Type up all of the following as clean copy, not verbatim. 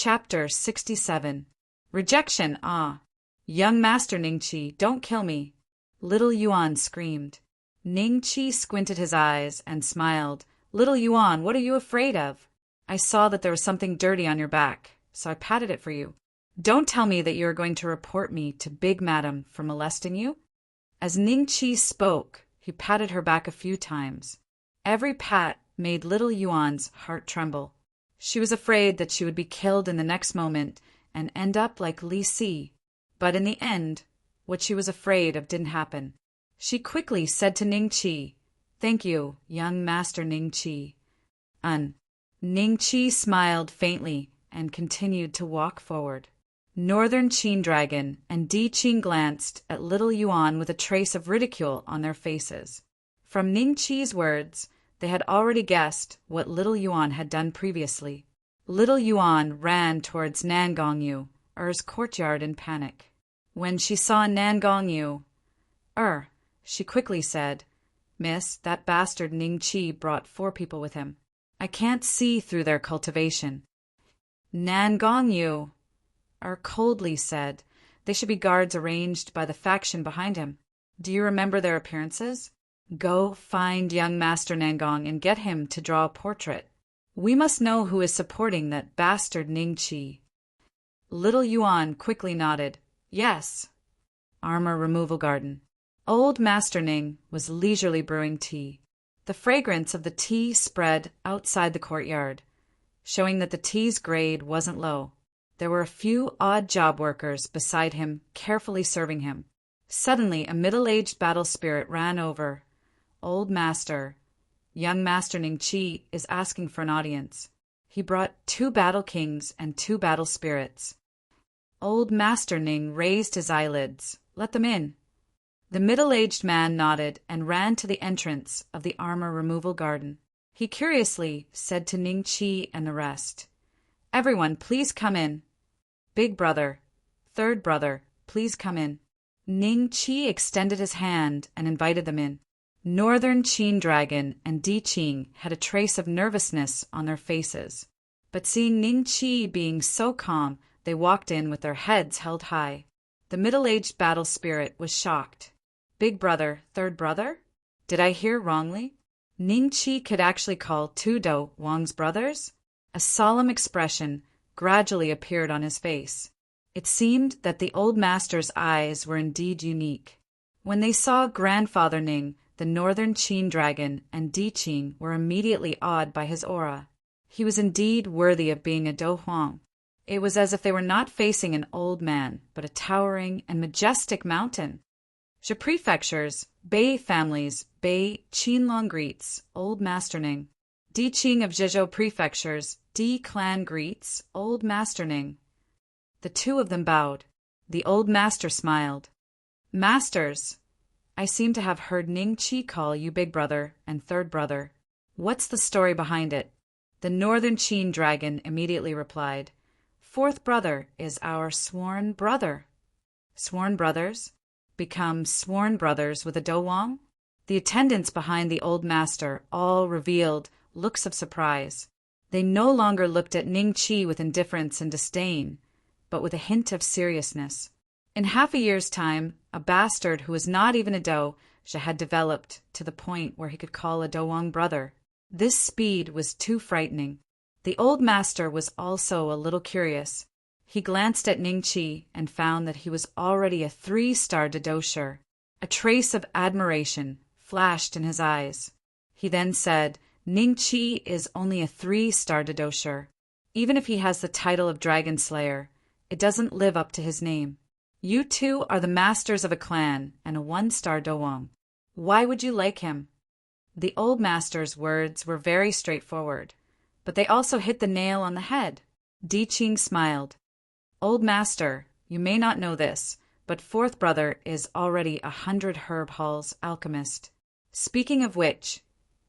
Chapter 67. Rejection. Ah! Young Master Ningqi, don't kill me! Little Yuan screamed. Ningqi squinted his eyes and smiled. Little Yuan, what are you afraid of? I saw that there was something dirty on your back, so I patted it for you. Don't tell me that you are going to report me to Big Madam for molesting you? As Ningqi spoke, he patted her back a few times. Every pat made little Yuan's heart tremble. She was afraid that she would be killed in the next moment and end up like Li Si. But in the end, what she was afraid of didn't happen. She quickly said to Ningqi, "Thank you, young Master Ningqi." Ningqi smiled faintly and continued to walk forward. Northern Qin Dragon and Di Qing glanced at little Yuan with a trace of ridicule on their faces. From Ningqi's words, they had already guessed what little Yuan had done previously. Little Yuan ran towards Nangongyu's courtyard in panic. When she saw Nangongyu, she quickly said, "Miss, that bastard Ningqi brought 4 people with him. I can't see through their cultivation." Nangongyu coldly said, "They should be guards arranged by the faction behind him. Do you remember their appearances? Go find young Master Nangong and get him to draw a portrait. We must know who is supporting that bastard Ningqi." Little Yuan quickly nodded. "Yes." Armor Removal Garden. Old Master Ning was leisurely brewing tea. The fragrance of the tea spread outside the courtyard, showing that the tea's grade wasn't low. There were a few odd job workers beside him, carefully serving him. Suddenly, a middle-aged battle spirit ran over. "Old Master, young Master Ningqi is asking for an audience." He brought 2 battle kings and 2 battle spirits. Old Master Ning raised his eyelids. "Let them in." The middle-aged man nodded and ran to the entrance of the armor removal garden. He curiously said to Ningqi and the rest, "Everyone, please come in. Big brother, third brother, please come in." Ningqi extended his hand and invited them in. Northern Qin Dragon and Di Qing had a trace of nervousness on their faces, but seeing Ningqi being so calm, they walked in with their heads held high. The middle-aged battle spirit was shocked. "Big brother, third brother? Did I hear wrongly? Ningqi could actually call 2 Do Wang's brothers?" A solemn expression gradually appeared on his face. It seemed that the old master's eyes were indeed unique. When they saw Grandfather Ning, the Northern Qin Dragon and Di Qing were immediately awed by his aura. He was indeed worthy of being a Do Huang. It was as if they were not facing an old man, but a towering and majestic mountain. Zhe prefectures, Bei families, Bei Qinlong greets, Old Master Ning. Di Qing of Zhezhou prefectures, Di clan greets, Old Master Ning. The 2 of them bowed. The old master smiled. "Masters, I seem to have heard Ningqi call you big brother and third brother. What's the story behind it?" The Northern Qin Dragon immediately replied, "4th brother is our sworn brother." Sworn brothers become sworn brothers with a Do Wang? The attendants behind the old master all revealed looks of surprise. They no longer looked at Ningqi with indifference and disdain, but with a hint of seriousness. In half a year's time, a bastard who was not even a Do had developed to the point where he could call a Do Wang brother. This speed was too frightening. The old master was also a little curious. He glanced at Ningqi and found that he was already a 3-star Dodosher. A trace of admiration flashed in his eyes. He then said, "Ningqi is only a 3-star Dodosher. Even if he has the title of Dragon Slayer, it doesn't live up to his name. You 2 are the masters of a clan and a 1-star Do Wang. Why would you like him?" The old master's words were very straightforward, but they also hit the nail on the head. Di Qing smiled. "Old master, you may not know this, but 4th brother is already 100 herb halls alchemist. Speaking of which,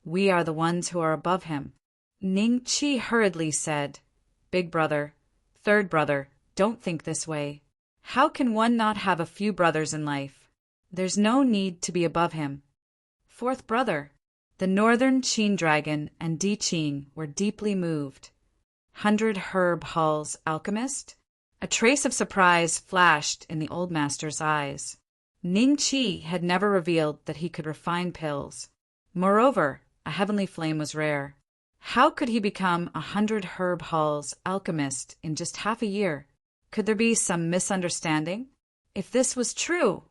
we are the ones who are above him." Ningqi hurriedly said, "Big brother, third brother, don't think this way. How can one not have a few brothers in life? There's no need to be above him." 4th brother. The Northern Qin Dragon and Di Qing were deeply moved. 100 Herb Hall's alchemist? A trace of surprise flashed in the old master's eyes. Ning Qi had never revealed that he could refine pills. Moreover, a heavenly flame was rare. How could he become 100 Herb Hall's alchemist in just half a year? Could there be some misunderstanding? If this was true,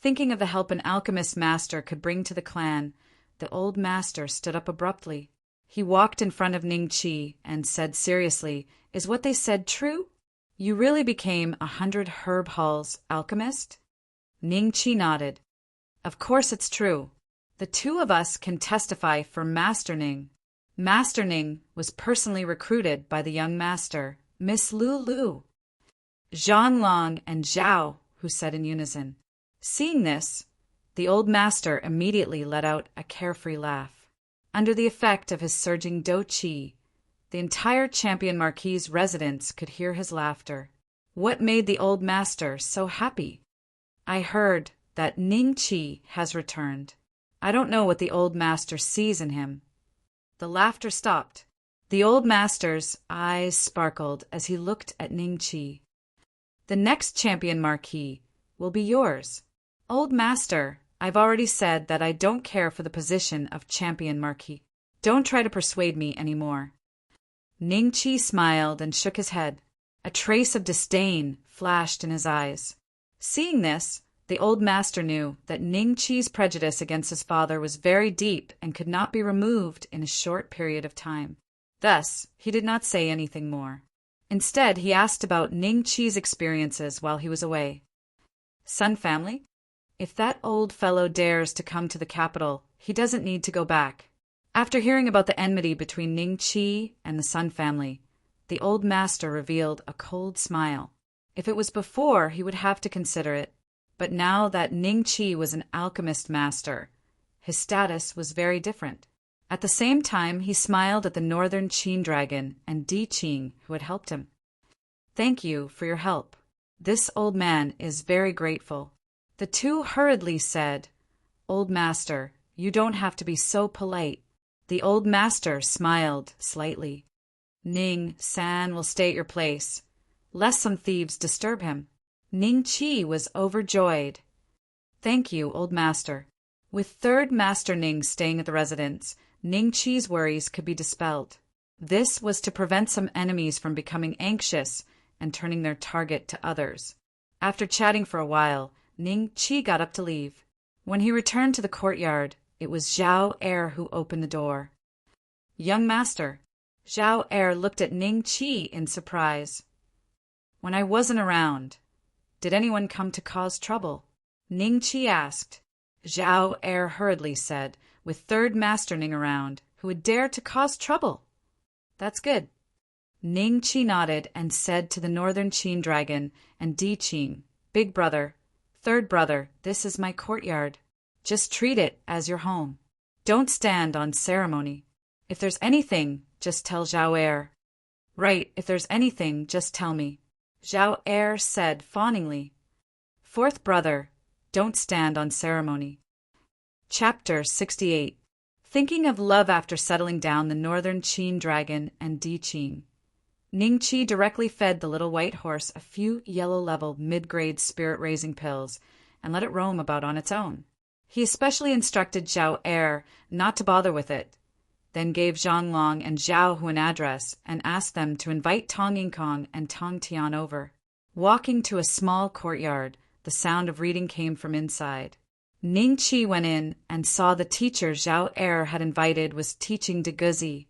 thinking of the help an alchemist master could bring to the clan, the old master stood up abruptly. He walked in front of Ning Qi and said seriously, "Is what they said true? You really became 100 Herb Hall's alchemist?" Ning Qi nodded. "Of course it's true. The two of us can testify for Master Ning." Master Ning was personally recruited by the young master, Miss Lu Lu. Zhang Long and Zhao, who said in unison. Seeing this, the old master immediately let out a carefree laugh. Under the effect of his surging do qi, the entire Champion Marquis's residence could hear his laughter. What made the old master so happy? "I heard that Ning Qi has returned. I don't know what the old master sees in him." The laughter stopped. The old master's eyes sparkled as he looked at Ning Qi. "The next Champion Marquis will be yours." "Old master, I've already said that I don't care for the position of Champion Marquis. Don't try to persuade me any more." Ning Qi smiled and shook his head. A trace of disdain flashed in his eyes. Seeing this, the old master knew that Ning Qi's prejudice against his father was very deep and could not be removed in a short period of time. Thus, he did not say anything more. Instead, he asked about Ning Qi's experiences while he was away. "Sun family? If that old fellow dares to come to the capital, he doesn't need to go back." After hearing about the enmity between Ning Qi and the Sun family, the old master revealed a cold smile. If it was before, he would have to consider it. But now that Ning Qi was an alchemist master, his status was very different. At the same time, he smiled at the northern Qin dragon and Di Qing who had helped him. "Thank you for your help. This old man is very grateful." The two hurriedly said, "Old master, you don't have to be so polite." The old master smiled slightly. "Ning San will stay at your place, lest some thieves disturb him." Ning Qi was overjoyed. "Thank you, old master." With third Master Ning staying at the residence, Ning Qi's worries could be dispelled. This was to prevent some enemies from becoming anxious and turning their target to others. After chatting for a while, Ning Qi got up to leave. When he returned to the courtyard, it was Zhao Er who opened the door. "Young master." Zhao Er looked at Ning Qi in surprise. "When I wasn't around, did anyone come to cause trouble?" Ning Qi asked. Zhao Er hurriedly said, "With third Master Ning around, who would dare to cause trouble?" "That's good." Ning Qi nodded and said to the northern Qin dragon and Di Qing, "Big brother, third brother, this is my courtyard. Just treat it as your home. Don't stand on ceremony. If there's anything, just tell Zhao Er." "Right, if there's anything, just tell me," Zhao Er said fawningly. "Fourth brother, don't stand on ceremony." Chapter 68. Thinking of love after settling down the northern Qin dragon and Di Qing, Ning Qi directly fed the little white horse a few yellow-level mid-grade spirit-raising pills and let it roam about on its own. He especially instructed Zhao Er not to bother with it, then gave Zhang Long and Zhao Hu an address and asked them to invite Tong Yingkong and Tong Tian over. Walking to a small courtyard, the sound of reading came from inside. Ning Qi went in and saw the teacher Zhao Er had invited was teaching Deguzi,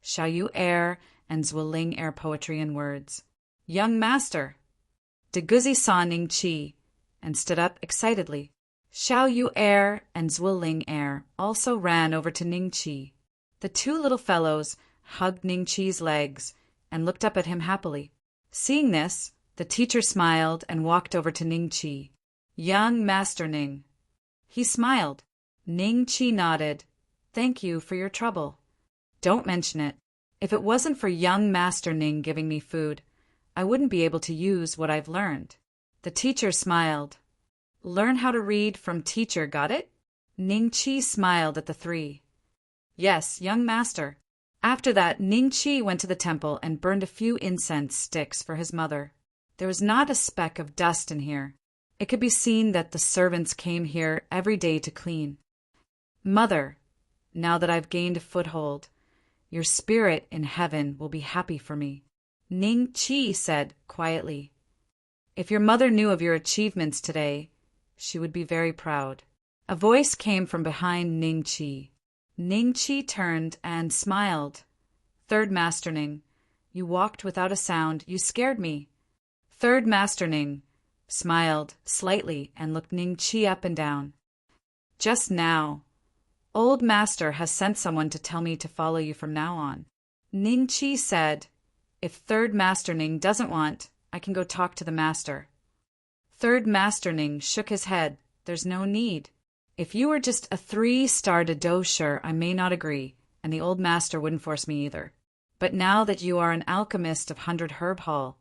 Xiaoyu Er, and Zhuoling Er poetry and words. "Young master!" Deguzi saw Ning Qi and stood up excitedly. Xiaoyu Er and Zhuoling Er also ran over to Ning Qi. The two little fellows hugged Ning Qi's legs and looked up at him happily. Seeing this, the teacher smiled and walked over to Ning Qi. "Young Master Ning." He smiled. Ning Qi nodded. "Thank you for your trouble." "Don't mention it. If it wasn't for young Master Ning giving me food, I wouldn't be able to use what I've learned." The teacher smiled. "Learn how to read from teacher, got it?" Ning Qi smiled at the three. "Yes, young master." After that, Ning Chi went to the temple and burned a few incense sticks for his mother. There was not a speck of dust in here. It could be seen that the servants came here every day to clean. Mother, now that I've gained a foothold, your spirit in heaven will be happy for me, Ning Chi said quietly. If your mother knew of your achievements today, she would be very proud. A voice came from behind Ning Chi. Ning Chi turned and smiled. Third Master Ning, you walked without a sound. You scared me. Third Master Ning smiled slightly and looked Ning Chi up and down. Just now, Old Master has sent someone to tell me to follow you from now on. Ning Chi said, if Third Master Ning doesn't want, I can go talk to the Master. Third Master Ning shook his head. There's no need. If you were just a 3-star dosher, I may not agree, and the Old Master wouldn't force me either. But now that you are an alchemist of 100 Herb Hall,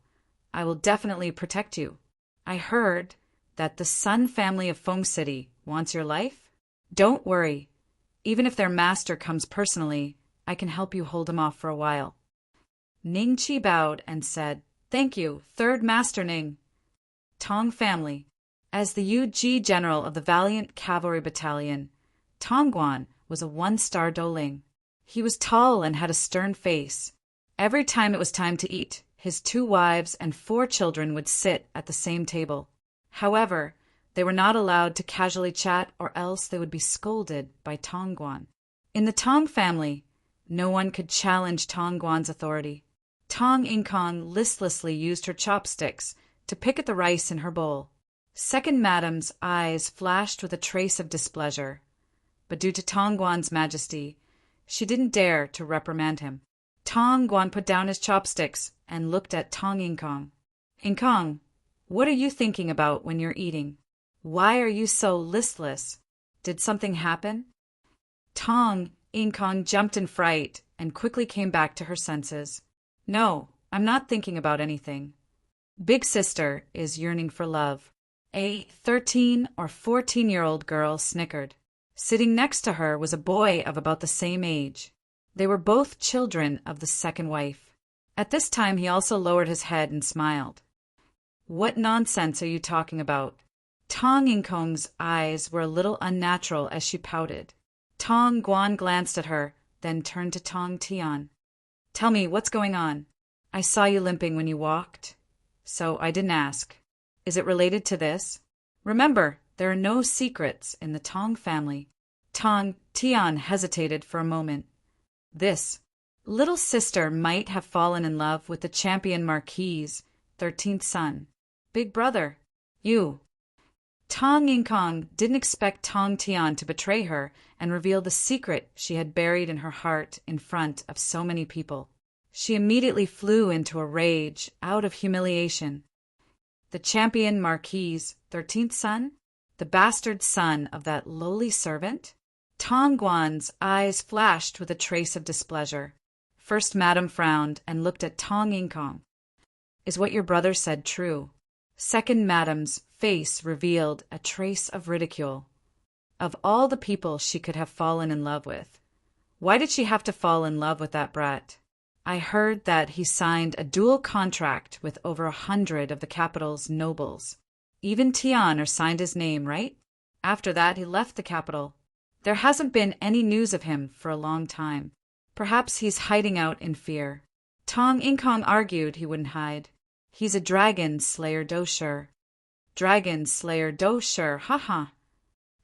I will definitely protect you. I heard that the Sun family of Feng City wants your life. Don't worry. Even if their master comes personally, I can help you hold him off for a while. Ning Chi bowed and said, Thank you, Third Master Ning. Tong family. As the UG general of the Valiant Cavalry Battalion, Tong Guan was a 1-star doling. He was tall and had a stern face. Every time it was time to eat, his 2 wives and 4 children would sit at the same table. However, they were not allowed to casually chat or else they would be scolded by Tong Guan. In the Tong family, no one could challenge Tong Guan's authority. Tong Inkong listlessly used her chopsticks to pick at the rice in her bowl. Second Madam's eyes flashed with a trace of displeasure, but due to Tong Guan's majesty, she didn't dare to reprimand him. Tong Guan put down his chopsticks and looked at Tong Inkong. Inkong, what are you thinking about when you're eating? Why are you so listless? Did something happen? Tong Inkong jumped in fright and quickly came back to her senses. No, I'm not thinking about anything. Big sister is yearning for love. A 13 or 14-year-old girl snickered. Sitting next to her was a boy of about the same age. They were both children of the second wife. At this time he also lowered his head and smiled. What nonsense are you talking about? Tong Inkong's eyes were a little unnatural as she pouted. Tong Guan glanced at her, then turned to Tong Tian. Tell me, what's going on? I saw you limping when you walked, so I didn't ask. Is it related to this? Remember, there are no secrets in the Tong family. Tong Tian hesitated for a moment. This little sister might have fallen in love with the champion Marquis's 13th son. Big brother, you. Tong Inkong didn't expect Tong Tian to betray her and reveal the secret she had buried in her heart in front of so many people. She immediately flew into a rage out of humiliation. The champion Marquis's 13th son? The bastard son of that lowly servant? Tong Guan's eyes flashed with a trace of displeasure. First Madam frowned and looked at Tong Inkong. Is what your brother said true? Second Madam's face revealed a trace of ridicule. Of all the people she could have fallen in love with, why did she have to fall in love with that brat? I heard that he signed a dual contract with over 100 of the capital's nobles. Even Tian signed his name, right? After that, he left the capital. There hasn't been any news of him for a long time. Perhaps he's hiding out in fear. Tong Inkong argued he wouldn't hide. He's a dragon slayer dosher. Dragon slayer dosher, haha.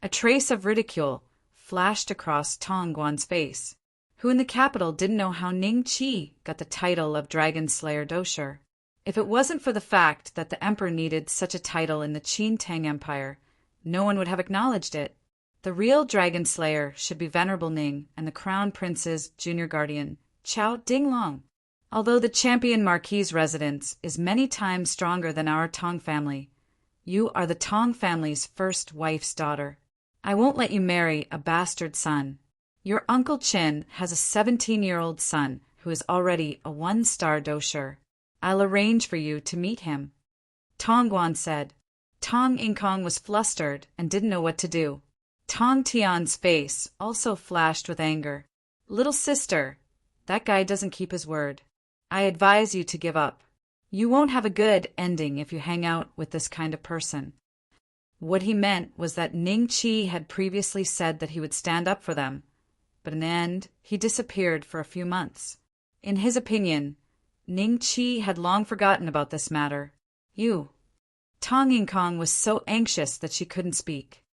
A trace of ridicule flashed across Tong Guan's face, who in the capital didn't know how Ning Chi got the title of Dragon Slayer Dosher. If it wasn't for the fact that the emperor needed such a title in the Qin Tang Empire, no one would have acknowledged it. The real Dragon Slayer should be Venerable Ning and the Crown Prince's junior guardian, Chao Dinglong. Although the champion Marquis's residence is many times stronger than our Tong family, you are the Tong family's first wife's daughter. I won't let you marry a bastard son. Your Uncle Chin has a 17-year-old son who is already a 1-star dosher. I'll arrange for you to meet him. Tong Guan said. Tong Inkong was flustered and didn't know what to do. Tong Tian's face also flashed with anger. Little sister, That guy doesn't keep his word. I advise you to give up. You won't have a good ending if you hang out with this kind of person." What he meant was that Ning Chi had previously said that he would stand up for them, but in the end, he disappeared for a few months. In his opinion, Ning Chi had long forgotten about this matter. Tong Ing Kong was so anxious that she couldn't speak.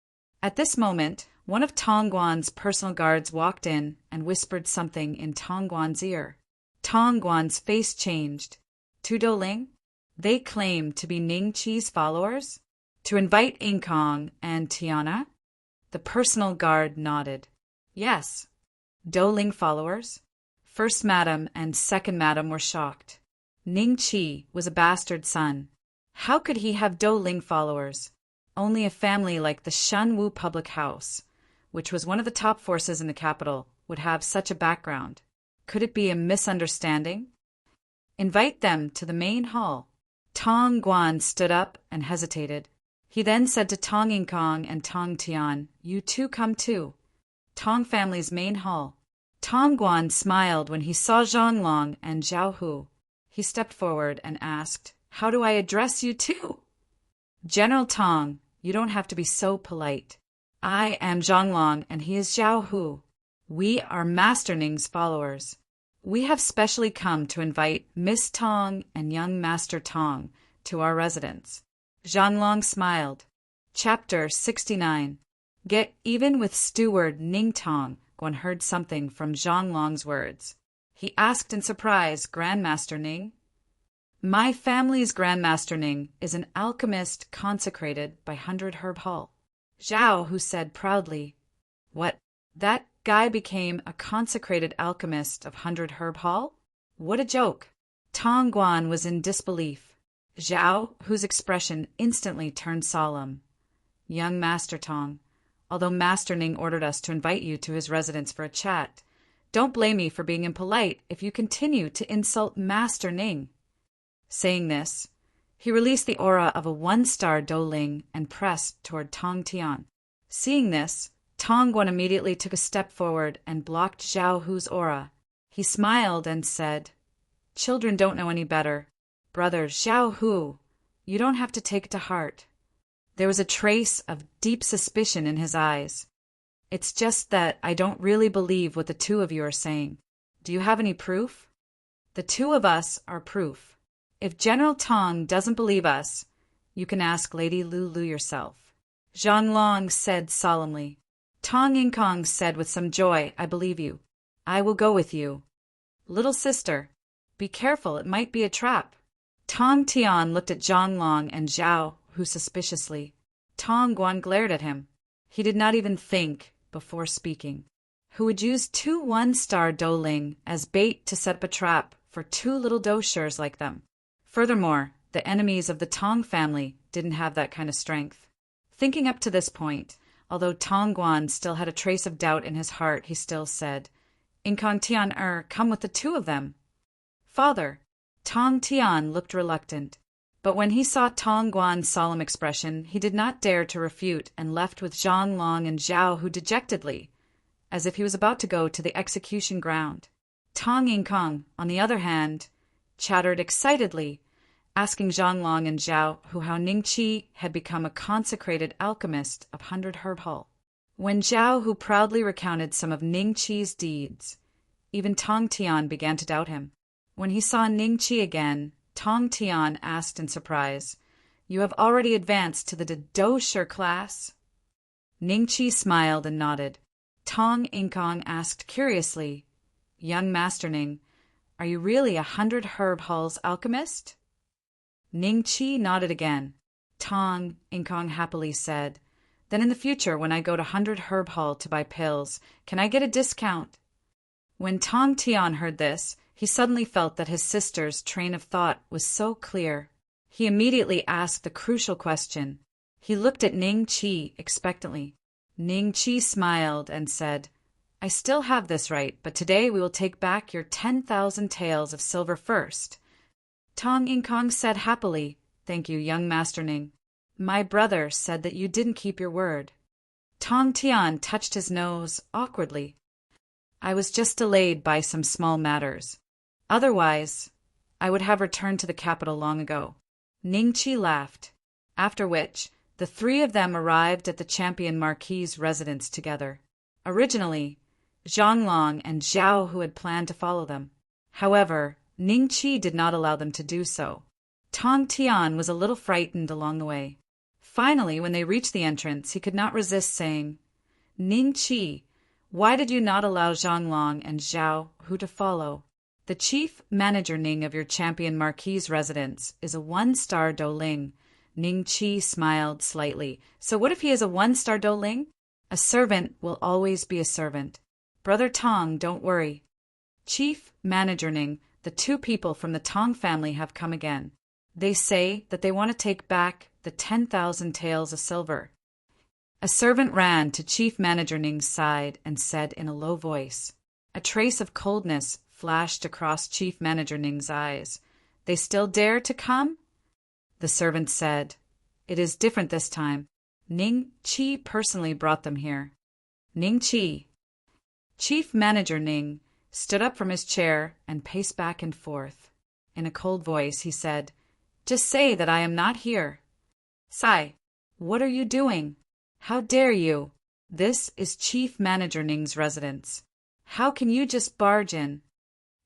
At this moment, one of Tong Guan's personal guards walked in and whispered something in Tong Guan's ear. Tong Guan's face changed. To Do Ling? They claimed to be Ning Chi's followers? To invite Ing Kong and Tiana? The personal guard nodded. Yes. Do Ling followers? First Madam and Second Madam were shocked. Ning Chi was a bastard son. How could he have Do Ling followers? Only a family like the Shan Wu public house, which was one of the top forces in the capital, would have such a background. Could it be a misunderstanding? Invite them to the main hall. Tong Guan stood up and hesitated. He then said to Tong Ing Kong and Tong Tian, "You two come too." Tong family's main hall. Tong Guan smiled when he saw Zhang Long and Zhao Hu. He stepped forward and asked, "How do I address you two?" "General Tong, you don't have to be so polite. I am Zhang Long and he is Zhao Hu. We are Master Ning's followers. We have specially come to invite Miss Tong and young Master Tong to our residence." Zhang Long smiled. Chapter 69. Get even with steward Ning Tong. Guan heard something from Zhang Long's words. He asked in surprise, "Grandmaster Ning?" "My family's Grandmaster Ning is an alchemist consecrated by 100 Herb Hall." Zhao Hu said proudly. "What? That guy became a consecrated alchemist of 100 Herb Hall? What a joke!" Tong Guan was in disbelief. Zhao Hu's expression instantly turned solemn. "Young Master Tong, although Master Ning ordered us to invite you to his residence for a chat, don't blame me for being impolite if you continue to insult Master Ning." Saying this, he released the aura of a 1-star Do Ling and pressed toward Tong Tian. Seeing this, Tong Guan immediately took a step forward and blocked Zhao Hu's aura. He smiled and said, "Children don't know any better. Brother Zhao Hu, you don't have to take it to heart." There was a trace of deep suspicion in his eyes. "It's just that I don't really believe what the two of you are saying. Do you have any proof?" "The two of us are proof. If General Tong doesn't believe us, you can ask Lady Lulu yourself." Zhang Long said solemnly. Tong Ing Kong said with some joy, "I believe you. I will go with you." "Little sister, be careful, it might be a trap." Tong Tian looked at Zhang Long and Zhao Hu suspiciously. Tong Guan glared at him. He did not even think before speaking. Who would use 2 1-star Do Ling as bait to set up a trap for 2 little douchers like them? Furthermore, the enemies of the Tong family didn't have that kind of strength. Thinking up to this point, although Tong Guan still had a trace of doubt in his heart, he still said, "Ing Kong Tian come with the 2 of them." "Father." Tong Tian looked reluctant, but when he saw Tong Guan's solemn expression, he did not dare to refute and left with Zhang Long and Zhao Hu dejectedly, as if he was about to go to the execution ground. Tong Ing Kong, on the other hand, chattered excitedly, asking Zhang Long and Zhao Hu how Ning Chi had become a consecrated alchemist of 100 Herb Hall. When Zhao Hu proudly recounted some of Ning Chi's deeds, even Tong Tian began to doubt him. When he saw Ning Chi again, Tong Tian asked in surprise, "You have already advanced to the Dosher class?" Ning Chi smiled and nodded. Tong Ing Kong asked curiously, "Young Master Ning, are you really 100 Herb Hall's alchemist?" Ning Chi nodded again. Tong Ing Kong happily said, "Then in the future when I go to 100 Herb Hall to buy pills, can I get a discount?" When Tong Tian heard this, he suddenly felt that his sister's train of thought was so clear. He immediately asked the crucial question. He looked at Ning Chi expectantly. Ning Chi smiled and said, "I still have this right, but today we will take back your 10,000 taels of silver first." Tong Ing Kong said happily, "Thank you, young Master Ning. My brother said that you didn't keep your word." Tong Tian touched his nose awkwardly. I was just delayed by some small matters. Otherwise, I would have returned to the capital long ago." Ningqi laughed, after which the three of them arrived at the champion marquis's residence together. Originally, Zhonglong and Zhao who had planned to follow them. However, Ningqi did not allow them to do so. Tong Tian was a little frightened along the way. Finally, when they reached the entrance, he could not resist saying, "Ningqi, why did you not allow Zhonglong and Zhao Hu to follow? The chief manager Ning of your champion marquis's residence is a one-star Douling." Ningqi smiled slightly. "So what if he is a one-star Douling? A servant will always be a servant. Brother Tong, don't worry. Chief manager Ning, the two people from the Tong family have come again. They say that they want to take back the 10,000 taels of silver." A servant ran to Chief Manager Ning's side and said in a low voice. A trace of coldness flashed across Chief Manager Ning's eyes. "They still dare to come?" The servant said, "It is different this time. Ning Qi personally brought them here." Ning Qi. Chief Manager Ning stood up from his chair and paced back and forth. In a cold voice, he said, "Just say that I am not here." "Sai, what are you doing? How dare you? This is Chief Manager Ning's residence. How can you just barge in?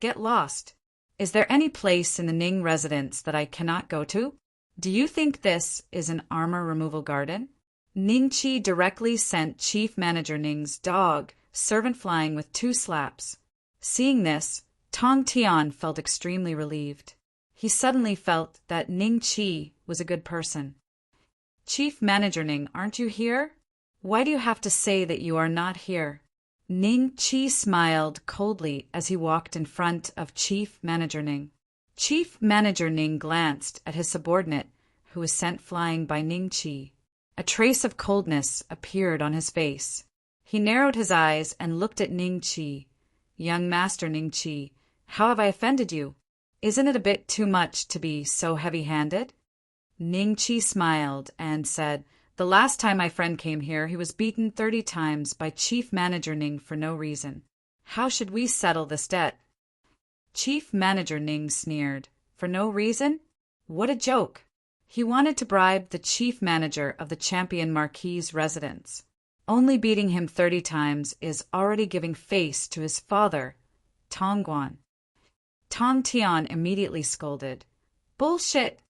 Get lost. Is there any place in the Ning residence that I cannot go to? Do you think this is an armor removal garden?" Ningqi directly sent Chief Manager Ning's dog servant flying with 2 slaps. Seeing this, Tong Tian felt extremely relieved. He suddenly felt that Ningqi was a good person. "Chief Manager Ning, aren't you here? Why do you have to say that you are not here?" Ningqi smiled coldly as he walked in front of Chief Manager Ning. Chief Manager Ning glanced at his subordinate, who was sent flying by Ningqi. A trace of coldness appeared on his face. He narrowed his eyes and looked at Ningqi. "Young Master Ningqi, how have I offended you? Isn't it a bit too much to be so heavy-handed?" Ningqi smiled and said, "The last time my friend came here, he was beaten 30 times by Chief Manager Ning for no reason. How should we settle this debt?" Chief Manager Ning sneered. "For no reason? What a joke! He wanted to bribe the chief manager of the champion marquis's residence. Only beating him 30 times is already giving face to his father, Tongguan." Tong Tian immediately scolded. "Bullshit!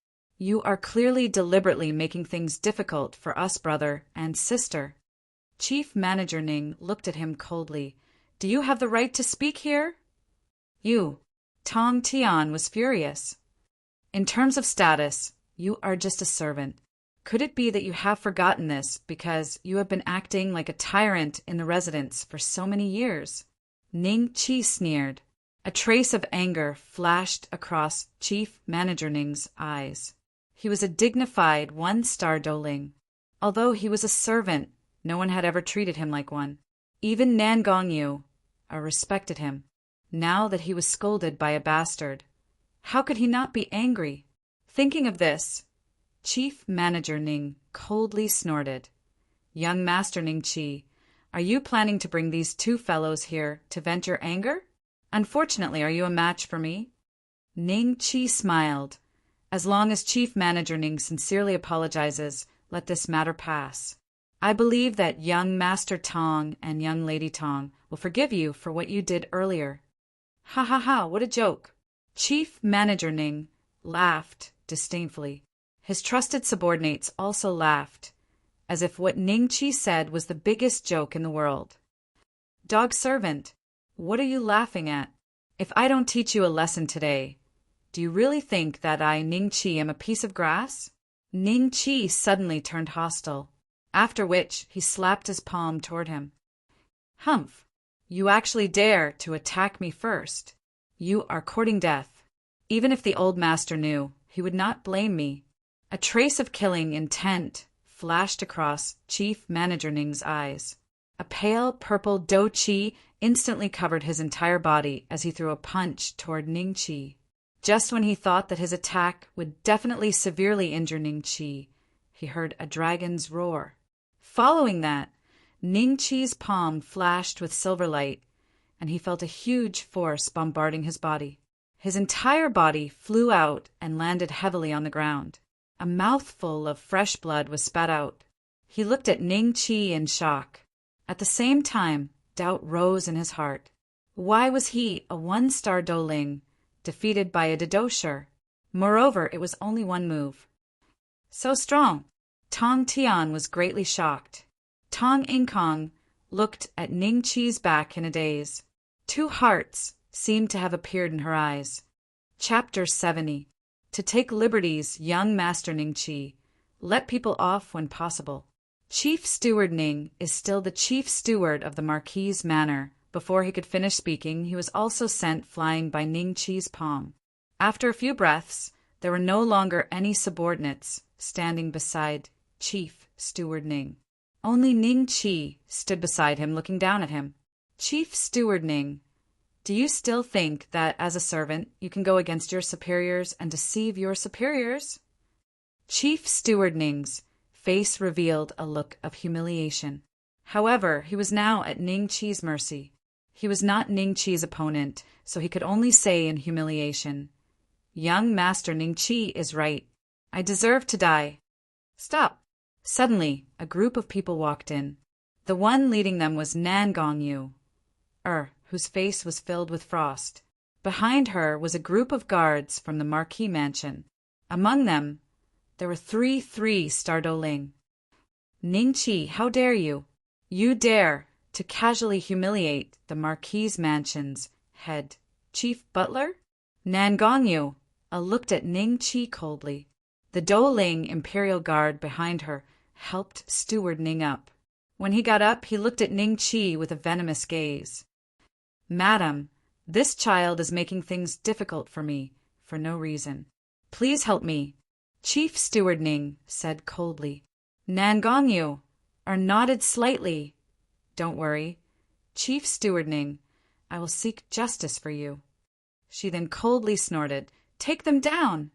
You are clearly deliberately making things difficult for us, brother and sister." Chief Manager Ning looked at him coldly. "Do you have the right to speak here?" "You." Tong Tian was furious. "In terms of status, you are just a servant. Could it be that you have forgotten this because you have been acting like a tyrant in the residence for so many years?" Ningqi sneered. A trace of anger flashed across Chief Manager Ning's eyes. He was a dignified one-star Douling. Although he was a servant, no one had ever treated him like one. Even Nan Gongyu respected him. Now that he was scolded by a bastard, how could he not be angry? Thinking of this, Chief Manager Ning coldly snorted. "Young Master Ningqi, are you planning to bring these 2 fellows here to vent your anger? Unfortunately, are you a match for me?" Ningqi smiled. "As long as Chief Manager Ning sincerely apologizes, let this matter pass. I believe that young Master Tong and young Lady Tong will forgive you for what you did earlier." "Ha ha ha, what a joke!" Chief Manager Ning laughed disdainfully. His trusted subordinates also laughed, as if what Ningqi said was the biggest joke in the world. "Dog servant, what are you laughing at? If I don't teach you a lesson today, do you really think that I, Ningqi, am a piece of grass?" Ningqi suddenly turned hostile, after which he slapped his palm toward him. "Humph! You actually dare to attack me first. You are courting death. Even if the old master knew, he would not blame me." A trace of killing intent flashed across Chief Manager Ning's eyes. A pale purple dou qi instantly covered his entire body as he threw a punch toward Ningqi. Just when he thought that his attack would definitely severely injure Ningqi, he heard a dragon's roar. Following that, Ningqi's palm flashed with silver light. and he felt a huge force bombarding his body. His entire body flew out and landed heavily on the ground. A mouthful of fresh blood was spat out. He looked at Ning Qi in shock. At the same time, doubt rose in his heart. Why was he, a one-star Douling, defeated by a Dedosher? Moreover, it was only one move. So strong! Tong Tian was greatly shocked. Tong Inkong looked at Ning Qi's back in a daze. 2 hearts seemed to have appeared in her eyes. Chapter 70. To take liberties, young Master Ning Qi. Let people off when possible. Chief Steward Ning is still the chief steward of the Marquis' manor. Before he could finish speaking, he was also sent flying by Ning Qi's palm. After a few breaths, there were no longer any subordinates standing beside Chief Steward Ning. Only Ning Qi stood beside him, looking down at him. Chief Steward Ning, do you still think that, as a servant, you can go against your superiors and deceive your superiors? Chief Steward Ning's face revealed a look of humiliation. However, he was now at Ning Qi's mercy. He was not Ning Qi's opponent, so he could only say in humiliation, "Young Master Ning Qi is right. I deserve to die." Stop! Suddenly, a group of people walked in. The one leading them was Nan Gongyu, whose face was filled with frost. Behind her was a group of guards from the Marquis mansion. Among them, there were 3 3-star Douling. Ning Qi, how dare you? You dare to casually humiliate the Marquis mansion's head chief butler? Nan Gongyu looked at Ning Qi coldly. The Douling Imperial Guard behind her helped Steward Ning up. When he got up, he looked at Ning Qi with a venomous gaze. Madam, this child is making things difficult for me, for no reason. Please help me. Chief Steward Ning said coldly. Nan Gongyu nodded slightly. Don't worry. Chief Steward Ning, I will seek justice for you. She then coldly snorted. Take them down!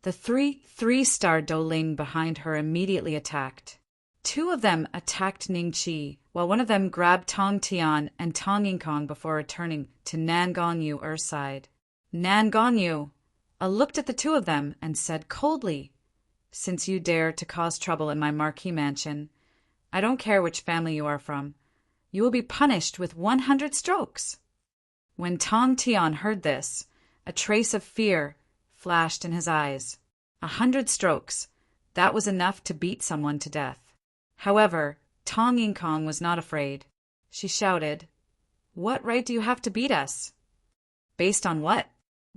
The 3 3-star Douling behind her immediately attacked. 2 of them attacked Ning Qi, while one of them grabbed Tong Tian and Tong Inkong before returning to Nan Gongyu's side. Nan Gongyu looked at the 2 of them and said coldly, Since you dare to cause trouble in my Marquis mansion, I don't care which family you are from, you will be punished with 100 strokes. When Tong Tian heard this, a trace of fear flashed in his eyes. 100 strokes, that was enough to beat someone to death. However, Tong Inkong was not afraid. She shouted, What right do you have to beat us? Based on what?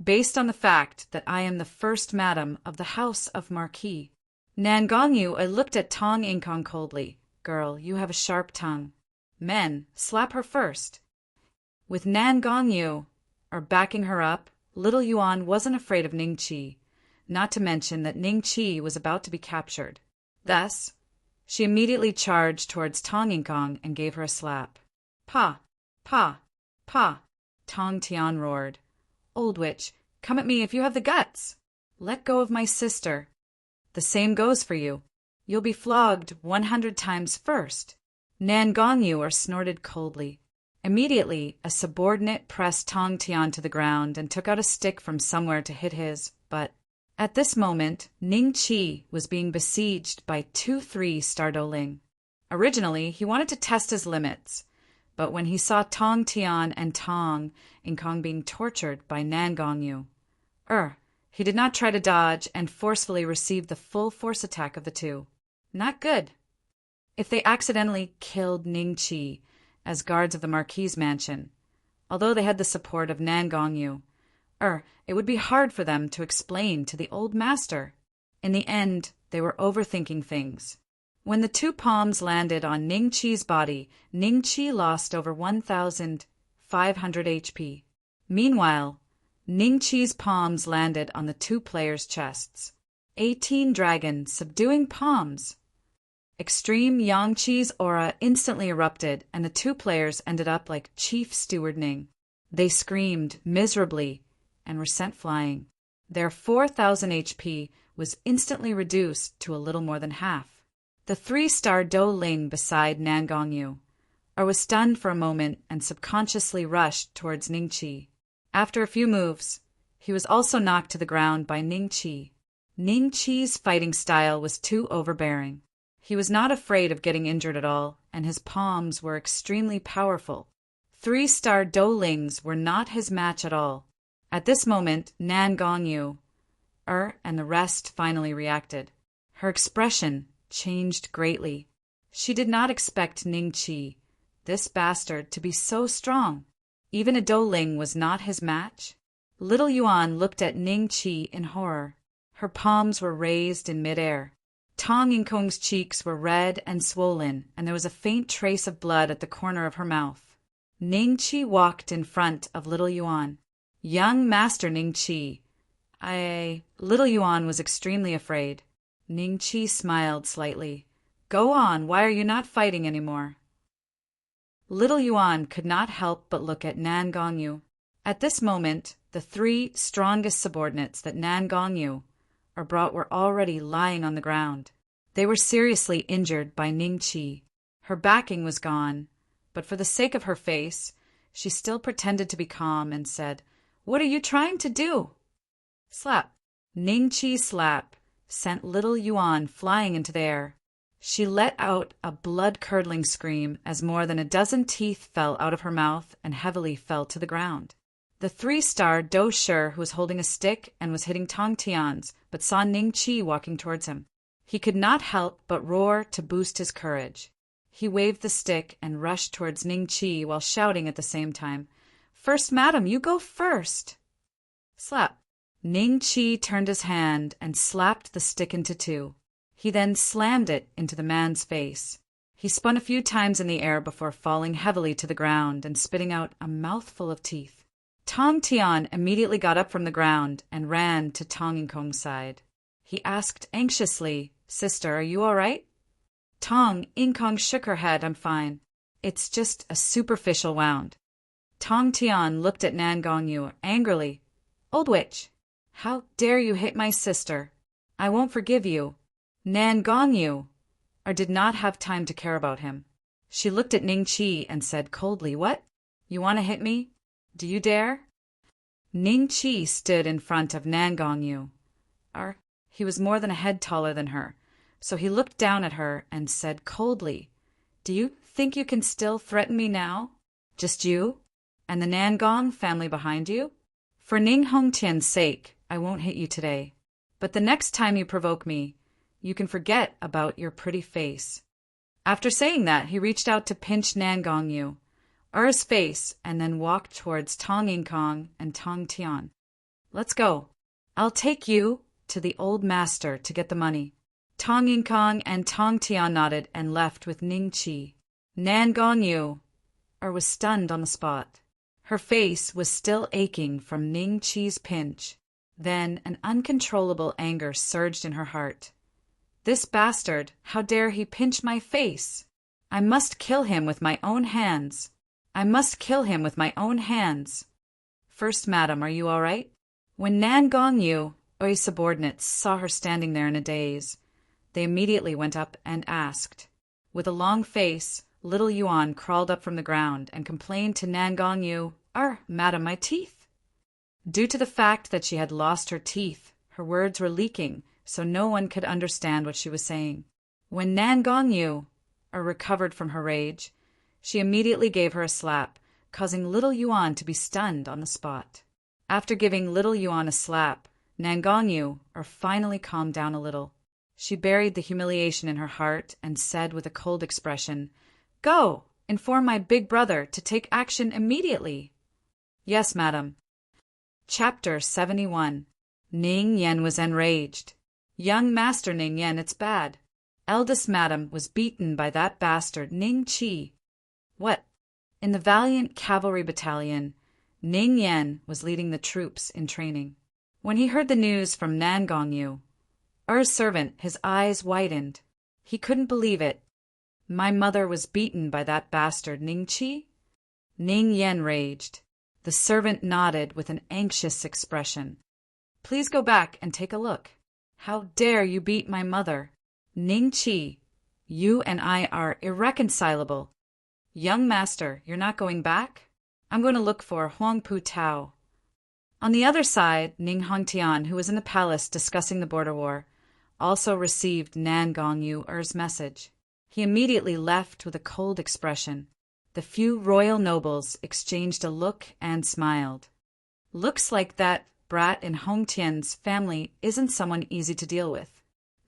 Based on the fact that I am the first madam of the House of Marquis. Nan Gongyu looked at Tong Inkong coldly. Girl, you have a sharp tongue. Men, slap her first. With Nan Gongyu backing her up, little Yuan wasn't afraid of Ning Qi, not to mention that Ning Qi was about to be captured. Thus, she immediately charged towards Tong Inkong and gave her a slap. Pa! Pa! Pa! Tong Tian roared. Old witch, come at me if you have the guts. Let go of my sister. The same goes for you. You'll be flogged 100 times first. Nan Gongyu snorted coldly. Immediately, a subordinate pressed Tong Tian to the ground and took out a stick from somewhere to hit his, but at this moment, Ning Qi was being besieged by 2 3-star Douling. Originally, he wanted to test his limits, but when he saw Tong Tian and Tong Inkong being tortured by Nan Gongyu, he did not try to dodge and forcefully received the full force attack of the 2. Not good. If they accidentally killed Ning Qi as guards of the Marquis mansion, although they had the support of Nan Gongyu, it would be hard for them to explain to the old master. In the end, they were overthinking things. When the 2 palms landed on Ning Qi's body, Ning Qi lost over 1,500 HP. Meanwhile, Ning Qi's palms landed on the 2 players' chests. 18 dragon subduing palms. Extreme Yang Qi's aura instantly erupted, and the 2 players ended up like Chief Steward Ning. They screamed miserably and were sent flying. Their 4,000 HP was instantly reduced to a little more than half. The 3-star Douling beside Nan Gongyu was stunned for a moment and subconsciously rushed towards Ningqi. After a few moves, he was also knocked to the ground by Ningqi. Ningqi's fighting style was too overbearing. He was not afraid of getting injured at all, and his palms were extremely powerful. 3-star Doulings were not his match at all. At this moment, Nan Gongyu, and the rest finally reacted. Her expression changed greatly. She did not expect Ningqi, this bastard, to be so strong. Even a Douling was not his match. Little Yuan looked at Ningqi in horror. Her palms were raised in midair. Tong Yingkong's cheeks were red and swollen, and there was a faint trace of blood at the corner of her mouth. Ningqi walked in front of Little Yuan. Young Master Ningqi. Little Yuan was extremely afraid. Ningqi smiled slightly. Go on, why are you not fighting anymore? Little Yuan could not help but look at Nan Gongyu. At this moment, the 3 strongest subordinates that Nan Gongyu brought were already lying on the ground. They were seriously injured by Ningqi. Her backing was gone, but for the sake of her face, she still pretended to be calm and said, What are you trying to do? Slap. Ningqi's slap sent Little Yuan flying into the air. She let out a blood-curdling scream as more than a dozen teeth fell out of her mouth and heavily fell to the ground. The 3-star Do Shi, who was holding a stick and was hitting Tong Tian's, but saw Ningqi walking towards him. He could not help but roar to boost his courage. He waved the stick and rushed towards Ningqi while shouting at the same time, First, madam, you go first! Slap. Ningqi turned his hand and slapped the stick into 2. He then slammed it into the man's face. He spun a few times in the air before falling heavily to the ground and spitting out a mouthful of teeth. Tong Tian immediately got up from the ground and ran to Tong Yingkong's side. He asked anxiously, Sister, are you all right? Tong Yingkong shook her head. I'm fine. It's just a superficial wound. Tong Tian looked at Nan Gongyu angrily. Old witch, how dare you hit my sister? I won't forgive you. Nan Gongyu did not have time to care about him. She looked at Ningqi and said coldly, What? You want to hit me? Do you dare? Ningqi stood in front of Nan Gongyu. He was more than a head taller than her, so he looked down at her and said coldly, Do you think you can still threaten me now? Just you? And the Nan Gong family behind you? For Ning Hongtian's sake, I won't hit you today. But the next time you provoke me, you can forget about your pretty face. After saying that, he reached out to pinch Nan Gongyu, Er's face, and then walked towards Tong Yingkong and Tong Tian. Let's go. I'll take you to the old master to get the money. Tong Yingkong and Tong Tian nodded and left with Ningqi. Nan Gongyu was stunned on the spot. Her face was still aching from Ningqi's pinch. Then an uncontrollable anger surged in her heart. This bastard, how dare he pinch my face? I must kill him with my own hands. I must kill him with my own hands. First, madam, are you all right? When Nan Gongyu, Oi's subordinates, saw her standing there in a daze, they immediately went up and asked. With a long face, Little Yuan crawled up from the ground and complained to Nan Gongyu, Madam, my teeth. Due to the fact that she had lost her teeth, her words were leaking, so no one could understand what she was saying. When Nan Gongyu recovered from her rage, she immediately gave her a slap, causing Little Yuan to be stunned on the spot. After giving Little Yuan a slap, Nan Gongyu finally calmed down a little. She buried the humiliation in her heart and said with a cold expression, Go! Inform my big brother to take action immediately. Yes, madam. Chapter 71. Ning Yen was enraged. Young Master Ning Yen, it's bad. Eldest madam was beaten by that bastard Ningqi. What? In the valiant cavalry battalion, Ning Yen was leading the troops in training. When he heard the news from Nan Gongyu, Er's servant, his eyes widened. He couldn't believe it. My mother was beaten by that bastard Ningqi? Ning Yen raged. The servant nodded with an anxious expression. Please go back and take a look. How dare you beat my mother? Ningqi, you and I are irreconcilable. Young master, you're not going back? I'm going to look for Huang Pu Tao. On the other side, Ning Hongtian, who was in the palace discussing the border war, also received Nan Gongyu Er's message. He immediately left with a cold expression. The few royal nobles exchanged a look and smiled. Looks like that brat in Hongtian's family isn't someone easy to deal with.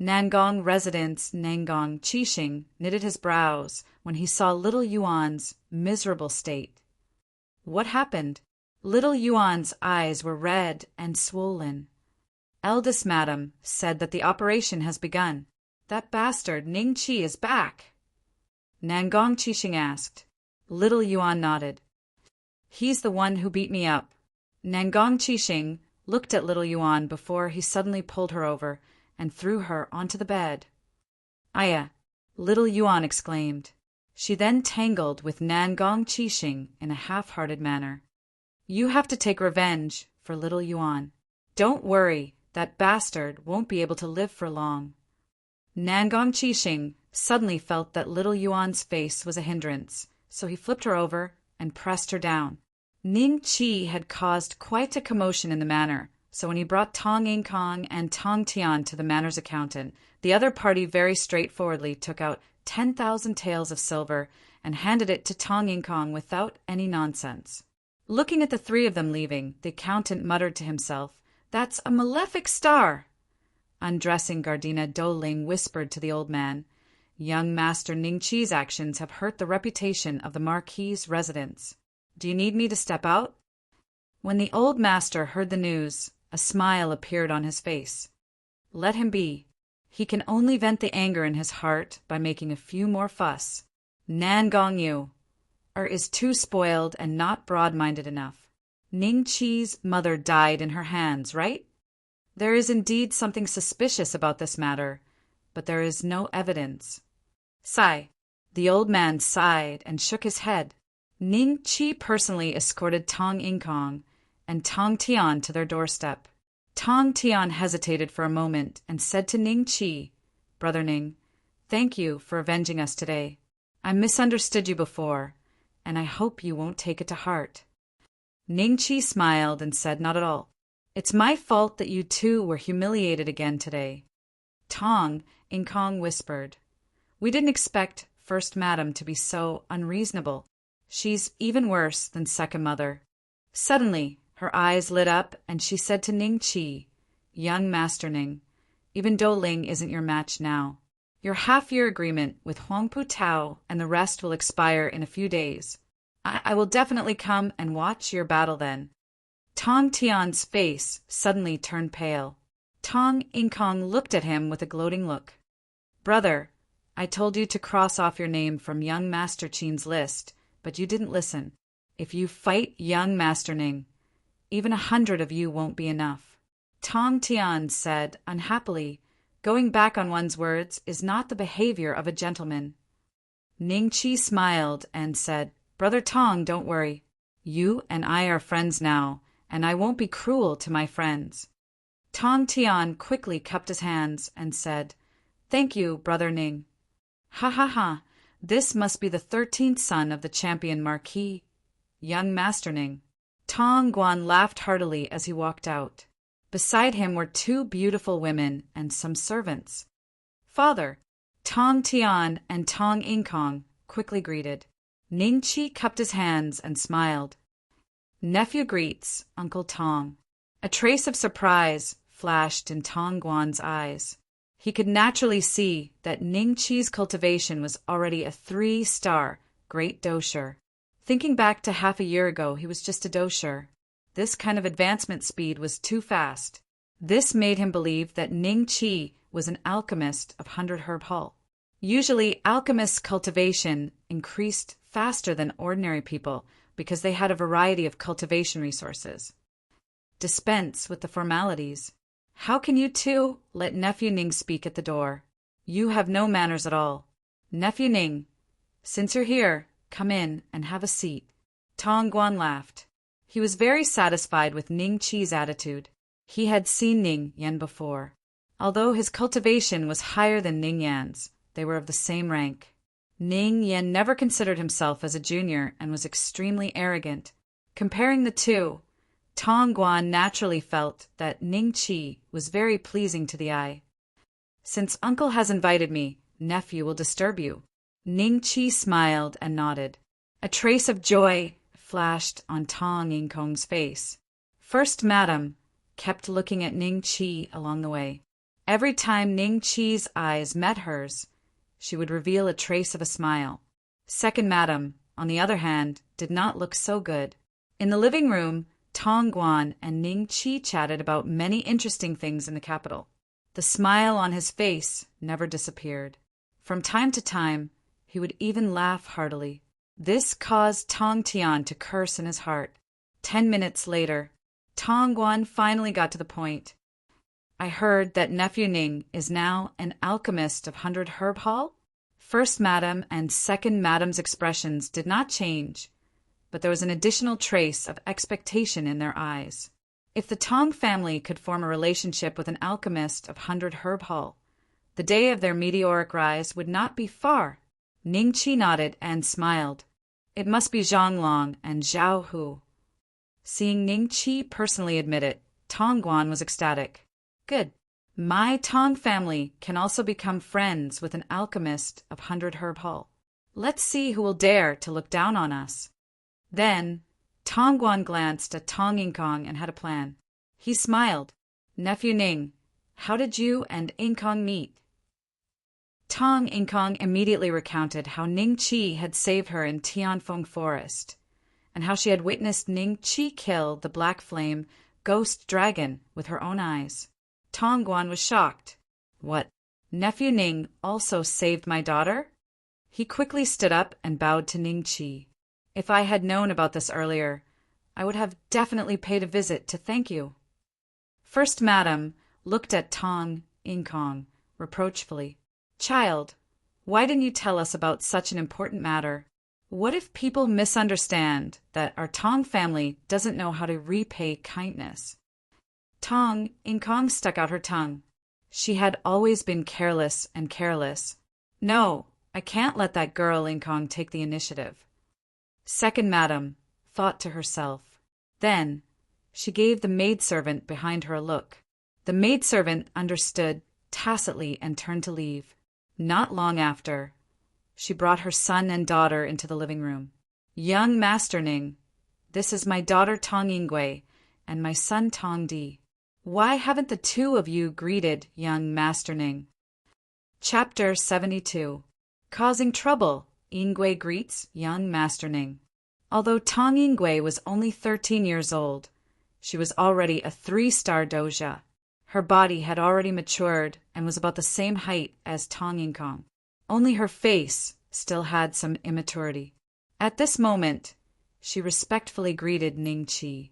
Nangong resident Nangong Qixing knitted his brows when he saw little Yuan's miserable state. What happened? Little Yuan's eyes were red and swollen. Eldest madam said that the operation has begun. That bastard Ning Qi is back. Nangong Qixing asked. Little Yuan nodded. He's the one who beat me up. Nangong Qixing looked at little Yuan before he suddenly pulled her over and threw her onto the bed. Aya, little Yuan exclaimed. She then tangled with Nangong Qixing in a half-hearted manner. You have to take revenge for little Yuan. Don't worry, that bastard won't be able to live for long. Nangong Qixing suddenly felt that little Yuan's face was a hindrance, so he flipped her over and pressed her down. Ning Qi had caused quite a commotion in the manor, so when he brought Tong Inkong and Tong Tian to the manor's accountant, the other party very straightforwardly took out 10,000 taels of silver and handed it to Tong Inkong without any nonsense. Looking at the three of them leaving, the accountant muttered to himself, That's a malefic star. Undressing Gardena Doling whispered to the old man, Young Master Ning Qi's actions have hurt the reputation of the Marquis's residence. Do you need me to step out? When the old master heard the news, a smile appeared on his face. Let him be. He can only vent the anger in his heart by making a few more fuss. Nan Gongyu is too spoiled and not broad-minded enough. Ning Qi's mother died in her hands, right? There is indeed something suspicious about this matter, but there is no evidence. Sigh. The old man sighed and shook his head. Ning Qi personally escorted Tong Inkong and Tong Tian to their doorstep. Tong Tian hesitated for a moment and said to Ning Qi, Brother Ning, thank you for avenging us today. I misunderstood you before, and I hope you won't take it to heart. Ning Qi smiled and said not at all. It's my fault that you two were humiliated again today. Tong Inkong whispered, We didn't expect First Madam to be so unreasonable. She's even worse than Second Mother. Suddenly, her eyes lit up and she said to Ning Qi, Young Master Ning, even Do Ling isn't your match now. Your half-year agreement with Huang Pu Tao and the rest will expire in a few days. I will definitely come and watch your battle then. Tong Tian's face suddenly turned pale. Tong Inkong looked at him with a gloating look. Brother, I told you to cross off your name from young Master Qin's list, but you didn't listen. If you fight young Master Ning, even 100 of you won't be enough. Tong Tian said, unhappily, going back on one's words is not the behavior of a gentleman. Ning Qi smiled and said, Brother Tong, don't worry. You and I are friends now, and I won't be cruel to my friends. Tong Tian quickly cupped his hands and said, Thank you, Brother Ning. Ha ha ha, this must be the 13th son of the champion Marquis, young Master Ning. Tong Guan laughed heartily as he walked out. Beside him were 2 beautiful women and some servants. Father, Tong Tian and Tong Inkong quickly greeted. Ning Qi cupped his hands and smiled. Nephew greets Uncle Tong. A trace of surprise flashed in Tong Guan's eyes. He could naturally see that Ning Qi's cultivation was already a 3-star great dosher. Thinking back to half a year ago, he was just a dosher. This kind of advancement speed was too fast. This made him believe that Ning Qi was an alchemist of 100 Herb Hall. Usually, alchemists' cultivation increased faster than ordinary people because they had a variety of cultivation resources. Dispense with the formalities. How can you two let Nephew Ning speak at the door? You have no manners at all. Nephew Ning, since you're here, come in and have a seat. Tong Guan laughed. He was very satisfied with Ning Qi's attitude. He had seen Ning Yan before. Although his cultivation was higher than Ning Yan's, they were of the same rank. Ning Yen never considered himself as a junior and was extremely arrogant. Comparing the two, Tong Guan naturally felt that Ning Qi was very pleasing to the eye. Since uncle has invited me, nephew will disturb you. Ning Qi smiled and nodded. A trace of joy flashed on Tong Ing Kong's face. First Madam kept looking at Ning Qi along the way. Every time Ning Qi's eyes met hers, she would reveal a trace of a smile. Second Madam, on the other hand, did not look so good. In the living room, Tong Guan and Ning Qi chatted about many interesting things in the capital. The smile on his face never disappeared. From time to time, he would even laugh heartily. This caused Tong Tian to curse in his heart. 10 minutes later, Tong Guan finally got to the point. I heard that nephew Ning is now an alchemist of 100 Herb Hall? First Madam and Second Madam's expressions did not change, but there was an additional trace of expectation in their eyes. If the Tong family could form a relationship with an alchemist of 100 Herb Hall, the day of their meteoric rise would not be far. Ning Qi nodded and smiled. It must be Zhang Long and Zhao Hu. Seeing Ning Qi personally admit it, Tong Guan was ecstatic. Good. My Tong family can also become friends with an alchemist of 100 Herb Hall. Let's see who will dare to look down on us. Then, Tong Guan glanced at Tong Ing Kong and had a plan. He smiled. Nephew Ning, how did you and Ing Kong meet? Tong Ing Kong immediately recounted how Ning Qi had saved her in Tianfeng Forest, and how she had witnessed Ning Qi kill the Black Flame ghost dragon with her own eyes. Tong Guan was shocked. What? Nephew Ning also saved my daughter? He quickly stood up and bowed to Ning Qi. If I had known about this earlier, I would have definitely paid a visit to thank you. First Madam looked at Tong Ing Kong reproachfully. Child, why didn't you tell us about such an important matter? What if people misunderstand that our Tong family doesn't know how to repay kindness? Tong Ing Kong stuck out her tongue. She had always been careless and careless. No, I can't let that girl Ing Kong take the initiative. Second Madam thought to herself. Then she gave the maidservant behind her a look. The maidservant understood tacitly and turned to leave. Not long after, she brought her son and daughter into the living room. Young Master Ning, this is my daughter Tong Yingwei and my son Tong Di. Why haven't the two of you greeted young Master Ning? Chapter 72. Causing trouble, Yingwei greets young Master Ning. Although Tong Yingwei was only 13 years old, she was already a 3-star doja. Her body had already matured and was about the same height as Tong Ing Kong. Only her face still had some immaturity. At this moment, she respectfully greeted Ning Qi.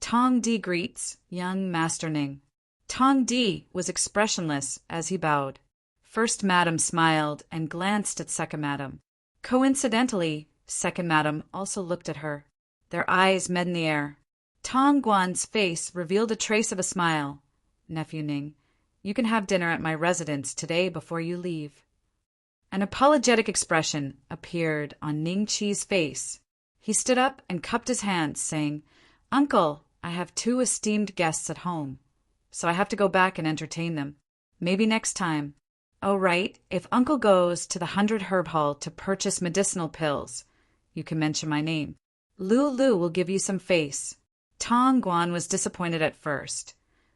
Tong Di greets young Master Ning. Tong Di was expressionless as he bowed. First Madam smiled and glanced at Second Madam. Coincidentally, Second Madam also looked at her. Their eyes met in the air. Tong Guan's face revealed a trace of a smile. Nephew Ning, you can have dinner at my residence today before you leave. An apologetic expression appeared on Ning Qi's face. He stood up and cupped his hands, saying, Uncle, I have 2 esteemed guests at home, so I have to go back and entertain them. Maybe next time. Oh, right, if Uncle goes to the 100 Herb Hall to purchase medicinal pills, you can mention my name. Lu will give you some face. Tong Guan was disappointed at first,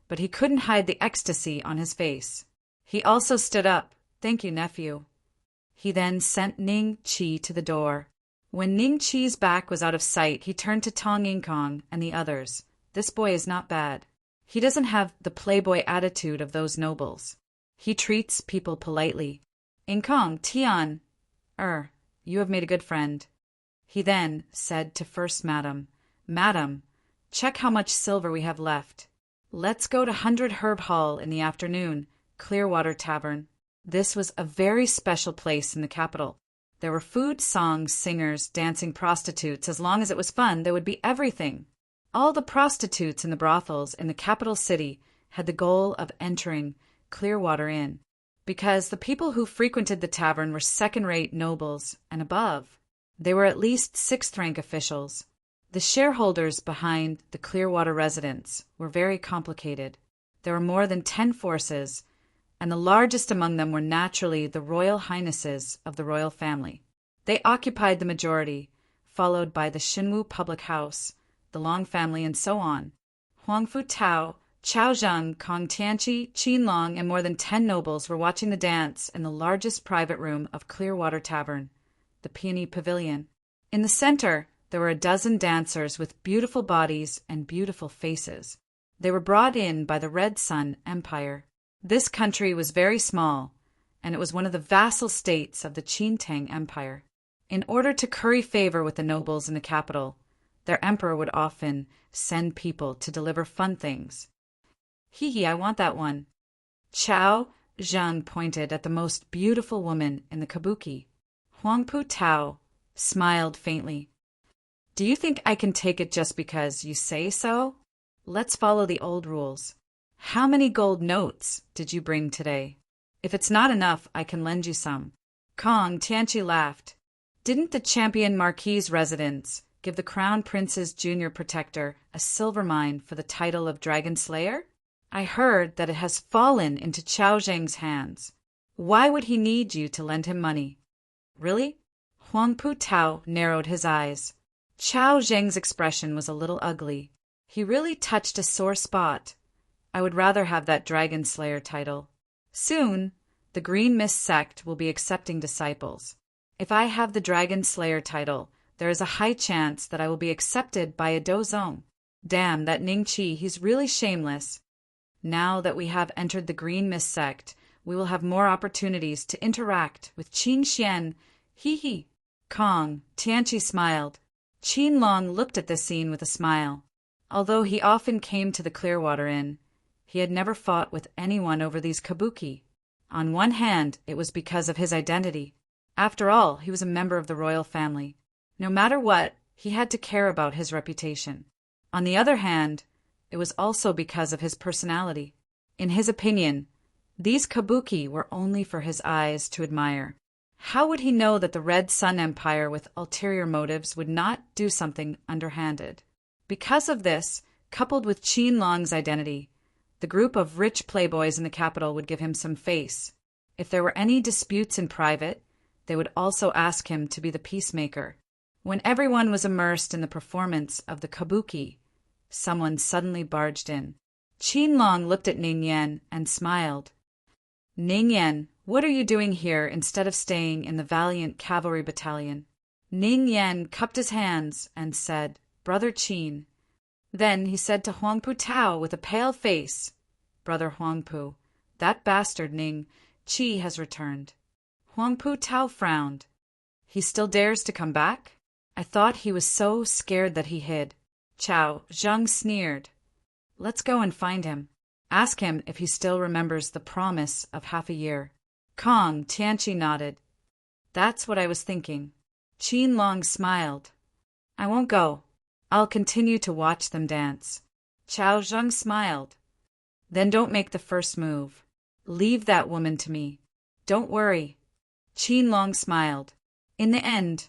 but he couldn't hide the ecstasy on his face. He also stood up. Thank you, nephew. He then sent Ning Qi to the door. When Ning Qi's back was out of sight, he turned to Tong Ing Kong and the others. This boy is not bad. He doesn't have the playboy attitude of those nobles. He treats people politely. Ing Kong, Tian, you have made a good friend. He then said to First Madam, Madam, check how much silver we have left. Let's go to 100 Herb Hall in the afternoon, Clearwater Tavern. This was a very special place in the capital. There were food, songs, singers, dancing prostitutes. As long as it was fun, there would be everything. All the prostitutes in the brothels in the capital city had the goal of entering Clearwater Inn. because the people who frequented the tavern were second-rate nobles and above. They were at least sixth-rank officials. The shareholders behind the Clearwater residence were very complicated. There were more than 10 forces, and the largest among them were naturally the royal highnesses of the royal family. They occupied the majority, followed by the Xinwu public house, the Long family, and so on. Huang Fu Tao, Chao Zheng, Kong Tianqi, Qin Long, and more than 10 nobles were watching the dance in the largest private room of Clearwater Tavern, the Peony Pavilion. In the center, there were a dozen dancers with beautiful bodies and beautiful faces. They were brought in by the Red Sun Empire. This country was very small, and it was one of the vassal states of the Qin Tang Empire. In order to curry favor with the nobles in the capital, their emperor would often send people to deliver fun things. Hee, I want that one. Chao Zheng pointed at the most beautiful woman in the kabuki. Huang Pu Tao smiled faintly. Do you think I can take it just because you say so? Let's follow the old rules. How many gold notes did you bring today? If it's not enough, I can lend you some. Kong Tianqi laughed. Didn't the champion Marquis' residence give the Crown Prince's junior protector a silver mine for the title of Dragon Slayer? I heard that it has fallen into Chao Zheng's hands. Why would he need you to lend him money? Really? Huang Pu Tao narrowed his eyes. Chao Zheng's expression was a little ugly. He really touched a sore spot. I would rather have that Dragon Slayer title. Soon, the Green Mist sect will be accepting disciples. If I have the Dragon Slayer title, there is a high chance that I will be accepted by a dozong. Damn, that Ning Qi, he's really shameless. Now that we have entered the Green Mist sect, we will have more opportunities to interact with Qin Xian. Hee. Kong Tianqi smiled. Qin Long looked at this scene with a smile. Although he often came to the Clearwater Inn, he had never fought with anyone over these kabuki. On one hand, it was because of his identity. After all, he was a member of the royal family. No matter what, he had to care about his reputation. On the other hand, it was also because of his personality. In his opinion, these kabuki were only for his eyes to admire. How would he know that the Red Sun Empire with ulterior motives would not do something underhanded? Because of this, coupled with Qin Long's identity, the group of rich playboys in the capital would give him some face. If there were any disputes in private, they would also ask him to be the peacemaker. When everyone was immersed in the performance of the kabuki, someone suddenly barged in. Qin Long looked at Ning Yan and smiled. Ning Yan, what are you doing here instead of staying in the valiant cavalry battalion? Ning Yan cupped his hands and said, Brother Qin. Then he said to Huang Pu Tao with a pale face, Brother Huang Pu, that bastard Ning Qi has returned. Huang Pu Tao frowned. He still dares to come back? I thought he was so scared that he hid. Chao Zheng sneered. Let's go and find him. Ask him if he still remembers the promise of half a year. Kong Tianqi nodded. That's what I was thinking. Qin Long smiled. I won't go. I'll continue to watch them dance. Chao Zheng smiled. Then don't make the first move. Leave that woman to me. Don't worry. Qin Long smiled. In the end,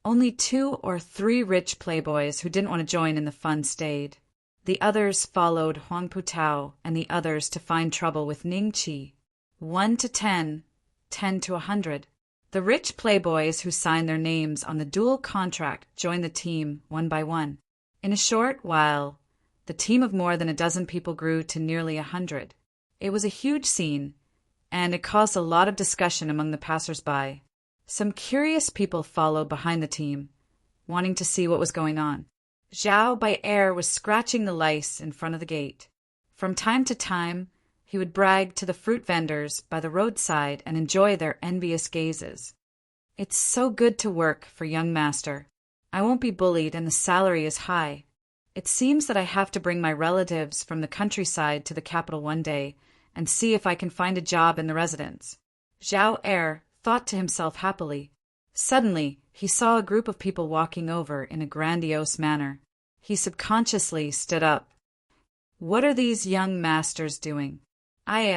only 2 or 3 rich playboys who didn't want to join in the fun stayed. The others followed Huang Pu Tao and the others to find trouble with Ning Qi. 1 to 10, 10 to 100. The rich playboys who signed their names on the dual contract joined the team one by one. In a short while, the team of more than a dozen people grew to nearly 100. It was a huge scene, and it caused a lot of discussion among the passers-by. Some curious people followed behind the team, wanting to see what was going on. Zhao by air was scratching the lice in front of the gate. From time to time, he would brag to the fruit vendors by the roadside and enjoy their envious gazes. It's so good to work for young master. I won't be bullied and the salary is high. It seems that I have to bring my relatives from the countryside to the capital one day and see if I can find a job in the residence. Zhao Er thought to himself happily. Suddenly, he saw a group of people walking over in a grandiose manner. He subconsciously stood up. What are these young masters doing?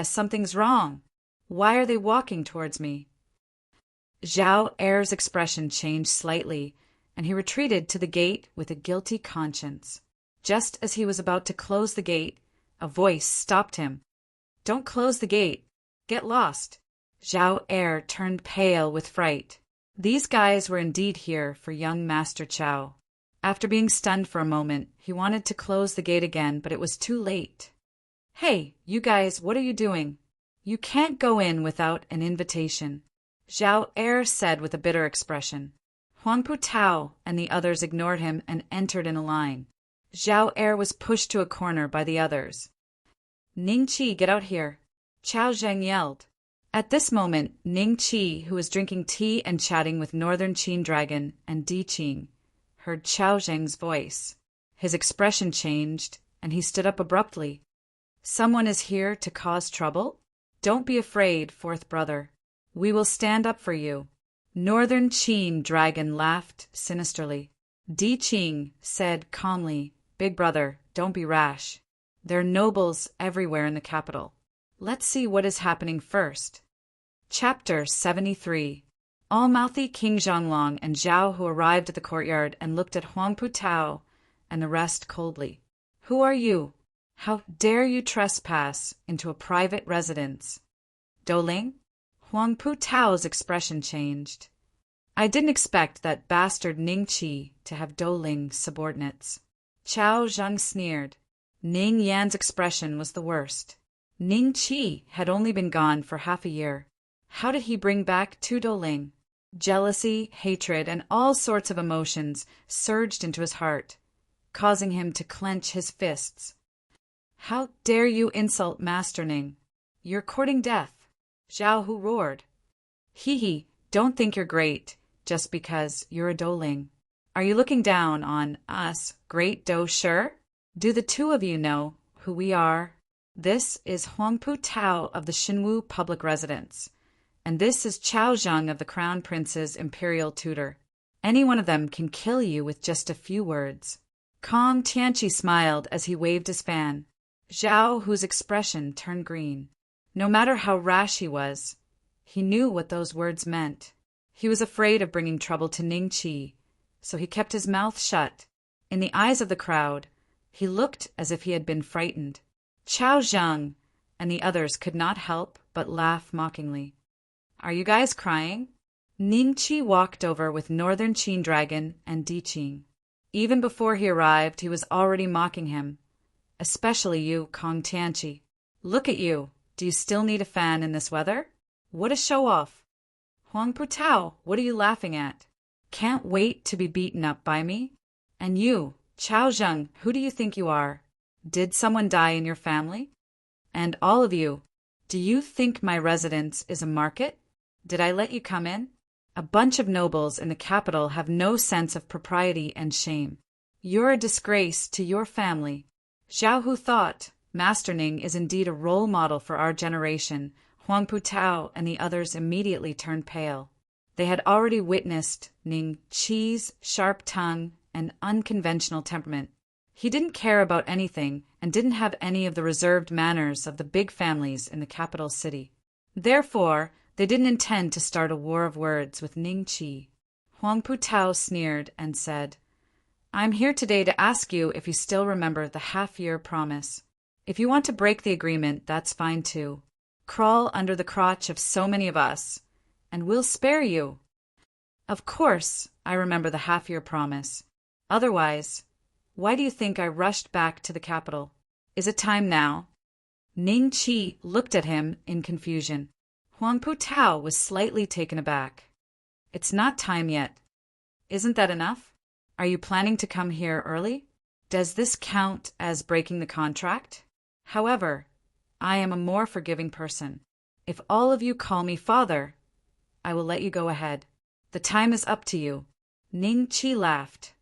Something's wrong. Why are they walking towards me? Zhao Er's expression changed slightly, and he retreated to the gate with a guilty conscience. Just as he was about to close the gate, a voice stopped him. "Don't close the gate. Get lost." Zhao Er turned pale with fright. These guys were indeed here for young Master Chao. After being stunned for a moment, he wanted to close the gate again, but it was too late. "Hey, you guys, what are you doing? You can't go in without an invitation," Zhao Er said with a bitter expression. Huangpu Tao and the others ignored him and entered in a line. Zhao Er was pushed to a corner by the others. "Ning Qi, get out here!" Chao Zheng yelled. At this moment, Ning Qi, who was drinking tea and chatting with Northern Qin Dragon and Di Qing, heard Chao Zheng's voice. His expression changed, and he stood up abruptly. "Someone is here to cause trouble? Don't be afraid, fourth brother. We will stand up for you." Northern Qin Dragon laughed sinisterly. Di Qing said calmly, "Big brother, don't be rash. There are nobles everywhere in the capital. Let's see what is happening first." Chapter 73. All-mouthy King Zhonglong and Zhao Hu arrived at the courtyard and looked at Huangpu Tao and the rest coldly. "Who are you? How dare you trespass into a private residence?" "Douling?" Huangpu Tao's expression changed. "I didn't expect that bastard Ning Qi to have Douling subordinates." Chao Zheng sneered. Ning Yan's expression was the worst. Ning Qi had only been gone for half a year. How did he bring back two Douling? Jealousy, hatred, and all sorts of emotions surged into his heart, causing him to clench his fists. "How dare you insult Master Ning? You're courting death," Zhao Hu roared. "Hee, don't think you're great just because you're a Douling. Are you looking down on us, great Dou Shi? Do the two of you know who we are? This is Huangpu Tao of the Xinwu public residence, and this is Chao Zheng of the Crown Prince's imperial tutor. Any one of them can kill you with just a few words." Kong Tianqi smiled as he waved his fan. Zhao Hu's expression turned green. No matter how rash he was, he knew what those words meant. He was afraid of bringing trouble to Ning Qi, so he kept his mouth shut. In the eyes of the crowd, he looked as if he had been frightened. Chao Zheng and the others could not help but laugh mockingly. "Are you guys crying?" Ning Qi walked over with Northern Qin Dragon and Di Qing. Even before he arrived, he was already mocking him. "Especially you, Kong Tianqi. Look at you. Do you still need a fan in this weather? What a show-off! Huangpu Tao, what are you laughing at? Can't wait to be beaten up by me? And you, Chao Zheng, who do you think you are? Did someone die in your family? And all of you, do you think my residence is a market? Did I let you come in? A bunch of nobles in the capital have no sense of propriety and shame. You're a disgrace to your family." Zhao Hu thought, Master Ning is indeed a role model for our generation. Huangpu Tao and the others immediately turned pale. They had already witnessed Ning Qi's sharp tongue and unconventional temperament. He didn't care about anything and didn't have any of the reserved manners of the big families in the capital city. Therefore, they didn't intend to start a war of words with Ning Qi. Huangpu Tao sneered and said, "I'm here today to ask you if you still remember the half-year promise. If you want to break the agreement, that's fine too. Crawl under the crotch of so many of us, and we'll spare you." "Of course, I remember the half-year promise. Otherwise, why do you think I rushed back to the capital? Is it time now?" Ning Qi looked at him in confusion. Huangpu Tao was slightly taken aback. "It's not time yet. Isn't that enough? Are you planning to come here early? Does this count as breaking the contract? However, I am a more forgiving person. If all of you call me father, I will let you go ahead. The time is up to you." Ning Qi laughed.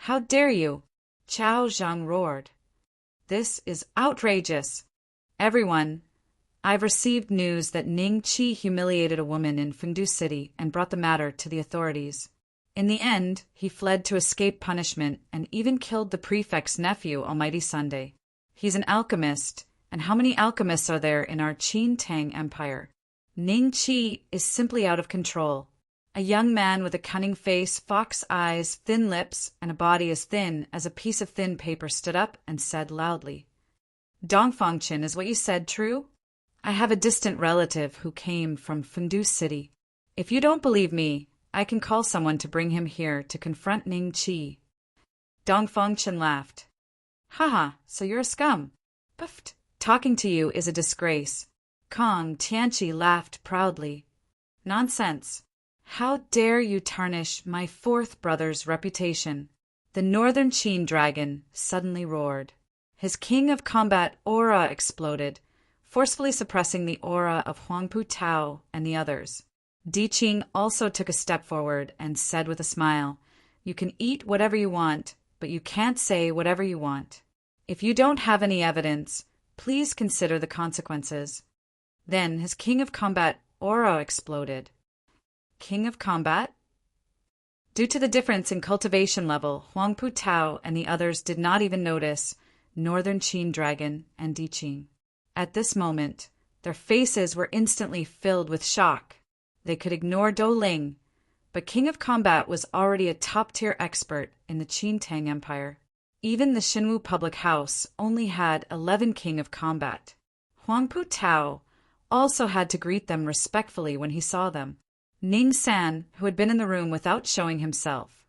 "How dare you?" Chao Zheng roared. "This is outrageous. Everyone, I've received news that Ning Qi humiliated a woman in Fengdu City and brought the matter to the authorities. In the end, he fled to escape punishment and even killed the prefect's nephew, Almighty Sunday. He's an alchemist, and how many alchemists are there in our Qin Tang Empire? Ning Qi is simply out of control. A young man with a cunning face, fox eyes, thin lips, and a body as thin as a piece of thin paper stood up and said loudly, Dongfangchen, is what you said true? I have a distant relative who came from Fundu City. If you don't believe me, I can call someone to bring him here to confront Ning Qi. Dongfangchen laughed. Haha, so you're a scum. Puffed. Talking to you is a disgrace. Kong Tianqi laughed proudly. Nonsense. How dare you tarnish my fourth brother's reputation? The northern Qin dragon suddenly roared. His king of combat aura exploded, forcefully suppressing the aura of Huangpu Tao and the others. Di Qing also took a step forward and said with a smile, You can eat whatever you want, but you can't say whatever you want. If you don't have any evidence, please consider the consequences. Then his king of combat aura exploded. King of combat? Due to the difference in cultivation level, Huangpu Tao and the others did not even notice Northern Qin Dragon and Di Qing. At this moment, their faces were instantly filled with shock. They could ignore Dou Ling, but King of Combat was already a top-tier expert in the Qin Tang Empire. Even the Xinwu public house only had 11 King of Combat. Huangpu Tao also had to greet them respectfully when he saw them. Ning San, who had been in the room without showing himself,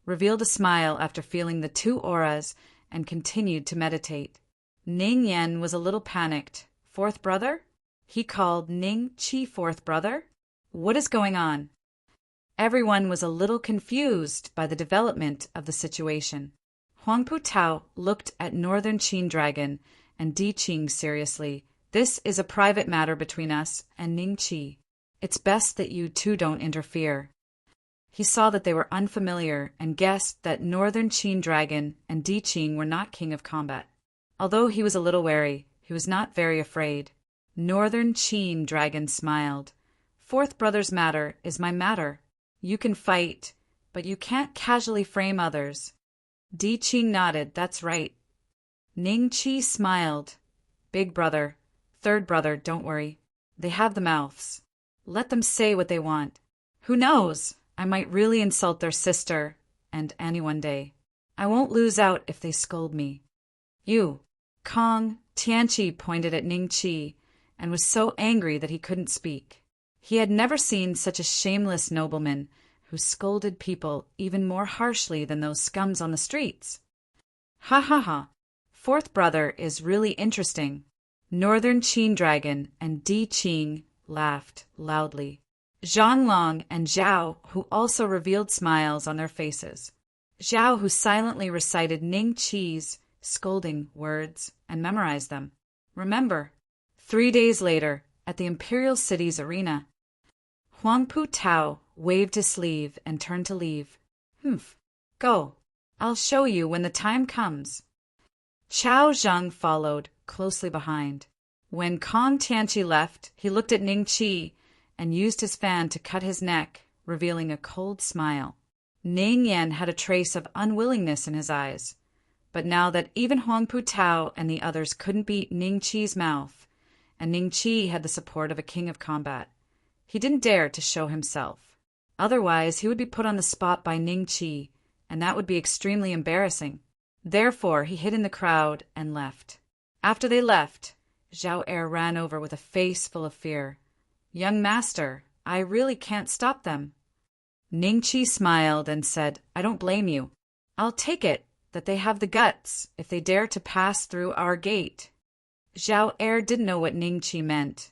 revealed a smile after feeling the two auras and continued to meditate. Ning Yan was a little panicked. Fourth brother? He called Ning Qi fourth brother? What is going on? Everyone was a little confused by the development of the situation. Huangpu Tao looked at Northern Qin Dragon and Di Qing seriously. This is a private matter between us and Ning Qi. It's best that you two don't interfere. He saw that they were unfamiliar and guessed that Northern Qin Dragon and Di Qing were not King of Combat. Although he was a little wary, he was not very afraid. Northern Qin Dragon smiled. Fourth brother's matter is my matter. You can fight, but you can't casually frame others. Di Qing nodded, that's right. Ning Qi smiled. Big brother, third brother, don't worry. They have the mouths. Let them say what they want. Who knows? I might really insult their sister and Annie one day. I won't lose out if they scold me. You. Kong Tianqi pointed at Ning Qi and was so angry that he couldn't speak. He had never seen such a shameless nobleman who scolded people even more harshly than those scums on the streets. Ha ha ha. Fourth brother is really interesting. Northern Qin Dragon and Di Qing laughed loudly. Zhang Long and Zhao, who also revealed smiles on their faces. Zhao, who silently recited Ning Qi's scolding words and memorized them. Remember, 3 days later, at the Imperial City's arena, Huangpu Tao waved his sleeve and turned to leave. Humph. Go. I'll show you when the time comes. Chao Zheng followed, closely behind. When Kong Tianqi left, he looked at Ning Qi and used his fan to cut his neck, revealing a cold smile. Ning Yan had a trace of unwillingness in his eyes. But now that even Huangpu Tao and the others couldn't beat Ning Qi's mouth, and Ning Qi had the support of a king of combat, he didn't dare to show himself. Otherwise, he would be put on the spot by Ning Qi, and that would be extremely embarrassing. Therefore, he hid in the crowd and left. After they left, Zhao Er ran over with a face full of fear. Young master, I really can't stop them. Ning Qi smiled and said, I don't blame you. I'll take it that they have the guts if they dare to pass through our gate. Zhao Er didn't know what Ning Qi meant,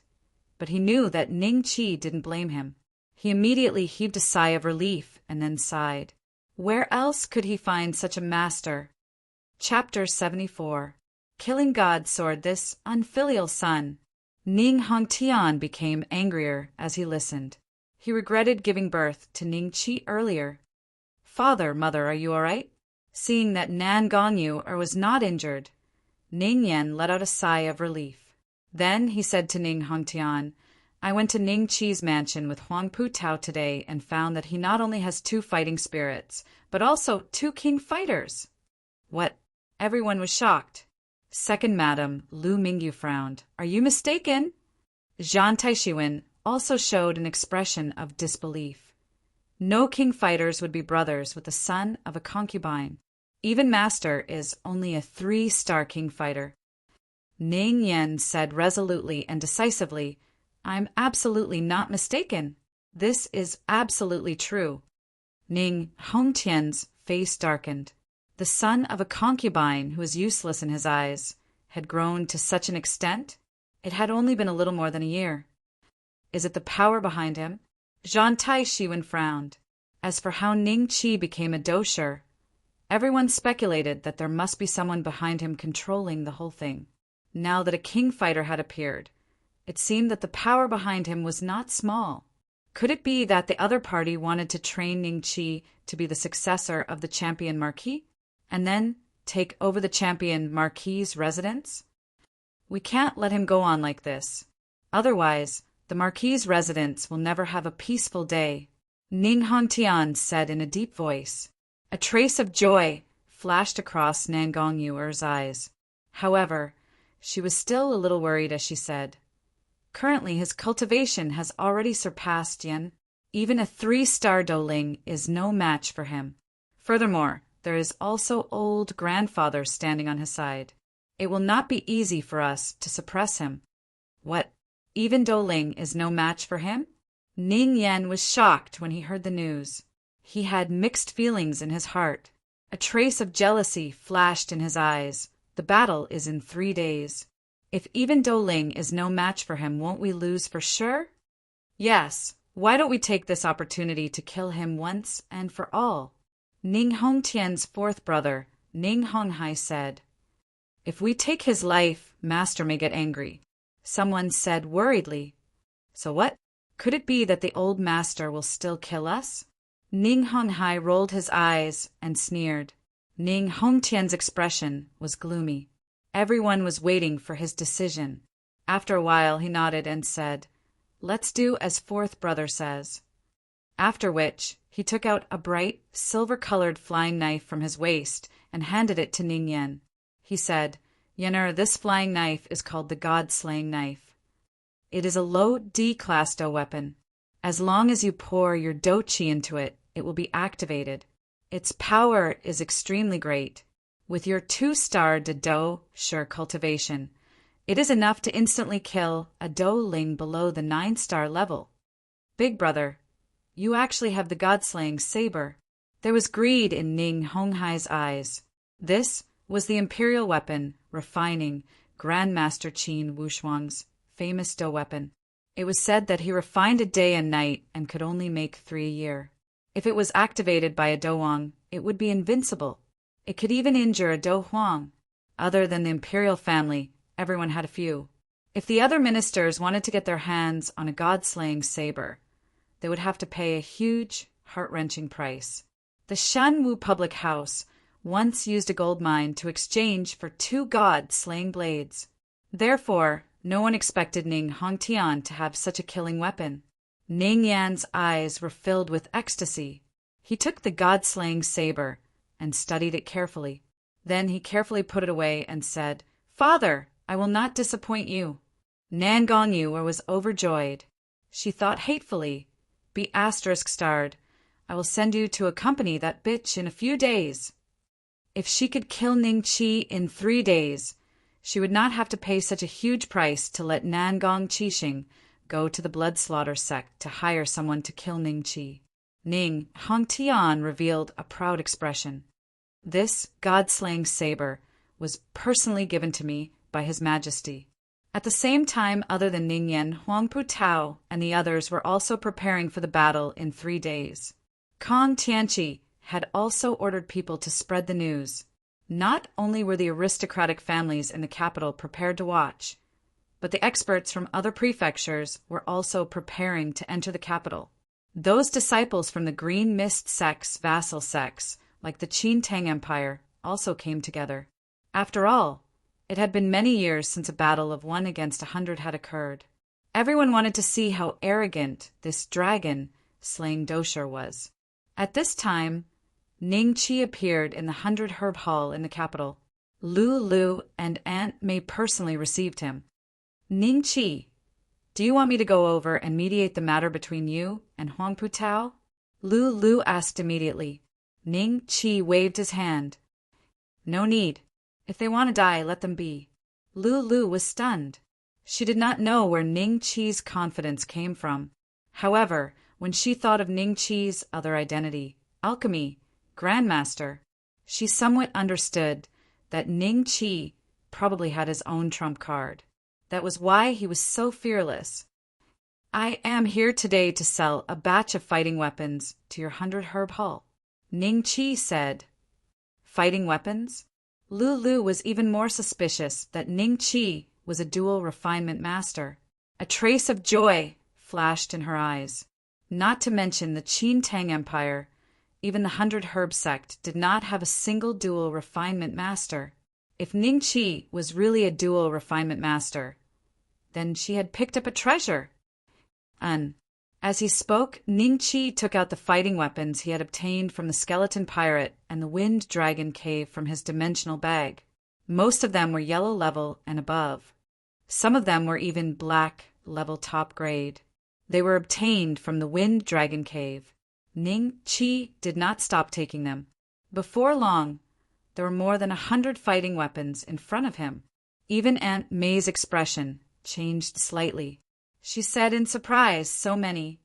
but he knew that Ning Qi didn't blame him. He immediately heaved a sigh of relief and then sighed. Where else could he find such a master? Chapter 74. Killing God soared this unfilial son. Ning Hongtian became angrier as he listened. He regretted giving birth to Ning Qi earlier. Father, mother, are you all right? Seeing that Nan Gongyu was not injured, Ning Yan let out a sigh of relief. Then he said to Ning Hongtian, I went to Ning Qi's mansion with Huangpu Tao today and found that he not only has 2 fighting spirits, but also 2 king fighters. What? Everyone was shocked. Second Madam, Lu Mingyu frowned. Are you mistaken? Zhan Taishiwen also showed an expression of disbelief. No king fighters would be brothers with the son of a concubine. Even Master is only a 3-star king fighter. Ning Yan said resolutely and decisively, "I'm absolutely not mistaken. This is absolutely true." Ning Hongtian's face darkened. The son of a concubine who was useless in his eyes had grown to such an extent? It had only been a little more than a year. Is it the power behind him? Zhan Tai-Shiwen frowned. As for how Ning Qi became a dosher, everyone speculated that there must be someone behind him controlling the whole thing. Now that a king fighter had appeared, it seemed that the power behind him was not small. Could it be that the other party wanted to train Ning Qi to be the successor of the champion marquis, and then take over the champion marquis's residence? We can't let him go on like this. Otherwise, the marquis's residence will never have a peaceful day, Ning Hongtian said in a deep voice. A trace of joy flashed across Nangong Yuer's eyes. However, she was still a little worried as she said, "Currently his cultivation has already surpassed Yen. Even a 3-star Douling is no match for him. Furthermore, there is also old grandfather standing on his side. It will not be easy for us to suppress him." What? Even Douling is no match for him? Ning Yan was shocked when he heard the news. He had mixed feelings in his heart. A trace of jealousy flashed in his eyes. The battle is in 3 days. If even Douling is no match for him, won't we lose for sure? Yes, why don't we take this opportunity to kill him once and for all? Ning Hongtian's 4th brother, Ning Honghai, said. If we take his life, Master may get angry. Someone said worriedly. So what? Could it be that the old master will still kill us? Ning Honghai rolled his eyes and sneered. Ning Hongtian's expression was gloomy. Everyone was waiting for his decision. After a while he nodded and said, "Let's do as 4th brother says." After which, he took out a bright, silver-colored flying knife from his waist and handed it to Ning Yan. He said, "Yener, this flying knife is called the God-slaying knife. It is a low D-class Dou weapon. As long as you pour your Dou Qi into it, it will be activated. Its power is extremely great. With your 2-star de Dou Shi cultivation, it is enough to instantly kill a Douling below the 9-star level. Big brother, you actually have the God-slaying saber." There was greed in Ning Honghai's eyes. This was the imperial weapon, refining Grandmaster Qin Wushuang's famous Dou weapon. It was said that he refined it day and night and could only make 3 a year. If it was activated by a Douang, it would be invincible. It could even injure a Dou Huang. Other than the imperial family, everyone had a few. If the other ministers wanted to get their hands on a god-slaying saber, they would have to pay a huge, heart-wrenching price. The Shanwu public house once used a gold mine to exchange for 2 god-slaying blades. Therefore, no one expected Ning Hongtian to have such a killing weapon. Ning Yan's eyes were filled with ecstasy. He took the god-slaying saber and studied it carefully. Then he carefully put it away and said, "Father, I will not disappoint you." Nangong Yuer was overjoyed. She thought hatefully, "Be *starred. I will send you to accompany that bitch in a few days." If she could kill Ning Qi in 3 days, she would not have to pay such a huge price to let Nangong Qixing go to the blood slaughter sect to hire someone to kill Ning Qi. Ning Hongtian revealed a proud expression. "This god-slaying saber was personally given to me by His Majesty." At the same time, other than Ning Yan, Huangpu Tao and the others were also preparing for the battle in 3 days. Kong Tianqi had also ordered people to spread the news. Not only were the aristocratic families in the capital prepared to watch, but the experts from other prefectures were also preparing to enter the capital. Those disciples from the Green Mist sects, vassal sects, like the Qin Tang Empire, also came together. After all, it had been many years since a battle of 1 against 100 had occurred. Everyone wanted to see how arrogant this dragon-slaying dosher was. At this time, Ning Qi appeared in the 100 Herb Hall in the capital. Lu and Aunt Mei personally received him. "Ning Qi, Do you want me to go over and mediate the matter between you and Huang Putao? Lu Lu asked immediately. Ning Qi waved his hand. No need. If they want to die, let them be. Lu Lu was stunned. She did not know where Ning Qi's confidence came from. However, when she thought of Ning Qi's other identity, alchemy, grandmaster, she somewhat understood that Ning Qi probably had his own trump card. That was why he was so fearless. I am here today to sell a batch of fighting weapons to your 100-herb hall, Ning Qi said. Fighting weapons? Lu Lu was even more suspicious that Ning Qi was a dual refinement master. A trace of joy flashed in her eyes. Not to mention the Qin Tang Empire, even the 100-herb sect did not have a single dual refinement master. If Ning Qi was really a dual refinement master, then she had picked up a treasure. As he spoke, Ning Qi took out the fighting weapons he had obtained from the skeleton pirate and the wind dragon cave from his dimensional bag. Most of them were yellow level and above. Some of them were even black level top grade. They were obtained from the wind dragon cave. Ning Qi did not stop taking them. Before long, there were more than 100 fighting weapons in front of him. Even Aunt May's expression changed slightly. She said in surprise, so many.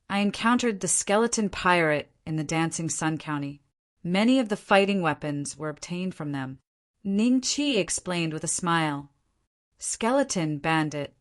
I encountered the skeleton pirate in the Dancing Sun County. Many of the fighting weapons were obtained from them. Ning Qi explained with a smile. Skeleton bandit.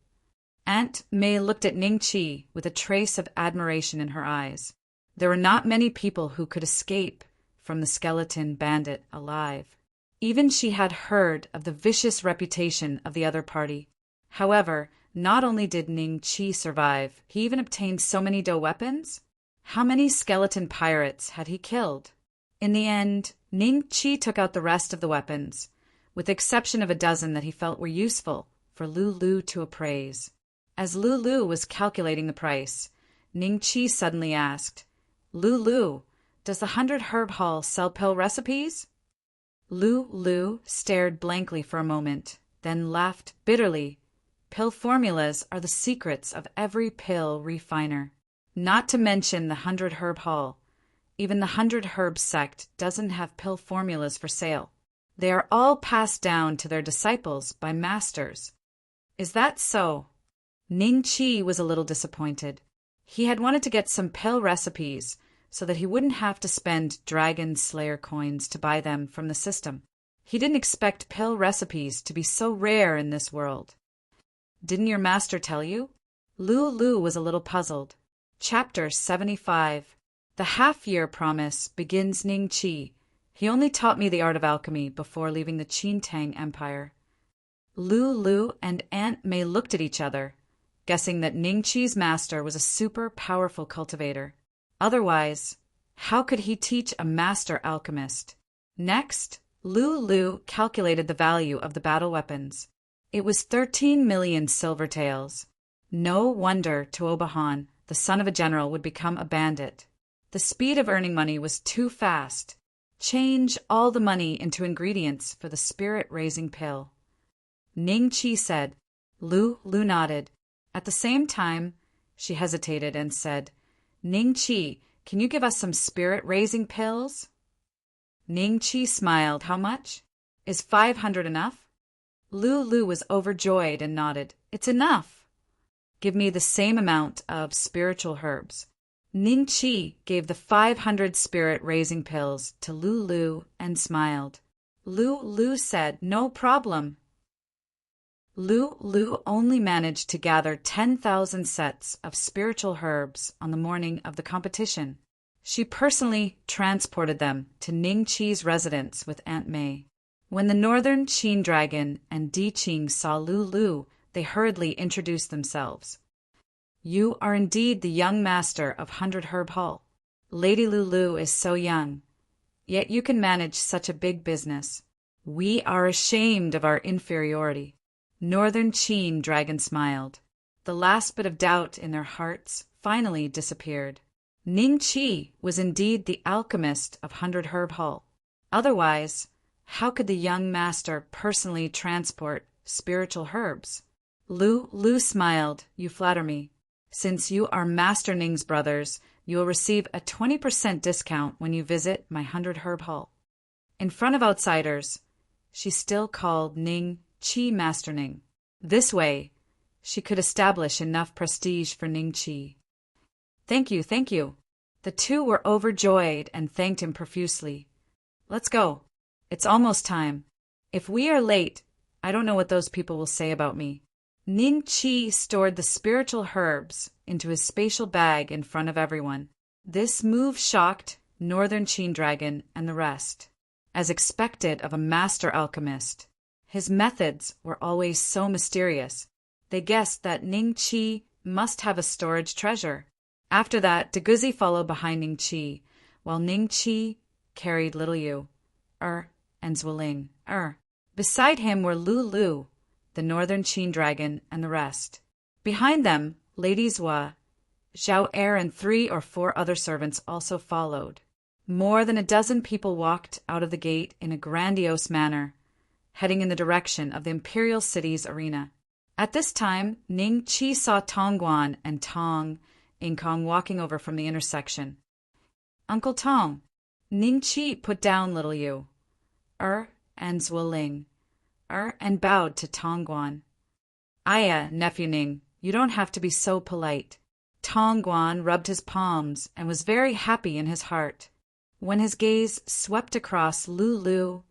Aunt May looked at Ning Qi with a trace of admiration in her eyes. There were not many people who could escape from the skeleton bandit alive. Even she had heard of the vicious reputation of the other party. However, not only did Ning Qi survive, he even obtained so many dough weapons. How many skeleton pirates had he killed? In the end, Ning Qi took out the rest of the weapons, with the exception of a dozen that he felt were useful for Lu Lu to appraise. As Lu Lu was calculating the price, Ning Qi suddenly asked, Lu Lu, does the 100-herb hall sell pill recipes? Lu Lu stared blankly for a moment, then laughed bitterly. Pill formulas are the secrets of every pill refiner. Not to mention the 100-herb hall. Even the 100-herb sect doesn't have pill formulas for sale. They are all passed down to their disciples by masters. Is that so? Ning Qi was a little disappointed. He had wanted to get some pill recipes so that he wouldn't have to spend Dragon Slayer coins to buy them from the system. He didn't expect pill recipes to be so rare in this world. Didn't your master tell you? Lu Lu was a little puzzled. Chapter 75. The half-year promise begins Ning Qi. He only taught me the art of alchemy before leaving the Qin Tang Empire. Lu Lu and Aunt May looked at each other, guessing that Ning Qi's master was a super powerful cultivator. Otherwise, how could he teach a master alchemist? Next, Lu Lu calculated the value of the battle weapons. It was 13 million silver taels. No wonder Tuobahan, the son of a general, would become a bandit. The speed of earning money was too fast. Change all the money into ingredients for the spirit-raising pill. Ning Qi said. Lu Lu nodded. At the same time, she hesitated and said, Ning Qi, can you give us some spirit-raising pills? Ning Qi smiled. How much? Is 500 enough? Lu Lu was overjoyed and nodded. It's enough. Give me the same amount of spiritual herbs. Ning Qi gave the 500 spirit-raising pills to Lu Lu and smiled. Lu Lu said, no problem. Lu Lu only managed to gather 10,000 sets of spiritual herbs on the morning of the competition. She personally transported them to Ning Qi's residence with Aunt May. When the Northern Qin Dragon and Di Qing saw Lu Lu, they hurriedly introduced themselves. You are indeed the young master of 100-herb hall. Lady Lu Lu is so young, yet you can manage such a big business. We are ashamed of our inferiority. Northern Qin Dragon smiled. The last bit of doubt in their hearts finally disappeared. Ning Qi was indeed the alchemist of 100-herb hall. Otherwise, how could the young master personally transport spiritual herbs? Lu smiled. You flatter me. Since you are Master Ning's brothers, you will receive a 20% discount when you visit my 100-herb hall. In front of outsiders, she still called Ning Qi Master Ning. This way, she could establish enough prestige for Ning Qi. Thank you, thank you. The two were overjoyed and thanked him profusely. Let's go. It's almost time. If we are late, I don't know what those people will say about me. Ning Qi stored the spiritual herbs into his spatial bag in front of everyone. This move shocked Northern Qin Dragon and the rest. As expected of a master alchemist, his methods were always so mysterious. They guessed that Ning Qi must have a storage treasure. After that, Deguzi followed behind Ning Qi, while Ning Qi carried little Yu, and Zhueling, Beside him were Lu, the Northern Qin Dragon, and the rest. Behind them, Lady Zhua, Zhao Er, and 3 or 4 other servants also followed. More than a dozen people walked out of the gate in a grandiose manner, heading in the direction of the imperial city's arena. At this time, Ning Qi saw Tongguan and Tong Inkong walking over from the intersection. Uncle Tong, Ning Qi put down little Yu, and Zhueling, and bowed to Tongguan. Aya, nephew Ning, you don't have to be so polite. Tongguan rubbed his palms and was very happy in his heart. When his gaze swept across Lu,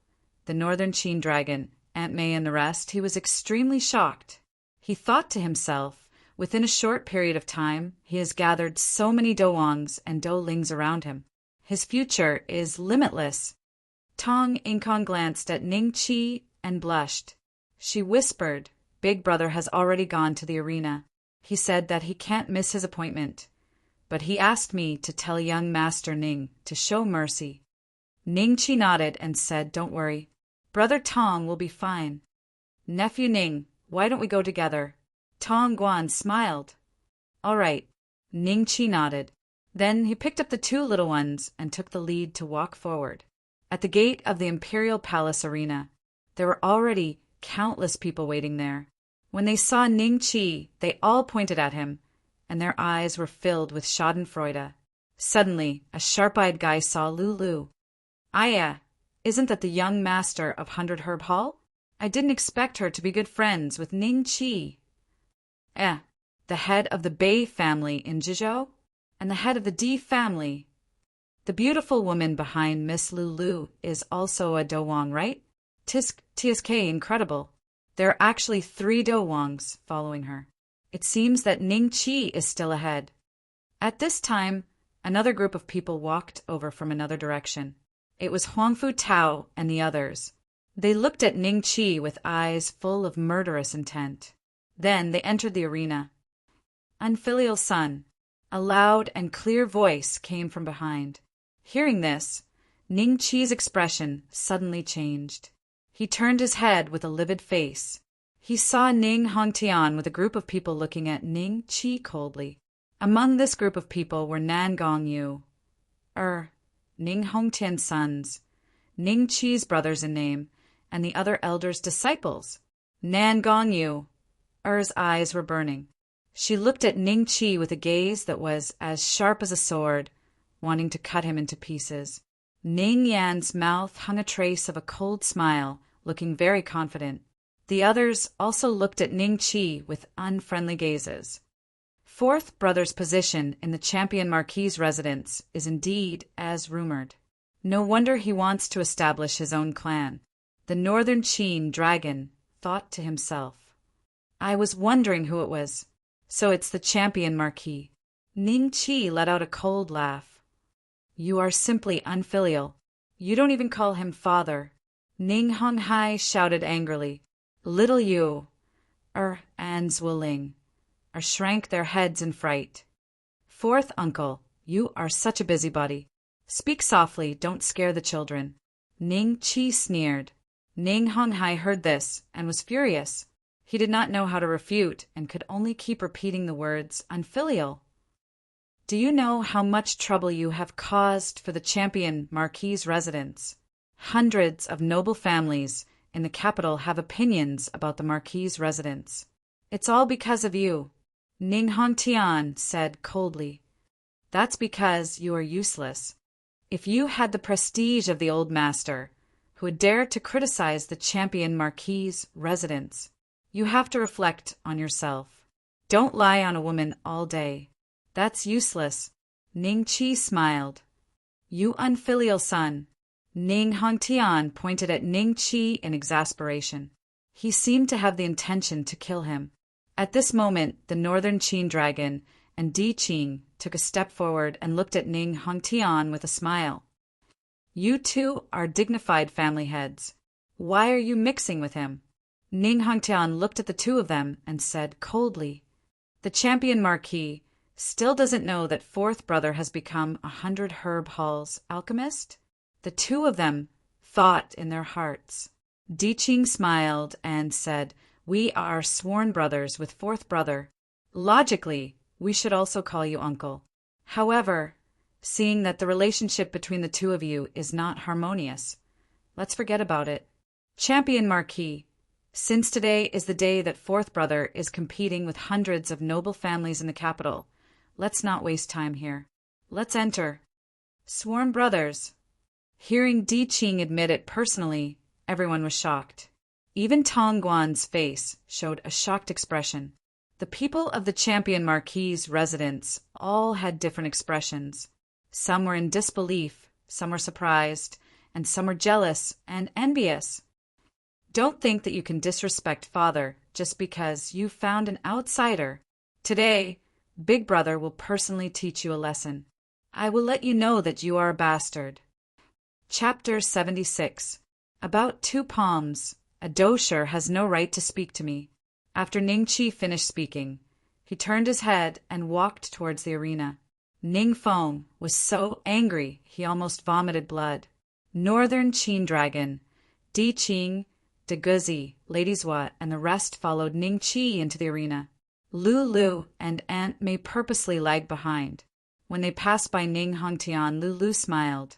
the Northern Qin Dragon, Aunt May, and the rest, he was extremely shocked. He thought to himself, within a short period of time, he has gathered so many Douwangs and Doulings around him. His future is limitless. Tong Inkong glanced at Ning Qi and blushed. She whispered, Big Brother has already gone to the arena. He said that he can't miss his appointment, but he asked me to tell young Master Ning to show mercy. Ning Qi nodded and said, Don't worry. Brother Tong will be fine. Nephew Ning, why don't we go together? Tongguan smiled. All right. Ning Qi nodded. Then he picked up the 2 little ones and took the lead to walk forward. At the gate of the Imperial Palace arena, there were already countless people waiting there. When they saw Ning Qi, they all pointed at him, and their eyes were filled with schadenfreude. Suddenly, a sharp-eyed guy saw Lu. Aya, isn't that the young master of 100-herb hall? I didn't expect her to be good friends with Ning Qi. The head of the Bei family in Jizhou, and the head of the Di family. The beautiful woman behind Miss Lu is also a Douwang, right? TSK, incredible. There are actually 3 Douwangs following her. It seems that Ning Qi is still ahead. At this time, another group of people walked over from another direction. It was Huangfu Tao and the others. They looked at Ning Qi with eyes full of murderous intent. Then they entered the arena. Unfilial son, a loud and clear voice came from behind. Hearing this, Ning Qi's expression suddenly changed. He turned his head with a livid face. He saw Ning Hongtian with a group of people looking at Ning Qi coldly. Among this group of people were Nan Gongyu, Ning Hongtian's sons, Ning Qi's brothers in name, and the other elders' disciples. Nan Gongyu, eyes were burning. She looked at Ning Qi with a gaze that was as sharp as a sword, wanting to cut him into pieces. Ning Yan's mouth hung a trace of a cold smile, looking very confident. The others also looked at Ning Qi with unfriendly gazes. 4th brother's position in the Champion Marquis's residence is indeed as rumored. No wonder he wants to establish his own clan. The Northern Qin Dragon thought to himself. I was wondering who it was. So it's the Champion Marquis. Ning Qi let out a cold laugh. You are simply unfilial. You don't even call him father. Ning Honghai shouted angrily. Little Yu, and Zhueling, shrank their heads in fright. 4th uncle, you are such a busybody. Speak softly, don't scare the children. Ning Qi sneered. Ning Honghai heard this and was furious. He did not know how to refute and could only keep repeating the words unfilial. Do you know how much trouble you have caused for the Champion Marquis's residence? Hundreds of noble families in the capital have opinions about the Marquis's residence. It's all because of you, Ning Hongtian said coldly. That's because you are useless. If you had the prestige of the old master, who would dare to criticize the champion marquis's residence, you have to reflect on yourself. Don't lie on a woman all day. That's useless. Ning Qi smiled. You unfilial son. Ning Hongtian pointed at Ning Qi in exasperation. He seemed to have the intention to kill him. At this moment, the northern Qin dragon and Di Qing took a step forward and looked at Ning Hongtian with a smile. You two are dignified family heads. Why are you mixing with him? Ning Hongtian looked at the two of them and said coldly, The champion marquis still doesn't know that fourth brother has become 100 Herb Hall's alchemist? The two of them thought in their hearts. Di Qing smiled and said, We are sworn brothers with fourth brother. Logically, we should also call you uncle. However, seeing that the relationship between the two of you is not harmonious, let's forget about it. Champion Marquis, since today is the day that fourth brother is competing with hundreds of noble families in the capital, let's not waste time here. Let's enter. Sworn brothers. Hearing Di Qing admit it personally, everyone was shocked. Even Tong Guan's face showed a shocked expression. The people of the champion marquis's residence all had different expressions. Some were in disbelief, some were surprised, and some were jealous and envious. Don't think that you can disrespect father just because you found an outsider. Today, Big Brother will personally teach you a lesson. I will let you know that you are a bastard. Chapter 76. About 2 palms. A dosher has no right to speak to me. After Ning Qi finished speaking, he turned his head and walked towards the arena. Ning Feng was so angry he almost vomited blood. Northern Qin Dragon, Di Qing, De Guzi, Lady Zhua, and the rest followed Ning Qi into the arena. Lu Lu and Aunt Mei purposely lagged behind. When they passed by Ning Hongtian, Lu Lu smiled.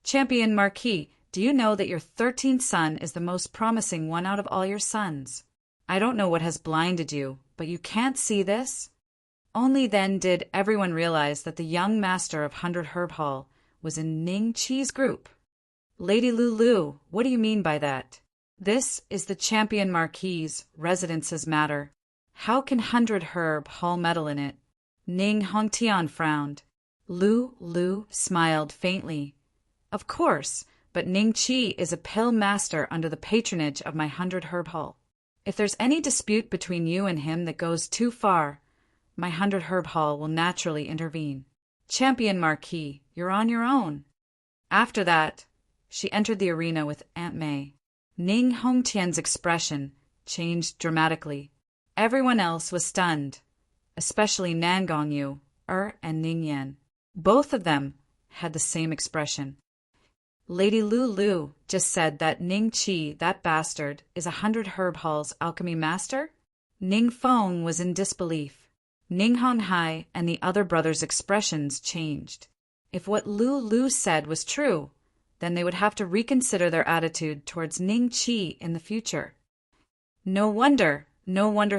Champion Marquis, do you know that your 13th son is the most promising one out of all your sons? I don't know what has blinded you, but you can't see this? Only then did everyone realize that the young master of 100 Herb Hall was in Ning Qi's group. Lady Lulu, what do you mean by that? This is the champion marquis's residence's matter. How can 100 Herb Hall meddle in it? Ning Hongtian frowned. Lu smiled faintly. Of course, but Ning Qi is a pill master under the patronage of my 100 Herb Hall. If there's any dispute between you and him that goes too far, my 100 Herb Hall will naturally intervene. Champion Marquis, you're on your own. After that, she entered the arena with Aunt Mei. Ning Hongtian's expression changed dramatically. Everyone else was stunned, especially Nan Gongyu, and Ning Yan. Both of them had the same expression. Lady Lu just said that Ning Qi, that bastard, is 100 Herb Hall's alchemy master? Ning Feng was in disbelief. Ning Honghai and the other brothers' expressions changed. If what Lu said was true, then they would have to reconsider their attitude towards Ning Qi in the future. No wonder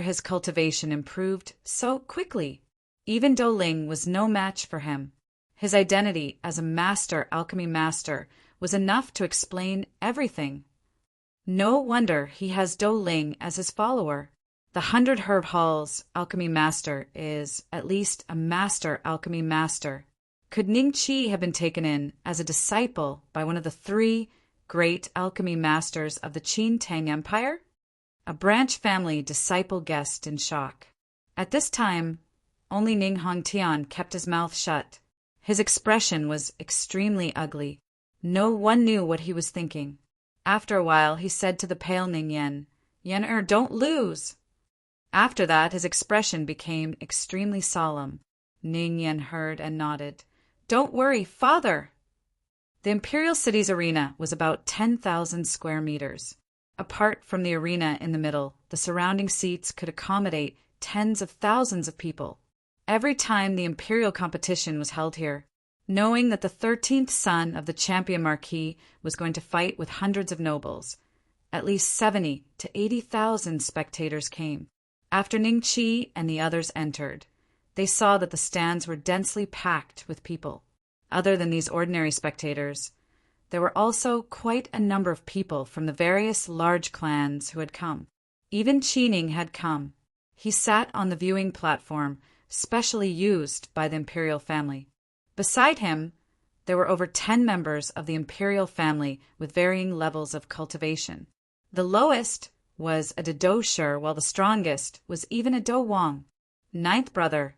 his cultivation improved so quickly. Even Do Ling was no match for him. His identity as a alchemy master was enough to explain everything. No wonder he has Do Ling as his follower. The 100 Herb Hall's alchemy master is, at least, a master alchemy master. Could Ning Qi have been taken in as a disciple by one of the 3 great alchemy masters of the Qin Tang Empire? A branch family disciple guessed in shock. At this time, only Ning Hongtian kept his mouth shut. His expression was extremely ugly. No one knew what he was thinking. After a while, he said to the pale Ning Yan, Yan don't lose. After that, his expression became extremely solemn. Ning Yan heard and nodded. Don't worry, father. The Imperial City's arena was about 10,000 square meters. Apart from the arena in the middle, the surrounding seats could accommodate tens of thousands of people. Every time the imperial competition was held here, knowing that the 13th son of the champion marquis was going to fight with hundreds of nobles, at least 70 to 80,000 spectators came. After Ning Qi and the others entered, they saw that the stands were densely packed with people. Other than these ordinary spectators, there were also quite a number of people from the various large clans who had come. Even Qi Ning had come. He sat on the viewing platform, specially used by the imperial family. Beside him, there were over 10 members of the imperial family with varying levels of cultivation. The lowest was a Do Shi, while the strongest was even a Do Wang. Ninth brother,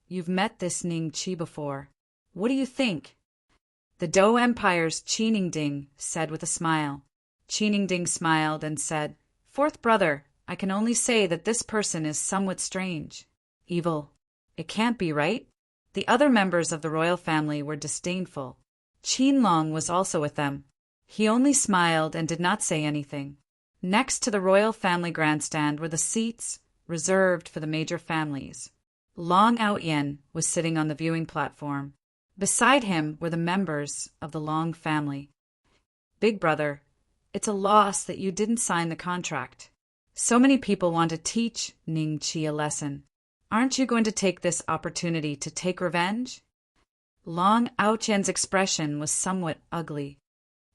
you've met this Ning Qi before. What do you think? The Do Empire's Qi Ningding said with a smile. Qi Ningding smiled and said, Fourth brother, I can only say that this person is somewhat strange. Evil. It can't be, right? The other members of the royal family were disdainful. Qin Long was also with them. He only smiled and did not say anything. Next to the royal family grandstand were the seats reserved for the major families. Long Outyen was sitting on the viewing platform. Beside him were the members of the Long family. Big brother, it's a loss that you didn't sign the contract. So many people want to teach Ning Qi a lesson. Aren't you going to take this opportunity to take revenge? Long Outyen's expression was somewhat ugly.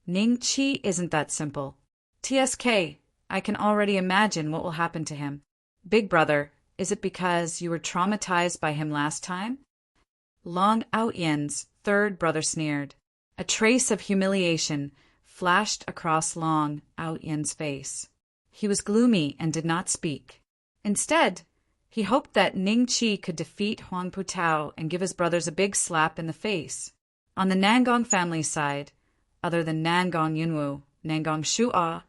Ning Qi isn't that simple. TSK, I can already imagine what will happen to him. Big brother, is it because you were traumatized by him last time? Long Outyen's third brother sneered. A trace of humiliation flashed across Long Outyen's face. He was gloomy and did not speak. Instead, he hoped that Ning Qi could defeat Huang Putao and give his brothers a big slap in the face. On the Nangong family side, other than Nangong Yunwu, Nangong Shu'a,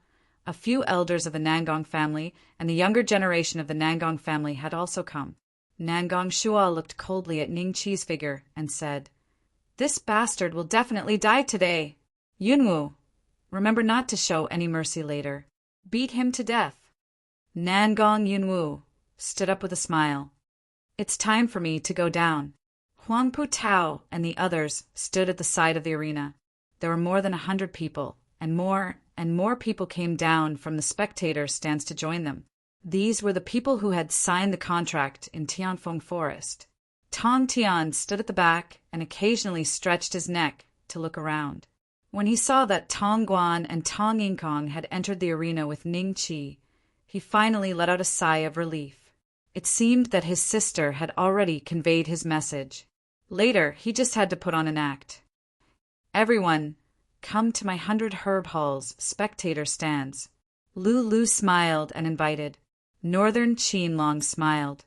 a few elders of the Nangong family and the younger generation of the Nangong family had also come. Nangong Shu'a looked coldly at Ning Qi's figure and said, This bastard will definitely die today. Yunwu, remember not to show any mercy later. Beat him to death. Nangong Yunwu stood up with a smile. It's time for me to go down. Huang Putao and the others stood at the side of the arena. There were more than 100 people, and more people came down from the spectator stands to join them. These were the people who had signed the contract in Tianfeng Forest. Tong Tian stood at the back and occasionally stretched his neck to look around. When he saw that Tong Guan and Tong Yingkong had entered the arena with Ning Qi, he finally let out a sigh of relief. It seemed that his sister had already conveyed his message. Later, he just had to put on an act. Everyone, come to my 100 herb halls spectator stands. Lu Lu smiled and invited. Northern Qin Long smiled.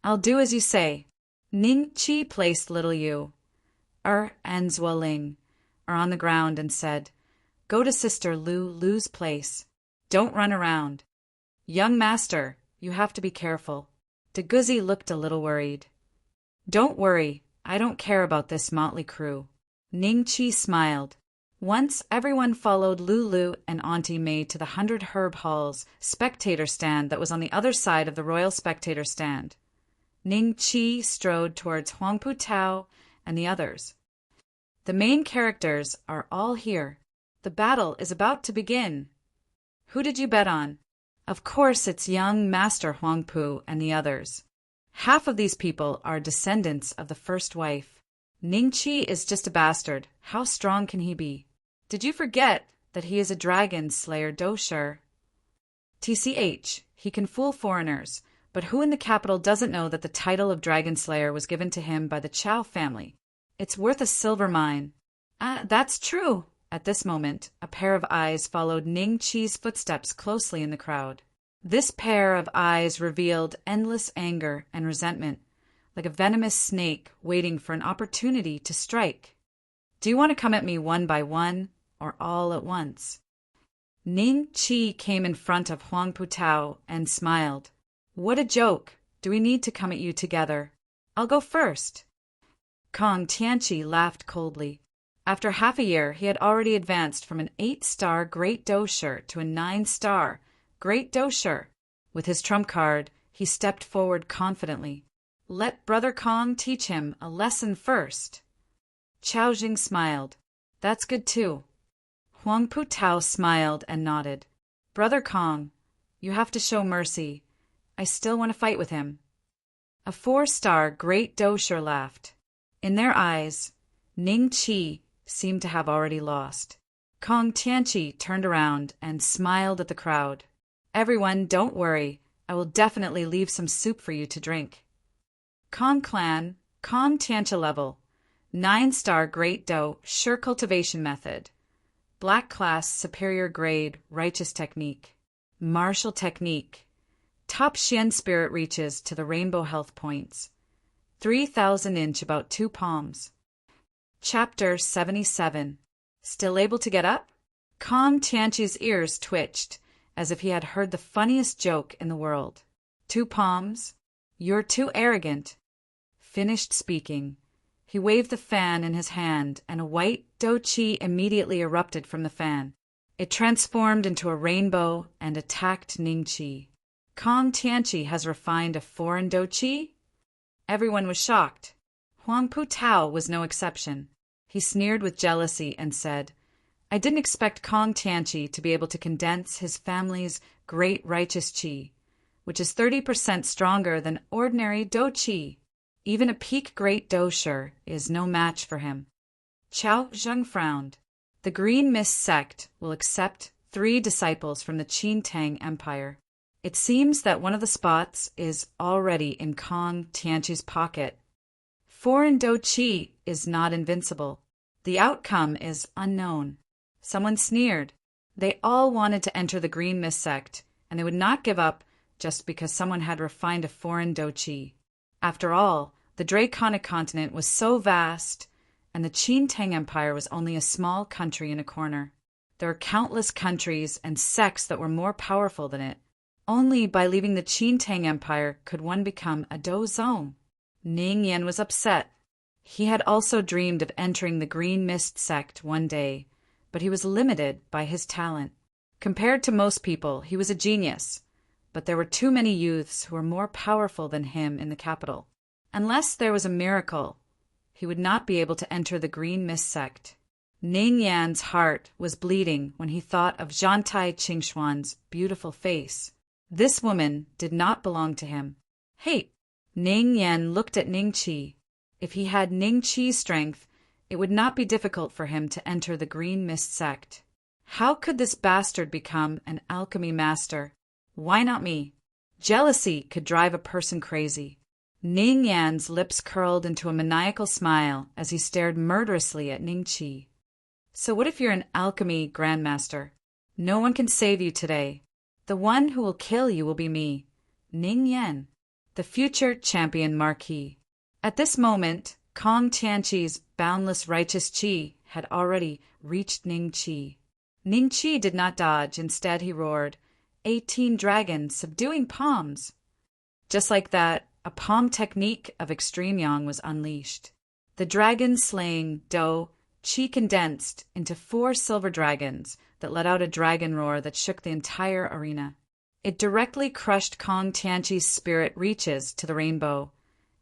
I'll do as you say. Ning Qi placed little Yu, and Zuoling on the ground and said, Go to Sister Lu Lu's place. Don't run around. Young master, you have to be careful. De Guzi looked a little worried. Don't worry, I don't care about this motley crew. Ning Qi smiled. Once everyone followed Lulu and Auntie May to the 100 herb halls spectator stand that was on the other side of the royal spectator stand. Ning Qi strode towards Huang Putao and the others. The main characters are all here. The battle is about to begin. Who did you bet on? Of course it's young Master Huang Pu and the others. Half of these people are descendants of the first wife. Ning Qi is just a bastard. How strong can he be? Did you forget that he is a dragon slayer dosher? TCH, he can fool foreigners, but who in the capital doesn't know that the title of dragon slayer was given to him by the Chow family? It's worth a silver mine. That's true. At this moment, a pair of eyes followed Ning Qi's footsteps closely in the crowd. This pair of eyes revealed endless anger and resentment, like a venomous snake waiting for an opportunity to strike. Do you want to come at me one by one, or all at once? Ning Qi came in front of Huang Putao and smiled. What a joke! Do we need to come at you together? I'll go first. Kong Tianqi laughed coldly. After half a year, he had already advanced from an 8-star Great Dosher to a 9-star Great Dosher. With his trump card, he stepped forward confidently. Let Brother Kong teach him a lesson first. Chao Jing smiled. That's good too. Huang Putao smiled and nodded. Brother Kong, you have to show mercy. I still want to fight with him. A 4-star great dosher laughed. In their eyes, Ning Qi seemed to have already lost. Kong Tianqi turned around and smiled at the crowd. Everyone, don't worry. I will definitely leave some soup for you to drink. Kong Clan, Kong Tianqi level. 9-star Great Dough, sure cultivation method. Black class, superior grade, righteous technique. Martial technique. Top Xian spirit reaches to the rainbow health points. 3,000 inch, about 2 palms. Chapter 77. Still able to get up? Kong Tianqi's ears twitched, as if he had heard the funniest joke in the world. 2 palms? You're too arrogant. Finished speaking. He waved the fan in his hand, and a white dou qi immediately erupted from the fan. It transformed into a rainbow and attacked Ning Qi. Kong Tianqi has refined a foreign dou qi? Everyone was shocked. Huang Pu Tao was no exception. He sneered with jealousy and said, I didn't expect Kong Tianqi to be able to condense his family's great righteous qi, which is 30% stronger than ordinary dou qi. Even a peak great dosher is no match for him. Qiao Zheng frowned. The Green Mist sect will accept 3 disciples from the Qin Tang Empire. It seems that one of the spots is already in Kong Tianqi's pocket. Foreign dou qi is not invincible. The outcome is unknown. Someone sneered. They all wanted to enter the Green Mist sect, and they would not give up just because someone had refined a foreign dou qi. After all, the Draconic continent was so vast, and the Qin Tang Empire was only a small country in a corner. There are countless countries and sects that were more powerful than it. Only by leaving the Qin Tang Empire could one become a dou zong. Ning Yan was upset. He had also dreamed of entering the Green Mist sect one day, but he was limited by his talent. Compared to most people, he was a genius, but there were too many youths who were more powerful than him in the capital. Unless there was a miracle, he would not be able to enter the Green Mist sect. Ning Yan's heart was bleeding when he thought of Zhantai Qingshuan's beautiful face. This woman did not belong to him. Hey! Ning Yan looked at Ning Qi. If he had Ning Qi's strength, it would not be difficult for him to enter the Green Mist sect. How could this bastard become an alchemy master? Why not me? Jealousy could drive a person crazy. Ning Yan's lips curled into a maniacal smile as he stared murderously at Ning Qi. So what if you're an alchemy grandmaster? No one can save you today. The one who will kill you will be me, Ning Yan, the future champion marquis. At this moment, Kong Tianqi's boundless righteous qi had already reached Ning Qi. Ning Qi did not dodge. Instead, he roared, 18 dragons subduing palms. Just like that, a palm technique of extreme yang was unleashed. The dragon-slaying dou qi condensed into 4 silver dragons that let out a dragon roar that shook the entire arena. It directly crushed Kong Tianqi's spirit reaches to the rainbow,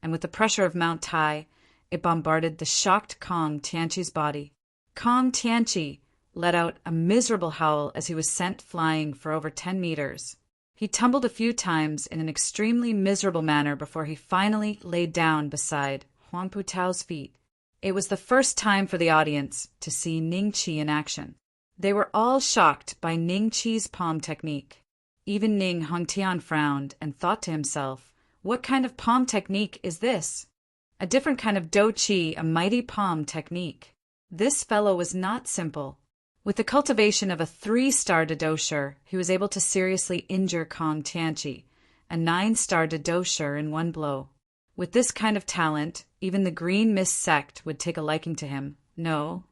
and with the pressure of Mount Tai, it bombarded the shocked Kong Tianqi's body. Kong Tianqi let out a miserable howl as he was sent flying for over 10 meters. He tumbled a few times in an extremely miserable manner before he finally laid down beside Huang Pu Tao's feet. It was the first time for the audience to see Ning Qi in action. They were all shocked by Ning Qi's palm technique. Even Ning Hongtian frowned and thought to himself, what kind of palm technique is this? A different kind of dou qi, a mighty palm technique. This fellow was not simple. With the cultivation of a 3-star dosher, he was able to seriously injure Kong Tianqi, a 9-star dosher in one blow. With this kind of talent, even the Green Mist sect would take a liking to him. No.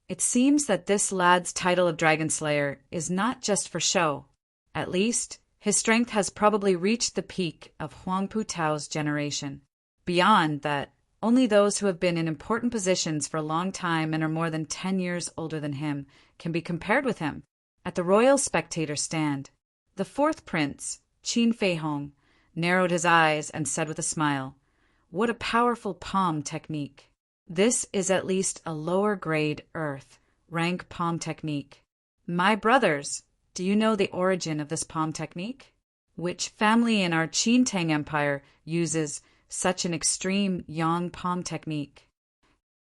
It seems that this lad's title of Dragon Slayer is not just for show. At least, his strength has probably reached the peak of Huang Pu Tao's generation. Beyond that, only those who have been in important positions for a long time and are more than 10 years older than him can be compared with him. At the royal spectator stand, the 4th prince, Qin Feihong, narrowed his eyes and said with a smile, what a powerful palm technique. This is at least a lower grade earth rank palm technique. My brothers, do you know the origin of this palm technique? Which family in our Qin Tang Empire uses such an extreme yang palm technique?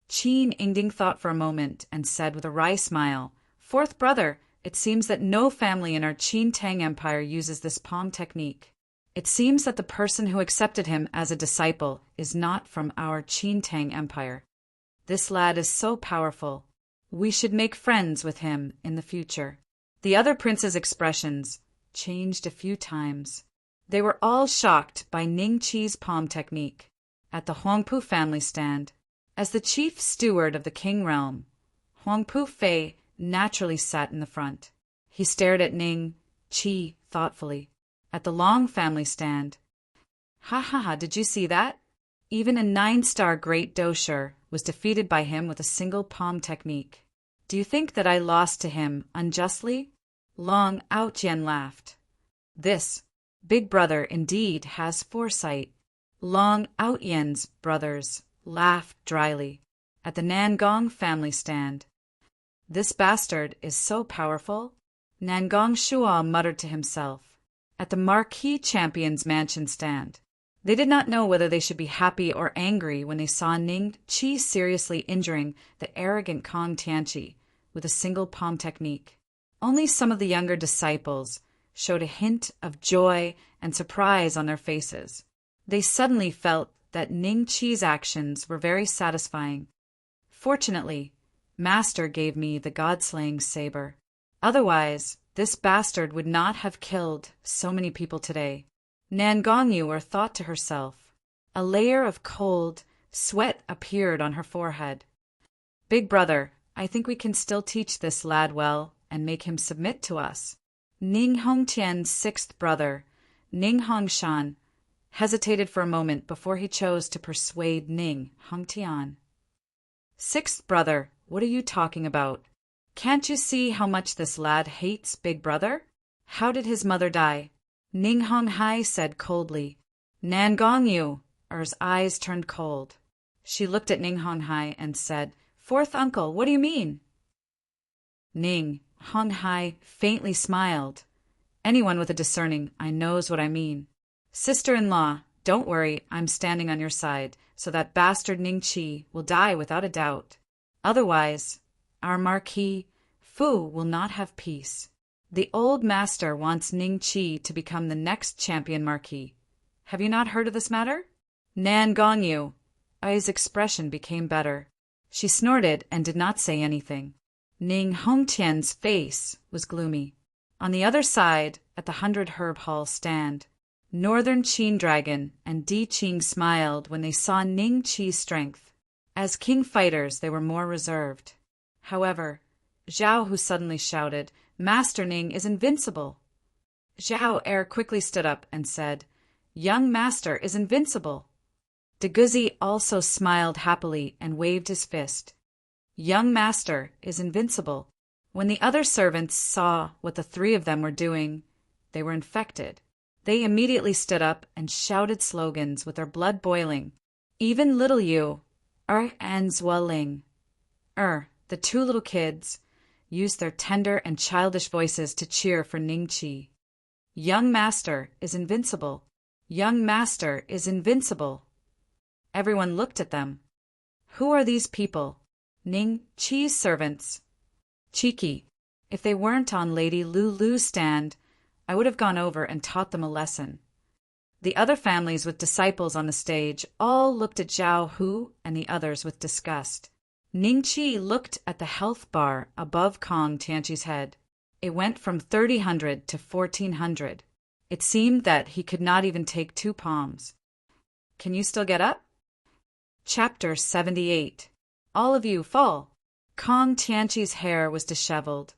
Qin Ingding thought for a moment and said with a wry smile, "Fourth brother, it seems that no family in our Qin Tang Empire uses this palm technique. It seems that the person who accepted him as a disciple is not from our Qin Tang Empire. This lad is so powerful. We should make friends with him in the future." The other princes' expressions changed a few times. They were all shocked by Ning Qi's palm technique. At the Huangpu family stand, as the chief steward of the King realm, Huangpu Fei naturally sat in the front. He stared at Ning Qi thoughtfully. At the Long family stand, "Ha ha ha, did you see that? Even a 9-star great dosher was defeated by him with a single palm technique. Do you think that I lost to him unjustly?" Long Outyen laughed. "This big brother indeed has foresight." Long Outyen's brothers laughed dryly. At the Nangong family stand, "This bastard is so powerful," Nangong Shuo muttered to himself. At the Marquis Champion's mansion stand, they did not know whether they should be happy or angry when they saw Ning Qi seriously injuring the arrogant Kong Tianqi with a single palm technique. Only some of the younger disciples showed a hint of joy and surprise on their faces. They suddenly felt that Ning Qi's actions were very satisfying. "Fortunately, Master gave me the god-slaying saber. Otherwise, this bastard would not have killed so many people today." Nangongyu thought to herself. A layer of cold sweat appeared on her forehead. "Big brother, I think we can still teach this lad well and make him submit to us." Ning Hongtian's 6th brother, Ning Hongshan, hesitated for a moment before he chose to persuade Ning Hongtian. "6th brother, what are you talking about? Can't you see how much this lad hates big brother? How did his mother die?" Ning Honghai said coldly. Nangongyu, Er's eyes turned cold. She looked at Ning Honghai and said, "Fourth uncle, what do you mean?" Ning Honghai faintly smiled. "Anyone with a discerning eye knows what I mean. Sister-in-law, don't worry, I'm standing on your side, so that bastard Ning Qi will die without a doubt. Otherwise, our Marquis Fu will not have peace. The old master wants Ning Qi to become the next champion Marquis. Have you not heard of this matter?" Nangongyu, Ai's expression became better. She snorted and did not say anything. Ning Hongtian's face was gloomy. On the other side, at the 100 Herb Hall stand, Northern Qin Dragon and Di Qing smiled when they saw Ning Qi's strength. As king fighters, they were more reserved. However, Zhao Hu suddenly shouted, "Master Ning is invincible." Zhao Er quickly stood up and said, "Young master is invincible." Deguzi also smiled happily and waved his fist. "Young master is invincible." When the other servants saw what the 3 of them were doing, they were infected. They immediately stood up and shouted slogans with their blood boiling. Even little Yu, and Zhualing, the 2 little kids, used their tender and childish voices to cheer for Ning Qi. "Young master is invincible. Young master is invincible." Everyone looked at them. Who are these people? Ning Qi's servants. Cheeky. If they weren't on Lady Lulu's stand, I would have gone over and taught them a lesson. The other families with disciples on the stage all looked at Zhao Hu and the others with disgust. Ning Qi looked at the health bar above Kong Tianqi's head. It went from 300 to 1400. It seemed that he could not even take 2 palms. "Can you still get up?" Chapter 78. All of you fall. Kong Tianqi's hair was disheveled,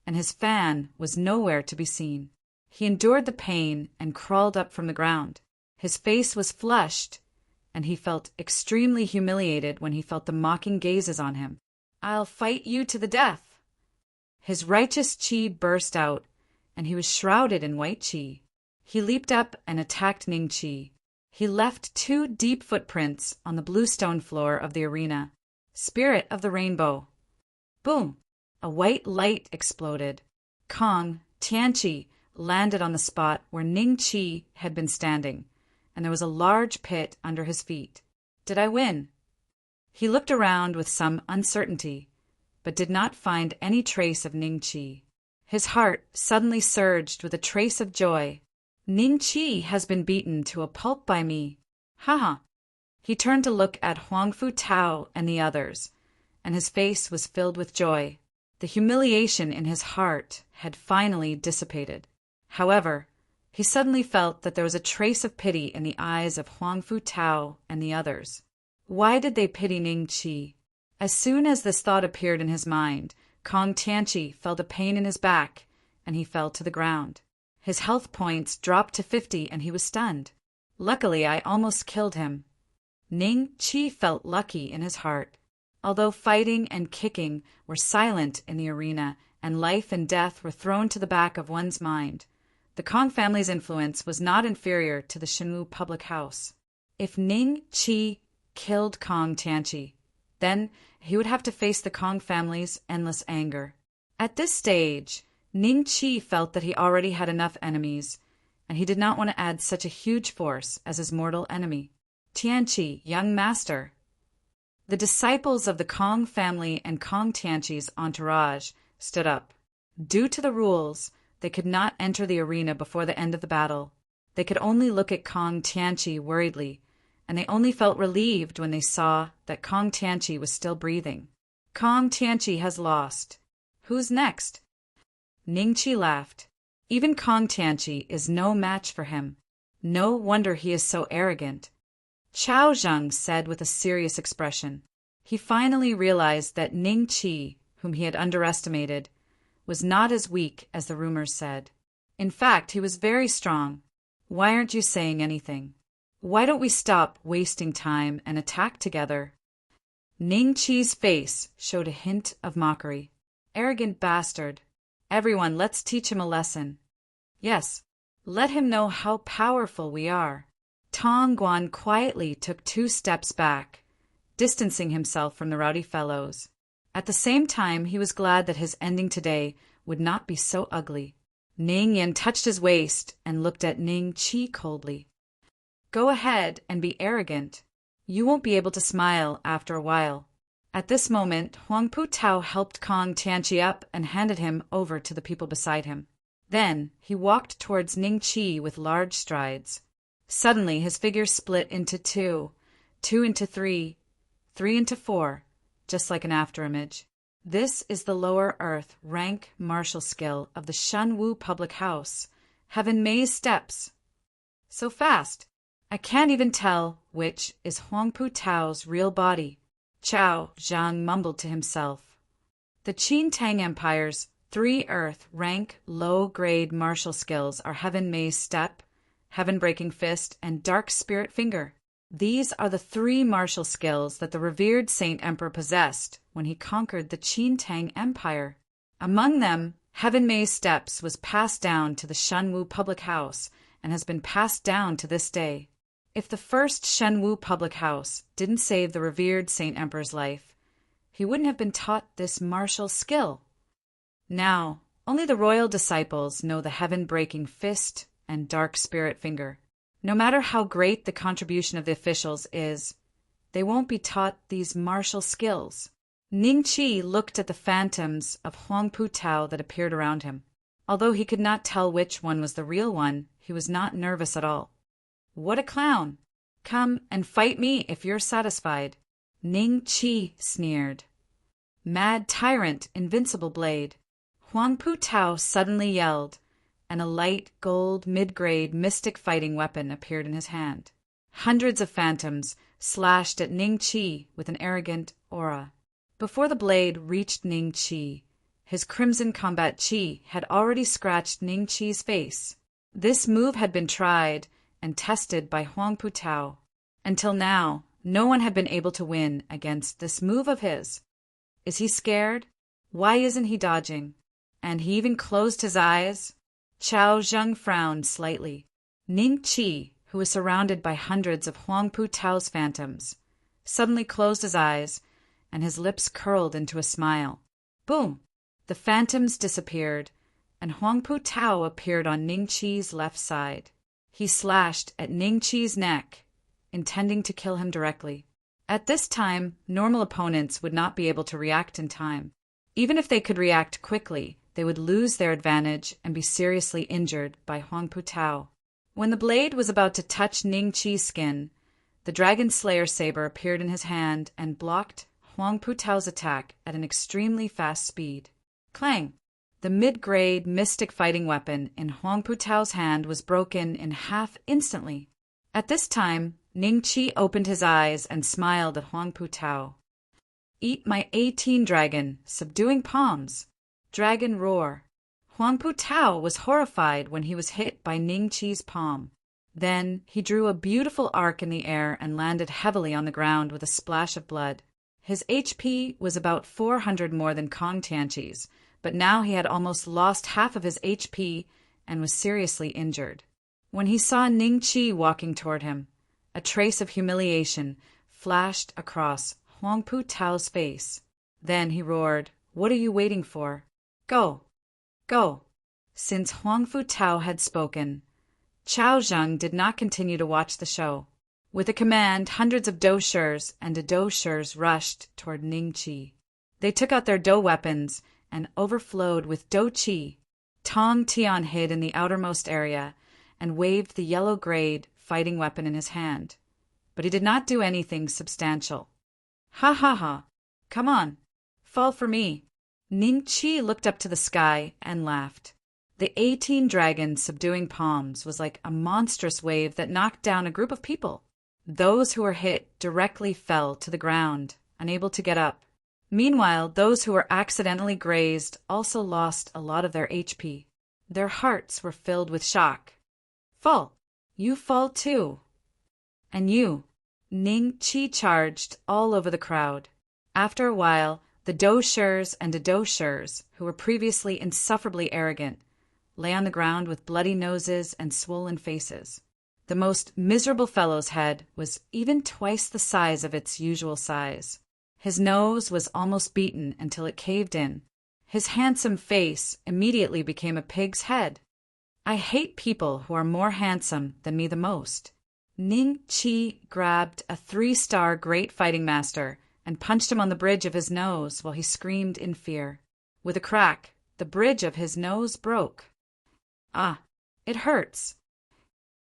and his fan was nowhere to be seen. He endured the pain and crawled up from the ground. His face was flushed, and he felt extremely humiliated when he felt the mocking gazes on him. "I'll fight you to the death." His righteous qi burst out, and he was shrouded in white qi. He leaped up and attacked Ning Qi. He left 2 deep footprints on the blue stone floor of the arena. Spirit of the rainbow. Boom! A white light exploded. Kong Tianqi landed on the spot where Ning Qi had been standing, and there was a large pit under his feet. Did I win? He looked around with some uncertainty, but did not find any trace of Ning Qi. His heart suddenly surged with a trace of joy. Ning Qi has been beaten to a pulp by me. Ha! He turned to look at Huang Fu Tao and the others, and his face was filled with joy. The humiliation in his heart had finally dissipated. However, he suddenly felt that there was a trace of pity in the eyes of Huang Fu Tao and the others. Why did they pity Ning Qi? As soon as this thought appeared in his mind, Kong Tianqi felt a pain in his back, and he fell to the ground. His health points dropped to 50 and he was stunned. Luckily, I almost killed him. Ning Qi felt lucky in his heart. Although fighting and kicking were silent in the arena and life and death were thrown to the back of one's mind, the Kong family's influence was not inferior to the Shenwu public house. If Ning Qi killed Kong Tianqi, then he would have to face the Kong family's endless anger. At this stage, Ning Qi felt that he already had enough enemies, and he did not want to add such a huge force as his mortal enemy. Tianqi, young master. The disciples of the Kong family and Kong Tianqi's entourage stood up. Due to the rules, they could not enter the arena before the end of the battle. They could only look at Kong Tianqi worriedly, and they only felt relieved when they saw that Kong Tianqi was still breathing. Kong Tianqi has lost. Who's next? Ning Qi laughed. Even Kong Tianqi is no match for him. No wonder he is so arrogant. Chao Zheng said with a serious expression. He finally realized that Ning Qi, whom he had underestimated, was not as weak as the rumors said. In fact, he was very strong. Why aren't you saying anything? Why don't we stop wasting time and attack together? Ning Qi's face showed a hint of mockery. Arrogant bastard. Everyone, let's teach him a lesson. Yes, let him know how powerful we are. Tong Guan quietly took 2 steps back, distancing himself from the rowdy fellows. At the same time, he was glad that his ending today would not be so ugly. Ning Yin touched his waist and looked at Ning Qi coldly. Go ahead and be arrogant. You won't be able to smile after a while. At this moment, Huang Pu Tao helped Kong Tianqi up and handed him over to the people beside him. Then he walked towards Ning Qi with large strides. Suddenly, his figure split into 2, 2 into 3, 3 into 4, just like an afterimage. This is the lower earth rank martial skill of the Shenwu public house, Heaven Mei's steps. So fast, I can't even tell which is Huang Pu Tao's real body. Chao Zhang mumbled to himself. The Qin Tang Empire's 3 earth rank low-grade martial skills are Heaven Mei's step, Heaven-breaking fist, and dark spirit finger. These are the 3 martial skills that the revered Saint Emperor possessed when he conquered the Qin Tang Empire. Among them, Heaven Mei's steps was passed down to the Shenwu public house and has been passed down to this day. If the first Shenwu public house didn't save the revered Saint Emperor's life, he wouldn't have been taught this martial skill. Now, only the royal disciples know the heaven-breaking fist and dark spirit finger. No matter how great the contribution of the officials is, they won't be taught these martial skills. Ning Qi looked at the phantoms of Huang Pu Tao that appeared around him. Although he could not tell which one was the real one, he was not nervous at all. What a clown! Come and fight me if you're satisfied. Ning Qi sneered. Mad tyrant, invincible blade. Huang Pu Tao suddenly yelled, and a light gold mid-grade mystic fighting weapon appeared in his hand. Hundreds of phantoms slashed at Ning Qi with an arrogant aura. Before the blade reached Ning Qi, his crimson combat qi had already scratched Ning Qi's face. This move had been tried and tested by Huang Pu Tao. Until now, no one had been able to win against this move of his. Is he scared? Why isn't he dodging? And he even closed his eyes? Chao Zheng frowned slightly. Ning Qi, who was surrounded by hundreds of Huang Pu Tao's phantoms, suddenly closed his eyes, and his lips curled into a smile. Boom! The phantoms disappeared, and Huang Pu Tao appeared on Ning Qi's left side. He slashed at Ning Qi's neck, intending to kill him directly. At this time, normal opponents would not be able to react in time. Even if they could react quickly, they would lose their advantage and be seriously injured by Huang Pu Tao. When the blade was about to touch Ning Qi's skin, the Dragon Slayer saber appeared in his hand and blocked Huang Pu Tao's attack at an extremely fast speed. Clang! The mid-grade mystic fighting weapon in Huang Pu Tao's hand was broken in half instantly. At this time, Ning Qi opened his eyes and smiled at Huang Pu Tao. "Eat my 18 dragon, subduing palms." Dragon roar. Huang Pu Tao was horrified when he was hit by Ning Qi's palm. Then he drew a beautiful arc in the air and landed heavily on the ground with a splash of blood. His HP was about 400 more than Kong Tianqi's, but now he had almost lost half of his HP and was seriously injured. When he saw Ning Qi walking toward him, a trace of humiliation flashed across Huang Pu Tao's face. Then he roared, "What are you waiting for? Go! Go!" Since Huang Pu Tao had spoken, Chao Zheng did not continue to watch the show. With a command, hundreds of doushers and doushers rushed toward Ning Qi. They took out their dou weapons and overflowed with dou qi. Tong Tian hid in the outermost area and waved the yellow-grade fighting weapon in his hand. But he did not do anything substantial. "Ha ha ha! Come on! Fall for me!" Ning Qi looked up to the sky and laughed. The 18 dragons subduing palms was like a monstrous wave that knocked down a group of people. Those who were hit directly fell to the ground, unable to get up. Meanwhile, those who were accidentally grazed also lost a lot of their HP. Their hearts were filled with shock. "Fall! You fall too! And you!" Ning Qi charged all over the crowd. After a while, the doushers and doushers, who were previously insufferably arrogant, lay on the ground with bloody noses and swollen faces. The most miserable fellow's head was even twice the size of its usual size. His nose was almost beaten until it caved in. His handsome face immediately became a pig's head. I hate people who are more handsome than me the most. Ning Qi grabbed a 3-star great fighting master and punched him on the bridge of his nose while he screamed in fear. With a crack, the bridge of his nose broke. Ah, it hurts.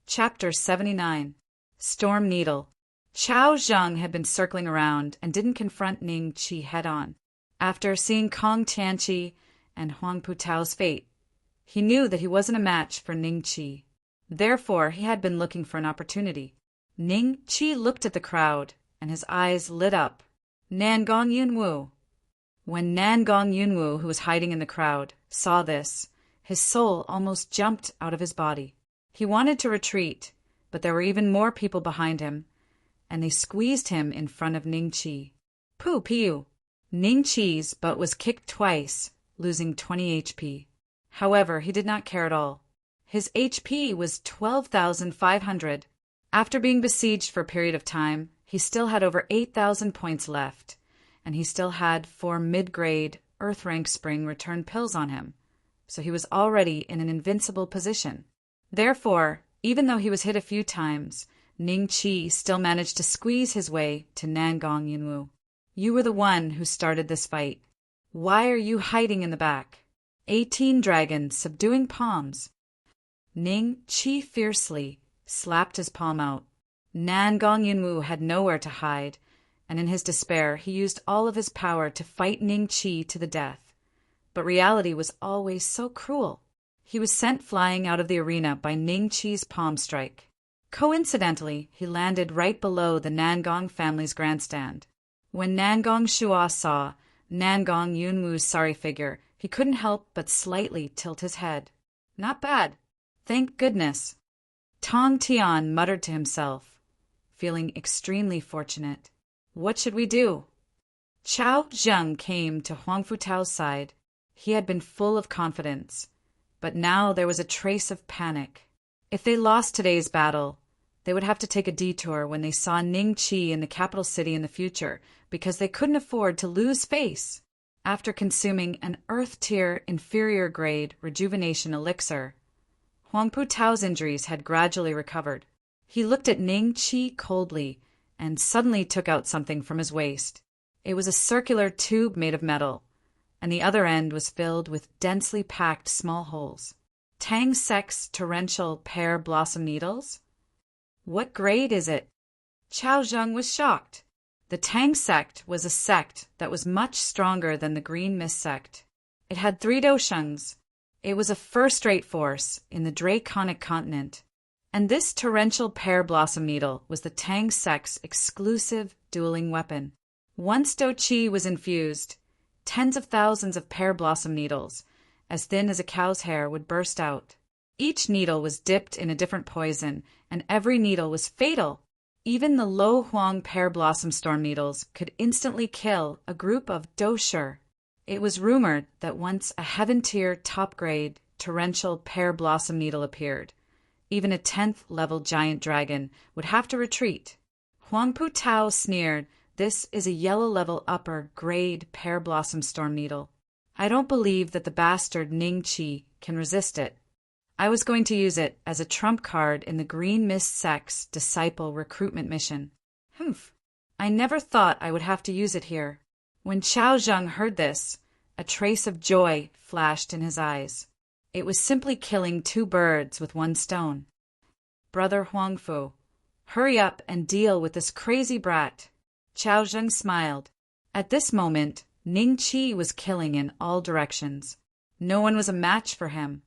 Chapter 79. Storm Needle. Chao Zheng had been circling around and didn't confront Ning Qi head-on. After seeing Kong Tianqi and Huang Pu Tao's fate, he knew that he wasn't a match for Ning Qi. Therefore, he had been looking for an opportunity. Ning Qi looked at the crowd, and his eyes lit up. Nangong Yunwu. When Nangong Yunwu, who was hiding in the crowd, saw this, his soul almost jumped out of his body. He wanted to retreat, but there were even more people behind him, and they squeezed him in front of Ning Qi. Pooh Piu! Ning Qi's butt was kicked twice, losing 20 HP. However, he did not care at all. His HP was 12,500. After being besieged for a period of time, he still had over 8,000 points left, and he still had 4 mid-grade Earth Rank Spring return pills on him, so he was already in an invincible position. Therefore, even though he was hit a few times, Ning Qi still managed to squeeze his way to Nangong Yunwu. "You were the one who started this fight. Why are you hiding in the back? 18 dragons subduing palms." Ning Qi fiercely slapped his palm out. Nangong Yunwu had nowhere to hide, and in his despair he used all of his power to fight Ning Qi to the death. But reality was always so cruel. He was sent flying out of the arena by Ning Qi's palm strike. Coincidentally, he landed right below the Nangong family's grandstand. When Nangong Shua saw Nangong Yunwu's sorry figure, he couldn't help but slightly tilt his head. "Not bad. Thank goodness." Tong Tian muttered to himself, feeling extremely fortunate. "What should we do?" Chao Zheng came to Huang Fu Tao's side. He had been full of confidence, but now there was a trace of panic. If they lost today's battle, they would have to take a detour when they saw Ning Qi in the capital city in the future, because they couldn't afford to lose face. After consuming an Earth-tier inferior-grade rejuvenation elixir, Huangpu Tao's injuries had gradually recovered. He looked at Ning Qi coldly and suddenly took out something from his waist. It was a circular tube made of metal, and the other end was filled with densely packed small holes. Tang Sec's torrential pear blossom needles? What grade is it? Chao Zheng was shocked. The Tang sect was a sect that was much stronger than the Green Mist sect. It had 3 doshungs. It was a first-rate force in the Draconic continent. And this torrential pear blossom needle was the Tang sect's exclusive dueling weapon. Once Do Qi was infused, tens of thousands of pear blossom needles, as thin as a cow's hair, would burst out. Each needle was dipped in a different poison, and every needle was fatal. Even the Lo Huang pear blossom storm needles could instantly kill a group of dosher. It was rumored that once a heaven-tier top-grade torrential pear blossom needle appeared, even a 10th-level giant dragon would have to retreat. Huangpu Tao sneered, "This is a yellow-level upper-grade pear blossom storm needle. I don't believe that the bastard Ning Qi can resist it. I was going to use it as a trump card in the Green Mist sect's disciple recruitment mission. Humph. I never thought I would have to use it here." When Chao Zheng heard this, a trace of joy flashed in his eyes. It was simply killing 2 birds with 1 stone. "Brother Huangfu, hurry up and deal with this crazy brat." Chao Zheng smiled. At this moment, Ning Qi was killing in all directions. No one was a match for him.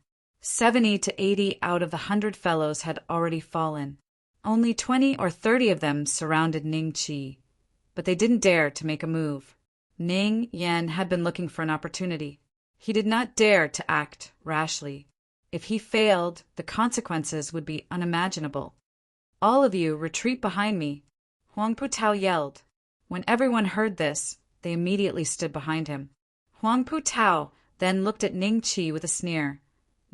70 to 80 out of the 100 fellows had already fallen. Only 20 or 30 of them surrounded Ning Qi, but they didn't dare to make a move. Ning Yan had been looking for an opportunity. He did not dare to act rashly. If he failed, the consequences would be unimaginable. "All of you retreat behind me," Huangpu Tao yelled. When everyone heard this, they immediately stood behind him. Huangpu Tao then looked at Ning Qi with a sneer.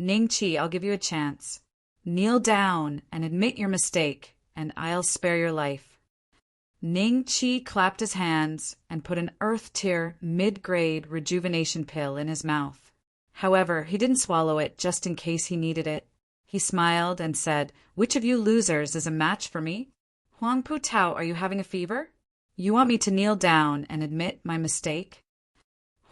"Ning Qi, I'll give you a chance. Kneel down and admit your mistake, and I'll spare your life." Ning Qi clapped his hands and put an Earth-tier mid-grade rejuvenation pill in his mouth. However, he didn't swallow it just in case he needed it. He smiled and said, "Which of you losers is a match for me? Huangpu Tao, are you having a fever? You want me to kneel down and admit my mistake?"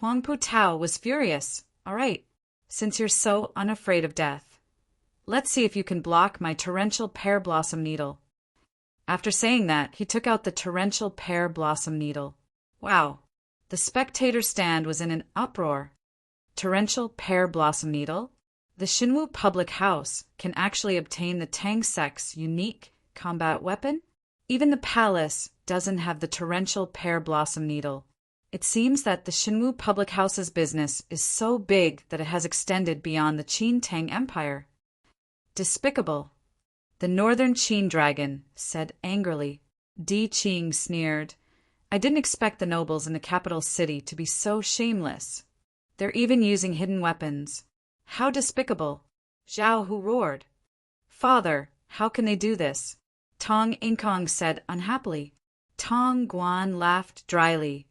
Huangpu Tao was furious. "All right, since you're so unafraid of death, let's see if you can block my torrential pear blossom needle." After saying that, he took out the torrential pear blossom needle. Wow! The spectator stand was in an uproar. Torrential pear blossom needle? The Xinwu public house can actually obtain the Tang sect's unique combat weapon? Even the palace doesn't have the torrential pear blossom needle. It seems that the Xinwu public house's business is so big that it has extended beyond the Qin Tang Empire. Despicable. The northern Qin dragon said angrily. Di Qing sneered. "I didn't expect the nobles in the capital city to be so shameless. They're even using hidden weapons. How despicable." Zhao Hu roared. "Father, how can they do this?" Tong Inkong said unhappily. Tong Guan laughed dryly,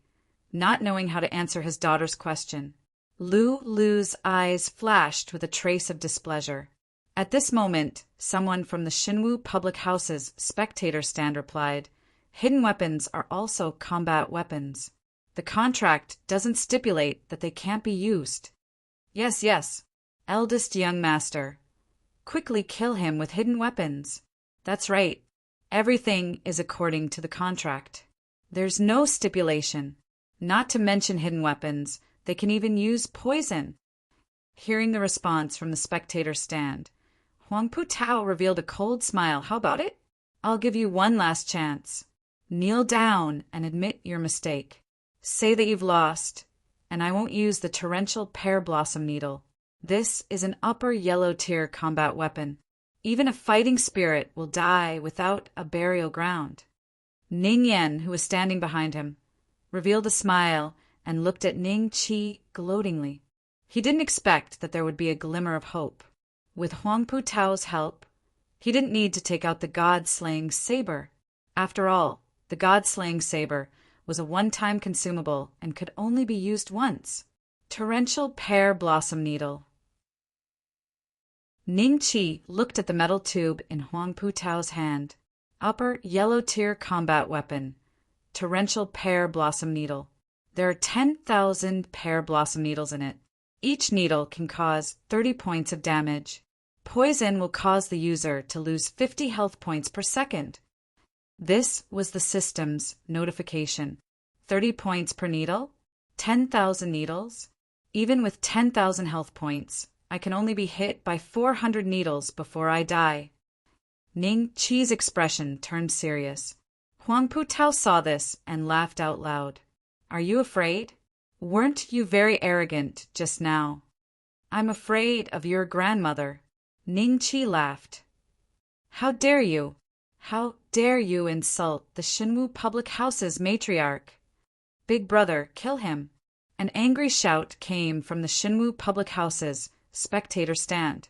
not knowing how to answer his daughter's question. Lu Lu's eyes flashed with a trace of displeasure. At this moment, someone from the Xinwu public house's spectator stand replied, "Hidden weapons are also combat weapons. The contract doesn't stipulate that they can't be used." Yes, yes, eldest young master. Quickly kill him with hidden weapons. That's right. Everything is according to the contract. There's no stipulation. Not to mention hidden weapons, they can even use poison. Hearing the response from the spectator stand, Huangpu Tao revealed a cold smile. "How about it? I'll give you one last chance. Kneel down and admit your mistake. Say that you've lost, and I won't use the torrential pear blossom needle. This is an upper yellow tier combat weapon. Even a fighting spirit will die without a burial ground." Ning Yan, who was standing behind him, revealed a smile and looked at Ning Qi gloatingly. He didn't expect that there would be a glimmer of hope. With Huangpu Tao's help, he didn't need to take out the god-slaying saber. After all, the god-slaying saber was a one-time consumable and could only be used once. Torrential Pear Blossom Needle. Ning Qi looked at the metal tube in Huang Pu Tao's hand. Upper yellow tier combat weapon. Torrential Pear Blossom Needle. There are 10,000 pear blossom needles in it. Each needle can cause 30 points of damage. Poison will cause the user to lose 50 health points per second. This was the system's notification. 30 points per needle? 10,000 needles? Even with 10,000 health points, I can only be hit by 400 needles before I die. Ning Qi's expression turned serious. Huang Pu Tao saw this and laughed out loud. Are you afraid? Weren't you very arrogant just now? I'm afraid of your grandmother. Ning Qi laughed. How dare you? How dare you insult the Shinwu Public House's matriarch? Big brother, kill him. An angry shout came from the Shinwu Public House's spectator stand.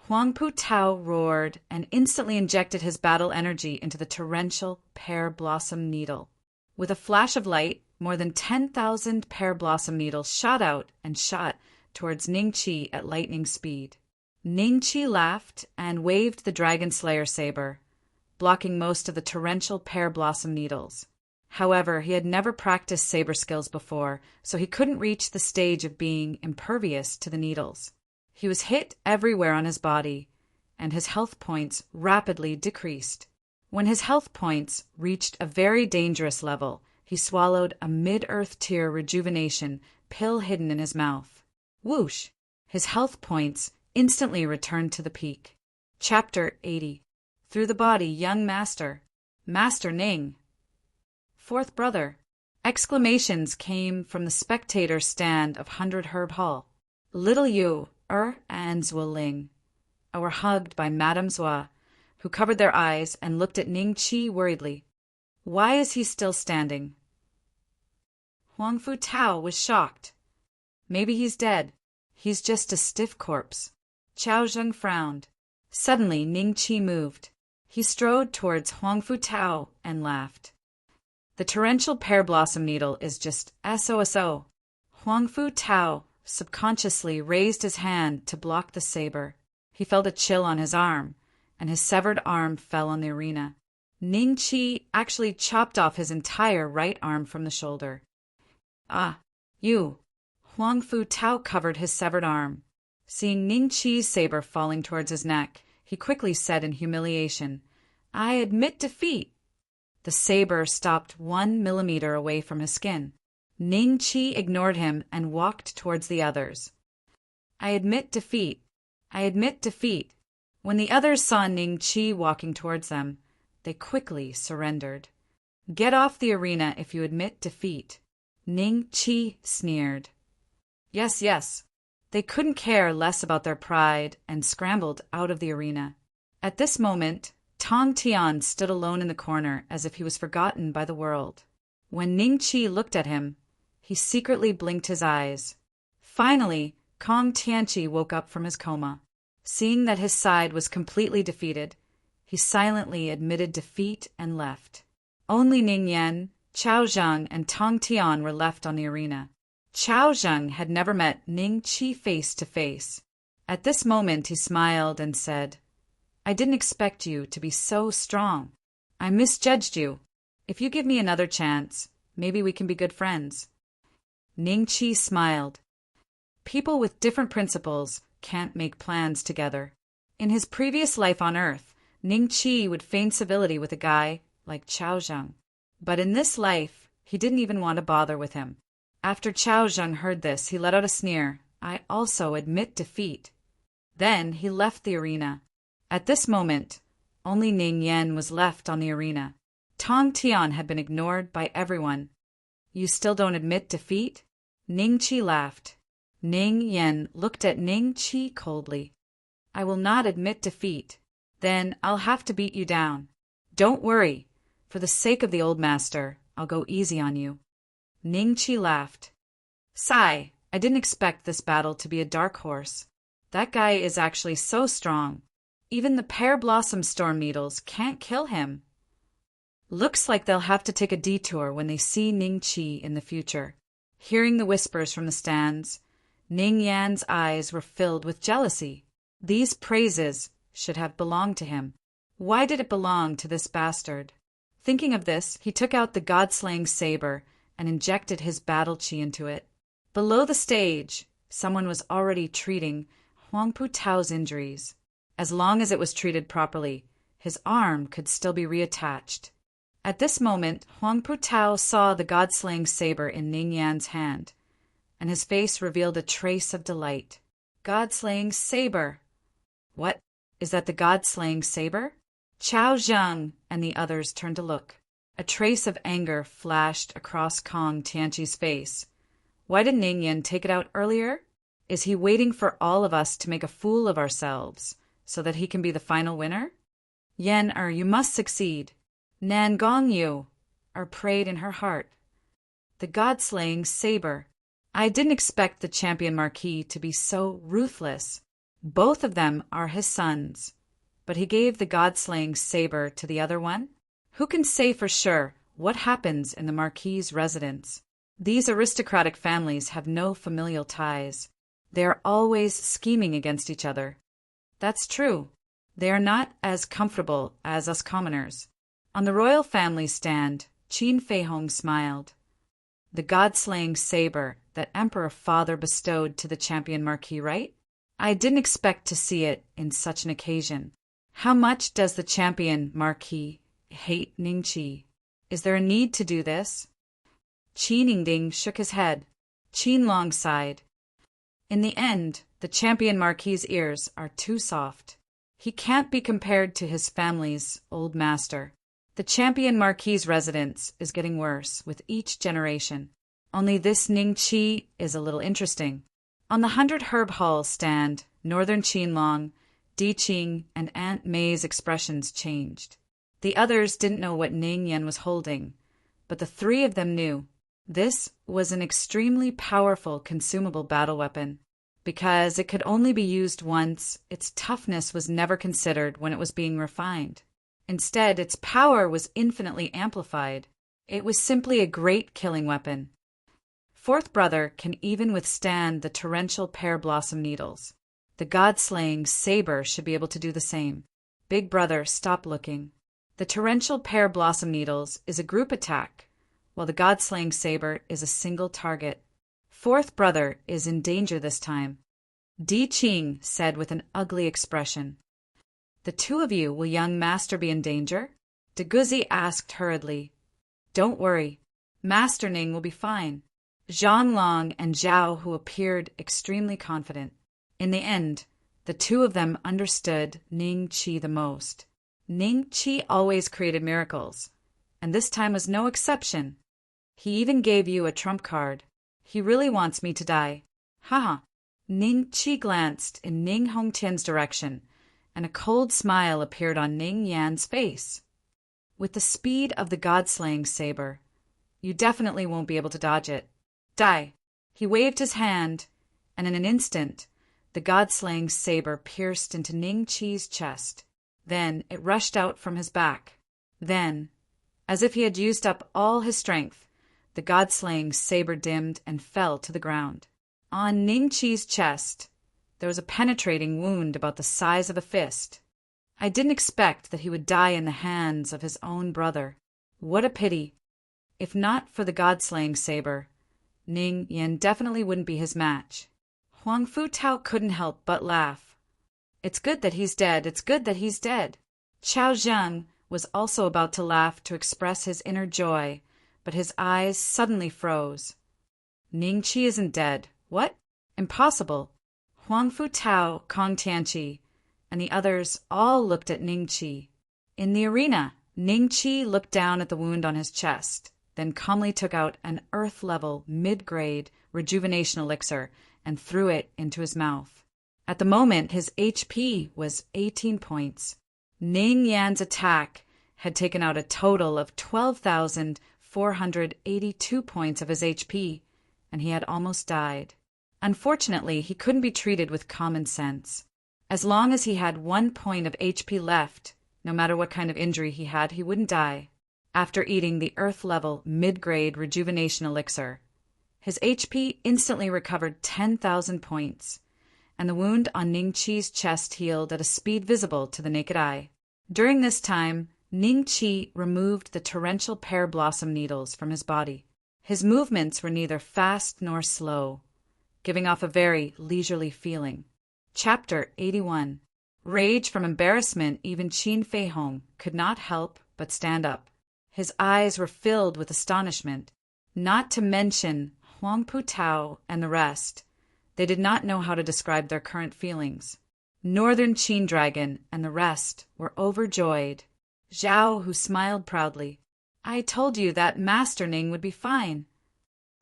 Huang Pu Tao roared and instantly injected his battle energy into the torrential pear blossom needle. With a flash of light, more than 10,000 pear blossom needles shot out and shot towards Ning Qi at lightning speed. Ning Qi laughed and waved the Dragon Slayer saber, blocking most of the torrential pear blossom needles. However, he had never practiced saber skills before, so he couldn't reach the stage of being impervious to the needles. He was hit everywhere on his body, and his health points rapidly decreased. When his health points reached a very dangerous level, he swallowed a mid-earth tier rejuvenation pill hidden in his mouth. Whoosh! His health points instantly returned to the peak. Chapter 80. Through the body, young master. Master Ning. Fourth brother. Exclamations came from the spectator stand of 100 Herb Hall. Little Yu, and Zuoling were hugged by Madame Zhua, who covered their eyes and looked at Ning Qi worriedly. Why is he still standing? Huang Fu Tao was shocked. Maybe he's dead. He's just a stiff corpse. Qiao Zheng frowned. Suddenly, Ning Qi moved. He strode towards Huang Fu Tao and laughed. The torrential pear blossom needle is just SOSO. Huang Fu Tao subconsciously raised his hand to block the saber. He felt a chill on his arm, and his severed arm fell on the arena. Ning Qi actually chopped off his entire right arm from the shoulder. Ah, you. Huang Fu Tao covered his severed arm. Seeing Ning Qi's saber falling towards his neck, he quickly said in humiliation, I admit defeat. The saber stopped 1 millimeter away from his skin. Ning Qi ignored him and walked towards the others. I admit defeat. I admit defeat. When the others saw Ning Qi walking towards them, they quickly surrendered. Get off the arena if you admit defeat. Ning Qi sneered. Yes, yes. They couldn't care less about their pride and scrambled out of the arena. At this moment, Tong Tian stood alone in the corner as if he was forgotten by the world. When Ning Qi looked at him, he secretly blinked his eyes. Finally, Kong Tianqi woke up from his coma. Seeing that his side was completely defeated, he silently admitted defeat and left. Only Ning Yan, Qiao Zheng, and Tong Tian were left on the arena. Qiao Zheng had never met Ning Qi face to face. At this moment he smiled and said, I didn't expect you to be so strong. I misjudged you. If you give me another chance, maybe we can be good friends. Ning Qi smiled. People with different principles can't make plans together. In his previous life on Earth, Ning Qi would feign civility with a guy like Qiao Zheng. But in this life, he didn't even want to bother with him. After Qiao Zheng heard this, he let out a sneer. I also admit defeat. Then he left the arena. At this moment, only Ning Yan was left on the arena. Tong Tian had been ignored by everyone. You still don't admit defeat? Ning Qi laughed. Ning Yan looked at Ning Qi coldly. I will not admit defeat. Then I'll have to beat you down. Don't worry. For the sake of the old master, I'll go easy on you. Ning Qi laughed. Sigh, I didn't expect this battle to be a dark horse. That guy is actually so strong. Even the pear blossom storm needles can't kill him. Looks like they'll have to take a detour when they see Ning Qi in the future. Hearing the whispers from the stands, Ning Yan's eyes were filled with jealousy. These praises should have belonged to him. Why did it belong to this bastard? Thinking of this, he took out the god-slaying saber and injected his battle chi into it. Below the stage, someone was already treating Huang Pu Tao's injuries. As long as it was treated properly, his arm could still be reattached. At this moment, Huang Pu Tao saw the god-slaying saber in Ning Yan's hand, and his face revealed a trace of delight. God-slaying saber! What? Is that the god-slaying saber? Chao Zhang and the others turned to look. A trace of anger flashed across Kong Tianqi's face. Why did Ning Yan take it out earlier? Is he waiting for all of us to make a fool of ourselves so that he can be the final winner? Yan you must succeed. Nan Gong Yu prayed in her heart. The god-slaying saber. I didn't expect the champion marquis to be so ruthless. Both of them are his sons, but he gave the god-slaying saber to the other one? Who can say for sure what happens in the marquis's residence? These aristocratic families have no familial ties. They are always scheming against each other. That's true. They are not as comfortable as us commoners. On the royal family stand, Qin Feihong smiled. The god-slaying saber that Emperor Father bestowed to the champion marquis, right? I didn't expect to see it in such an occasion. How much does the champion marquis hate Ning Qi? Is there a need to do this? Qi Ningding shook his head. Qin Long sighed. In the end, the champion marquis's ears are too soft. He can't be compared to his family's old master. The champion marquis's residence is getting worse with each generation. Only this Ning Qi is a little interesting. On the 100 Herb Hall stand, Northern Qinlong, Di Qing, and Aunt May's expressions changed. The others didn't know what Ning Yan was holding, but the three of them knew. This was an extremely powerful consumable battle weapon. Because it could only be used once, its toughness was never considered when it was being refined. Instead, its power was infinitely amplified. It was simply a great killing weapon. Fourth brother can even withstand the torrential pear blossom needles. The god-slaying saber should be able to do the same. Big brother, stop looking. The torrential pear blossom needles is a group attack, while the god-slaying saber is a single target. Fourth brother is in danger this time. Di Qing said with an ugly expression. The two of you, will young master be in danger? De Guzi asked hurriedly. Don't worry. Master Ning will be fine. Zhang Long and Zhao, who appeared extremely confident. In the end, the two of them understood Ning Qi the most. Ning Qi always created miracles, and this time was no exception. He even gave you a trump card. He really wants me to die. Haha. Ning Qi glanced in Ning Hongtian's direction, and a cold smile appeared on Ning Yan's face. With the speed of the god-slaying saber, you definitely won't be able to dodge it. Die! He waved his hand, and in an instant, the god-slaying saber pierced into Ning Qi's chest. Then it rushed out from his back. Then, as if he had used up all his strength, the god-slaying saber dimmed and fell to the ground. On Ning Qi's chest, there was a penetrating wound about the size of a fist. I didn't expect that he would die in the hands of his own brother. What a pity. If not for the god-slaying saber, Ning Yan definitely wouldn't be his match. Huang Fu Tao couldn't help but laugh. It's good that he's dead. It's good that he's dead. Chao Zhang was also about to laugh to express his inner joy, but his eyes suddenly froze. Ning Qi isn't dead. What? Impossible. Huang Fu Tao, Kong Tianqi, and the others all looked at Ning Qi. In the arena, Ning Qi looked down at the wound on his chest, then calmly took out an earth-level, mid-grade rejuvenation elixir and threw it into his mouth. At the moment, his HP was 18 points. Ning Yan's attack had taken out a total of 12,482 points of his HP, and he had almost died. Unfortunately, he couldn't be treated with common sense. As long as he had 1 point of HP left, no matter what kind of injury he had, he wouldn't die. after eating the Earth-level mid-grade rejuvenation elixir. His HP instantly recovered 10,000 points, and the wound on Ning Qi's chest healed at a speed visible to the naked eye. During this time, Ning Qi removed the torrential pear blossom needles from his body. His movements were neither fast nor slow, giving off a very leisurely feeling. Chapter 81. Rage from embarrassment. Even Qin Fei Hong could not help but stand up. His eyes were filled with astonishment, not to mention Huang Putao and the rest. They did not know how to describe their current feelings. Northern Qin Dragon and the rest were overjoyed. Zhao, who smiled proudly. I told you that Master Ning would be fine.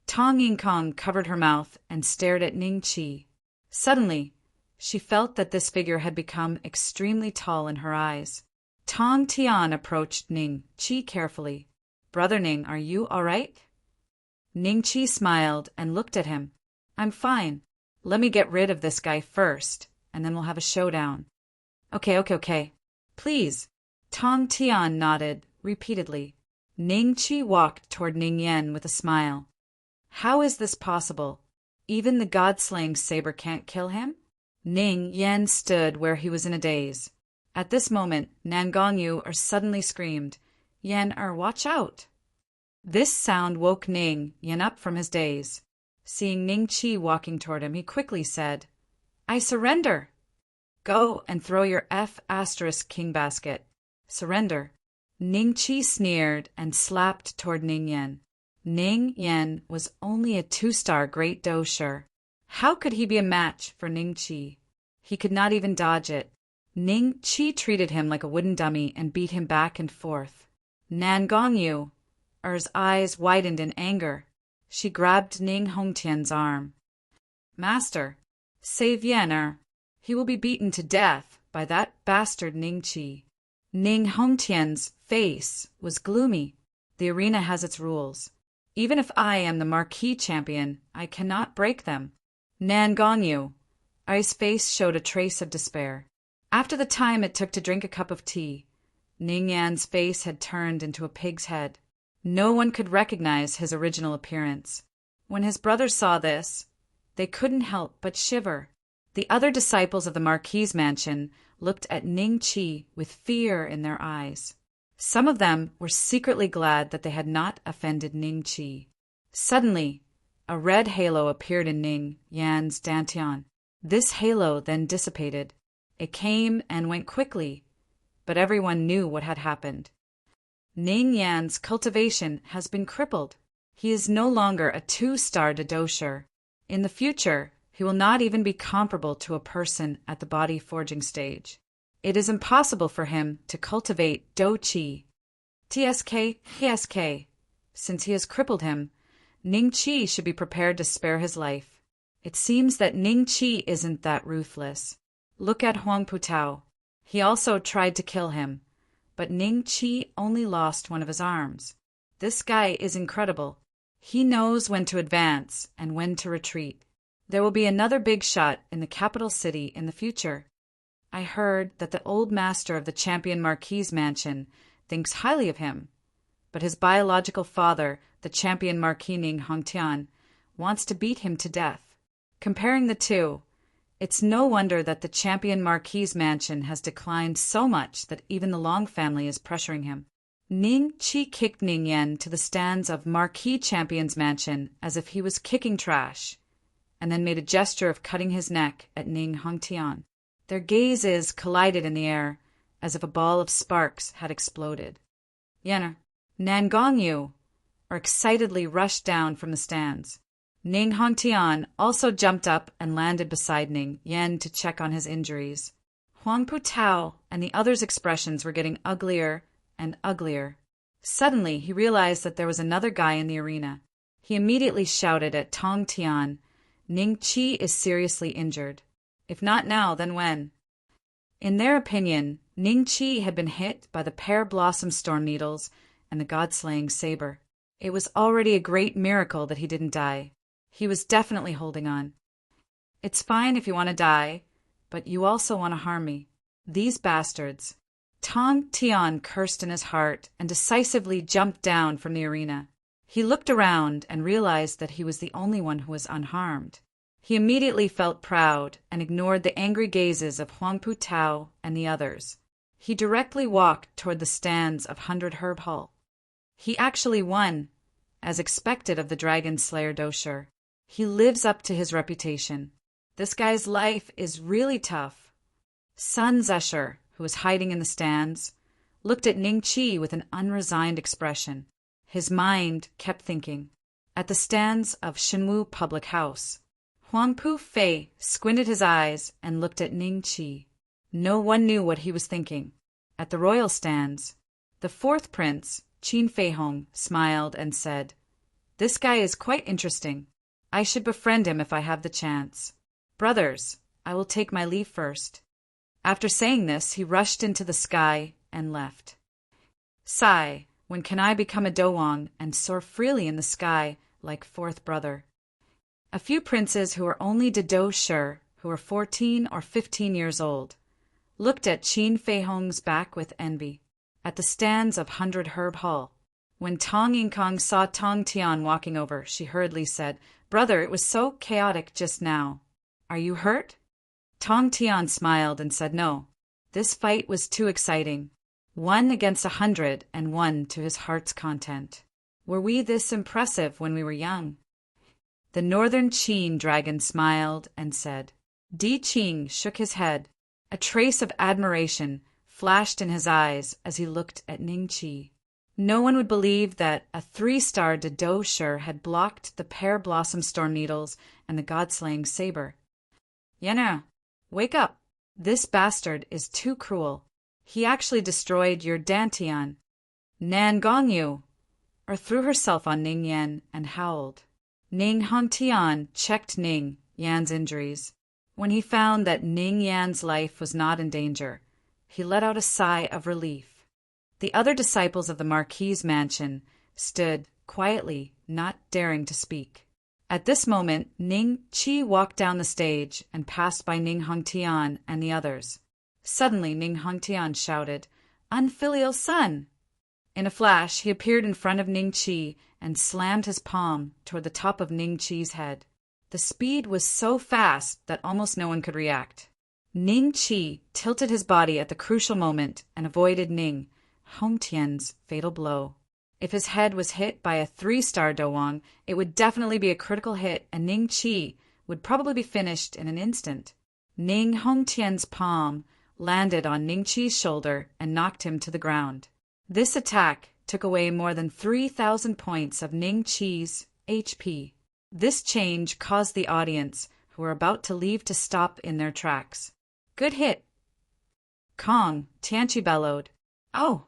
Tong Yingkong covered her mouth and stared at Ning Qi. Suddenly, she felt that this figure had become extremely tall in her eyes. Tong Tian approached Ning Qi carefully. Brother Ning, are you all right? Ning Qi smiled and looked at him. I'm fine. Let me get rid of this guy first, and then we'll have a showdown. Okay. Please. Tong Tian nodded repeatedly. Ning Qi walked toward Ning Yan with a smile. How is this possible? Even the god-slaying saber can't kill him? Ning Yan stood where he was in a daze. At this moment, Nan Gongyu suddenly screamed, Yan watch out! This sound woke Ning Yan up from his daze. Seeing Ning Qi walking toward him, he quickly said, I surrender! Go and throw your F*** king basket. Surrender. Ning Qi sneered and slapped toward Ning Yan. Ning Yan was only a 2-star Great Dosher. How could he be a match for Ning Qi? He could not even dodge it. Ning Qi treated him like a wooden dummy and beat him back and forth. Nan Gongyu, Er's eyes widened in anger. She grabbed Ning Hongtian's arm. Master, save Yan. He will be beaten to death by that bastard Ning Qi. Ning Hongtian's face was gloomy. The arena has its rules. Even if I am the marquee champion, I cannot break them. Nan Gongyu, Er's face showed a trace of despair. After the time it took to drink a cup of tea, Ning Yan's face had turned into a pig's head. No one could recognize his original appearance. When his brothers saw this, they couldn't help but shiver. The other disciples of the Marquis's mansion looked at Ning Qi with fear in their eyes. Some of them were secretly glad that they had not offended Ning Qi. Suddenly, a red halo appeared in Ning Yan's dantian. This halo then dissipated. It came and went quickly, but everyone knew what had happened. Ning Yan's cultivation has been crippled. He is no longer a 2-star Dosher. In the future, he will not even be comparable to a person at the body forging stage. It is impossible for him to cultivate Do Qi. TSK. Since he has crippled him, Ning Qi should be prepared to spare his life. It seems that Ning Qi isn't that ruthless. Look at Huang Putao. He also tried to kill him, but Ning Qi only lost one of his arms. This guy is incredible. He knows when to advance and when to retreat. There will be another big shot in the capital city in the future. I heard that the old master of the champion Marquis's mansion thinks highly of him, but his biological father, the champion Marquis Ning Hongtian, wants to beat him to death. Comparing the two, it's no wonder that the champion Marquis's mansion has declined so much that even the Long family is pressuring him. Ning Qi kicked Ning Yan to the stands of Marquis Champion's mansion as if he was kicking trash, and then made a gesture of cutting his neck at Ning Hongtian. Their gazes collided in the air, as if a ball of sparks had exploded. Yan, Nan Gongyu, excitedly rushed down from the stands. Ning Hongtian also jumped up and landed beside Ning Yan to check on his injuries. Huang Putao and the others' expressions were getting uglier and uglier. Suddenly, he realized that there was another guy in the arena. He immediately shouted at Tong Tian, Ning Qi is seriously injured. If not now, then when? In their opinion, Ning Qi had been hit by the pear blossom storm needles and the god-slaying saber. It was already a great miracle that he didn't die. He was definitely holding on. It's fine if you want to die, but you also want to harm me. These bastards. Tong Tian cursed in his heart and decisively jumped down from the arena. He looked around and realized that he was the only one who was unharmed. He immediately felt proud and ignored the angry gazes of Huangpu Tao and the others. He directly walked toward the stands of 100 Herb Hall. He actually won, as expected of the Dragon Slayer Dosher. He lives up to his reputation. This guy's life is really tough. Sun Zesher, who was hiding in the stands, looked at Ning Qi with an unresigned expression. His mind kept thinking. At the stands of Shenwu Public House, Huangpu Fei squinted his eyes and looked at Ning Qi. No one knew what he was thinking. At the royal stands, the fourth prince, Qin Feihong, smiled and said, "This guy is quite interesting. I should befriend him if I have the chance. Brothers, I will take my leave first." After saying this, he rushed into the sky and left. Sigh, when can I become a Dowang and soar freely in the sky like fourth brother? A few princes who were only Dosher, who were 14 or 15 years old, looked at Qin Feihong's back with envy. At the stands of 100 Herb Hall, when Tong Yinkong saw Tong Tian walking over, she hurriedly said, "Brother, it was so chaotic just now. Are you hurt?" Tong Tian smiled and said no. This fight was too exciting. 1 against 100 and 1 to his heart's content. Were we this impressive when we were young? The northern Qin dragon smiled and said. Di Qing shook his head. A trace of admiration flashed in his eyes as he looked at Ning Qi. No one would believe that a 3-star Dosher had blocked the Pear Blossom Storm Needles and the God-slaying saber. Yana, wake up! This bastard is too cruel. He actually destroyed your Dantian, Nan Gongyu, or threw herself on Ning Yan and howled. Ning Hongtian checked Ning Yan's injuries. When he found that Ning Yan's life was not in danger, he let out a sigh of relief. The other disciples of the Marquis's mansion stood quietly, not daring to speak. At this moment, Ning Qi walked down the stage and passed by Ning Hongtian and the others. Suddenly, Ning Hongtian shouted, "Unfilial son!" In a flash, he appeared in front of Ning Qi and slammed his palm toward the top of Ning Qi's head. The speed was so fast that almost no one could react. Ning Qi tilted his body at the crucial moment and avoided Ning Hongtian's fatal blow. If his head was hit by a 3-star Dowang, it would definitely be a critical hit, and Ning Qi would probably be finished in an instant. Ning Hongtian's palm landed on Ning Qi's shoulder and knocked him to the ground. This attack took away more than 3,000 points of Ning Qi's HP. This change caused the audience, who were about to leave, to stop in their tracks. "Good hit!" Kong, Tianqi bellowed. "Oh!"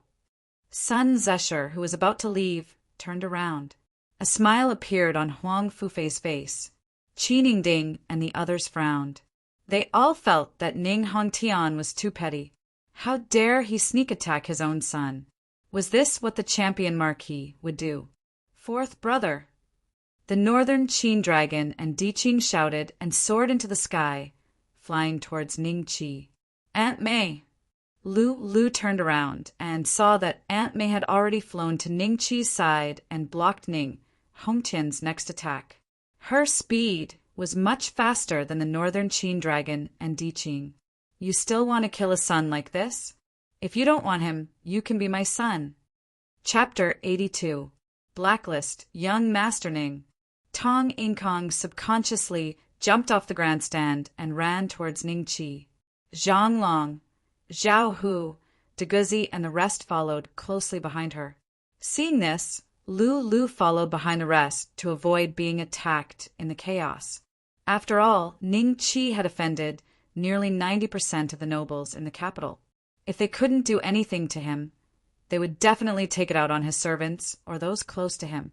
Sun Zesher, who was about to leave, turned around. A smile appeared on Huang Fufei's face. Qi Ningding and the others frowned. They all felt that Ning Hongtian was too petty. How dare he sneak attack his own son? Was this what the champion Marquis would do? Fourth brother! The northern Qin dragon and Di Qing shouted and soared into the sky, flying towards Ning Qi. "Aunt Mei!" Lu turned around and saw that Aunt Mei had already flown to Ning Qi's side and blocked Ning Hongtian's next attack. Her speed was much faster than the northern Qin dragon and Di Qing. "You still want to kill a son like this? If you don't want him, you can be my son." Chapter 82. Blacklist Young Master Ning. Tong Yinkong subconsciously jumped off the grandstand and ran towards Ning Qi. Zhang Long, Zhao Hu, Deguzi, and the rest followed closely behind her. Seeing this, Lu followed behind the rest to avoid being attacked in the chaos. After all, Ning Qi had offended nearly 90% of the nobles in the capital. If they couldn't do anything to him, they would definitely take it out on his servants or those close to him.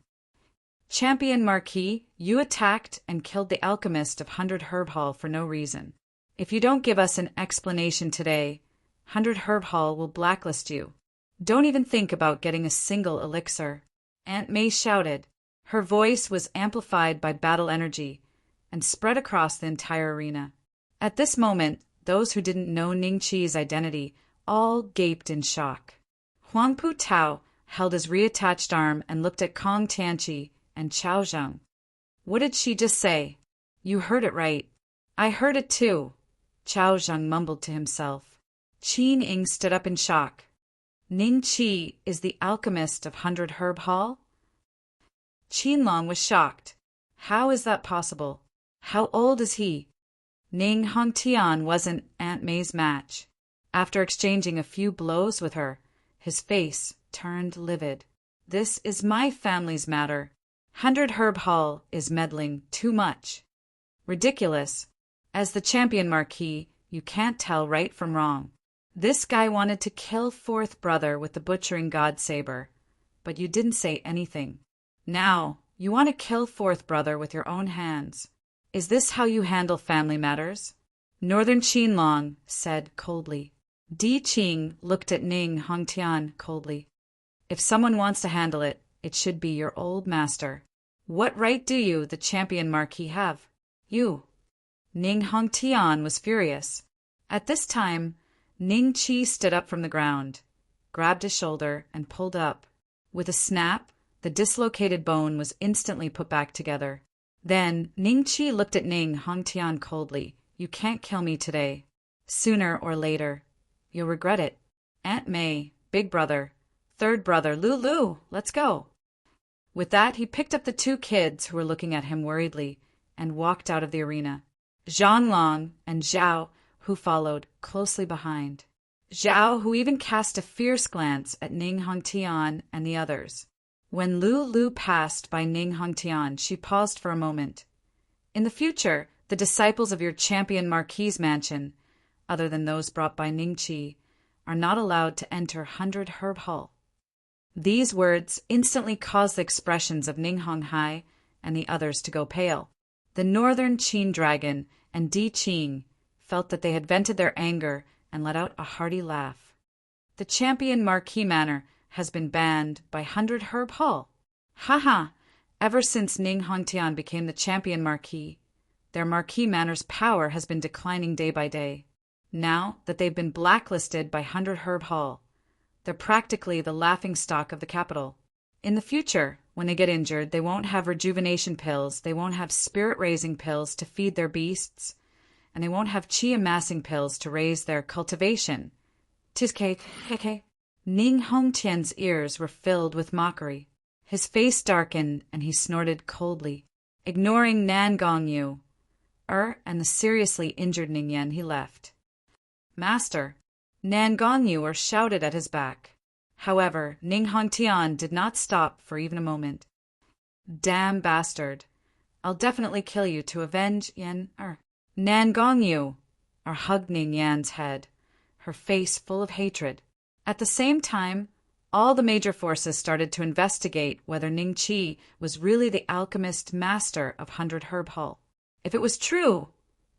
"Champion Marquis, you attacked and killed the alchemist of 100 Herb Hall for no reason. If you don't give us an explanation today, 100 Herb Hall will blacklist you. Don't even think about getting a single elixir." Aunt Mei shouted. Her voice was amplified by battle energy and spread across the entire arena. At this moment, those who didn't know Ning Qi's identity all gaped in shock. Huang Pu Tao held his reattached arm and looked at Kong Tianqi and Chao Zheng. What did she just say? You heard it right. I heard it too, Chao Zheng mumbled to himself. Qin Ying stood up in shock. Ning Qi is the alchemist of 100 Herb Hall? Qinlong was shocked. How is that possible? How old is he? Ning Hongtian wasn't Aunt May's match. After exchanging a few blows with her, his face turned livid. This is my family's matter. 100 Herb Hall is meddling too much. Ridiculous. As the champion marquis, you can't tell right from wrong. This guy wanted to kill fourth brother with the butchering god saber, but you didn't say anything. Now, you want to kill fourth brother with your own hands. Is this how you handle family matters? Northern Qinlong said coldly. Di Qing looked at Ning Hongtian coldly. If someone wants to handle it, it should be your old master. What right do you, the champion marquis, have? You. Ning Hongtian was furious. At this time, Ning Qi stood up from the ground, grabbed his shoulder, and pulled up. With a snap, the dislocated bone was instantly put back together. Then Ning Qi looked at Ning Hongtian coldly. You can't kill me today. Sooner or later. You'll regret it. Aunt May, big brother, third brother, Lulu, let's go. With that, he picked up the two kids who were looking at him worriedly and walked out of the arena. Zhanglong and Zhao, who followed closely behind. Zhao, who even cast a fierce glance at Ning Hongtian and the others. When Lulu passed by Ning Hongtian, she paused for a moment. In the future, the disciples of your champion marquis' mansion, other than those brought by Ning Qi, are not allowed to enter 100 Herb Hall. These words instantly caused the expressions of Ning Honghai and the others to go pale. The northern Qin dragon and Di Qing felt that they had vented their anger and let out a hearty laugh. The champion marquis manor has been banned by 100 Herb Hall. Ha ha! Ever since Ning Hongtian became the champion marquis, their marquis manor's power has been declining day by day. Now that they've been blacklisted by 100 Herb Hall, they're practically the laughingstock of the capital. In the future, when they get injured, they won't have rejuvenation pills, they won't have spirit-raising pills to feed their beasts, and they won't have chi-amassing pills to raise their cultivation. Tisk. Ning Hongtian's ears were filled with mockery. His face darkened, and he snorted coldly. Ignoring Nan Gongyu, and the seriously injured Ning Yan, he left. Master, Nan Gongyu shouted at his back. However, Ning Hongtian did not stop for even a moment. Damn bastard. I'll definitely kill you to avenge Yan. Nan Gongyu hugged Ning Yan's head, her face full of hatred. At the same time, all the major forces started to investigate whether Ning Qi was really the alchemist master of 100 Herb Hall. If it was true,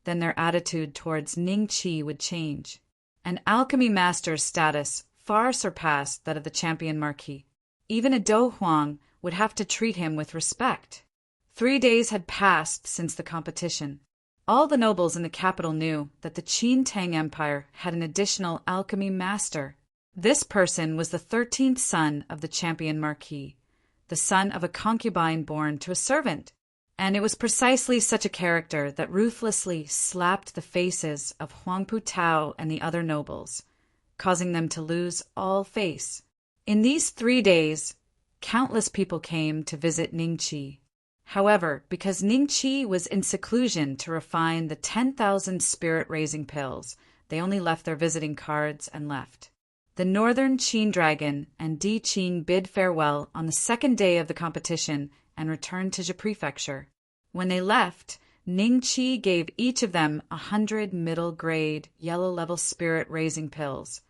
then their attitude towards Ning Qi would change. An alchemy master's status far surpassed that of the champion marquis. Even a Do Huang would have to treat him with respect. 3 days had passed since the competition. All the nobles in the capital knew that the Qin Tang Empire had an additional alchemy master. This person was the 13th son of the champion marquis, the son of a concubine born to a servant. And it was precisely such a character that ruthlessly slapped the faces of Huang Pu Tao and the other nobles, causing them to lose all face. In these 3 days, countless people came to visit Ning Qi. However, because Ning Qi was in seclusion to refine the 10,000 spirit-raising pills, they only left their visiting cards and left. The northern Qin dragon and Di Qing bid farewell on the second day of the competition and returned to Zhe Prefecture. When they left, Ning Qi gave each of them 100 middle-grade, yellow-level spirit-raising pills,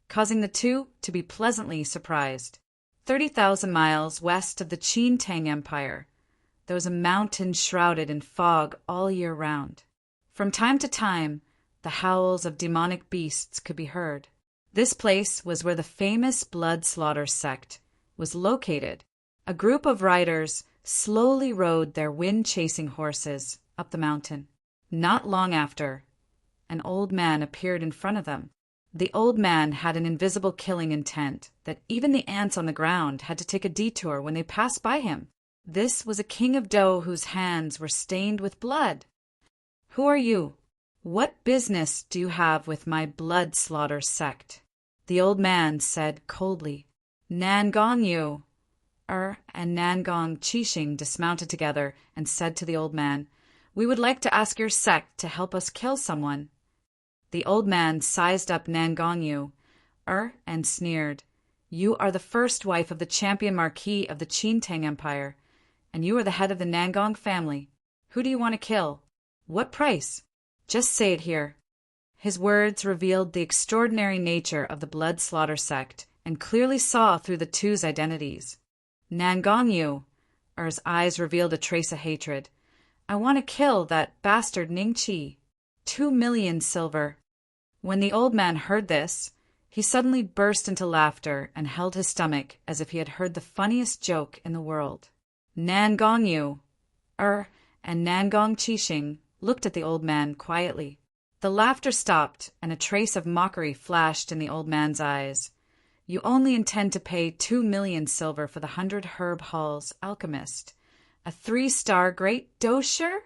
causing the two to be pleasantly surprised. 30,000 miles west of the Qin Tang Empire, there was a mountain shrouded in fog all year round. From time to time, the howls of demonic beasts could be heard. This place was where the famous blood slaughter sect was located. A group of riders slowly rode their wind-chasing horses up the mountain. Not long after, an old man appeared in front of them. The old man had an invisible killing intent that even the ants on the ground had to take a detour when they passed by him. This was a king of Dou whose hands were stained with blood. "Who are you? What business do you have with my blood slaughter sect?" The old man said coldly. "Nangong you." And Nangong Chishing dismounted together and said to the old man, "We would like to ask your sect to help us kill someone." The old man sized up Nangong Yu, and sneered. "You are the first wife of the champion marquis of the Qintang Empire, and you are the head of the Nangong family. Who do you want to kill? What price? Just say it here." His words revealed the extraordinary nature of the blood slaughter sect and clearly saw through the two's identities. "Nangong Yu," Er's eyes revealed a trace of hatred. "I want to kill that bastard Ning Qi. 2,000,000 silver." When the old man heard this, he suddenly burst into laughter and held his stomach as if he had heard the funniest joke in the world. Nangong Yu, and Nangong Chishing looked at the old man quietly. The laughter stopped, and a trace of mockery flashed in the old man's eyes. "You only intend to pay 2,000,000 silver for the 100 herb halls alchemist, a 3-star great dosher?"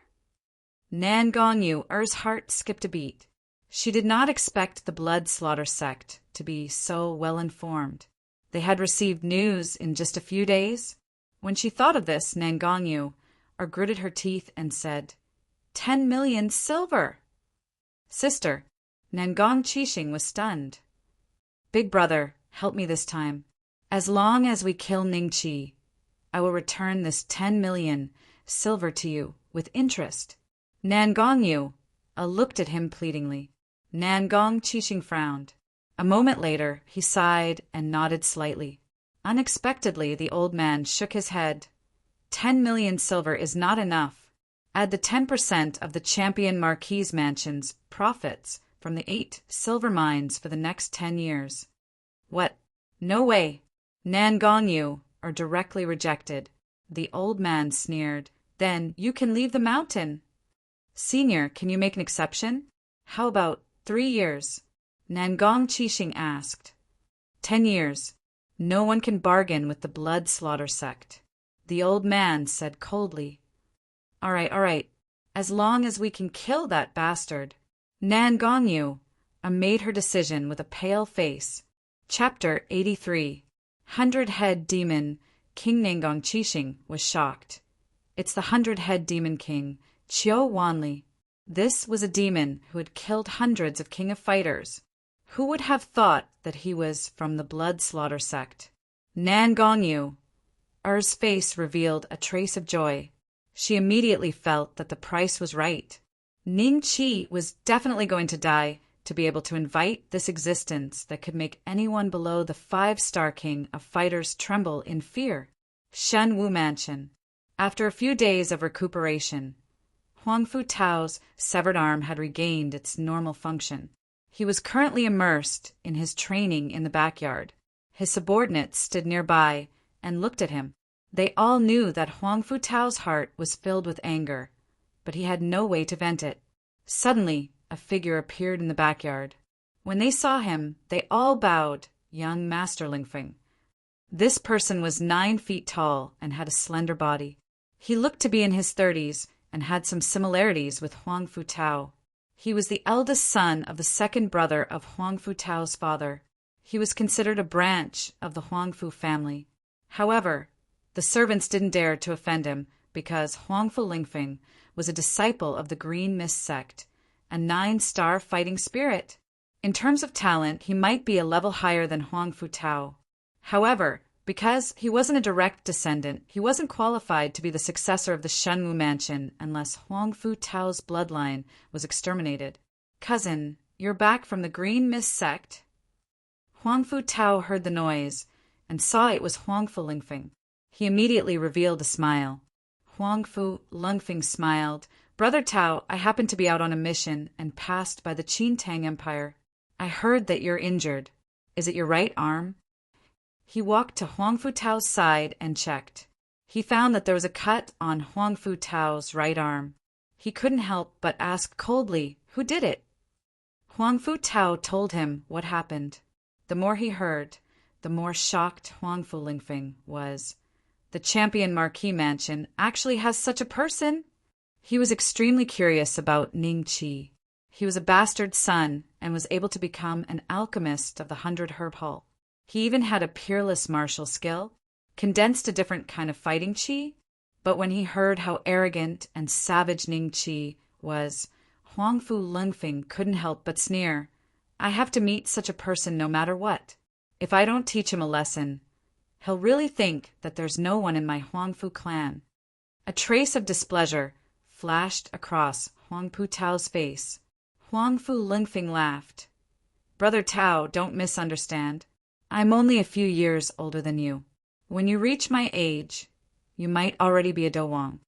Nangong Yu, Er's heart skipped a beat. She did not expect the blood slaughter sect to be so well informed. They had received news in just a few days. When she thought of this, Nangong Yu gritted her teeth and said, 10,000,000 silver! "Sister," Nangong Chishing was stunned. "Big brother, help me this time. As long as we kill Ning Qi, I will return this 10,000,000 silver to you with interest." Nangong Yu looked at him pleadingly. Nangong Chishing frowned. A moment later, he sighed and nodded slightly. Unexpectedly, the old man shook his head. 10,000,000 silver is not enough. Add the 10% of the champion marquis mansion's profits from the 8 silver mines for the next 10 years. "What? No way." Nangong Yu directly rejected. The old man sneered. "Then you can leave the mountain." "Senior, can you make an exception? How about 3 years?" Nangong Chishing asked. 10 years. No one can bargain with the blood slaughter sect." The old man said coldly. All right. As long as we can kill that bastard." Nangong Yu made her decision with a pale face. Chapter 83. 100-Head Demon. King Nangong Chishing was shocked. "It's the 100-Head Demon King, Chiu Wanli." This was a demon who had killed hundreds of King of Fighters. Who would have thought that he was from the blood slaughter sect? Nangong Yu, Er's face revealed a trace of joy. She immediately felt that the price was right. Ning Qi was definitely going to die to be able to invite this existence that could make anyone below the 5-star king of fighters tremble in fear. Shen Wu Mansion. After a few days of recuperation, Huang Fu Tao's severed arm had regained its normal function. He was currently immersed in his training in the backyard. His subordinates stood nearby and looked at him. They all knew that Huang Fu Tao's heart was filled with anger, but he had no way to vent it. Suddenly, a figure appeared in the backyard. When they saw him, they all bowed. Young Master Lingfeng. This person was 9 feet tall and had a slender body. He looked to be in his 30s and had some similarities with Huang Fu Tao. He was the eldest son of the second brother of Huang Fu Tao's father. He was considered a branch of the Huang Fu family. However, the servants didn't dare to offend him because Huang Fu Lingfeng was a disciple of the Green Mist sect, a 9-star fighting spirit. In terms of talent, he might be a level higher than Huang Fu Tao. However, because he wasn't a direct descendant, he wasn't qualified to be the successor of the Shenwu Mansion unless Huang Fu Tao's bloodline was exterminated. "Cousin, you're back from the Green Mist sect?" Huang Fu Tao heard the noise and saw it was Huang Fu Lingfeng. He immediately revealed a smile. Huang Fu Lingfeng smiled. "Brother Tao, I happened to be out on a mission and passed by the Qintang Empire. I heard that you're injured. Is it your right arm?" He walked to Huang Fu Tao's side and checked. He found that there was a cut on Huang Fu Tao's right arm. He couldn't help but ask coldly, "Who did it?" Huang Fu Tao told him what happened. The more he heard, the more shocked Huang Fu Lingfeng was. The Champion Marquis Mansion actually has such a person! He was extremely curious about Ning Qi. He was a bastard son and was able to become an alchemist of the 100 Herb Hall. He even had a peerless martial skill, condensed a different kind of fighting qi. But when he heard how arrogant and savage Ning Qi was, Huang Fu Lingfeng couldn't help but sneer. I have to meet such a person no matter what. If I don't teach him a lesson, he'll really think that there's no one in my Huang Fu clan. A trace of displeasure flashed across Huang Fu Tao's face. Huang Fu Lingfeng laughed. Brother Tao, don't misunderstand. I'm only a few years older than you. When you reach my age, you might already be a Dowang.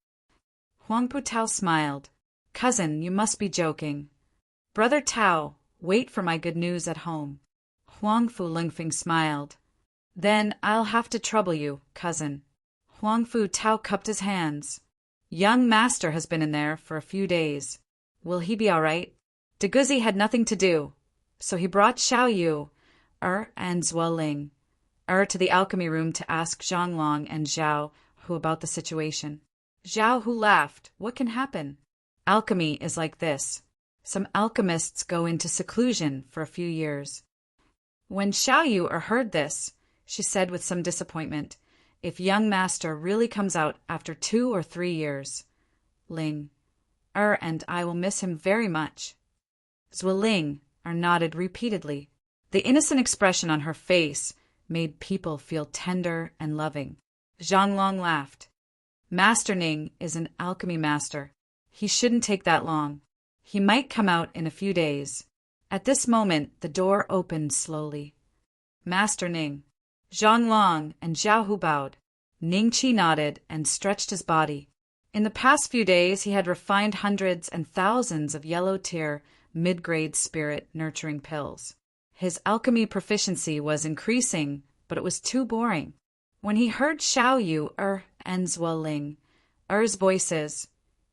Huang Fu Tao smiled. Cousin, you must be joking. Brother Tao, wait for my good news at home. Huang Fu Lingfeng smiled. Then I'll have to trouble you, cousin. Huang Fu Tao cupped his hands. Young master has been in there for a few days. Will he be all right? Deguzi had nothing to do, so he brought Xiao Yu, and Zueling, to the alchemy room to ask Zhang Long and Zhao Hu about the situation. Zhao Hu laughed. What can happen? Alchemy is like this. Some alchemists go into seclusion for a few years. When Xiao Yu heard this, she said with some disappointment, if young master really comes out after 2 or 3 years, Ling, and I will miss him very much. Zueling nodded repeatedly. The innocent expression on her face made people feel tender and loving. Zhang Long laughed. Master Ning is an alchemy master. He shouldn't take that long. He might come out in a few days. At this moment, the door opened slowly. Master Ning. Zhang Long and Zhao Hu bowed. Ning Qi nodded and stretched his body. In the past few days, he had refined hundreds and thousands of yellow tier, mid-grade spirit nurturing pills. His alchemy proficiency was increasing, but it was too boring. When he heard Xiao Yu and Zueling voices,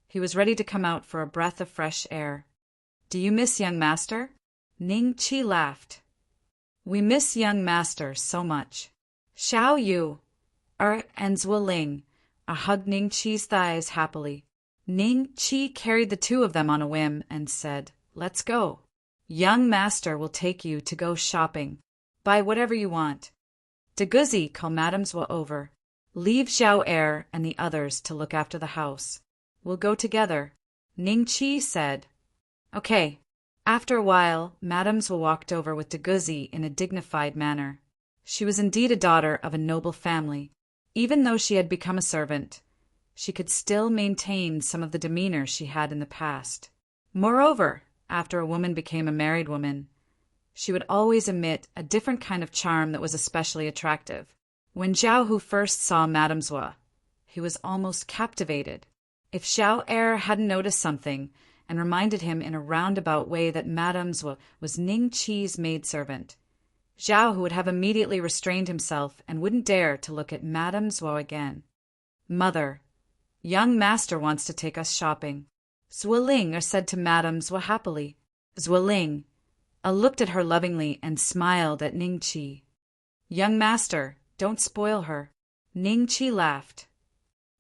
he was ready to come out for a breath of fresh air. Do you miss young master? Ning Qi laughed. We miss young master so much. Xiao Yu and Zueling hugged Ning Qi's thighs happily. Ning Qi carried the two of them on a whim and said, Let's go. Young master will take you to go shopping. Buy whatever you want. Deguzi, call Madame Zhou over. Leave Zhao and the others to look after the house. We'll go together. Ning Qi said. Okay. After a while, Madame Zhou walked over with Deguzi in a dignified manner. She was indeed a daughter of a noble family. Even though she had become a servant, she could still maintain some of the demeanor she had in the past. Moreover, after a woman became a married woman, she would always emit a different kind of charm that was especially attractive. When Zhao Hu first saw Madame Zhou, he was almost captivated. If Xiao hadn't noticed something and reminded him in a roundabout way that Madame Zhou was Ning Qi's maidservant, Zhao Hu would have immediately restrained himself and wouldn't dare to look at Madame Zhou again. Mother, young master wants to take us shopping. Zueling said to Madame Zhou happily. Zueling looked at her lovingly and smiled at Ning Qi. Young master, don't spoil her. Ning Qi laughed.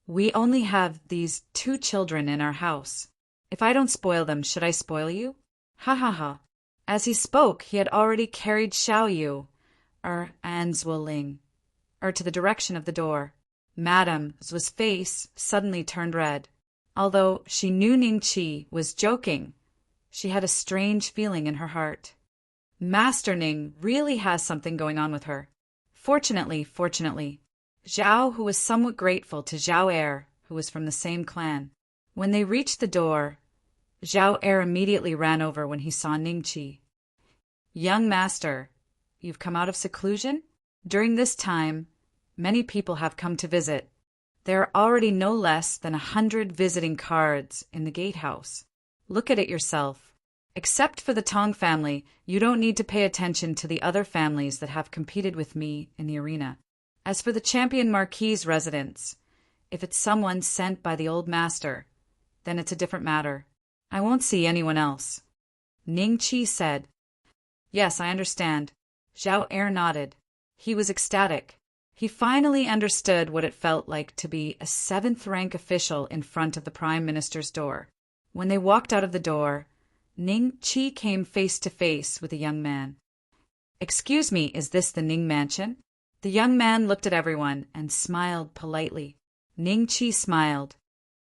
We only have these 2 children in our house. If I don't spoil them, should I spoil you? Ha ha ha. As he spoke, he had already carried Xiao Yu and Zueling to the direction of the door. Madame Zhu's face suddenly turned red. Although she knew Ning Qi was joking, she had a strange feeling in her heart. Master Ning really has something going on with her. Fortunately, Zhao, who was somewhat grateful to Zhao who was from the same clan. When they reached the door, Zhao immediately ran over when he saw Ning Qi. Young master, you've come out of seclusion? During this time, many people have come to visit. There are already no less than 100 visiting cards in the gatehouse. Look at it yourself. Except for the Tong family, you don't need to pay attention to the other families that have competed with me in the arena. As for the Champion Marquis' residence, if it's someone sent by the old master, then it's a different matter. I won't see anyone else. Ning Qi said. Yes, I understand. Zhao Er nodded. He was ecstatic. He finally understood what it felt like to be a seventh-rank official in front of the Prime Minister's door. When they walked out of the door, Ning Qi came face to face with a young man. Excuse me, is this the Ning mansion? The young man looked at everyone and smiled politely. Ning Qi smiled.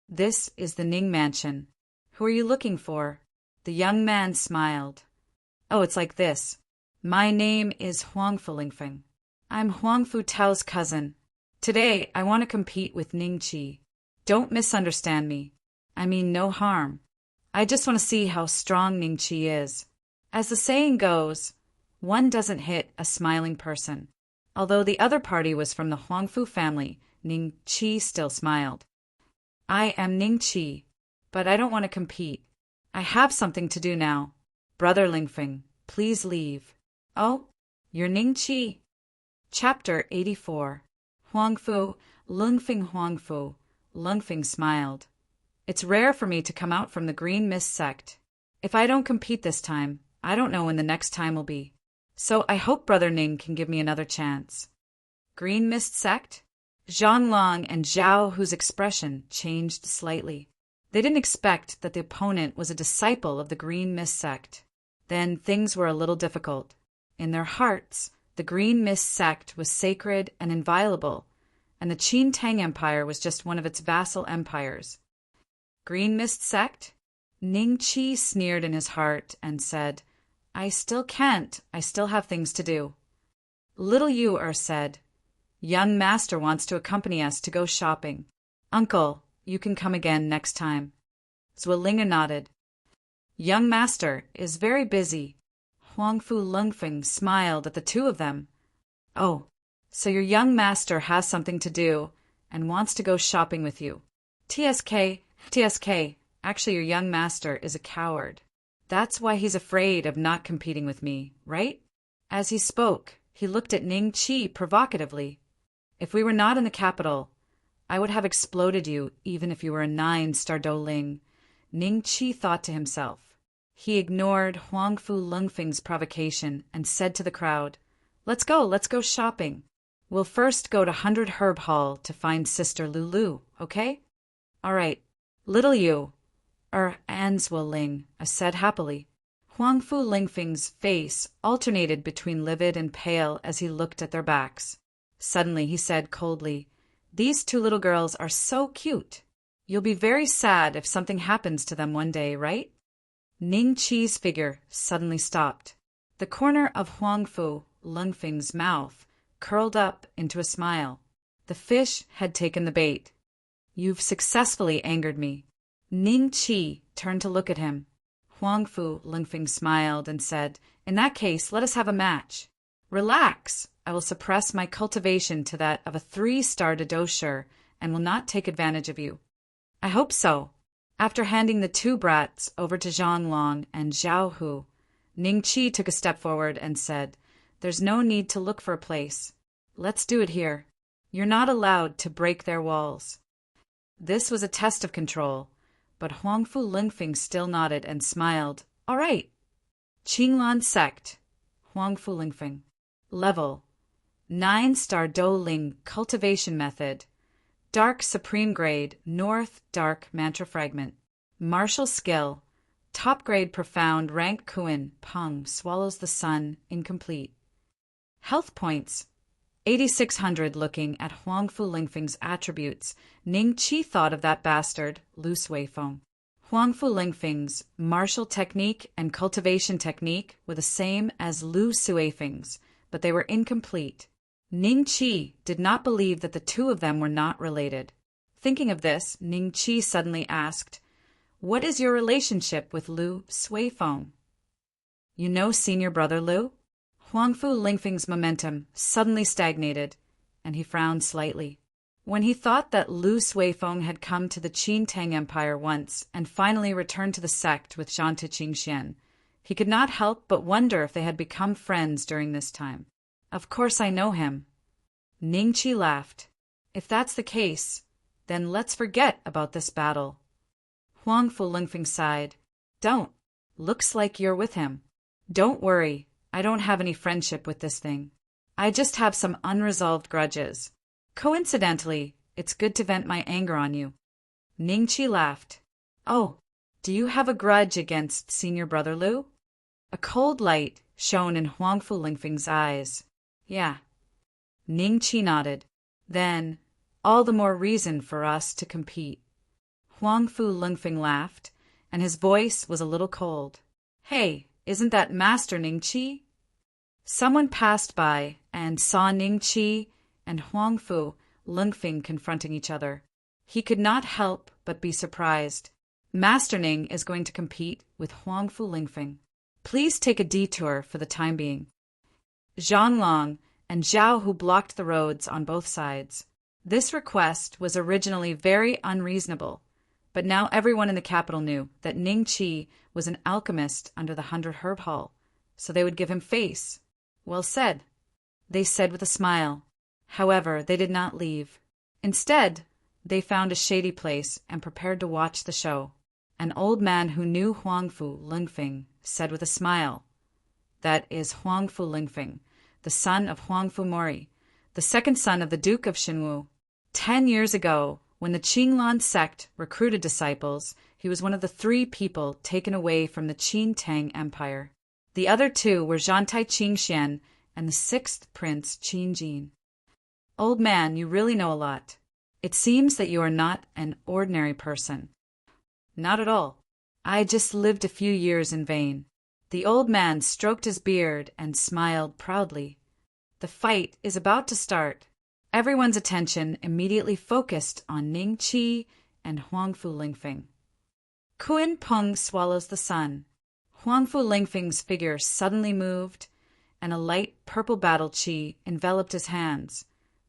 This is the Ning mansion. Who are you looking for? The young man smiled. Oh, it's like this. My name is Huangfu Lingfeng. I'm Huangfu Tao's cousin. Today, I want to compete with Ning Qi. Don't misunderstand me. I mean no harm. I just want to see how strong Ning Qi is. As the saying goes, one doesn't hit a smiling person. Although the other party was from the Huangfu family, Ning Qi still smiled. I am Ning Qi, but I don't want to compete. I have something to do now. Brother Lingfeng, please leave. Oh, you're Ning Qi. Chapter 84. Huangfu, Lingfeng Huangfu. Lingfeng smiled. It's rare for me to come out from the Green Mist sect. If I don't compete this time, I don't know when the next time will be. So I hope Brother Ning can give me another chance. Green Mist sect? Zhang Long and Zhao Hu's expression changed slightly. They didn't expect that the opponent was a disciple of the Green Mist sect. Then things were a little difficult. In their hearts, the Green Mist sect was sacred and inviolable, and the Qin Tang Empire was just one of its vassal empires. Green Mist sect? Ning Qi sneered in his heart and said, I still can't. I still have things to do. Little Yu said, Young master wants to accompany us to go shopping. Uncle, you can come again next time. Zuelinga nodded. Young master is very busy. Huangfu Lingfeng smiled at the two of them. Oh, so your young master has something to do and wants to go shopping with you. TSK, actually your young master is a coward. That's why he's afraid of not competing with me, right? As he spoke, he looked at Ning Qi provocatively. If we were not in the capital, I would have exploded you even if you were a 9-star Douling. Ning Qi thought to himself. He ignored Huangfu Lingfeng's provocation and said to the crowd, Let's go shopping. We'll first go to 100 Herb Hall to find Sister Lulu, okay? All right. Little Yu, Anzueling, said happily. Huangfu Lingfeng's face alternated between livid and pale as he looked at their backs. Suddenly he said coldly, These two little girls are so cute. You'll be very sad if something happens to them one day, right? Ning Qi's figure suddenly stopped. The corner of Huangfu Lingfeng's mouth curled up into a smile. The fish had taken the bait. You've successfully angered me. Ning Qi turned to look at him. Huangfu Lingfeng smiled and said, In that case, let us have a match. Relax. I will suppress my cultivation to that of a 3-star Dosher and will not take advantage of you. I hope so. After handing the two brats over to Zhang Long and Zhao Hu, Ning Qi took a step forward and said, There's no need to look for a place. Let's do it here. You're not allowed to break their walls. This was a test of control, but Huangfu Lingfeng still nodded and smiled. All right. Qinglan sect. Huangfu Lingfeng. Level. 9-star Douling cultivation method. Dark Supreme Grade, North Dark Mantra Fragment. Martial Skill. Top Grade Profound Rank Kuan, Peng, Swallows the Sun, Incomplete. Health Points. 8,600. Looking at Huangfu Lingfeng's attributes, Ning Qi thought of that bastard, Lu Suifeng. Huangfu Lingfeng's martial technique and cultivation technique were the same as Lu Suifeng's, but they were incomplete. Ning Qi did not believe that the two of them were not related. Thinking of this, Ning Qi suddenly asked, What is your relationship with Lu Suifeng? You know senior brother Lu? Huangfu Lingfeng's momentum suddenly stagnated, and he frowned slightly. When he thought that Lu Suifeng had come to the Qin Tang Empire once and finally returned to the sect with Zhante Qingxian, he could not help but wonder if they had become friends during this time. Of course I know him. Ning Qi laughed. If that's the case, then let's forget about this battle. Huangfu Lingfeng sighed. Don't. Looks like you're with him. Don't worry, I don't have any friendship with this thing. I just have some unresolved grudges. Coincidentally, it's good to vent my anger on you. Ningqi laughed. Oh, do you have a grudge against senior brother Lu? A cold light shone in Huangfu Lingfeng's eyes. Yeah. Ningqi nodded. Then, all the more reason for us to compete. Huangfu Lingfeng laughed, and his voice was a little cold. Hey, isn't that Master Ningqi? Someone passed by and saw Ningqi and Huangfu Lingfeng confronting each other. He could not help but be surprised. Master Ning is going to compete with Huangfu Lingfeng. Please take a detour for the time being. Zhang Long and Zhao Hu blocked the roads on both sides. This request was originally very unreasonable, but now everyone in the capital knew that Ningqi was an alchemist under the 100 Herb Hall, so they would give him face. Well said, they said with a smile. However, they did not leave. Instead, they found a shady place and prepared to watch the show. An old man who knew Huangfu Lingfeng said with a smile, "That is Huangfu Lingfeng, the son of Huangfu Mori, the second son of the Duke of Xinwu. 10 years ago, when the Qinglan sect recruited disciples, he was one of the 3 people taken away from the Qin Tang Empire. The other 2 were Zhantai Qingxian and the 6th prince Qingjin. Old man, you really know a lot. It seems that you are not an ordinary person." Not at all. I just lived a few years in vain. The old man stroked his beard and smiled proudly. The fight is about to start. Everyone's attention immediately focused on Ningqi and Huangfu Lingfeng. Kun Peng swallows the sun. Huangfu Lingfeng's figure suddenly moved, and a light purple battle qi enveloped his hands,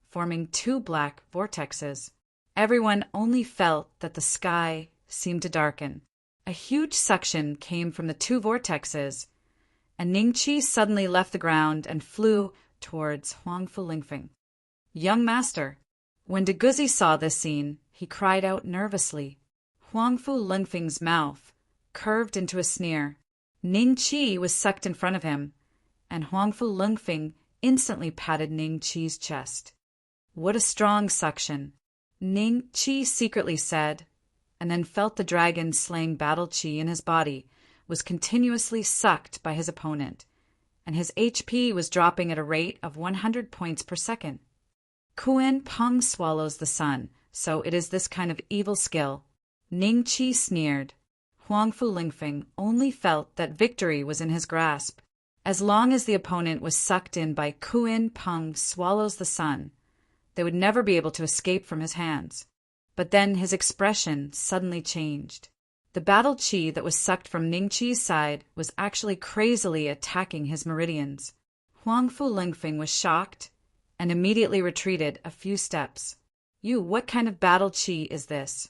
forming 2 black vortexes. Everyone only felt that the sky seemed to darken. A huge suction came from the 2 vortexes, and Ningqi suddenly left the ground and flew towards Huangfu Lingfeng. Young master. When De Guzi saw this scene, he cried out nervously. Huangfu Lingfeng's mouth curved into a sneer. Ningqi was sucked in front of him, and Huangfu Lingfeng instantly patted Ningqi's chest. What a strong suction, Ningqi secretly said, and then felt the dragon-slaying battle qi in his body was continuously sucked by his opponent, and his HP was dropping at a rate of 100 points per second. Kun Peng swallows the sun, so it is this kind of evil skill. Ningqi sneered. Huangfu Lingfeng only felt that victory was in his grasp. As long as the opponent was sucked in by Kun Peng swallows the sun, they would never be able to escape from his hands. But then his expression suddenly changed. The battle qi that was sucked from Ningqi's side was actually crazily attacking his meridians. Huangfu Lingfeng was shocked and immediately retreated a few steps. What kind of battle qi is this?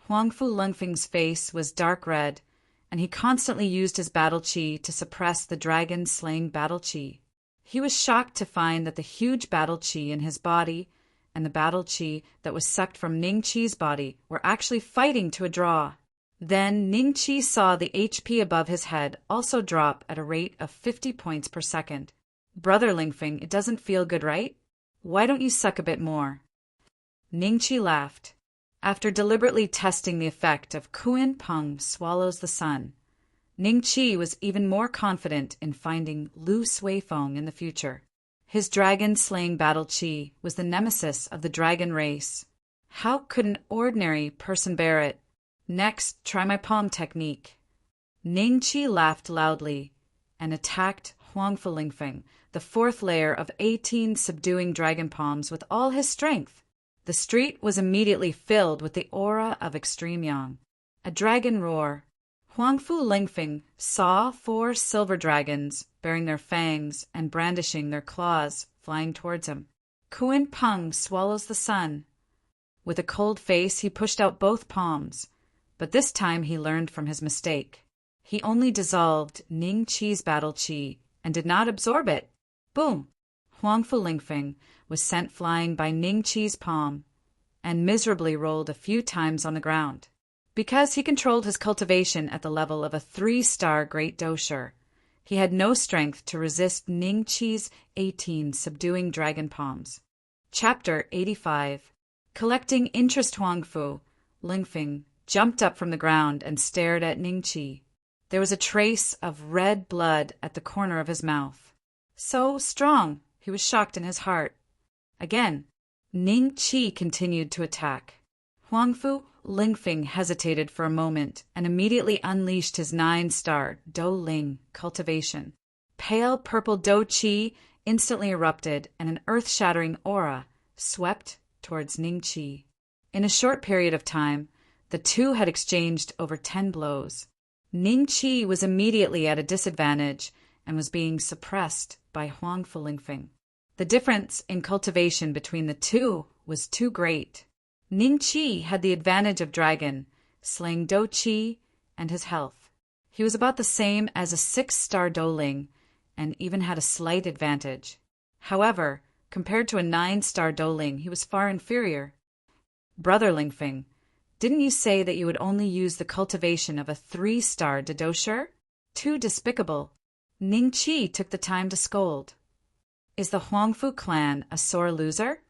Huangfu Lingfeng's face was dark red, and he constantly used his battle qi to suppress the dragon-slaying battle qi. He was shocked to find that the huge battle qi in his body and the battle qi that was sucked from Ningqi's body were actually fighting to a draw. Then Ningqi saw the HP above his head also drop at a rate of 50 points per second. Brother Lingfeng, it doesn't feel good, right? Why don't you suck a bit more? Ningqi laughed. After deliberately testing the effect of Kun Peng swallows the sun, Ningqi was even more confident in finding Lu Suifeng in the future. His dragon-slaying battle qi was the nemesis of the dragon race. How could an ordinary person bear it? Next, try my palm technique. Ningqi laughed loudly and attacked Huangfu Lingfeng, the 4th layer of 18 subduing dragon palms, with all his strength. The street was immediately filled with the aura of extreme yang. A dragon roar. Huangfu Lingfeng saw 4 silver dragons bearing their fangs and brandishing their claws flying towards him. Kun Peng swallows the sun. With a cold face, he pushed out both palms, but this time he learned from his mistake. He only dissolved Ningqi's battle qi and did not absorb it. Boom! Huangfu Lingfeng was sent flying by Ningqi's palm and miserably rolled a few times on the ground. Because he controlled his cultivation at the level of a 3-star great dosher, he had no strength to resist Ning Qi's 18 subduing dragon palms. Chapter 85. Collecting interest. Huangfu Lingfeng jumped up from the ground and stared at Ning Qi. There was a trace of red blood at the corner of his mouth. So strong, he was shocked in his heart. Again, Ning Qi continued to attack. Huangfu Lingfeng hesitated for a moment and immediately unleashed his 9-star Do Ling cultivation. Pale purple Do Qi instantly erupted, and an earth-shattering aura swept towards Ning Qi. In a short period of time, the two had exchanged over 10 blows. Ning Qi was immediately at a disadvantage and was being suppressed by Huangfu Lingfeng. The difference in cultivation between the two was too great. Ning Qi had the advantage of dragon, slaying Do Qi, and his health. He was about the same as a 6-star Do Ling, and even had a slight advantage. However, compared to a 9-star Do Ling, he was far inferior. Brother Lingfeng, didn't you say that you would only use the cultivation of a 3-star dosher? Too despicable. Ning Qi took the time to scold. Is the Huangfu clan a sore loser?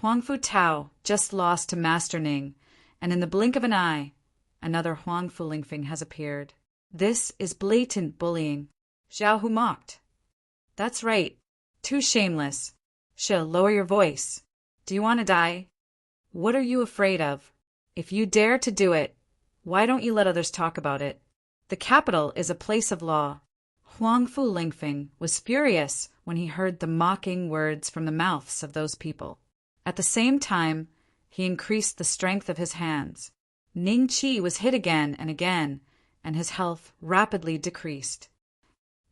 Huangfu Tao just lost to Master Ning, and in the blink of an eye, another Huangfu Lingfeng has appeared. This is blatant bullying. Zhao Hu mocked. That's right. Too shameless. Lower your voice. Do you want to die? What are you afraid of? If you dare to do it, why don't you let others talk about it? The capital is a place of law. Huangfu Lingfeng was furious when he heard the mocking words from the mouths of those people. At the same time, he increased the strength of his hands. Ning Qi was hit again, and his health rapidly decreased.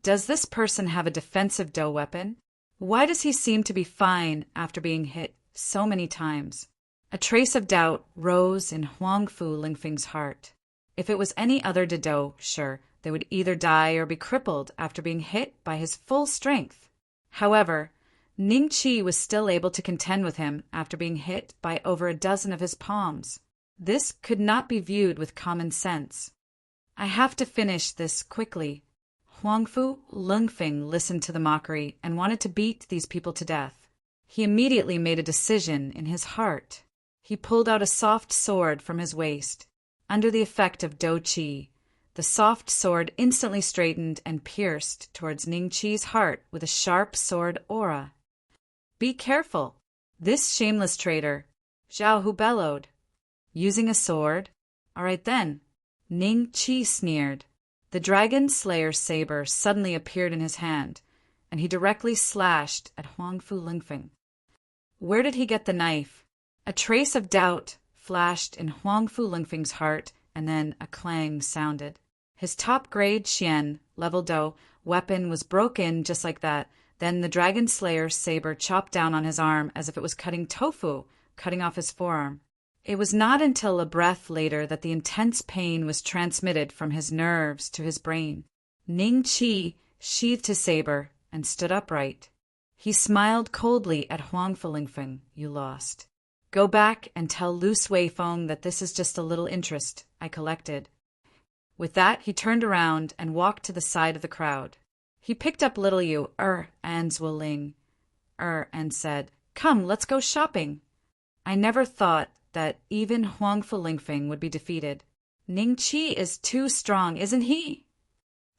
Does this person have a defensive Do weapon? Why does he seem to be fine after being hit so many times? A trace of doubt rose in Huangfu Lingfeng's heart. If it was any other Do, sure, they would either die or be crippled after being hit by his full strength. However, Ning Qi was still able to contend with him after being hit by over a dozen of his palms. This could not be viewed with common sense. I have to finish this quickly. Huangfu Lingfeng listened to the mockery and wanted to beat these people to death. He immediately made a decision in his heart. He pulled out a soft sword from his waist. Under the effect of Do Qi, the soft sword instantly straightened and pierced towards Ning Qi's heart with a sharp sword aura. Be careful! This shameless traitor! Zhao Hu bellowed. Using a sword? All right then. Ning Qi sneered. The dragon slayer's saber suddenly appeared in his hand, and he directly slashed at Huangfu Lingfeng. Where did he get the knife? A trace of doubt flashed in Huangfu Lingfeng's heart, and then a clang sounded. His top-grade Xian, level Do, weapon was broken just like that. Then the dragon slayer's saber chopped down on his arm as if it was cutting tofu, cutting off his forearm. It was not until a breath later that the intense pain was transmitted from his nerves to his brain. Ning Qi sheathed his saber and stood upright. He smiled coldly at Huangfu Lingfeng. You lost. Go back and tell Lu Suifeng that this is just a little interest I collected. With that, he turned around and walked to the side of the crowd. He picked up little Yu, and Zuoling, and said, Come, let's go shopping. I never thought that even Huangfu Lingfeng would be defeated. Ning Qi is too strong, isn't he?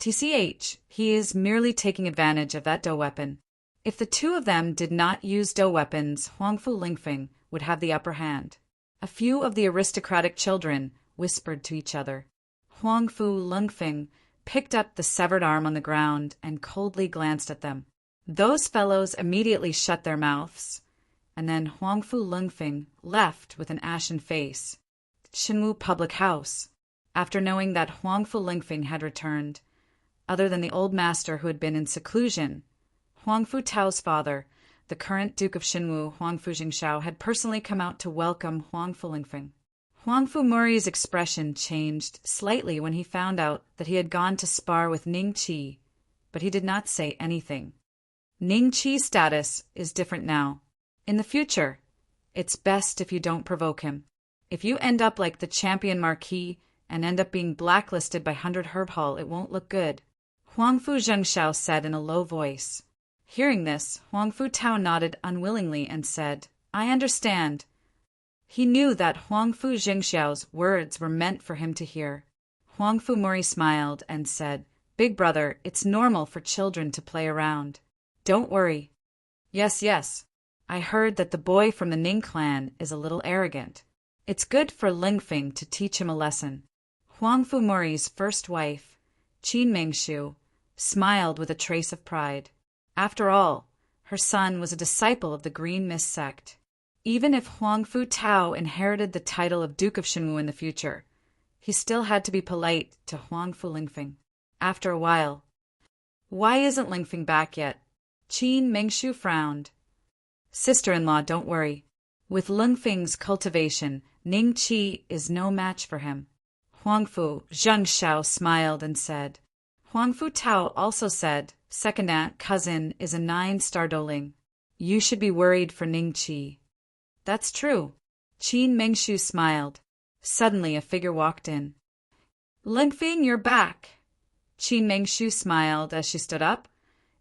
TCH, he is merely taking advantage of that Do weapon. If the two of them did not use Do weapons, Huangfu Lingfeng would have the upper hand. A few of the aristocratic children whispered to each other. Huangfu Lingfeng picked up the severed arm on the ground and coldly glanced at them. Those fellows immediately shut their mouths, and then Huangfu Lingfeng left with an ashen face. Xinwu public house. After knowing that Huangfu Lingfeng had returned, other than the old master who had been in seclusion, Huangfu Tao's father, the current Duke of Xinwu, Huangfu Jingshao, had personally come out to welcome Huangfu Lingfeng. Huangfu Muri's expression changed slightly when he found out that he had gone to spar with Ning Qi, but he did not say anything. Ning Qi's status is different now. In the future, it's best if you don't provoke him. If you end up like the champion marquis and end up being blacklisted by 100 Herb Hall, it won't look good," Huangfu Zhengxiao said in a low voice. Hearing this, Huangfu Tao nodded unwillingly and said, "I understand." He knew that Huangfu Zhengxiao's words were meant for him to hear. Huangfu Mori smiled and said, "Big brother, it's normal for children to play around. Don't worry." Yes. I heard that the boy from the Ning clan is a little arrogant. It's good for Lingfeng to teach him a lesson." Huangfu Mori's first wife, Qin Mengshu, smiled with a trace of pride. After all, her son was a disciple of the Green Mist sect. Even if Huangfu Tao inherited the title of Duke of Shenwu in the future, he still had to be polite to Huangfu Lingfeng. After a while, "Why isn't Lingfeng back yet?" Qin Mengshu frowned. "Sister-in-law, don't worry. With Lingfeng's cultivation, Ning Qi is no match for him." Huangfu Zhengxiao smiled and said. Huangfu Tao also said, "Second aunt cousin is a 9-star doling. You should be worried for Ning Qi." "That's true." Qin Mengshu smiled. Suddenly a figure walked in. "Lingfeng, you're back." Qin Mengshu smiled as she stood up,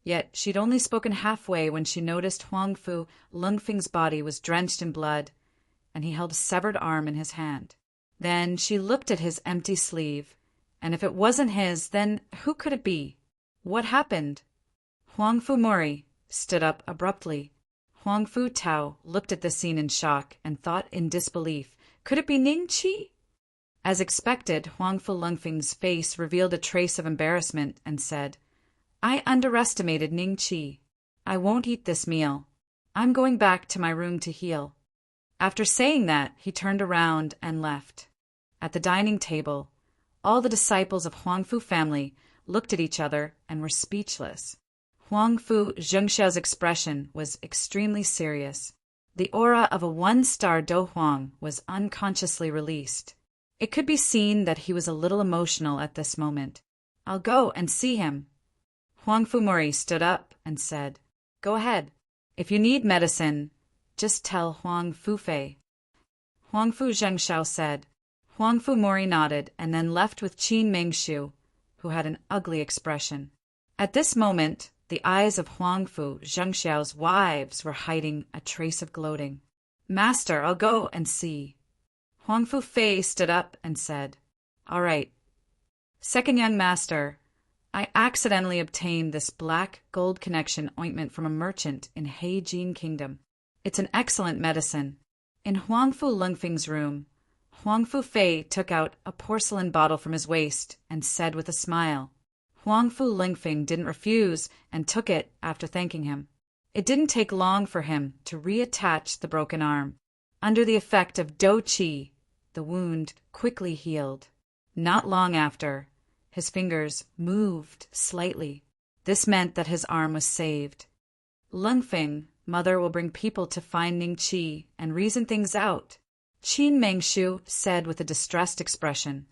yet she'd only spoken halfway when she noticed Huangfu Lingfeng's body was drenched in blood, and he held a severed arm in his hand. Then she looked at his empty sleeve, and if it wasn't his, then who could it be? What happened? Huangfu Mori stood up abruptly. Huangfu Tao looked at the scene in shock and thought in disbelief, could it be Ning Qi? As expected, Huangfu Lingfeng's face revealed a trace of embarrassment and said, "I underestimated Ning Qi. I won't eat this meal. I'm going back to my room to heal." After saying that, he turned around and left. At the dining table, all the disciples of Huangfu family looked at each other and were speechless. Huangfu Zhengxiao's expression was extremely serious. The aura of a 1-star Do Huang was unconsciously released. It could be seen that he was a little emotional at this moment. "I'll go and see him." Huangfu Mori stood up and said, "Go ahead. If you need medicine, just tell Huang Fufei." Huangfu Zhengxiao said. Huangfu Mori nodded and then left with Qin Mengshu, who had an ugly expression. At this moment, the eyes of Huangfu Zhengxiao's wives were hiding a trace of gloating. "Master, I'll go and see." Huangfu Fei stood up and said, "All right. Second young master, I accidentally obtained this black gold connection ointment from a merchant in Heijin Kingdom. It's an excellent medicine." In Huangfu Lingfeng's room, Huangfu Fei took out a porcelain bottle from his waist and said with a smile. Huangfu Lingfeng didn't refuse and took it after thanking him. It didn't take long for him to reattach the broken arm. Under the effect of Do Qi, the wound quickly healed. Not long after, his fingers moved slightly. This meant that his arm was saved. "Lingfeng, mother will bring people to find Ning Qi and reason things out," Qin Mengshu said with a distressed expression.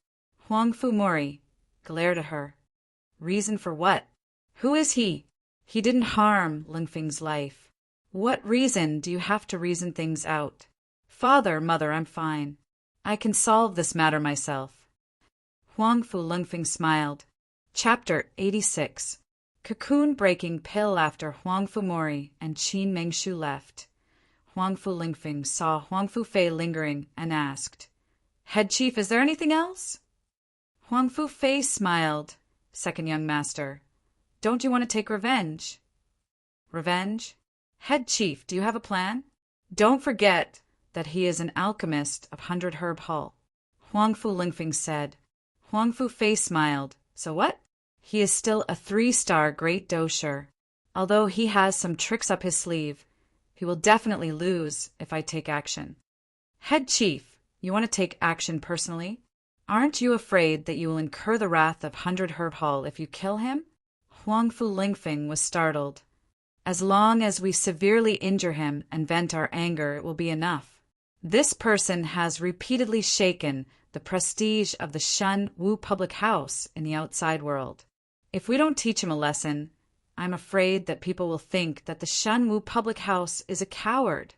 Huangfu Mori glared at her. "Reason for what? Who is he? He didn't harm Lingfeng's life. What reason do you have to reason things out?" "Father, mother, I'm fine. I can solve this matter myself." Huangfu Lingfeng smiled. Chapter 86. Cocoon-breaking pill. After Huangfu Mori and Qin Mengshu left, Huangfu Lingfeng saw Huangfu Fei lingering and asked, "Head chief, is there anything else?" Huangfu Fei smiled. "Second young master, don't you want to take revenge?" "Revenge? Head chief, do you have a plan?" "Don't forget that he is an alchemist of 100 Herb Hall," Huangfu Lingfeng said. Huangfu Fei smiled. "So what?" "He is still a 3-star great dosher. Although he has some tricks up his sleeve, he will definitely lose if I take action." "Head chief, you want to take action personally? Aren't you afraid that you will incur the wrath of 100 Herb Hall if you kill him?" Huangfu Lingfeng was startled. "As long as we severely injure him and vent our anger, it will be enough. This person has repeatedly shaken the prestige of the Shen Wu public house in the outside world. If we don't teach him a lesson, I'm afraid that people will think that the Shen Wu public house is a coward."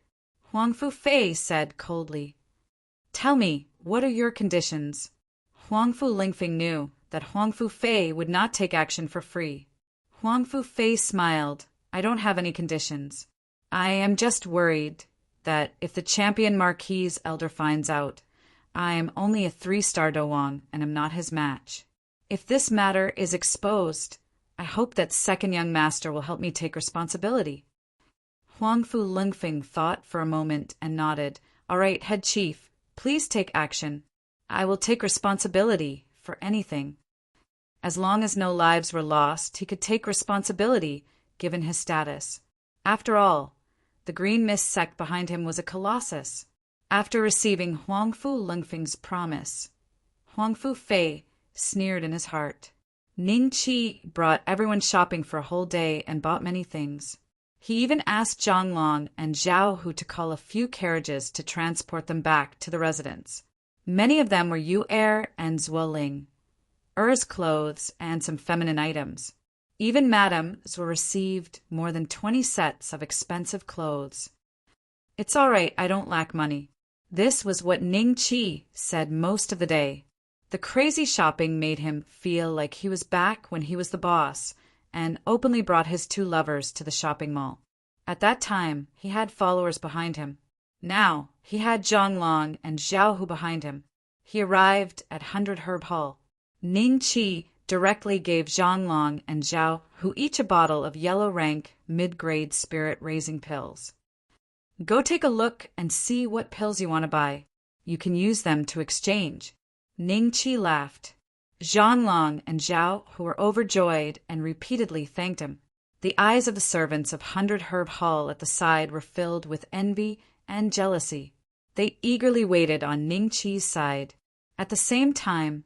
Huangfu Fei said coldly, "Tell me, what are your conditions?" Huangfu Lingfeng knew that Huangfu Fei would not take action for free. Huangfu Fei smiled. I don't have any conditions. I am just worried that if the champion Marquis elder finds out, I am only a 3-star Dowang and am not his match. If this matter is exposed, I hope that second young master will help me take responsibility. Huangfu Lingfeng thought for a moment and nodded. All right, head chief, please take action. I will take responsibility for anything. As long as no lives were lost, he could take responsibility, given his status. After all, the Green Mist sect behind him was a colossus. After receiving Huangfu Lingfeng's promise, Huangfu Fei sneered in his heart. Ning Qi brought everyone shopping for a whole day and bought many things. He even asked Zhang Long and Zhao Hu to call a few carriages to transport them back to the residence. Many of them were Yu Er and Zuo Ling, Er's clothes, and some feminine items. Even madams were received more than 20 sets of expensive clothes. It's all right, I don't lack money. This was what Ning Qi said most of the day. The crazy shopping made him feel like he was back when he was the boss, and openly brought his 2 lovers to the shopping mall. At that time, he had followers behind him. Now, he had Zhang Long and Zhao Hu behind him. He arrived at 100 Herb Hall. Ning Qi directly gave Zhang Long and Zhao Hu each a bottle of yellow rank, mid-grade spirit-raising pills. Go take a look and see what pills you want to buy. You can use them to exchange. Ning Qi laughed. Zhang Long and Zhao Hu were overjoyed and repeatedly thanked him. The eyes of the servants of 100 Herb Hall at the side were filled with envy and jealousy. They eagerly waited on Ning Qi's side. At the same time,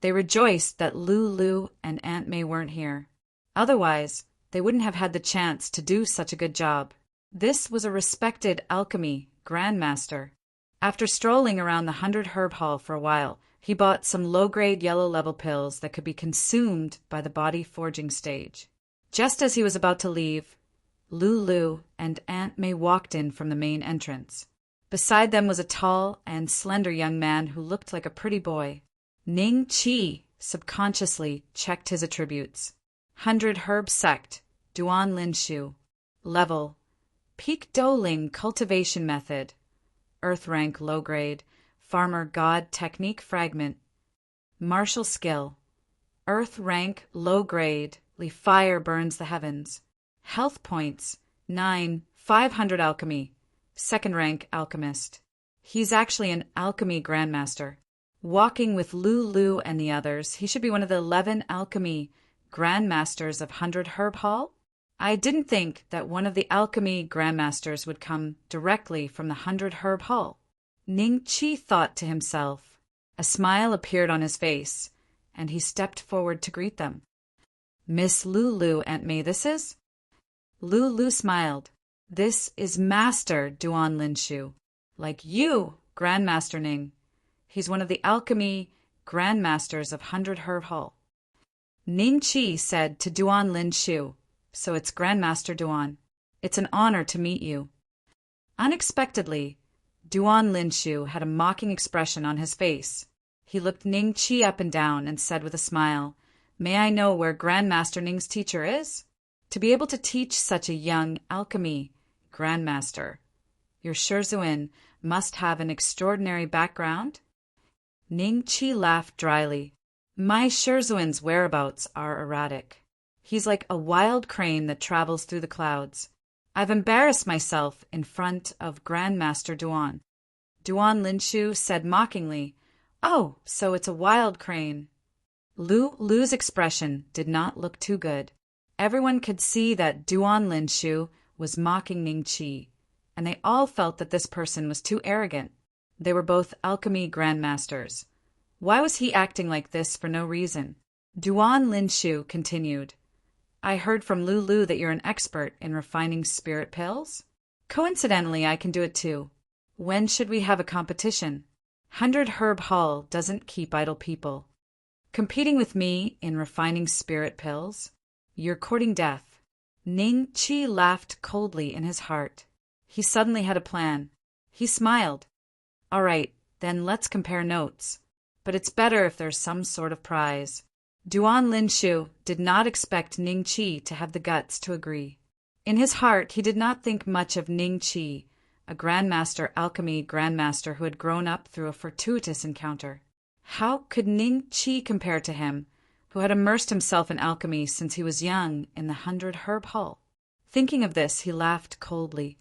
they rejoiced that Lu Lu and Aunt May weren't here. Otherwise, they wouldn't have had the chance to do such a good job. This was a respected alchemy grandmaster. After strolling around the 100 Herb Hall for a while, he bought some low-grade yellow-level pills that could be consumed by the body forging stage. Just as he was about to leave, Lu Lu and Aunt May walked in from the main entrance. Beside them was a tall and slender young man who looked like a pretty boy. Ning Qi subconsciously checked his attributes. 100 Herb Sect, Duan Lin Shu. Level, Peak Doling Cultivation Method. Earth Rank Low Grade, Farmer God Technique Fragment. Martial Skill, Earth Rank Low Grade, Fire Burns the Heavens. Health Points, 9, 500 Alchemy. Second rank Alchemist. He's actually an alchemy grandmaster. Walking with Lu Lu and the others, he should be one of the 11 alchemy grandmasters of 100 Herb Hall. I didn't think that one of the alchemy grandmasters would come directly from the 100 Herb Hall. Ning Qi thought to himself. A smile appeared on his face, and he stepped forward to greet them. Miss Lu Lu, Aunt May, this is? Lu Lu smiled. This is Master Duan Lin Shu. Like you, Grandmaster Ning. He's one of the alchemy grandmasters of 100 Herb Hall. Ning Qi said to Duan Lin Shu, so it's Grandmaster Duan. It's an honor to meet you. Unexpectedly, Duan Lin Shu had a mocking expression on his face. He looked Ning Qi up and down and said with a smile, May I know where Grandmaster Ning's teacher is? To be able to teach such a young alchemy grandmaster, your Shizhuan must have an extraordinary background? Ning Qi laughed dryly. My Shizhuan's whereabouts are erratic. He's like a wild crane that travels through the clouds. I've embarrassed myself in front of Grandmaster Duan. Duan Lin Shu said mockingly, Oh, so it's a wild crane. Lu Lu's expression did not look too good. Everyone could see that Duan Lin Shu was mocking Ning Qi, and they all felt that this person was too arrogant. They were both alchemy grandmasters. Why was he acting like this for no reason? Duan Lin Shu continued, I heard from Lu Lu that you're an expert in refining spirit pills. Coincidentally, I can do it too. When should we have a competition? 100 Herb Hall doesn't keep idle people. Competing with me in refining spirit pills? You're courting death. Ning Qi laughed coldly in his heart. He suddenly had a plan. He smiled. All right, then let's compare notes. but it's better if there's some sort of prize. Duan Linshu did not expect Ning Qi to have the guts to agree. In his heart, he did not think much of Ning Qi, a alchemy grandmaster who had grown up through a fortuitous encounter. How could Ning Qi compare to him, who had immersed himself in alchemy since he was young in the 100-herb hall? Thinking of this, he laughed coldly.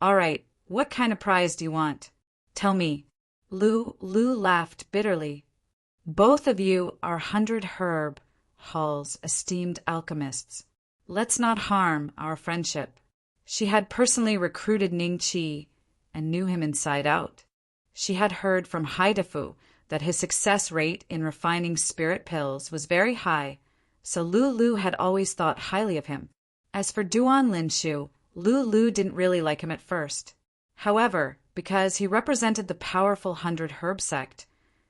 "All right, what kind of prize do you want? Tell me." Lu laughed bitterly. "Both of you are 100-herb hall's esteemed alchemists. Let's not harm our friendship." She had personally recruited Ning Qi and knew him inside out. She had heard from Haidefu that his success rate in refining spirit pills was very high, so Lu had always thought highly of him. As for Duan Linshu, Lu didn't really like him at first. However, because he represented the powerful 100-herb sect,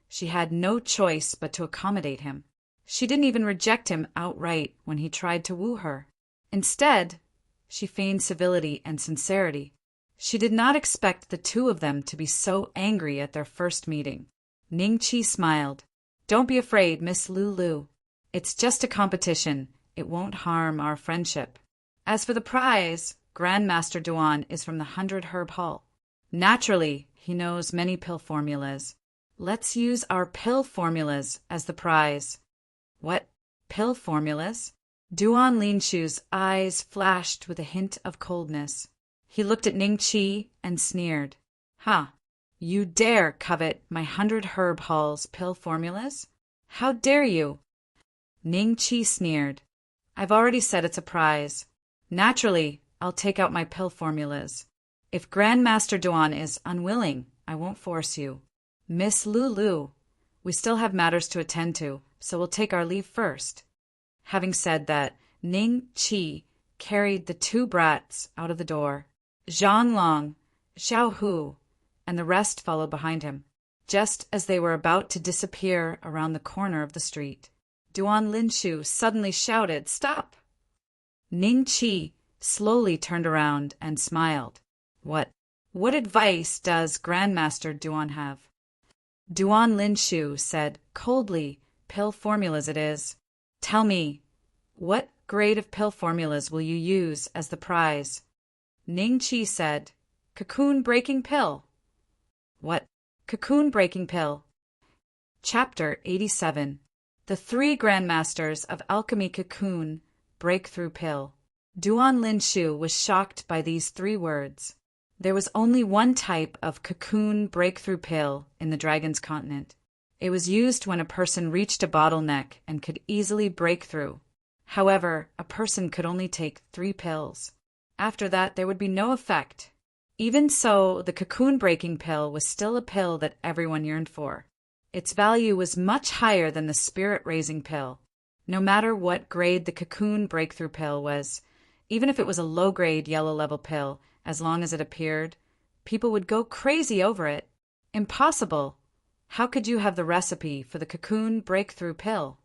she had no choice but to accommodate him. She didn't even reject him outright when he tried to woo her. Instead, she feigned civility and sincerity. She did not expect the two of them to be so angry at their first meeting. Ning Qi smiled. "Don't be afraid, Miss Lu. It's just a competition. It won't harm our friendship. As for the prize, Grandmaster Duan is from the 100-herb hall. Naturally, he knows many pill formulas. Let's use our pill formulas as the prize." "What? Pill formulas?" Duan Linshu's eyes flashed with a hint of coldness. He looked at Ning Qi and sneered. "Ha! You dare covet my 100-herb hall's pill formulas? How dare you?" Ning Qi sneered. "I've already said it's a prize. Naturally, I'll take out my pill formulas. If Grandmaster Duan is unwilling, I won't force you. Miss Lu, we still have matters to attend to, so we'll take our leave first." Having said that, Ning Qi carried the two brats out of the door. Zhang Long, Xiao Hu, and the rest followed behind him. Just as they were about to disappear around the corner of the street, Duan Linshu suddenly shouted, "Stop!" Ning Qi slowly turned around and smiled. What advice does Grandmaster Duan have?" Duan Linshu said coldly, "Pill formulas it is. Tell me, what grade of pill formulas will you use as the prize?" Ning Qi said, "Cocoon-breaking pill." "What? Cocoon-breaking pill?" Chapter 87. The Three Grandmasters of Alchemy Cocoon Breakthrough Pill. Duan Linshu was shocked by these three words. There was only one type of cocoon breakthrough pill in the Dragon's continent. It was used when a person reached a bottleneck and could easily break through. However, a person could only take 3 pills. After that, there would be no effect. Even so, the cocoon-breaking pill was still a pill that everyone yearned for. Its value was much higher than the spirit-raising pill. No matter what grade the cocoon breakthrough pill was, even if it was a low-grade yellow-level pill, as long as it appeared, people would go crazy over it. Impossible! How could you have the recipe for the cocoon breakthrough pill?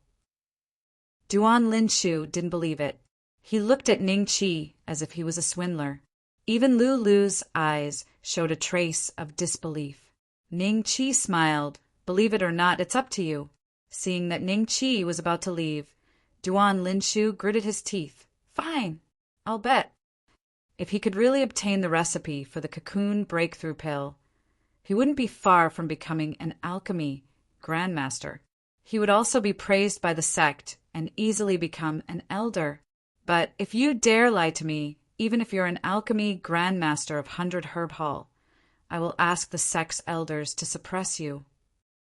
Duan Linshu didn't believe it. He looked at Ning Qi as if he was a swindler. Even Lu's eyes showed a trace of disbelief. Ning Qi smiled. "Believe it or not, it's up to you." Seeing that Ning Qi was about to leave, Duan Linshu gritted his teeth. "Fine, I'll bet." If he could really obtain the recipe for the cocoon breakthrough pill, he wouldn't be far from becoming an alchemy grandmaster. He would also be praised by the sect and easily become an elder. But if you dare lie to me, even if you're an alchemy grandmaster of 100-herb hall, I will ask the sect's elders to suppress you."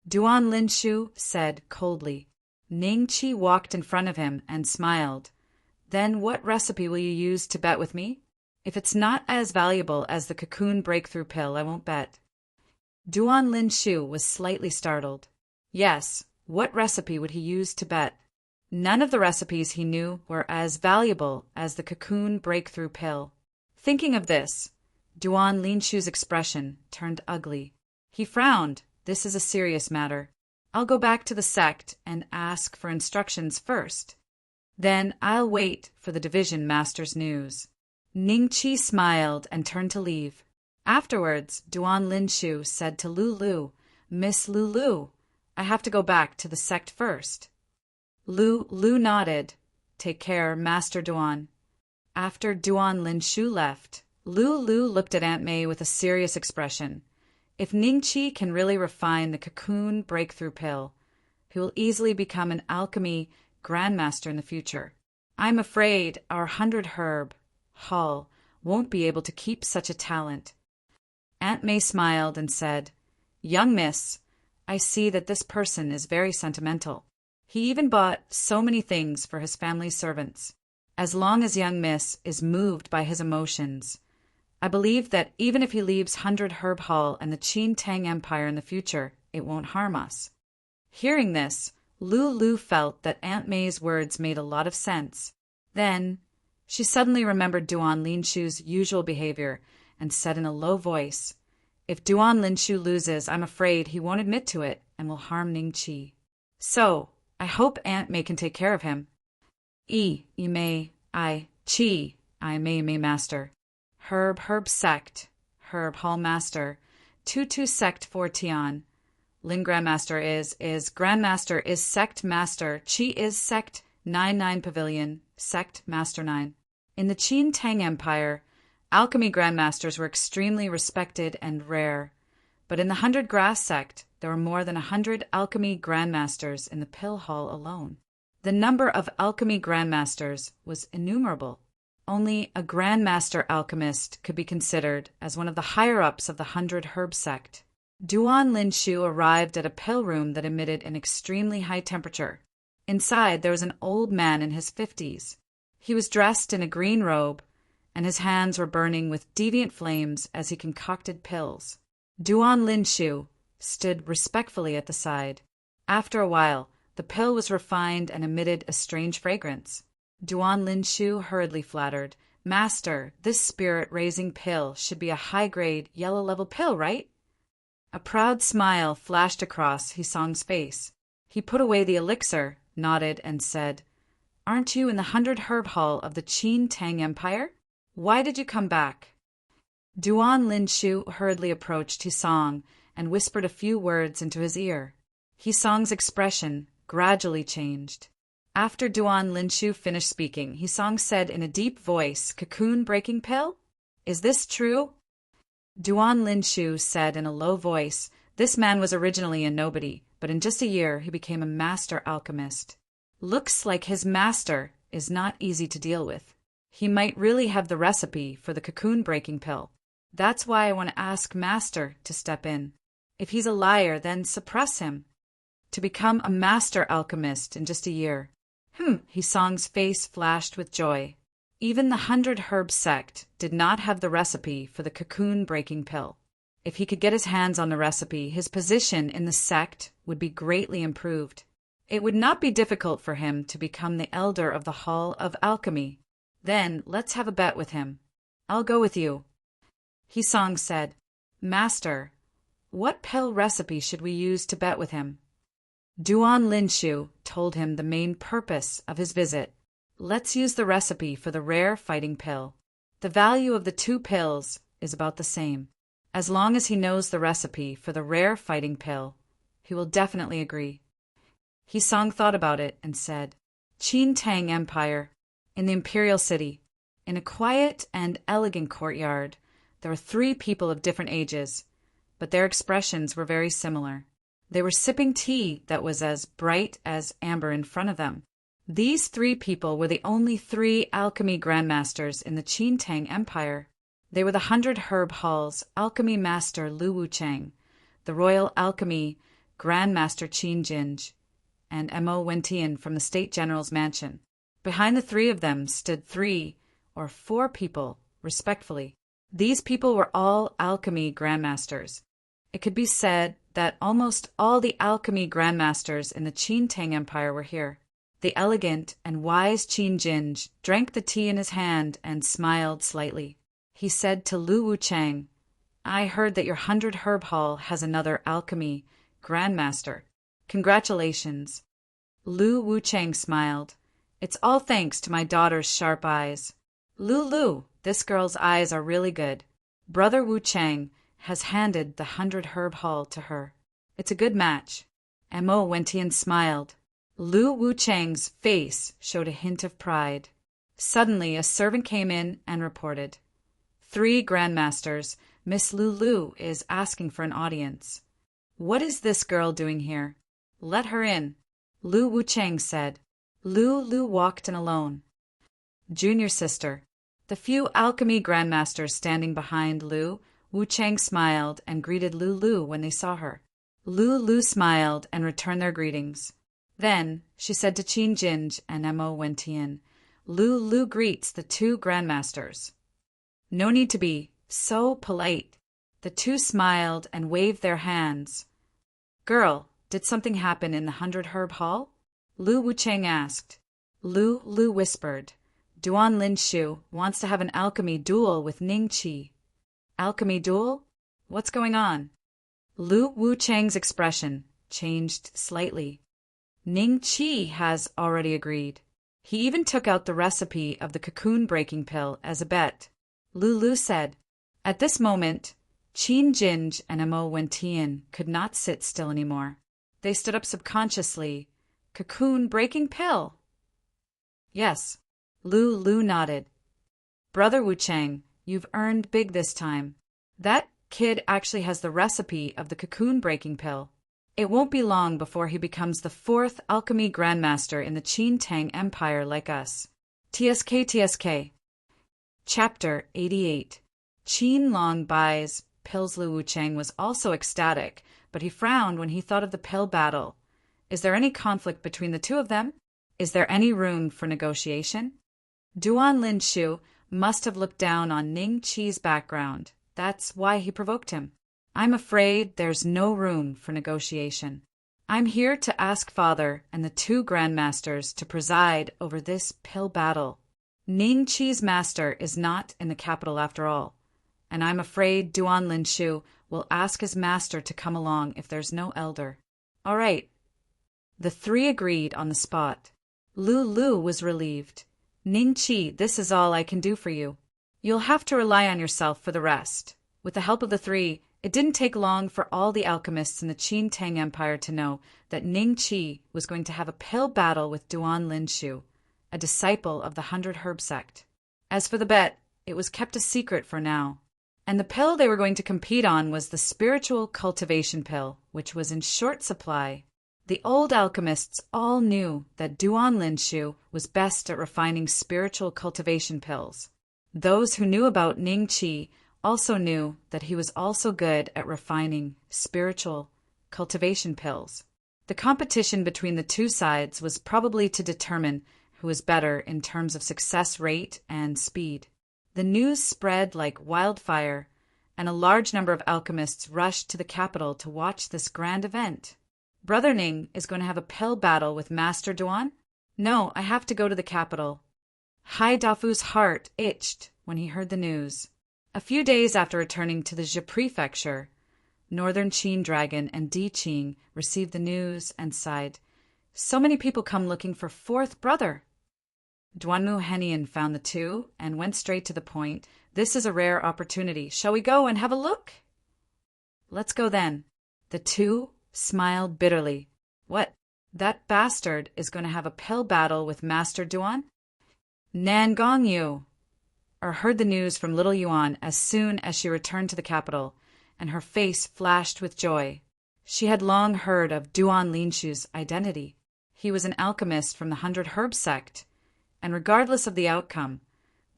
Duan Linshu said coldly. Ning Qi walked in front of him and smiled. "Then what recipe will you use to bet with me? If it's not as valuable as the cocoon breakthrough pill, I won't bet." Duan Linshu was slightly startled. Yes, what recipe would he use to bet? None of the recipes he knew were as valuable as the cocoon breakthrough pill. Thinking of this, Duan Linshu's expression turned ugly. He frowned. "This is a serious matter. I'll go back to the sect and ask for instructions first. Then I'll wait for the division master's news." Ning Qi smiled and turned to leave. Afterwards, Duan Linshu said to Lu, "Miss Lu, I have to go back to the sect first. Lu nodded. Take care, Master Duan. After Duan Linshu left, Lu looked at Aunt May with a serious expression. If Ningqi can really refine the cocoon breakthrough pill, he will easily become an alchemy grandmaster in the future. I'm afraid our 100 herb hall won't be able to keep such a talent. Aunt May smiled and said, Young miss, I see that this person is very sentimental. He even bought so many things for his family's servants. As long as young miss is moved by his emotions, I believe that even if he leaves 100 Herb Hall and the Qin Tang Empire in the future, it won't harm us. Hearing this, Lu felt that Aunt May's words made a lot of sense. Then, she suddenly remembered Duan Linshu's usual behavior and said in a low voice, If Duan Linshu loses, I'm afraid he won't admit to it and will harm Ningqi. So, I hope Aunt May can take care of him. I may, master. Herb sect, Herb Hall master, 22 sect for Tian. Lin grandmaster is grandmaster is sect master, Qi is sect 99 pavilion, sect master 9. In the Qin Tang Empire, alchemy grandmasters were extremely respected and rare, but in the 100 Grass sect, there were more than 100 alchemy grandmasters in the Pill Hall alone. The number of alchemy grandmasters was innumerable. Only a grandmaster alchemist could be considered as one of the higher-ups of the 100 Herb sect. Duan Linshu arrived at a pill room that emitted an extremely high temperature. Inside, there was an old man in his 50s. He was dressed in a green robe, and his hands were burning with deviant flames as he concocted pills. Duan Linshu stood respectfully at the side. After a while, the pill was refined and emitted a strange fragrance. Duan Linshu hurriedly flattered, Master, this spirit-raising pill should be a high-grade, yellow-level pill, right? A proud smile flashed across Hisong's face. He put away the elixir, nodded, and said, Aren't you in the 100 Herb Hall of the Qin Tang Empire? Why did you come back? Duan Linshu hurriedly approached Hisong and whispered a few words into his ear. Hisong's expression gradually changed. After Duan Linshu finished speaking, Hisong said in a deep voice, Cocoon-breaking pill? Is this true? Duan Linshu said in a low voice, This man was originally a nobody, but in just a year he became a master alchemist. Looks like his master is not easy to deal with. He might really have the recipe for the cocoon-breaking pill. That's why I want to ask Master to step in. If he's a liar, then suppress him. To become a master alchemist in just a year. Hisong's face flashed with joy. Even the 100 Herb sect did not have the recipe for the cocoon-breaking pill. If he could get his hands on the recipe, his position in the sect would be greatly improved. It would not be difficult for him to become the elder of the Hall of Alchemy. Then let's have a bet with him. I'll go with you. Hisong said, Master, what pill recipe should we use to bet with him? Duan Linshu told him the main purpose of his visit. Let's use the recipe for the rare fighting pill. The value of the two pills is about the same. As long as he knows the recipe for the rare fighting pill, he will definitely agree. Hisong thought about it and said, Qin Tang Empire, in the Imperial City, in a quiet and elegant courtyard, there were 3 people of different ages, but their expressions were very similar. They were sipping tea that was as bright as amber in front of them. These 3 people were the only 3 alchemy grandmasters in the Qin Tang Empire. They were the 100 Herb Hall's alchemy master Lu Wuchang, the royal alchemy grandmaster Qin Jinj, and Mo Wentian from the State General's mansion. Behind the 3 of them stood 3 or 4 people, respectfully. These people were all alchemy grandmasters. It could be said that almost all the alchemy grandmasters in the Qin Tang Empire were here. The elegant and wise Qin Jinj drank the tea in his hand and smiled slightly. He said to Lu Wuchang, I heard that your 100 Herb Hall has another alchemy grandmaster. Congratulations. Lu Wuchang smiled. It's all thanks to my daughter's sharp eyes. Lu, this girl's eyes are really good. Brother Wuchang has handed the 100 Herb Hall to her. It's a good match. Mo Wentian smiled. Lu Wuchang's face showed a hint of pride. Suddenly, a servant came in and reported. 3 grandmasters, Miss Lulu is asking for an audience. What is this girl doing here? Let her in, Lu Wuchang said. Lu walked in alone. Junior sister. The few alchemy grandmasters standing behind Lu Wuchang smiled and greeted Lulu when they saw her. Lulu smiled and returned their greetings. Then she said to Qin Jinj and Mo Wentian, Lulu greets the 2 grandmasters. No need to be so polite. The 2 smiled and waved their hands. Girl, did something happen in the 100 Herb Hall? Lu Wuchang asked. Lu whispered. Duan Linshu wants to have an alchemy duel with Ning Qi. Alchemy duel? What's going on? Lu Wuchang's expression changed slightly. Ning Qi has already agreed. He even took out the recipe of the cocoon-breaking pill as a bet. Lulu said. At this moment, Qin Jinj and Mo Wentian could not sit still anymore. They stood up subconsciously. Cocoon-breaking pill? Yes. Lu nodded. Brother Wuchang, you've earned big this time. That kid actually has the recipe of the cocoon-breaking pill. It won't be long before he becomes the 4th alchemy grandmaster in the Qin Tang Empire like us. TSK. Chapter 88. Qin Long buys pills. Lu Wuchang was also ecstatic, but he frowned when he thought of the pill battle. Is there any conflict between the 2 of them? Is there any room for negotiation? Duan Linshu must have looked down on Ning Qi's background. That's why he provoked him. I'm afraid there's no room for negotiation. I'm here to ask Father and the 2 grandmasters to preside over this pill battle. Ning Qi's master is not in the capital after all, and I'm afraid Duan Linshu will ask his master to come along if there's no elder. All right. The 3 agreed on the spot. Lu was relieved. Ning Qi, this is all I can do for you. You'll have to rely on yourself for the rest. With the help of the 3, it didn't take long for all the alchemists in the Qin Tang Empire to know that Ning Qi was going to have a pill battle with Duan Linshu, a disciple of the 100 Herb sect. As for the bet, it was kept a secret for now. And the pill they were going to compete on was the spiritual cultivation pill, which was in short supply. The old alchemists all knew that Duan Linshu was best at refining spiritual cultivation pills. Those who knew about Ning Qi also knew that he was also good at refining spiritual cultivation pills. The competition between the 2 sides was probably to determine who was better in terms of success rate and speed. The news spread like wildfire, and a large number of alchemists rushed to the capital to watch this grand event. Brother Ning is going to have a pill battle with Master Duan? No, I have to go to the capital. Hai Dafu's heart itched when he heard the news. A few days after returning to the Zhe prefecture, Northern Qin Dragon and Di Qing received the news and sighed. So many people come looking for 4th brother. Duanmu Henian found the 2 and went straight to the point. This is a rare opportunity. Shall we go and have a look? Let's go then. The 2 smiled bitterly. What? That bastard is going to have a pill battle with Master Duan? Nan Gongyu heard the news from little Yuan as soon as she returned to the capital, and her face flashed with joy. She had long heard of Duan Linshu's identity. He was an alchemist from the 100 Herb sect, and regardless of the outcome,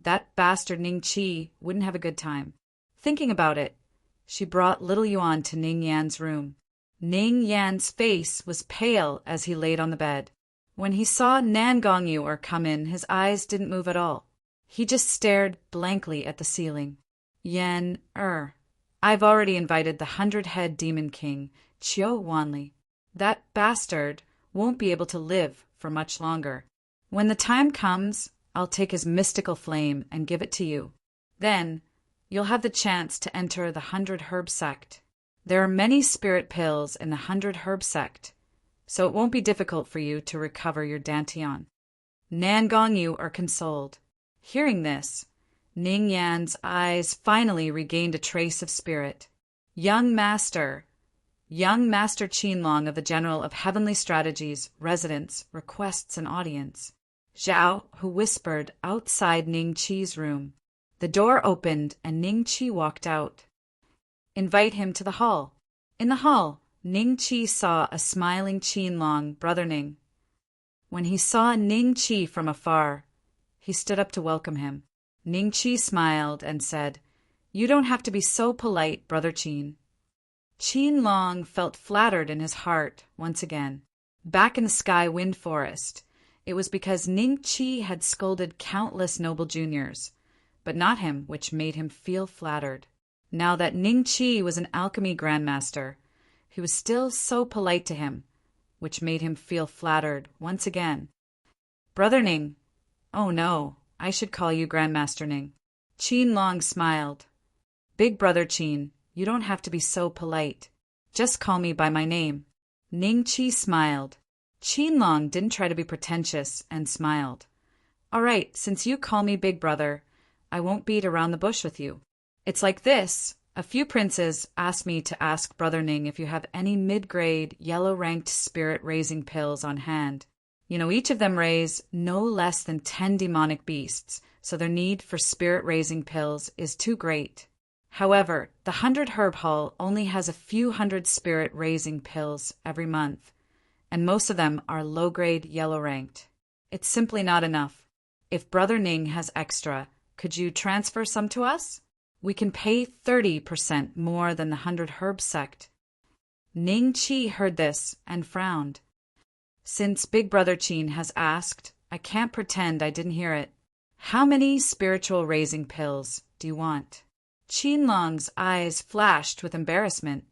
that bastard Ning Qi wouldn't have a good time. Thinking about it, she brought little Yuan to Ning Yan's room. Ning Yan's face was pale as he laid on the bed. When he saw Nan Gongyu come in, his eyes didn't move at all. He just stared blankly at the ceiling. Yan, I've already invited the 100-head demon king, Qiu Wanli. That bastard won't be able to live for much longer. When the time comes, I'll take his mystical flame and give it to you. Then, you'll have the chance to enter the 100 Herb sect. There are many spirit pills in the 100 Herb sect, so it won't be difficult for you to recover your dantian. Nan Gongyu consoled. Hearing this, Ning Yan's eyes finally regained a trace of spirit. Young master, young Master Qianlong of the General of Heavenly Strategies, Residence, Requests, and Audience. Zhao, who whispered outside Ning Qi's room. The door opened and Ning Qi walked out. Invite him to the hall. In the hall, Ning Qi saw a smiling Qianlong, Brother Ning. When he saw Ning Qi from afar, he stood up to welcome him. Ning Qi smiled and said, "You don't have to be so polite, Brother Qin." Qianlong felt flattered in his heart once again. Back in the Sky Wind Forest, it was because Ning Qi had scolded countless noble juniors, but not him, which made him feel flattered. Now that Ning Qi was an alchemy grandmaster, he was still so polite to him, which made him feel flattered once again. "Brother Ning." "Oh no, I should call you Grandmaster Ning." Qianlong smiled. "Big Brother Qin, you don't have to be so polite. Just call me by my name." Ning Qi smiled. Qianlong didn't try to be pretentious and smiled. "All right, since you call me Big Brother, I won't beat around the bush with you. It's like this. A few princes asked me to ask Brother Ning if you have any mid-grade, yellow-ranked spirit-raising pills on hand. You know, each of them raise no less than 10 demonic beasts, so their need for spirit-raising pills is too great. However, the 100 Herb Hall only has a few hundred spirit-raising pills every month, and most of them are low-grade yellow-ranked. It's simply not enough. If Brother Ning has extra, could you transfer some to us? We can pay 30% more than the 100 Herb sect." Ning Qi heard this and frowned. "Since Big Brother Qin has asked, I can't pretend I didn't hear it. How many spiritual raising pills do you want?" Qianlong's eyes flashed with embarrassment.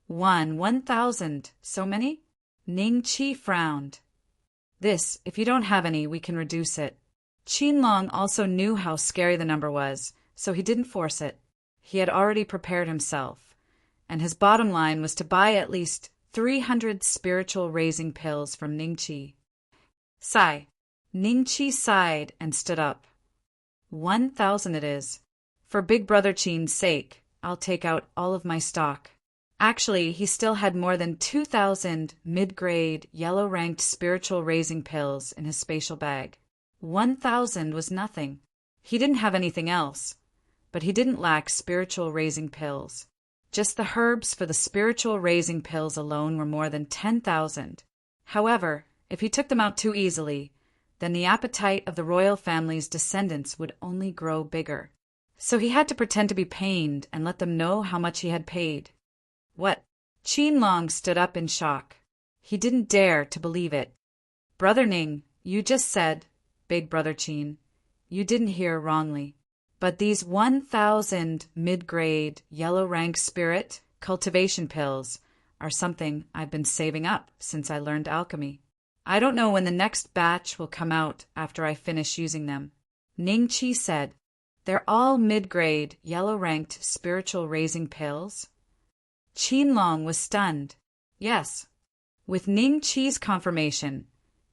1,000, so many?" Ning Qi frowned. "This, if you don't have any, we can reduce it." Qianlong also knew how scary the number was, so he didn't force it. He had already prepared himself, and his bottom line was to buy at least 300 spiritual raising pills from Ning Qi. Sigh. Ning Qi sighed and stood up. 1,000 it is. For Big Brother Qin's sake, I'll take out all of my stock. Actually, he still had more than 2,000 mid-grade, yellow-ranked spiritual raising pills in his spatial bag. 1,000 was nothing. He didn't have anything else, but he didn't lack spiritual raising pills. Just the herbs for the spiritual raising pills alone were more than 10,000. However, if he took them out too easily, then the appetite of the royal family's descendants would only grow bigger. So he had to pretend to be pained and let them know how much he had paid. "What?" Qianlong stood up in shock. He didn't dare to believe it. "Brother Ning, you just said, Big Brother Qin, you didn't hear wrongly. But these 1,000 mid-grade, yellow-rank spirit cultivation pills are something I've been saving up since I learned alchemy. I don't know when the next batch will come out after I finish using them." Ning Qi said, "They're all mid-grade, yellow-ranked spiritual raising pills?" Qianlong was stunned. Yes. With Ning Qi's confirmation,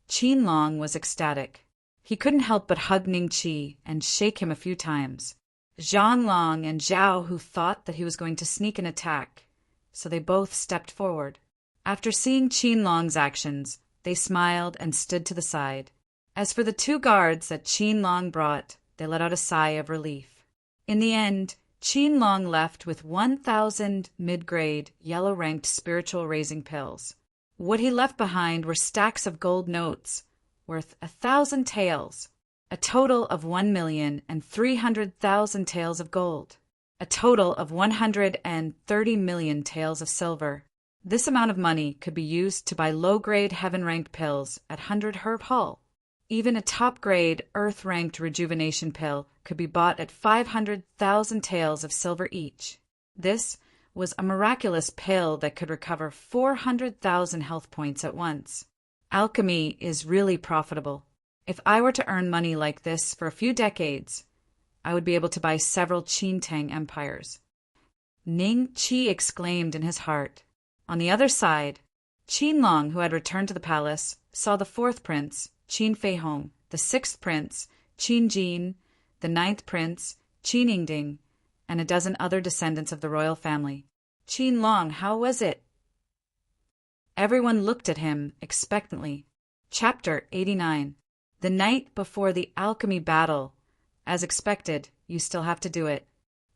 Qianlong was ecstatic. He couldn't help but hug Ning Qi and shake him a few times. Zhanglong and Zhao who thought that he was going to sneak an attack, so they both stepped forward. After seeing Qianlong's actions, they smiled and stood to the side. As for the 2 guards that Qianlong brought, they let out a sigh of relief. In the end, Qianlong left with 1,000 mid-grade, yellow-ranked spiritual raising pills. What he left behind were stacks of gold notes worth 1,000 taels, a total of 1,300,000 taels of gold, a total of 130 million taels of silver. This amount of money could be used to buy low-grade heaven-ranked pills at 100 Herb Hall. Even a top-grade, earth-ranked rejuvenation pill could be bought at 500,000 taels of silver each. This was a miraculous pill that could recover 400,000 health points at once. Alchemy is really profitable. If I were to earn money like this for a few decades, I would be able to buy several Qintang empires. Ning Qi exclaimed in his heart. On the other side, Qianlong, who had returned to the palace, saw the 4th prince, Qin Feihong, the 6th prince, Qin Jin, the 9th prince, Qin Yingding, and a dozen other descendants of the royal family. "Qianlong, how was it?" Everyone looked at him expectantly. Chapter 89. The night before the alchemy battle. As expected, you still have to do it.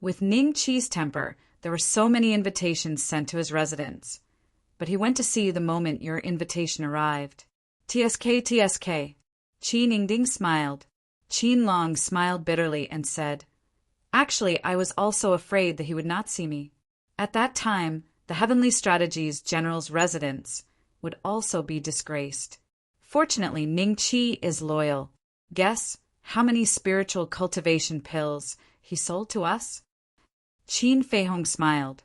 With Ning Qi's temper, there were so many invitations sent to his residence. But he went to see you the moment your invitation arrived. TSK, TSK. Qi Ningding smiled. Qin Long smiled bitterly and said, Actually, I was also afraid that he would not see me. At that time, the Heavenly Strategies General's residence would also be disgraced. Fortunately, Ning Qi is loyal. Guess how many spiritual cultivation pills he sold to us? Qin Feihong smiled.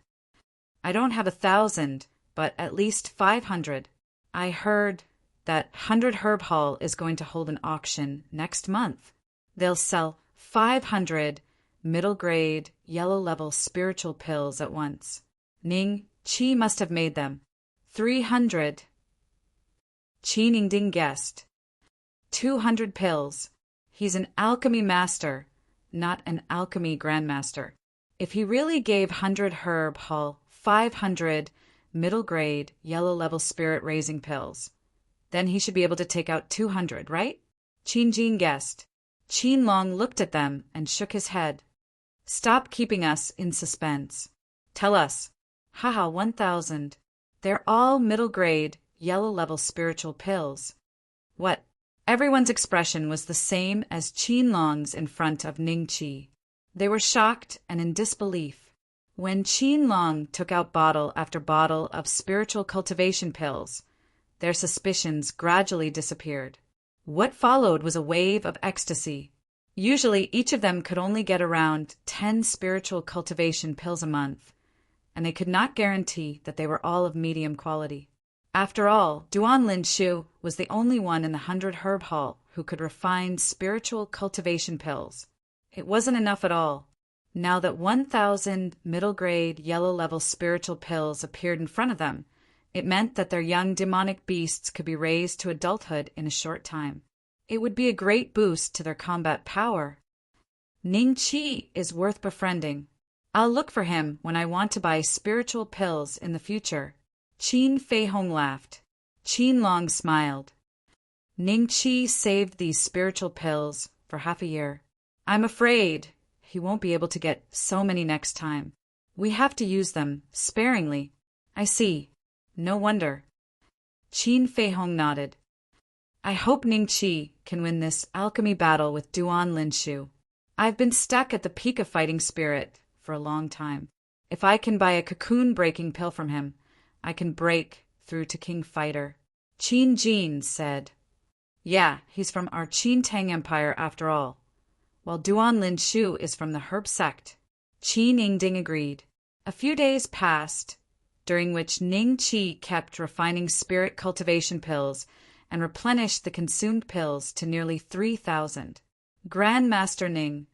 I don't have 1,000, but at least 500. I heard that 100 Herb Hall is going to hold an auction next month. They'll sell 500 middle-grade, yellow-level spiritual pills at once. Ning Qi must have made them. 300. Qi Ningding guessed. 200 pills. He's an alchemy master, not an alchemy grandmaster. If he really gave 100 Herb Hall 500 middle-grade, yellow-level spirit-raising pills, then he should be able to take out 200, right? Qin Jin guessed. Qin Long looked at them and shook his head. Stop keeping us in suspense. Tell us. Haha, 1,000. They're all middle-grade, yellow-level spiritual pills. What? Everyone's expression was the same as Qin Long's in front of Ning Qi. They were shocked and in disbelief. When Qin Long took out bottle after bottle of spiritual cultivation pills, their suspicions gradually disappeared. What followed was a wave of ecstasy. Usually, each of them could only get around 10 spiritual cultivation pills a month, and they could not guarantee that they were all of medium quality. After all, Duan Lin Shu was the only one in the 100 Herb Hall who could refine spiritual cultivation pills. It wasn't enough at all. Now that 1,000 middle-grade, yellow-level spiritual pills appeared in front of them, it meant that their young demonic beasts could be raised to adulthood in a short time. It would be a great boost to their combat power. Ning Qi is worth befriending. I'll look for him when I want to buy spiritual pills in the future. Qin Feihong laughed. Qin Long smiled. Ning Qi saved these spiritual pills for half a year. I'm afraid he won't be able to get so many next time. We have to use them sparingly. I see. No wonder. Qin Feihong nodded. I hope Ning Qi can win this alchemy battle with Duan Lin Shu. I've been stuck at the peak of fighting spirit for a long time. If I can buy a cocoon-breaking pill from him, I can break through to King Fighter. Qin Jin said. Yeah, he's from our Qin Tang Empire after all, while Duan Lin Shu is from the Herb sect. Qi Ningding agreed. A few days passed, during which Ning Qi kept refining spirit cultivation pills and replenished the consumed pills to nearly 3,000. Grand Master Ning,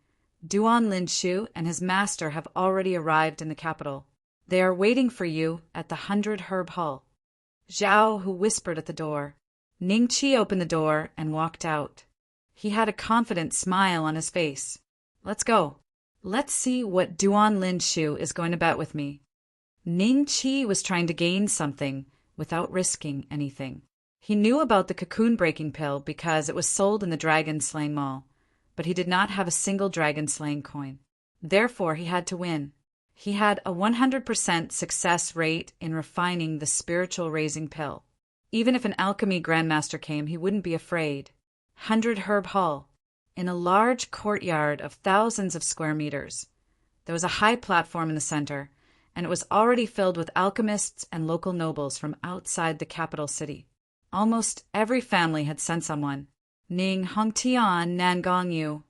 Duan Lin Shu and his master have already arrived in the capital. They are waiting for you at the 100 Herb Hall. Zhao Hu whispered at the door. Ning Qi opened the door and walked out. He had a confident smile on his face. Let's go. Let's see what Duan Lin Shu is going to bet with me. Ning Qi was trying to gain something without risking anything. He knew about the cocoon-breaking pill because it was sold in the dragon-slaying mall, but he did not have a single dragon-slaying coin. Therefore, he had to win. He had a 100% success rate in refining the spiritual raising pill. Even if an alchemy grandmaster came, he wouldn't be afraid. 100 Herb Hall, in a large courtyard of thousands of square meters. There was a high platform in the center, and it was already filled with alchemists and local nobles from outside the capital city. Almost every family had sent someone. Ning Hongtian Nangongyu,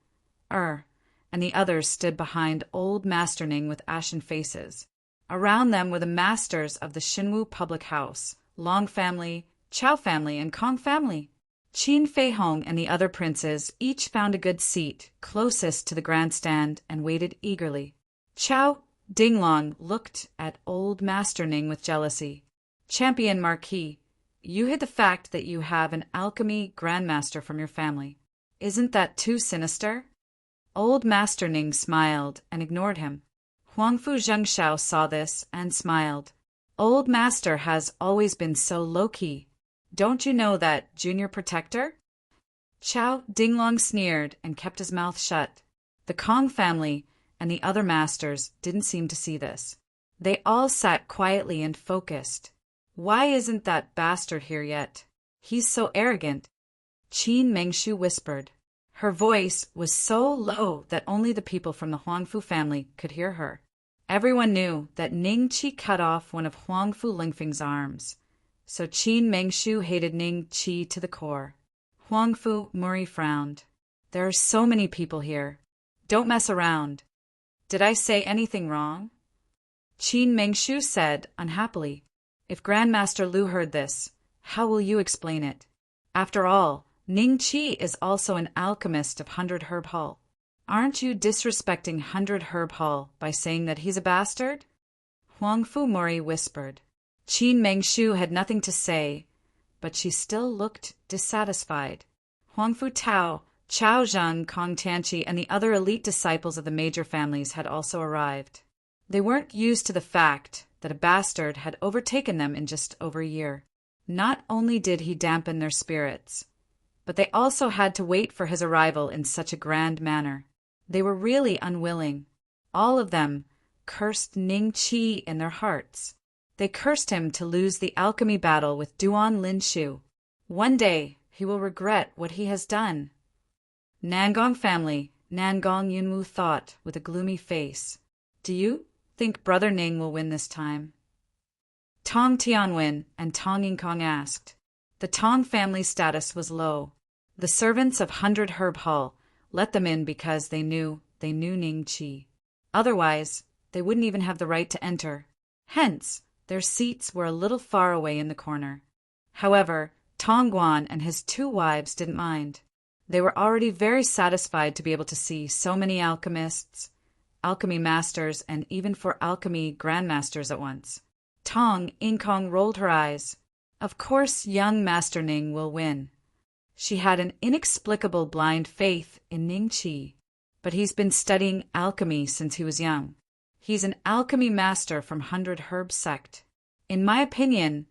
and the others stood behind old Master Ning with ashen faces. Around them were the masters of the Xinwu public house, Long family, Chao family, and Kong family. Qin Feihong and the other princes each found a good seat closest to the grandstand and waited eagerly. Chao Dinglong looked at old Master Ning with jealousy. Champion Marquis, you hid the fact that you have an alchemy grandmaster from your family. Isn't that too sinister? Old Master Ning smiled and ignored him. Huangfu Zhengshao saw this and smiled. Old Master has always been so low-key. Don't you know that, Junior Protector? Chow Dinglong sneered and kept his mouth shut. The Kong family and the other masters didn't seem to see this. They all sat quietly and focused. Why isn't that bastard here yet? He's so arrogant, Qin Mengshu whispered. Her voice was so low that only the people from the Huangfu family could hear her. Everyone knew that Ning Qi cut off one of Huangfu Lingfeng's arms, so Qin Mengshu hated Ning Qi to the core. Huangfu Muri frowned. There are so many people here. Don't mess around. Did I say anything wrong? Qin Mengshu said unhappily. If Grandmaster Lu heard this, how will you explain it? After all, Ning Qi is also an alchemist of 100 Herb Hall. Aren't you disrespecting 100 Herb Hall by saying that he's a bastard? Huangfu Muri whispered. Qin Mengshu had nothing to say, but she still looked dissatisfied. Huangfu Tao, Chao Zheng, Kong Tianqi, and the other elite disciples of the major families had also arrived. They weren't used to the fact that a bastard had overtaken them in just over a year. Not only did he dampen their spirits, but they also had to wait for his arrival in such a grand manner. They were really unwilling. All of them cursed Ning Qi in their hearts. They cursed him to lose the alchemy battle with Duan Linshu. One day he will regret what he has done. Nangong family, Nangong Yunwu thought with a gloomy face. Do you think Brother Ning will win this time? Tong Tianwen and Tong Yingkong asked. The Tong family's status was low. The servants of 100 Herb Hall let them in because they knew Ning Qi. Otherwise, they wouldn't even have the right to enter. Hence, their seats were a little far away in the corner. However, Tong Guan and his 2 wives didn't mind. They were already very satisfied to be able to see so many alchemists, alchemy masters, and even for alchemy grandmasters at once. Tong Yingkong rolled her eyes. Of course young Master Ning will win. She had an inexplicable blind faith in Ning Qi, but he's been studying alchemy since he was young. He's an alchemy master from 100 Herb sect. In my opinion,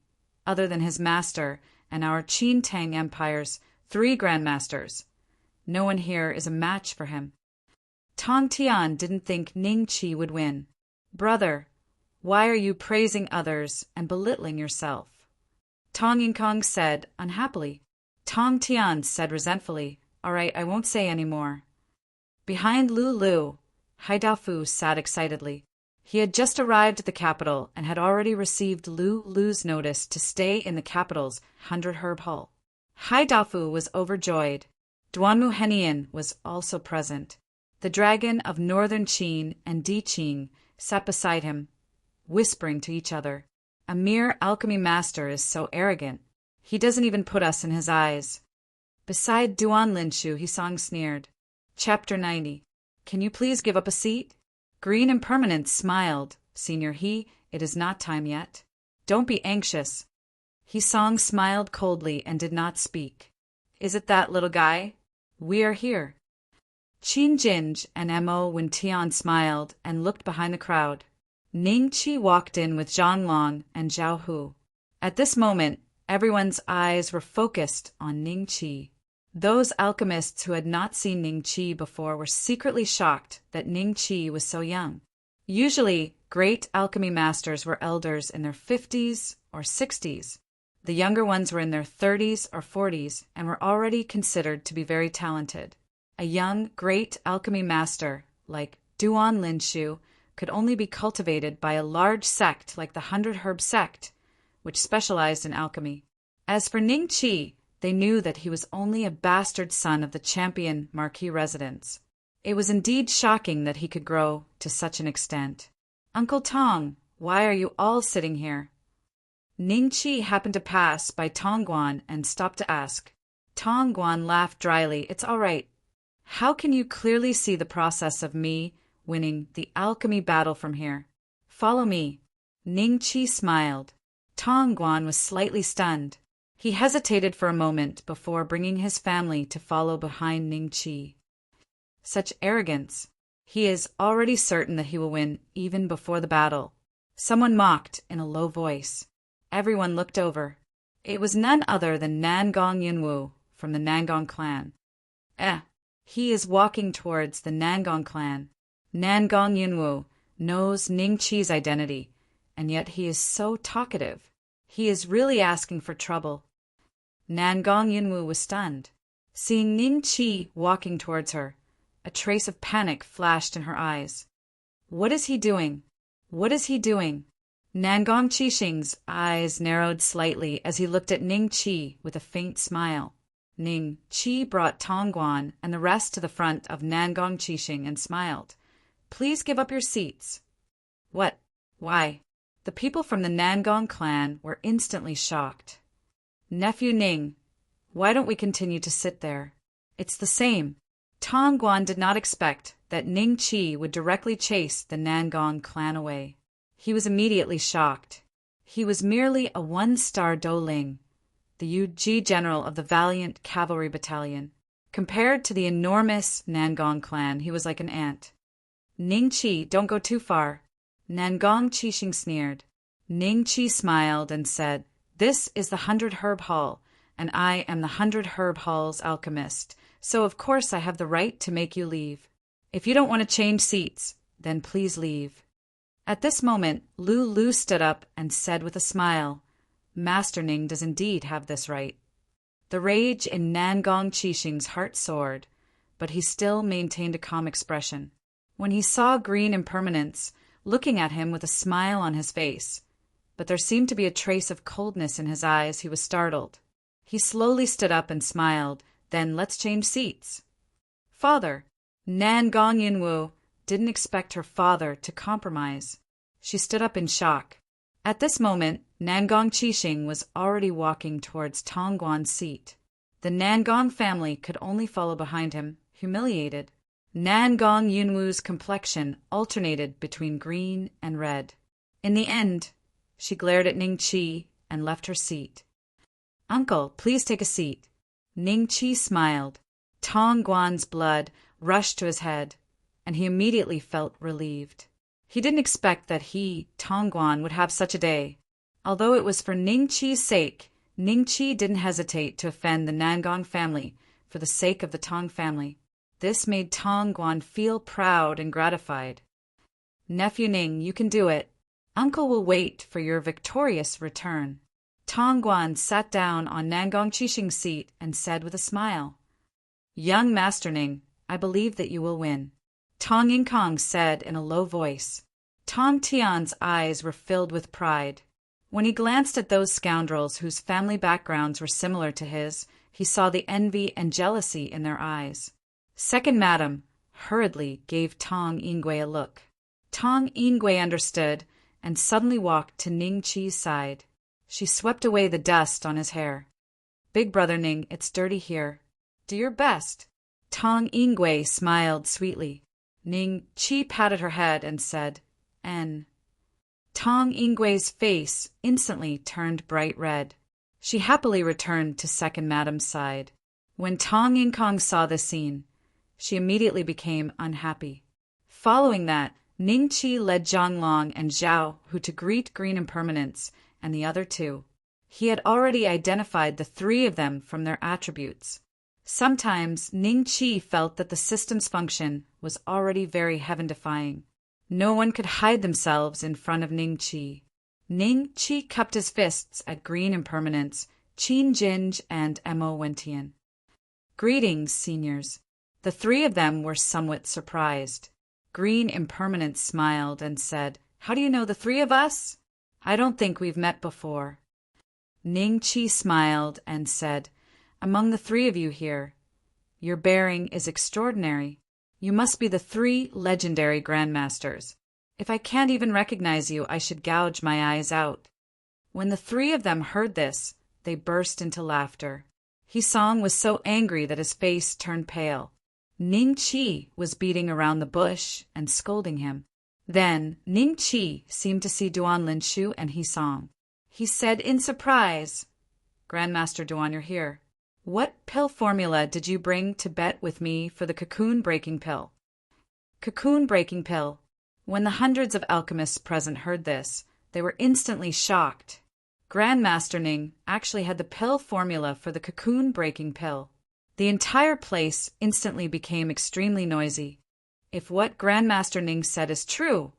other than his master and our Qin Tang Empire's 3 grandmasters, no one here is a match for him. Tong Tian didn't think Ning Qi would win. Brother, why are you praising others and belittling yourself? Tong Yingkong said unhappily. Tong Tian said resentfully, All right, I won't say any more. Behind Lu, Hai Dafu sat excitedly. He had just arrived at the capital and had already received Lu's notice to stay in the capital's 100 Herb Hall. Hai Dafu was overjoyed. Duanmu Henian was also present. The dragon of northern Qin and Di Qing sat beside him, whispering to each other. A mere alchemy master is so arrogant. He doesn't even put us in his eyes. Beside Duan Linshu, Hisong sneered. Chapter 90. Can you please give up a seat? Green Impermanence smiled. Senior He, it is not time yet. Don't be anxious. Hisong smiled coldly and did not speak. Is it that little guy? We are here. Qin Jinj and Mo Wintian smiled and looked behind the crowd. Ning Qi walked in with Zhang Long and Zhao Hu. At this moment, everyone's eyes were focused on Ning Qi. Those alchemists who had not seen Ning Qi before were secretly shocked that Ning Qi was so young. Usually, great alchemy masters were elders in their 50s or 60s. The younger ones were in their 30s or 40s and were already considered to be very talented. A young, great alchemy master, like Duan Linshu, could only be cultivated by a large sect like the 100 Herb sect, which specialized in alchemy. As for Ning Qi, they knew that he was only a bastard son of the champion Marquis residence. It was indeed shocking that he could grow to such an extent. Uncle Tong, why are you all sitting here? Ning Qi happened to pass by Tong Guan and stopped to ask. Tong Guan laughed dryly. It's all right. How can you clearly see the process of me winning the alchemy battle from here? Follow me. Ning Qi smiled. Tong Guan was slightly stunned. He hesitated for a moment before bringing his family to follow behind Ning Qi. Such arrogance. He is already certain that he will win even before the battle. Someone mocked in a low voice. Everyone looked over. It was none other than Nangong Yunwu from the Nangong clan. He is walking towards the Nangong clan. Nangong Yunwu knows Ning Chi's identity, and yet he is so talkative. He is really asking for trouble. Nangong Yunwu was stunned. Seeing Ning Chi walking towards her, a trace of panic flashed in her eyes. What is he doing? What is he doing? Nangong Qixing's eyes narrowed slightly as he looked at Ning Chi with a faint smile. Ning Chi brought Tongguan and the rest to the front of Nangong Qixing and smiled. Please give up your seats. What? Why? The people from the Nangong clan were instantly shocked. Nephew Ning, why don't we continue to sit there? It's the same. Tongguan did not expect that Ning Chi would directly chase the Nangong clan away. He was immediately shocked. He was merely a one-star Doling, the Yuji general of the valiant cavalry battalion. Compared to the enormous Nangong clan, he was like an ant. Ning Chi, don't go too far. Nangong Qixing sneered. Ning Chi smiled and said, This is the 100 Herb Hall, and I am the 100 Herb Hall's alchemist, so of course I have the right to make you leave. If you don't want to change seats, then please leave. At this moment, Lu stood up and said with a smile, Master Ning does indeed have this right. The rage in Nangong Qixing's heart soared, but he still maintained a calm expression. When he saw Green Impermanence looking at him with a smile on his face, but there seemed to be a trace of coldness in his eyes, he was startled. He slowly stood up and smiled, then let's change seats. Father, Nangong Yunwu didn't expect her father to compromise. She stood up in shock. At this moment, Nangong Qixing was already walking towards Tongguan's seat. The Nangong family could only follow behind him, humiliated. Nangong Yunwu's complexion alternated between green and red. In the end, she glared at Ning Chi and left her seat. Uncle, please take a seat. Ning Chi smiled. Tongguan's blood rushed to his head, and he immediately felt relieved. He didn't expect that he, Tongguan, would have such a day. Although it was for Ning Chi's sake, Ning Chi didn't hesitate to offend the Nangong family for the sake of the Tong family. This made Tongguan feel proud and gratified. Nephew Ning, you can do it. Uncle will wait for your victorious return. Tongguan sat down on Nangong Qixing's seat and said with a smile, Young Master Ning, I believe that you will win. Tong Yinkong said in a low voice. Tong Tian's eyes were filled with pride. When he glanced at those scoundrels whose family backgrounds were similar to his, he saw the envy and jealousy in their eyes. Second Madam hurriedly gave Tong Yingui a look. Tong Yingui understood and suddenly walked to Ning Chi's side. She swept away the dust on his hair. Big brother Ning, it's dirty here. Do your best. Tong Yingui smiled sweetly. Ning Chi patted her head and said, N. Tong Yingui's face instantly turned bright red. She happily returned to Second Madam's side. When Tong Yinkong saw this scene, she immediately became unhappy. Following that, Ning Chi led Zhang Long and Zhao Hu to greet Green Impermanence and the other two. He had already identified the three of them from their attributes. Sometimes Ning Chi felt that the system's function was already very heaven-defying. No one could hide themselves in front of Ning Chi. Ning Chi cupped his fists at Green Impermanence, Qin Jinj, and Mo Wentian. Greetings, seniors. The three of them were somewhat surprised. Green Impermanence smiled and said, How do you know the three of us? I don't think we've met before. Ning Chi smiled and said, Among the three of you here, your bearing is extraordinary. You must be the three legendary grandmasters. If I can't even recognize you, I should gouge my eyes out. When the three of them heard this, they burst into laughter. Hisong was so angry that his face turned pale. Ning Chi was beating around the bush and scolding him. Then Ning Chi seemed to see Duan Linshu and Hisong. He said in surprise, Grandmaster Duan, you're here. What pill formula did you bring to bet with me for the cocoon-breaking pill? Cocoon-breaking pill. When the hundreds of alchemists present heard this, they were instantly shocked. Grandmaster Ning actually had the pill formula for the cocoon-breaking pill. The entire place instantly became extremely noisy. If what Grandmaster Ning said is true,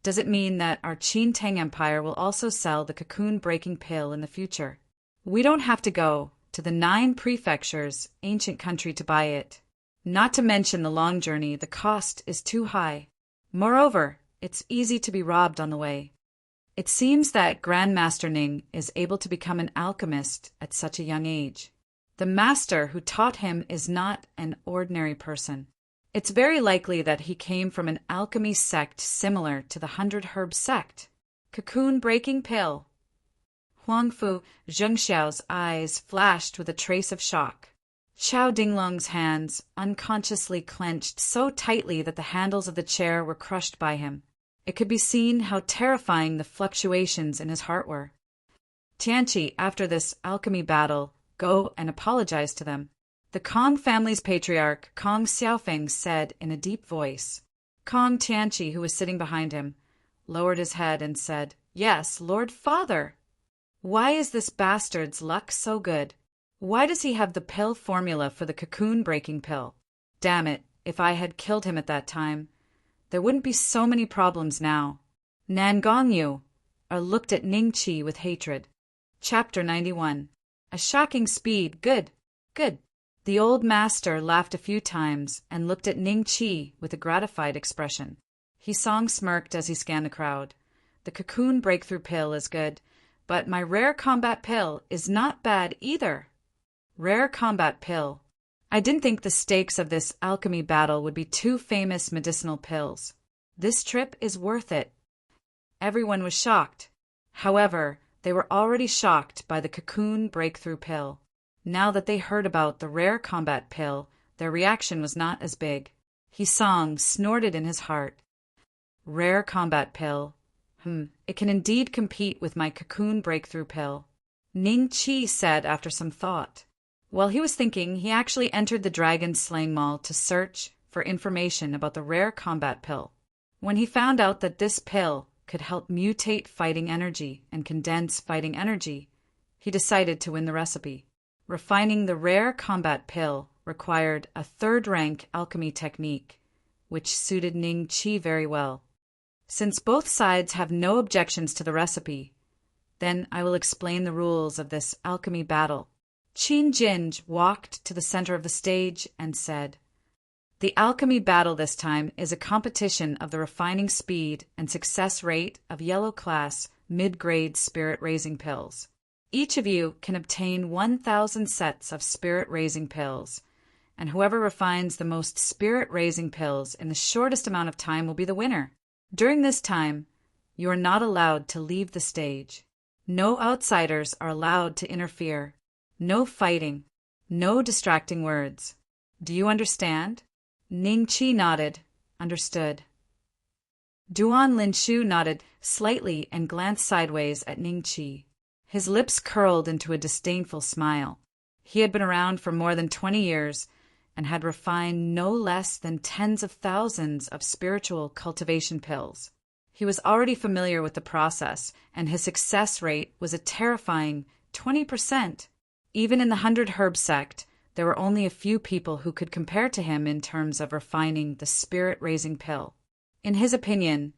does it mean that our Qin Tang Empire will also sell the cocoon-breaking pill in the future? We don't have to go to the 9 prefectures, ancient country, to buy it. Not to mention the long journey, the cost is too high. Moreover, it's easy to be robbed on the way. It seems that Grandmaster Ning is able to become an alchemist at such a young age. The master who taught him is not an ordinary person. It's very likely that he came from an alchemy sect similar to the 100 Herb sect. Cocoon-breaking pill. Huangfu Zhengxiao's eyes flashed with a trace of shock. Xiao Dinglong's hands unconsciously clenched so tightly that the handles of the chair were crushed by him. It could be seen how terrifying the fluctuations in his heart were. Tianqi, after this alchemy battle, go and apologize to them. The Kong family's patriarch, Kong Xiaofeng, said in a deep voice. Kong Tianqi, who was sitting behind him, lowered his head and said, "Yes, Lord Father. Why is this bastard's luck so good? Why does he have the pill formula for the cocoon-breaking pill? Damn it, if I had killed him at that time, there wouldn't be so many problems now." Nan Gongyu looked at Ning Qi with hatred. Chapter 91. A shocking speed. Good, good. The old master laughed a few times and looked at Ning Qi with a gratified expression. He smirked as he scanned the crowd. The cocoon breakthrough pill is good, but my rare combat pill is not bad either. Rare combat pill. I didn't think the stakes of this alchemy battle would be 2 famous medicinal pills. This trip is worth it. Everyone was shocked. However, they were already shocked by the cocoon breakthrough pill. Now that they heard about the rare combat pill, their reaction was not as big. He snorted in his heart. Rare combat pill. It can indeed compete with my cocoon breakthrough pill. Ning Qi said after some thought. While he was thinking, he actually entered the dragon slaying mall to search for information about the rare combat pill. When he found out that this pill could help mutate fighting energy and condense fighting energy, he decided to win the recipe. Refining the rare combat pill required a 3rd-rank alchemy technique, which suited Ning Qi very well. Since both sides have no objections to the recipe, then I will explain the rules of this alchemy battle. Qin Jinj walked to the center of the stage and said, "The alchemy battle this time is a competition of the refining speed and success rate of yellow-class, mid-grade spirit-raising pills. Each of you can obtain 1,000 sets of spirit-raising pills, and whoever refines the most spirit-raising pills in the shortest amount of time will be the winner. During this time, you are not allowed to leave the stage. No outsiders are allowed to interfere. No fighting. No distracting words. Do you understand?" Ning Qi nodded. Understood. Duan Linshu nodded slightly and glanced sideways at Ning Qi. His lips curled into a disdainful smile. He had been around for more than 20 years and had refined no less than tens of thousands of spiritual cultivation pills. He was already familiar with the process, and his success rate was a terrifying 20%. Even in the 100 Herb sect, there were only a few people who could compare to him in terms of refining the spirit-raising pill. In his opinion,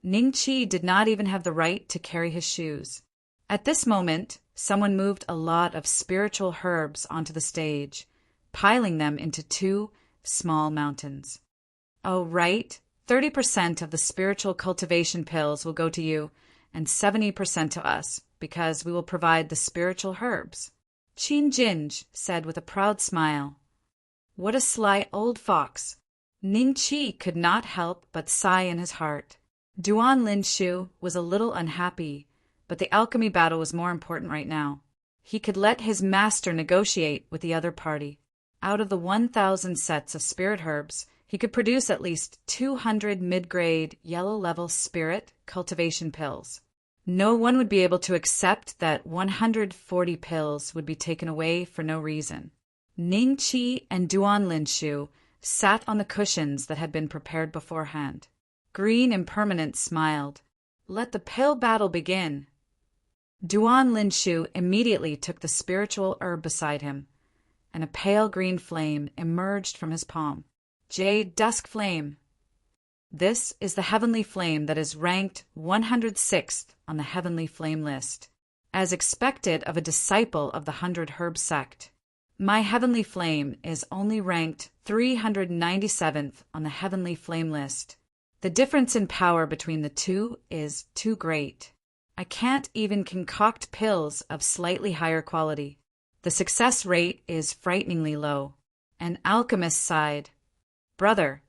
Ning Qi did not even have the right to carry his shoes. At this moment, someone moved a lot of spiritual herbs onto the stage, piling them into 2 small mountains. "Oh, right, 30% of the spiritual cultivation pills will go to you, and 70% to us, because we will provide the spiritual herbs," Qin Jinj said with a proud smile. What a sly old fox! Ning Qi could not help but sigh in his heart. Duan Linshu was a little unhappy, but the alchemy battle was more important right now. He could let his master negotiate with the other party. Out of the 1,000 sets of spirit herbs, he could produce at least 200 mid-grade, yellow-level spirit cultivation pills. No one would be able to accept that 140 pills would be taken away for no reason. Ning Qi and Duan Linshu sat on the cushions that had been prepared beforehand. Green Impermanence smiled. Let the pill battle begin. Duan Linshu immediately took the spiritual herb beside him, and a pale green flame emerged from his palm. Jade Dusk Flame. This is the heavenly flame that is ranked 106th on the heavenly flame list, as expected of a disciple of the 100 Herb sect. My heavenly flame is only ranked 397th on the heavenly flame list. The difference in power between the two is too great. I can't even concoct pills of slightly higher quality. The success rate is frighteningly low. An alchemist sighed. Brother,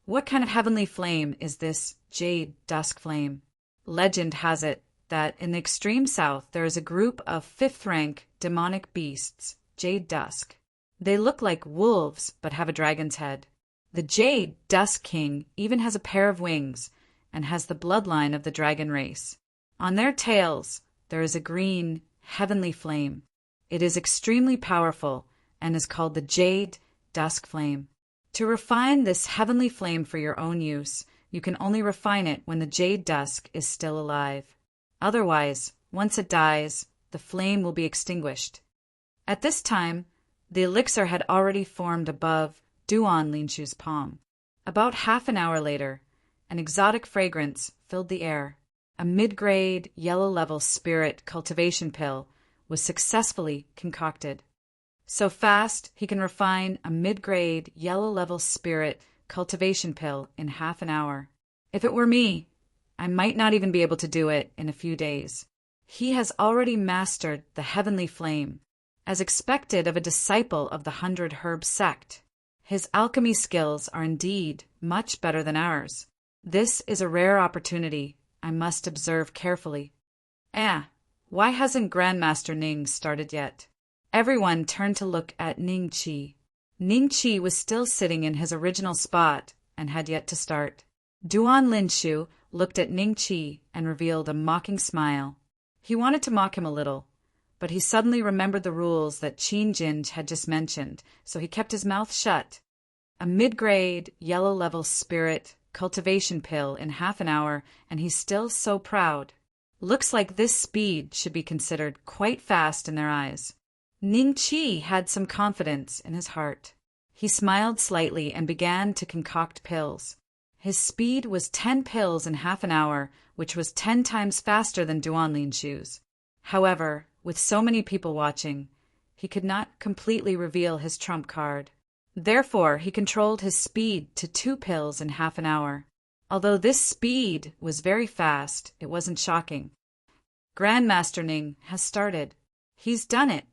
what kind of heavenly flame is this Jade Dusk Flame? Legend has it that in the extreme south there is a group of 5th-rank demonic beasts, Jade Dusk. They look like wolves but have a dragon's head. The Jade Dusk King even has a pair of wings and has the bloodline of the dragon race. On their tails there is a green, heavenly flame. It is extremely powerful and is called the Jade Dusk Flame. To refine this heavenly flame for your own use, you can only refine it when the Jade Dusk is still alive. Otherwise, once it dies, the flame will be extinguished. At this time, the elixir had already formed above Duan Linshu's palm. About half an hour later, an exotic fragrance filled the air. A mid-grade, yellow-level spirit cultivation pill was successfully concocted. So fast, he can refine a mid-grade, yellow-level spirit cultivation pill in half an hour. If it were me, I might not even be able to do it in a few days. He has already mastered the heavenly flame, as expected of a disciple of the 100 Herb sect. His alchemy skills are indeed much better than ours. This is a rare opportunity I must observe carefully. Why hasn't Grandmaster Ning started yet? Everyone turned to look at Ning Qi. Ning Qi was still sitting in his original spot and had yet to start. Duan Linshu looked at Ning Qi and revealed a mocking smile. He wanted to mock him a little, but he suddenly remembered the rules that Qin Jinj had just mentioned, so he kept his mouth shut. A mid-grade, yellow-level spirit cultivation pill in half an hour, and he's still so proud. Looks like this speed should be considered quite fast in their eyes. Ning Qi had some confidence in his heart. He smiled slightly and began to concoct pills. His speed was 10 pills in half an hour, which was 10 times faster than Duan Linshu's. However, with so many people watching, he could not completely reveal his trump card. Therefore, he controlled his speed to 2 pills in half an hour. Although this speed was very fast, it wasn't shocking. Grandmaster Ning has started. He's done it.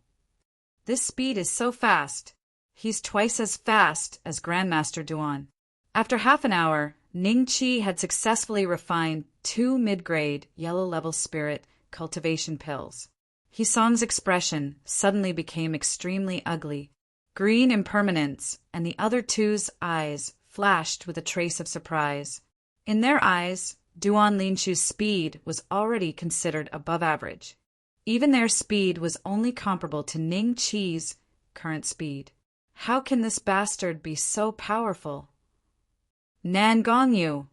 This speed is so fast. He's twice as fast as Grandmaster Duan. After half an hour, Ning Qi had successfully refined 2 mid-grade, yellow-level spirit cultivation pills. Hisong's expression suddenly became extremely ugly. Green Impermanence and the other two's eyes flashed with a trace of surprise. In their eyes, Duan Linshu's speed was already considered above average. Even their speed was only comparable to Ning Qi's current speed. How can this bastard be so powerful? Nan Gongyu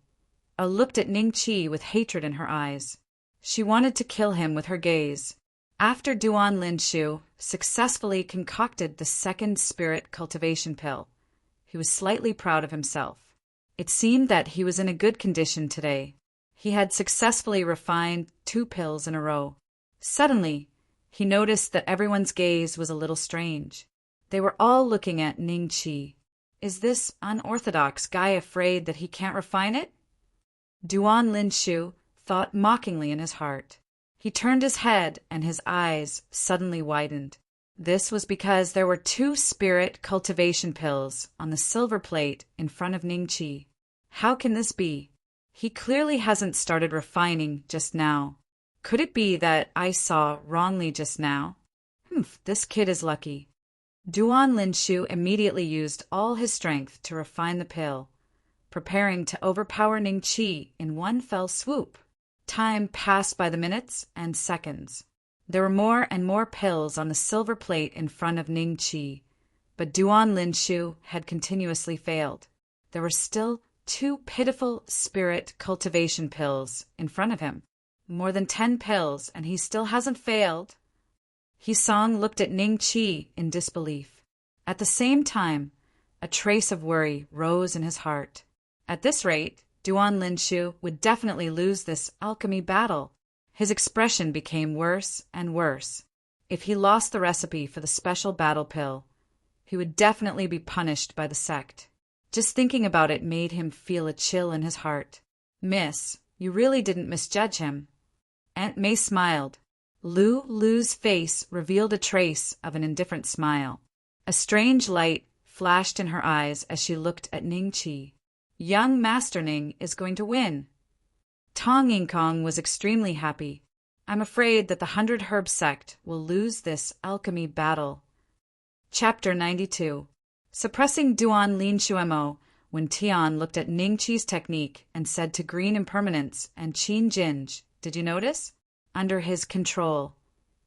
looked at Ning Qi with hatred in her eyes. She wanted to kill him with her gaze. After Duan Linshu successfully concocted the second spirit cultivation pill, he was slightly proud of himself. It seemed that he was in a good condition today. He had successfully refined 2 pills in a row. Suddenly, he noticed that everyone's gaze was a little strange. They were all looking at Ning Qi. Is this unorthodox guy afraid that he can't refine it? Duan Linshu thought mockingly in his heart. He turned his head and his eyes suddenly widened. This was because there were 2 spirit cultivation pills on the silver plate in front of Ning Qi. How can this be? He clearly hasn't started refining just now. Could it be that I saw wrongly just now? This kid is lucky. Duan Linshu immediately used all his strength to refine the pill, preparing to overpower Ning Qi in one fell swoop. Time passed by the minutes and seconds. There were more and more pills on the silver plate in front of Ning Qi, but Duan Linshu had continuously failed. There were still 2 pitiful spirit cultivation pills in front of him. More than 10 pills, and he still hasn't failed. He-Song looked at Ning-Chi in disbelief. At the same time, a trace of worry rose in his heart. At this rate, Duan Linshu would definitely lose this alchemy battle. His expression became worse and worse. If he lost the recipe for the special battle pill, he would definitely be punished by the sect. Just thinking about it made him feel a chill in his heart. "Miss, you really didn't misjudge him." Aunt May smiled. Lu's face revealed a trace of an indifferent smile. A strange light flashed in her eyes as she looked at Ning-Chi. Young Master Ning is going to win. Tong Ying Kong was extremely happy. "I'm afraid that the 100 Herb sect will lose this alchemy battle." Chapter 92. Suppressing Duan Linshu when Tian looked at Ning-Chi's technique and said to Green Impermanence and Qin Jinj, "Did you notice? Under his control,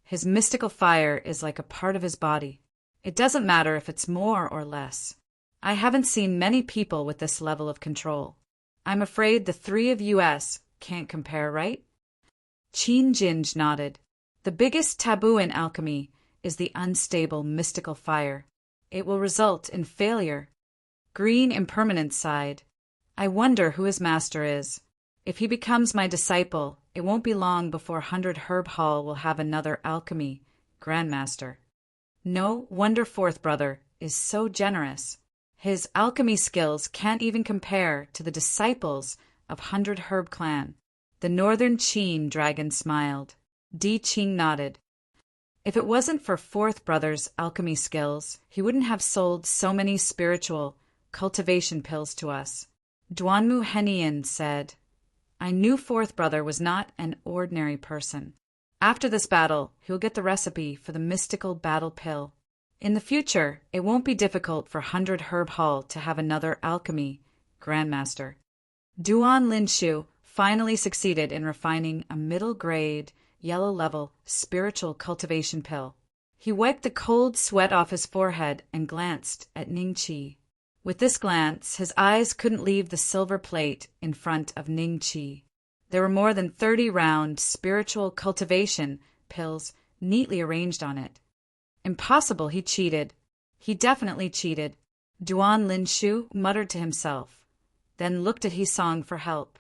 his mystical fire is like a part of his body. It doesn't matter if it's more or less. I haven't seen many people with this level of control. I'm afraid the 3 of us can't compare, right?" Qin Jinj nodded. The biggest taboo in alchemy is the unstable mystical fire. It will result in failure. Green Impermanence sighed. "I wonder who his master is. If he becomes my disciple, it won't be long before 100 Herb Hall will have another alchemy grandmaster. No wonder Fourth Brother is so generous. His alchemy skills can't even compare to the disciples of 100 Herb Clan." The Northern Qin dragon smiled. Di Qing nodded. If it wasn't for Fourth Brother's alchemy skills, he wouldn't have sold so many spiritual cultivation pills to us. Duanmu Henian said, "I knew Fourth Brother was not an ordinary person. After this battle, he'll get the recipe for the mystical battle pill. In the future, it won't be difficult for 100 Herb Hall to have another alchemy grandmaster." Duan Linshu finally succeeded in refining a middle-grade, yellow-level spiritual cultivation pill. He wiped the cold sweat off his forehead and glanced at Ning-Chi. With this glance, his eyes couldn't leave the silver plate in front of Ning-Chi. There were more than 30 round spiritual cultivation pills neatly arranged on it. Impossible, he cheated. He definitely cheated. Duan Linshu muttered to himself, then looked at He-Song for help.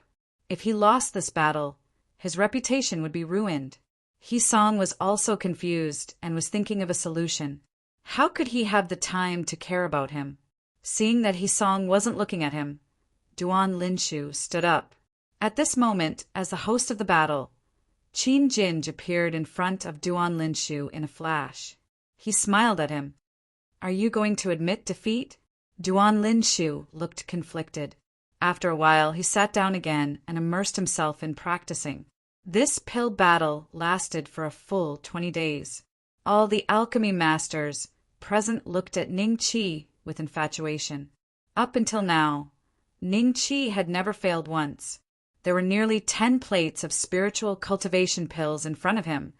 If he lost this battle, his reputation would be ruined. He-Song was also confused and was thinking of a solution. How could he have the time to care about him? Seeing that He-Song wasn't looking at him, Duan Linshu stood up. At this moment, as the host of the battle, Qin Jinj appeared in front of Duan Linshu in a flash. He smiled at him. "Are you going to admit defeat?" Duan Linshu looked conflicted. After a while, he sat down again and immersed himself in practicing. This pill battle lasted for a full 20 days. All the alchemy masters present looked at Ning-Chi with infatuation. Up until now, Ning-Chi had never failed once. There were nearly 10 plates of spiritual cultivation pills in front of him,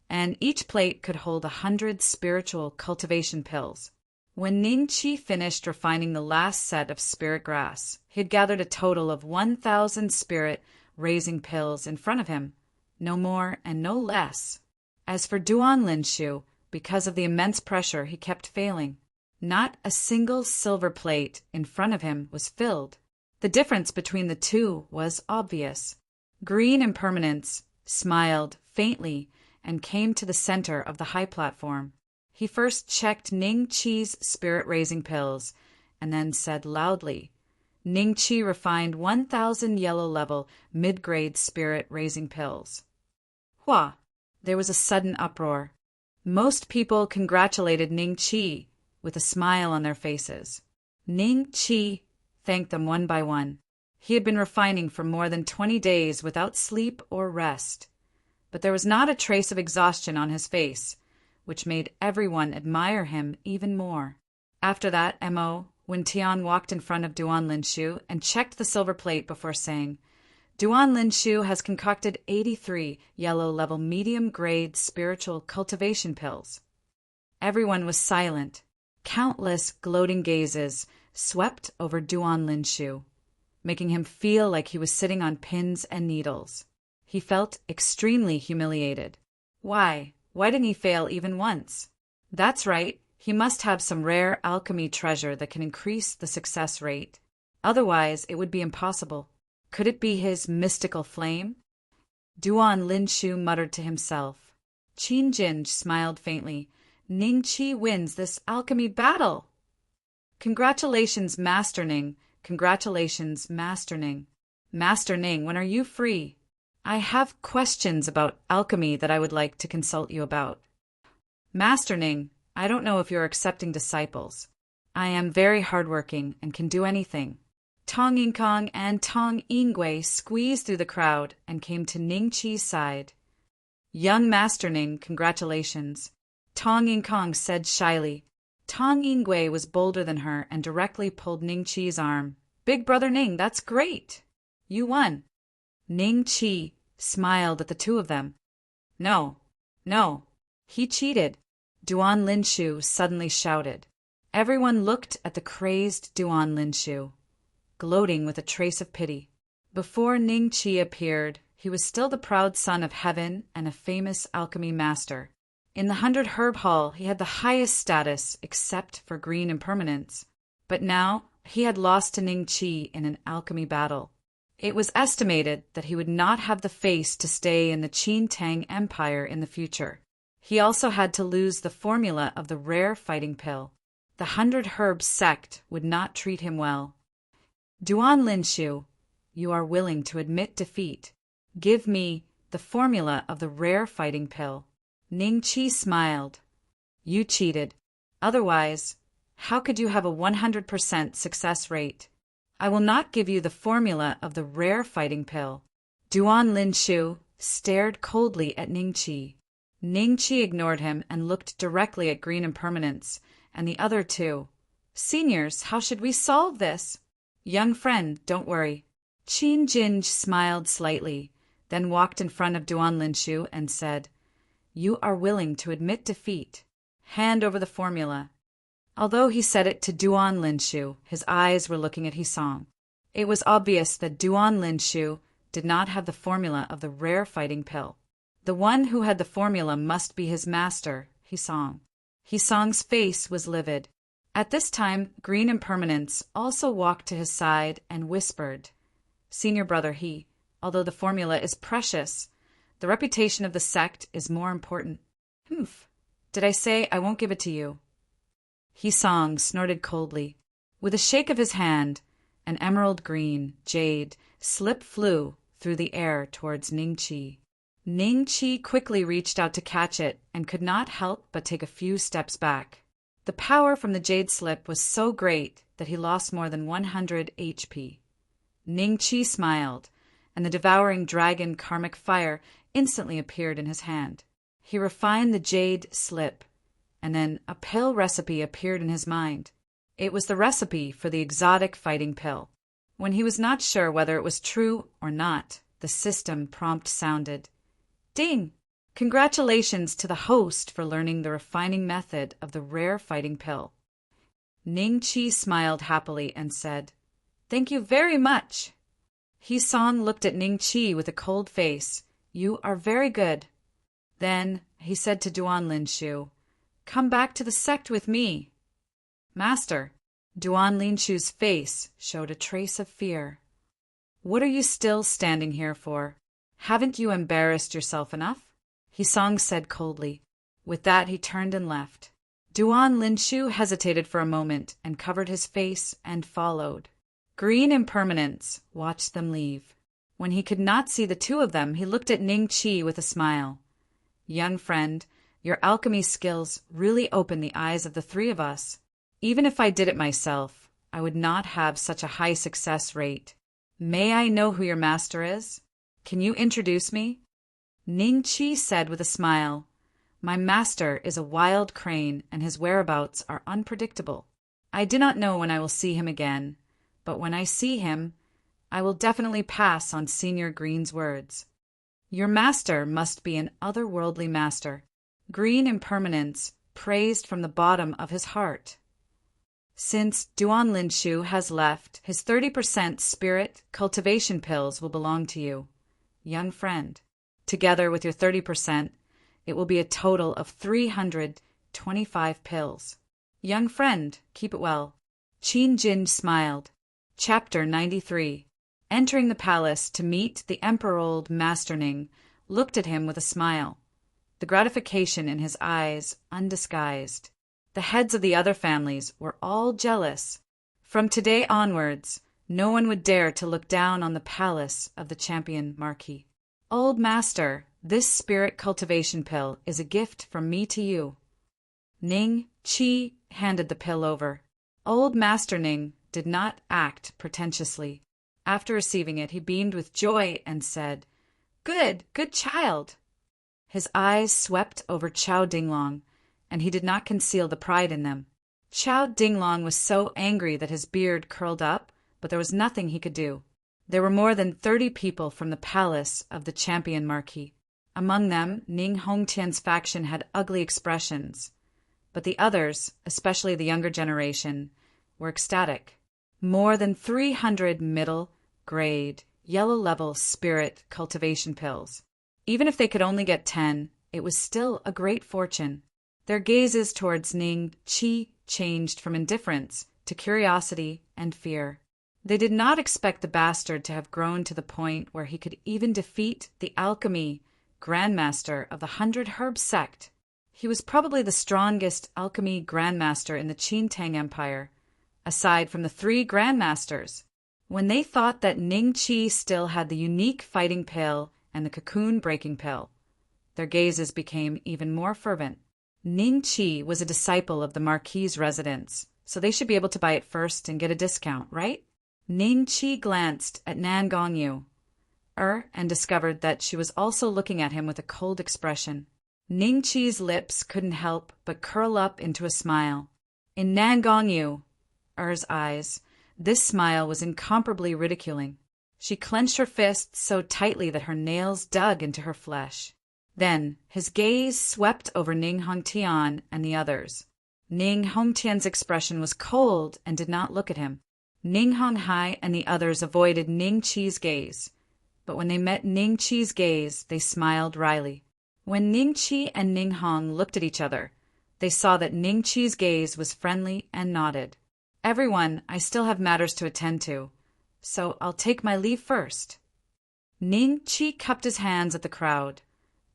and each plate could hold 100 spiritual cultivation pills. When Ning-Chi finished refining the last set of spirit grass, he had gathered a total of 1,000 spirit-raising pills in front of him, no more and no less. As for Duan Linshu, because of the immense pressure, he kept failing. Not a single silver plate in front of him was filled. The difference between the two was obvious. Green Impermanence smiled faintly and came to the center of the high platform. He first checked Ning-Chi's spirit-raising pills, and then said loudly, "Ning-Chi refined 1,000 yellow-level mid-grade spirit-raising pills." Hua! There was a sudden uproar. Most people congratulated Ning-Chi with a smile on their faces. Ning-Chi thanked them one by one. He had been refining for more than 20 days without sleep or rest, but there was not a trace of exhaustion on his face, which made everyone admire him even more. After that, when Tian walked in front of Duan Linshu and checked the silver plate before saying, "Duan Linshu has concocted 83 yellow-level medium-grade spiritual cultivation pills." Everyone was silent. Countless gloating gazes swept over Duan Linshu. making him feel like he was sitting on pins and needles. He felt extremely humiliated. Why? Why didn't he fail even once? That's right, he must have some rare alchemy treasure that can increase the success rate. Otherwise, it would be impossible. Could it be his mystical flame? Duan Linshu muttered to himself. Qin Jin smiled faintly. Ning Qi wins this alchemy battle. Congratulations, Master Ning. Congratulations, Master Ning. Master Ning, when are you free? I have questions about alchemy that I would like to consult you about. Master Ning, I don't know if you're accepting disciples. I am very hardworking and can do anything. Tong Yinkong and Tong Yingwei squeezed through the crowd and came to Ning Qi's side. Young Master Ning, congratulations. Tong Yinkong said shyly. Tong Yingwei was bolder than her and directly pulled Ning Qi's arm. Big brother Ning, that's great. You won. Ning Qi smiled at the two of them. No, he cheated, Duan Linshu suddenly shouted. Everyone looked at the crazed Duan Linshu, gloating with a trace of pity. Before Ning Qi appeared, he was still the proud son of heaven and a famous alchemy master. In the 100 Herb Hall, he had the highest status except for green impermanence. But now, he had lost to Ning Qi in an alchemy battle. It was estimated that he would not have the face to stay in the Qin Tang Empire in the future. He also had to lose the formula of the rare fighting pill. The 100 Herb sect would not treat him well. Duan Linshu, you are willing to admit defeat. Give me the formula of the rare fighting pill. Ning Qi smiled. You cheated. Otherwise, how could you have a 100% success rate? I will not give you the formula of the rare fighting pill. Duan Linshu stared coldly at Ning Qi. Ning Qi ignored him and looked directly at Green Impermanence and the other two. Seniors, how should we solve this? Young friend, don't worry. Qin Jin smiled slightly, then walked in front of Duan Linshu and said, You are willing to admit defeat. Hand over the formula. Although he said it to Duan Linshu, his eyes were looking at Hisong. It was obvious that Duan Linshu did not have the formula of the rare fighting pill. The one who had the formula must be his master, Hisong. Hisong's face was livid. At this time, Green Impermanence also walked to his side and whispered, Senior brother He, although the formula is precious, the reputation of the sect is more important. Humph. Did I say I won't give it to you? Hisong snorted coldly. With a shake of his hand, an emerald green jade slip flew through the air towards Ning Qi. Ning Qi quickly reached out to catch it and could not help but take a few steps back. The power from the jade slip was so great that he lost more than 100 HP. Ning Qi smiled, and the devouring dragon karmic fire instantly appeared in his hand. He refined the jade slip, and then a pill recipe appeared in his mind. It was the recipe for the exotic fighting pill. When he was not sure whether it was true or not, the system prompt sounded. Ding! Congratulations to the host for learning the refining method of the rare fighting pill. Ning Qi smiled happily and said, Thank you very much. Hisong looked at Ning Qi with a cold face. You are very good. Then he said to Duan Linshu, Come back to the sect with me. Master, Duan Linshu's face showed a trace of fear. What are you still standing here for? Haven't you embarrassed yourself enough? Hisong said coldly. With that he turned and left. Duan Linshu hesitated for a moment and covered his face and followed. Green Impermanence watched them leave. When he could not see the two of them, he looked at Ning Qi with a smile. Young friend, your alchemy skills really opened the eyes of the three of us. Even if I did it myself, I would not have such a high success rate. May I know who your master is? Can you introduce me? Ning Qi said with a smile, My master is a wild crane and his whereabouts are unpredictable. I do not know when I will see him again, but when I see him, I will definitely pass on Senior Green's words. Your master must be an otherworldly master. Green Impermanence praised from the bottom of his heart. Since Duan Linshu has left, his 30% spirit cultivation pills will belong to you, young friend. Together with your 30%, it will be a total of 325 pills. Young friend, keep it well. Qin Jin smiled. Chapter 93. Entering the palace to meet the Emperor, old Master Ning looked at him with a smile, the gratification in his eyes undisguised. The heads of the other families were all jealous. From today onwards, no one would dare to look down on the palace of the champion marquis. Old Master, this spirit cultivation pill is a gift from me to you. Ning Qi handed the pill over. Old Master Ning did not act pretentiously. After receiving it, he beamed with joy and said, "Good, good child." His eyes swept over Chao Dinglong, and he did not conceal the pride in them. Chao Dinglong was so angry that his beard curled up, but there was nothing he could do. There were more than 30 people from the palace of the champion marquis. Among them, Ning Hongtian's faction had ugly expressions, but the others, especially the younger generation, were ecstatic. More than 300 middle-grade, yellow-level spirit cultivation pills. Even if they could only get 10, it was still a great fortune. Their gazes towards Ning Qi changed from indifference to curiosity and fear. They did not expect the bastard to have grown to the point where he could even defeat the alchemy grandmaster of the 100 Herb sect. He was probably the strongest alchemy grandmaster in the Qin Tang Empire, aside from the 3 grandmasters. When they thought that Ning Qi still had the unique fighting pill and the cocoon breaking pill, their gazes became even more fervent. Ning Qi was a disciple of the Marquis's residence, so they should be able to buy it first and get a discount, right? Ning Qi glanced at Nan Gongyu and discovered that she was also looking at him with a cold expression. Ning Qi's lips couldn't help but curl up into a smile. In Nan Gongyu's eyes, this smile was incomparably ridiculing. She clenched her fists so tightly that her nails dug into her flesh. Then his gaze swept over Ning Hongtian and the others. Ning Hongtian's expression was cold and did not look at him. Ning Honghai and the others avoided Ning Qi's gaze, but when they met Ning Qi's gaze, they smiled wryly. When Ning Qi and Ning Hong looked at each other, they saw that Ning Qi's gaze was friendly and nodded. "Everyone, I still have matters to attend to, so I'll take my leave first." Ning Qi cupped his hands at the crowd,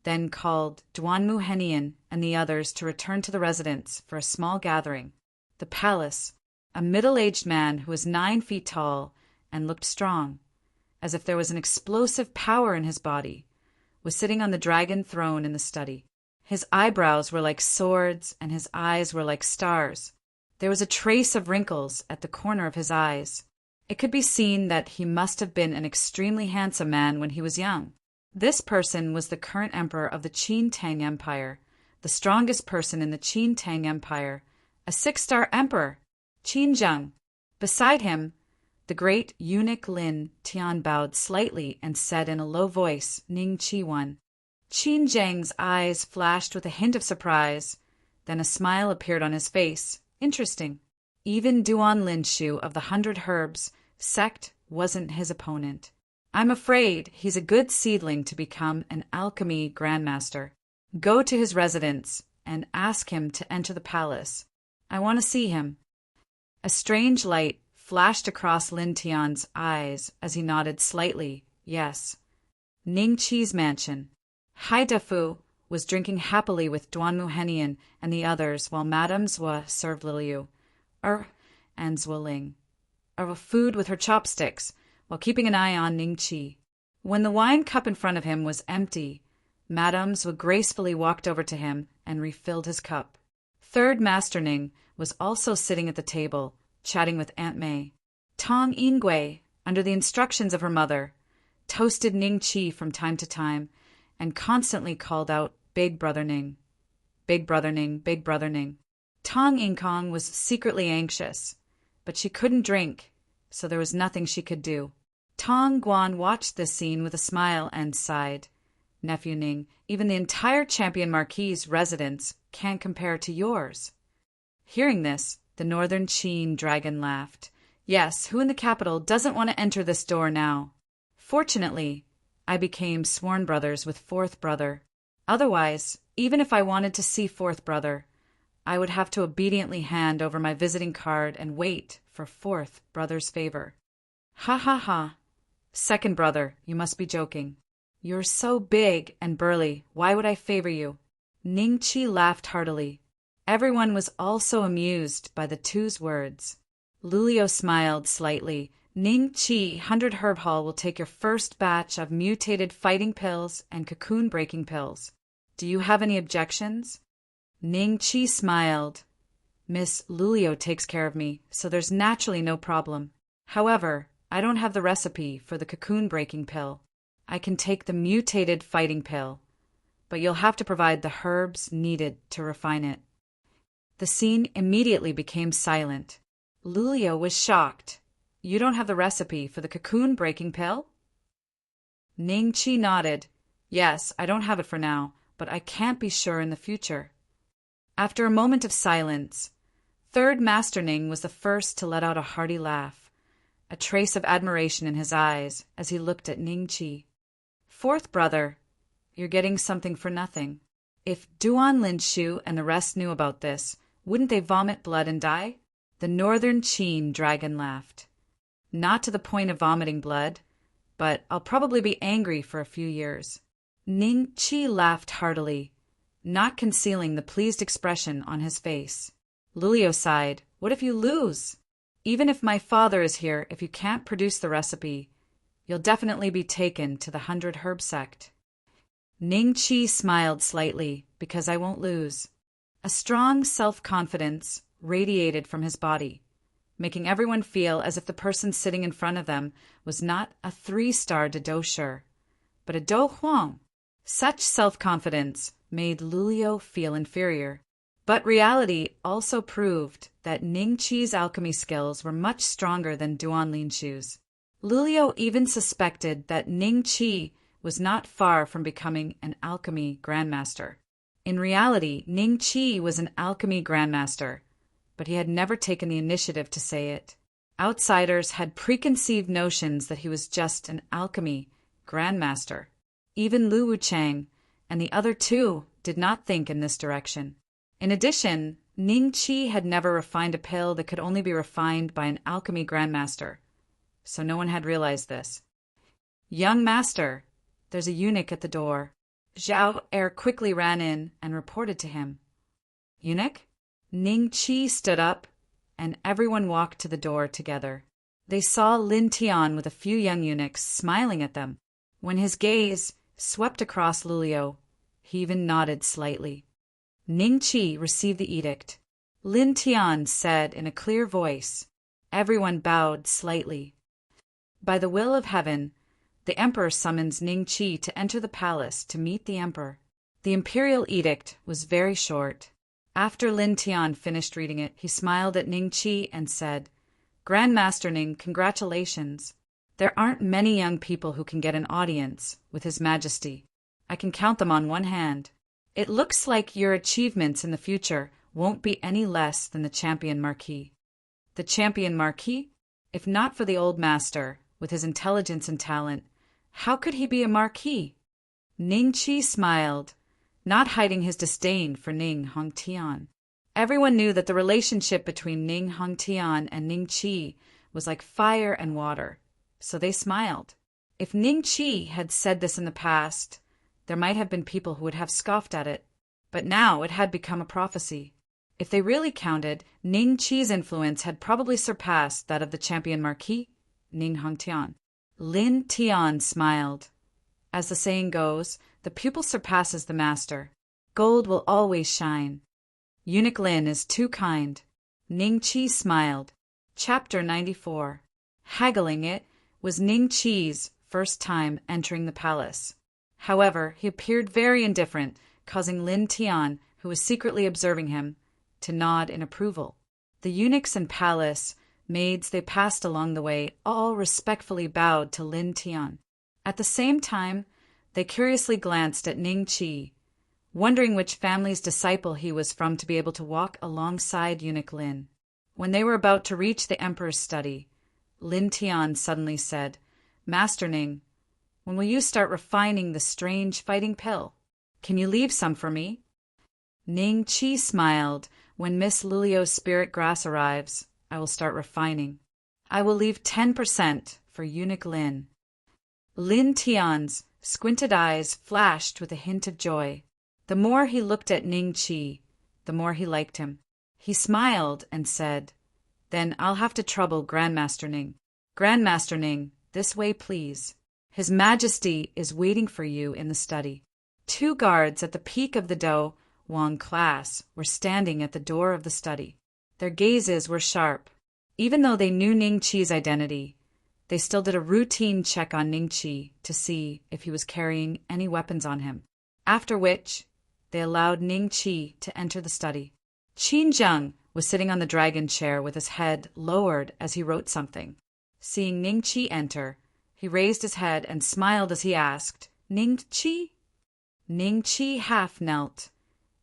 then called Duanmu Henian and the others to return to the residence for a small gathering. The palace, a middle-aged man who was 9 feet tall and looked strong, as if there was an explosive power in his body, was sitting on the dragon throne in the study. His eyebrows were like swords and his eyes were like stars. There was a trace of wrinkles at the corner of his eyes. It could be seen that he must have been an extremely handsome man when he was young. This person was the current emperor of the Qin Tang Empire, the strongest person in the Qin Tang Empire, a 6-star emperor, Qin Zheng. Beside him, the great eunuch Lin Tian bowed slightly and said in a low voice, "Ning Qi won." Qin Zheng's eyes flashed with a hint of surprise, then a smile appeared on his face. Interesting. Even Duan Linshu of the 100 Herbs sect wasn't his opponent. I'm afraid he's a good seedling to become an alchemy grandmaster. Go to his residence and ask him to enter the palace. I want to see him. A strange light flashed across Lin Tian's eyes as he nodded slightly, yes. Ning Qi's mansion. Hai Defu was drinking happily with Duanmu Henian and the others while Madame Zhua served Liu and Zhuo Ling food with her chopsticks, while keeping an eye on Ning Qi. When the wine cup in front of him was empty, Madame Zhua gracefully walked over to him and refilled his cup. Third Master Ning was also sitting at the table, chatting with Aunt May. Tong Yingui, under the instructions of her mother, toasted Ning Qi from time to time and constantly called out, "Big Brother Ning, Big Brother Ning, Big Brother Ning." Tong Yingkong was secretly anxious, but she couldn't drink, so there was nothing she could do. Tong Guan watched this scene with a smile and sighed. "Nephew Ning, even the entire Champion Marquis's residence can't compare to yours." Hearing this, The Northern Qin dragon laughed. Yes, who in the capital doesn't want to enter this door now? Fortunately, I became sworn brothers with Fourth Brother. Otherwise, even if I wanted to see Fourth Brother, I would have to obediently hand over my visiting card and wait for Fourth Brother's favor. Ha ha ha. Second Brother, you must be joking. You're so big and burly, why would I favor you? Ningqi laughed heartily. Everyone was also amused by the two's words. Lulio smiled slightly. Ningqi 100 Herb Hall will take your first batch of mutated fighting pills and cocoon-breaking pills. Do you have any objections? Ningqi smiled. Miss Lulio takes care of me, so there's naturally no problem. However, I don't have the recipe for the cocoon-breaking pill. I can take the mutated fighting pill, but you'll have to provide the herbs needed to refine it. The scene immediately became silent. Lulio was shocked. You don't have the recipe for the cocoon-breaking pill? Ningqi nodded. Yes, I don't have it for now, but I can't be sure in the future. After a moment of silence, Third Master Ning was the first to let out a hearty laugh, a trace of admiration in his eyes as he looked at Ningqi. Fourth Brother, you're getting something for nothing. If Duan Linshu and the rest knew about this, wouldn't they vomit blood and die? The Northern Qin dragon laughed. Not to the point of vomiting blood, but I'll probably be angry for a few years. Ningqi laughed heartily, not concealing the pleased expression on his face. Lulio sighed. What if you lose? Even if my father is here, if you can't produce the recipe, you'll definitely be taken to the 100 Herb sect. Ningqi smiled slightly, because I won't lose. A strong self-confidence radiated from his body, making everyone feel as if the person sitting in front of them was not a 3-star Dodosher, but a Do Huang. Such self-confidence made Lulio feel inferior. But reality also proved that Ningqi's alchemy skills were much stronger than Duan Linshu's. Lulio even suspected that Ningqi was not far from becoming an alchemy grandmaster. In reality, Ningqi was an alchemy grandmaster, but he had never taken the initiative to say it. Outsiders had preconceived notions that he was just an alchemy grandmaster. Even Lu Wuchang and the other two did not think in this direction. In addition, Ningqi had never refined a pill that could only be refined by an alchemy grandmaster, so no one had realized this. Young master, there's a eunuch at the door. Zhao Er quickly ran in and reported to him. Eunuch? Ningqi stood up, and everyone walked to the door together. They saw Lin Tian with a few young eunuchs smiling at them. When his gaze swept across Lulio, he even nodded slightly. Ningqi received the edict. Lin Tian said in a clear voice. Everyone bowed slightly. By the will of heaven, the emperor summons Ningqi to enter the palace to meet the emperor. The imperial edict was very short. After Lin Tian finished reading it, he smiled at Ningqi and said, Grandmaster Ning, congratulations. There aren't many young people who can get an audience with His Majesty. I can count them on one hand. It looks like your achievements in the future won't be any less than the Champion Marquis. The Champion Marquis? If not for the old master, with his intelligence and talent, how could he be a Marquis? Ningqi smiled, not hiding his disdain for Ning Hongtian. Everyone knew that the relationship between Ning Hongtian and Ningqi was like fire and water, so they smiled. If Ningqi had said this in the past, there might have been people who would have scoffed at it, but now it had become a prophecy. If they really counted, Ningqi's influence had probably surpassed that of the Champion Marquis, Ning Hongtian. Lin Tian smiled. As the saying goes, the pupil surpasses the master. Gold will always shine. Eunuch Lin is too kind. Ningqi smiled. Chapter 94. Haggling it was Ningqi's first time entering the palace. However, he appeared very indifferent, causing Lin Tian, who was secretly observing him, to nod in approval. The eunuchs and palace maids they passed along the way all respectfully bowed to Lin Tian. At the same time, they curiously glanced at Ningqi, wondering which family's disciple he was from to be able to walk alongside Eunuch Lin. When they were about to reach the emperor's study, Lin Tian suddenly said, "Master Ning, when will you start refining the strange fighting pill? Can you leave some for me?" Ning Chi smiled. "When Miss Lilio's spirit grass arrives, I will start refining. I will leave 10% for eunuch Lin." Lin Tian's squinted eyes flashed with a hint of joy. The more he looked at Ning Chi, the more he liked him. He smiled and said, "Then I'll have to trouble Grandmaster Ning. Grandmaster Ning, this way please. His Majesty is waiting for you in the study." 2 guards at the peak of the Do Wang class were standing at the door of the study. Their gazes were sharp. Even though they knew Ning Chi's identity, they still did a routine check on Ning Chi to see if he was carrying any weapons on him. After which, they allowed Ning Chi to enter the study. Qin Zheng was sitting on the dragon chair with his head lowered as he wrote something. Seeing Ning Chi enter, he raised his head and smiled as he asked, "Ning Chi?" Ning Chi half knelt.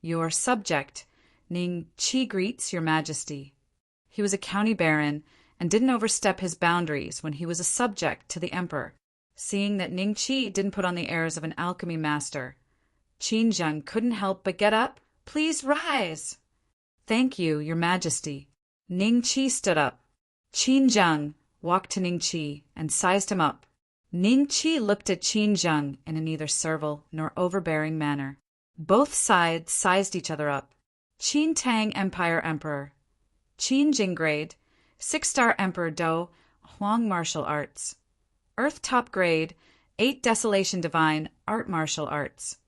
"Your subject, Ning Chi, greets your Majesty." He was a county baron and didn't overstep his boundaries when he was a subject to the emperor. Seeing that Ning Chi didn't put on the airs of an alchemy master, Qin Zheng couldn't help but get up. "Please rise." "Thank you, your Majesty." Ning Chi stood up. Qin Zheng walked to Ning Chi and sized him up. Ning Chi looked at Qin Zheng in a neither servile nor overbearing manner. Both sides sized each other up. Qin Tang Empire Emperor. Qin Jinggrade, 6-star Emperor Do Huang Martial Arts. Earth Top Grade, 8 Desolation Divine Art Martial Arts.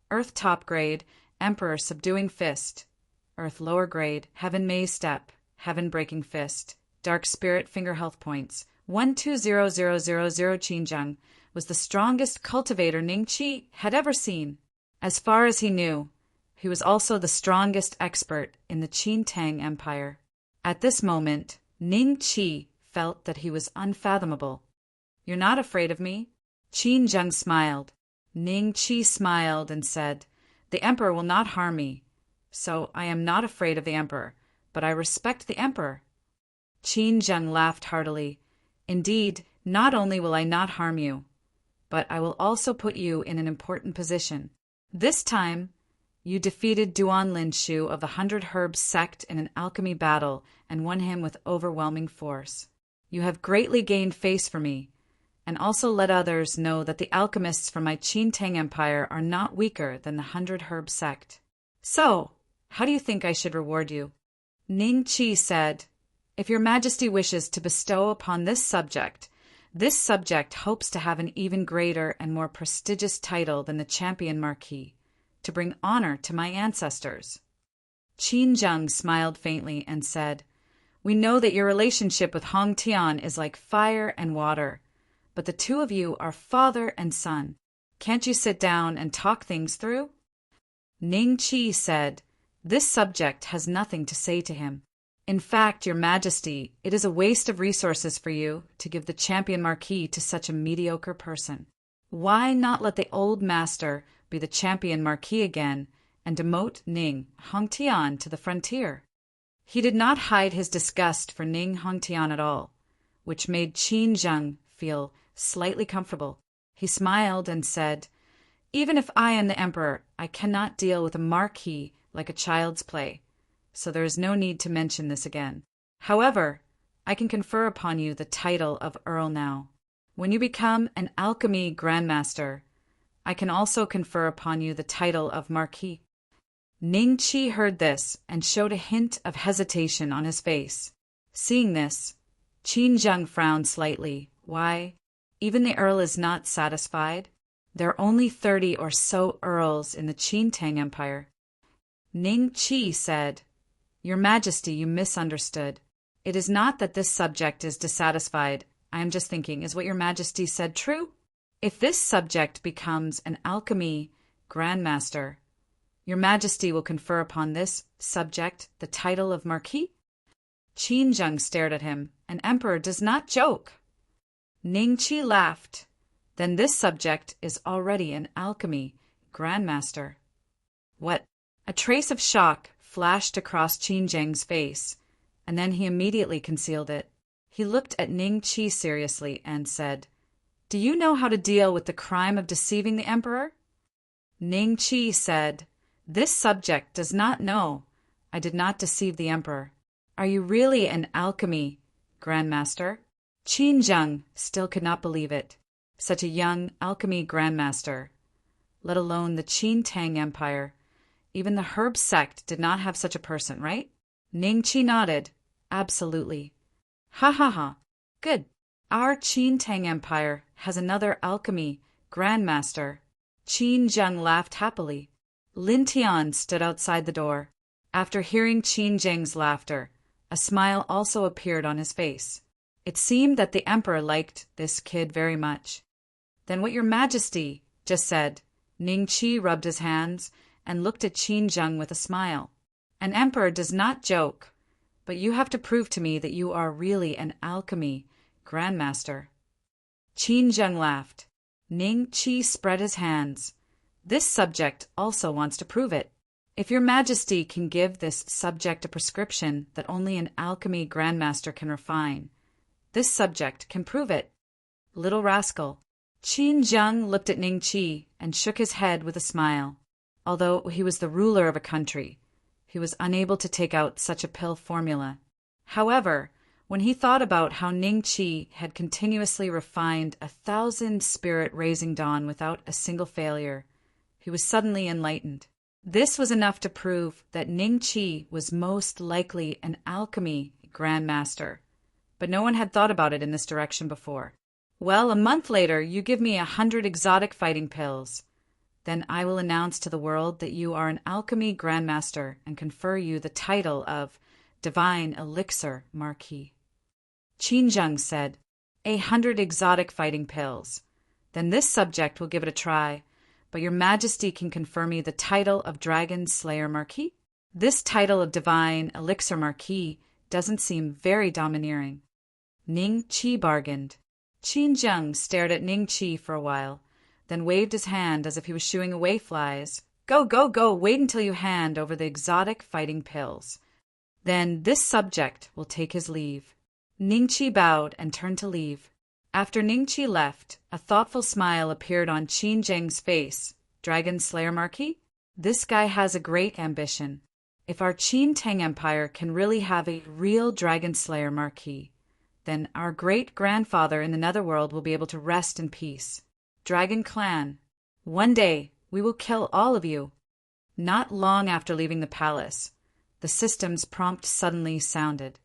Earth Top Grade, Emperor Subduing Fist. Earth Lower Grade, Heaven Maze Step, Heaven Breaking Fist. Dark Spirit Finger Health Points. 120000. Qin Zheng was the strongest cultivator Ning Chi had ever seen. As far as he knew, he was also the strongest expert in the Qin Tang Empire. At this moment, Ning Chi felt that he was unfathomable. "You're not afraid of me?" Qin Zheng smiled. Ning Chi smiled and said, "The emperor will not harm me, so I am not afraid of the emperor, but I respect the emperor." Qin Zheng laughed heartily. "Indeed, not only will I not harm you, but I will also put you in an important position. This time, you defeated Duan Lin Shu of the 100 Herbs sect in an alchemy battle and won him with overwhelming force. You have greatly gained face for me, and also let others know that the alchemists from my Qin Tang Empire are not weaker than the 100 Herbs sect. So, how do you think I should reward you?" Ning Chi said, "If your Majesty wishes to bestow upon this subject hopes to have an even greater and more prestigious title than the Champion Marquis, to bring honor to my ancestors." Qin Zheng smiled faintly and said, "We know that your relationship with Hong Tian is like fire and water, but the two of you are father and son. Can't you sit down and talk things through?" Ning Chi said, "This subject has nothing to say to him. In fact, your Majesty, it is a waste of resources for you to give the Champion Marquis to such a mediocre person. Why not let the old master be the Champion Marquis again and demote Ning Hongtian to the frontier?" He did not hide his disgust for Ning Hongtian at all, which made Qin Zheng feel slightly comfortable. He smiled and said, "Even if I am the emperor, I cannot deal with a marquis like a child's play, so there is no need to mention this again. However, I can confer upon you the title of Earl now. When you become an alchemy grandmaster, I can also confer upon you the title of Marquis." Ning Chi heard this and showed a hint of hesitation on his face. Seeing this, Qin Zheng frowned slightly. Why, even the Earl is not satisfied? There are only 30 or so Earls in the Qin Tang Empire. Ning Chi said, "Your Majesty, you misunderstood. It is not that this subject is dissatisfied. I am just thinking, is what your Majesty said true? If this subject becomes an alchemy grandmaster, your Majesty will confer upon this subject the title of Marquis?" Qin Zheng stared at him. "An emperor does not joke." Ning Chi laughed. "Then this subject is already an alchemy grandmaster." What? A trace of shock flashed across Qin Zheng's face, and then he immediately concealed it. He looked at Ning Qi seriously and said, "Do you know how to deal with the crime of deceiving the emperor?" Ning Qi said, "This subject does not know. I did not deceive the emperor. Are you really an alchemy grandmaster?" Qin Zheng still could not believe it. Such a young alchemy grandmaster, let alone the Qin Tang Empire. Even the herb sect did not have such a person, right? Ning Qi nodded. Absolutely. Ha ha ha. Good. Our Qin Tang Empire has another alchemy grandmaster. Qin Zheng laughed happily. Lin Tian stood outside the door. After hearing Qin Zheng's laughter, a smile also appeared on his face. It seemed that the emperor liked this kid very much. "Then what your majesty just said," Ning Qi rubbed his hands and looked at Qin Zheng with a smile. "An emperor does not joke, but you have to prove to me that you are really an alchemy grandmaster." Qin Zheng laughed. Ning Qi spread his hands. "This subject also wants to prove it. If your majesty can give this subject a prescription that only an alchemy grandmaster can refine, this subject can prove it." Little rascal. Qin Zheng looked at Ning Qi and shook his head with a smile. Although he was the ruler of a country, he was unable to take out such a pill formula. However, when he thought about how Ning Qi had continuously refined 1,000 spirit-raising dawn without a single failure, he was suddenly enlightened. This was enough to prove that Ning Qi was most likely an alchemy grandmaster, but no one had thought about it in this direction before. "Well, a month later you give me 100 exotic fighting pills. Then I will announce to the world that you are an alchemy grandmaster and confer you the title of Divine Elixir Marquis." Qin Zheng said, 100 exotic fighting pills. Then this subject will give it a try, but your majesty can confer me the title of Dragon Slayer Marquis? This title of Divine Elixir Marquis doesn't seem very domineering. Ning Qi bargained. Qin Zheng stared at Ning Qi for a while, then waved his hand as if he was shooing away flies. "Go, go, go, wait until you hand over the exotic fighting pills. Then this subject will take his leave." Ning Qi bowed and turned to leave. After Ning Qi left, a thoughtful smile appeared on Qin Zheng's face. "Dragon Slayer Marquis? This guy has a great ambition. If our Qin Tang Empire can really have a real Dragon Slayer Marquis, then our great-grandfather in the Netherworld will be able to rest in peace. Dragon Clan, one day we will kill all of you." Not long after leaving the palace, the system's prompt suddenly sounded.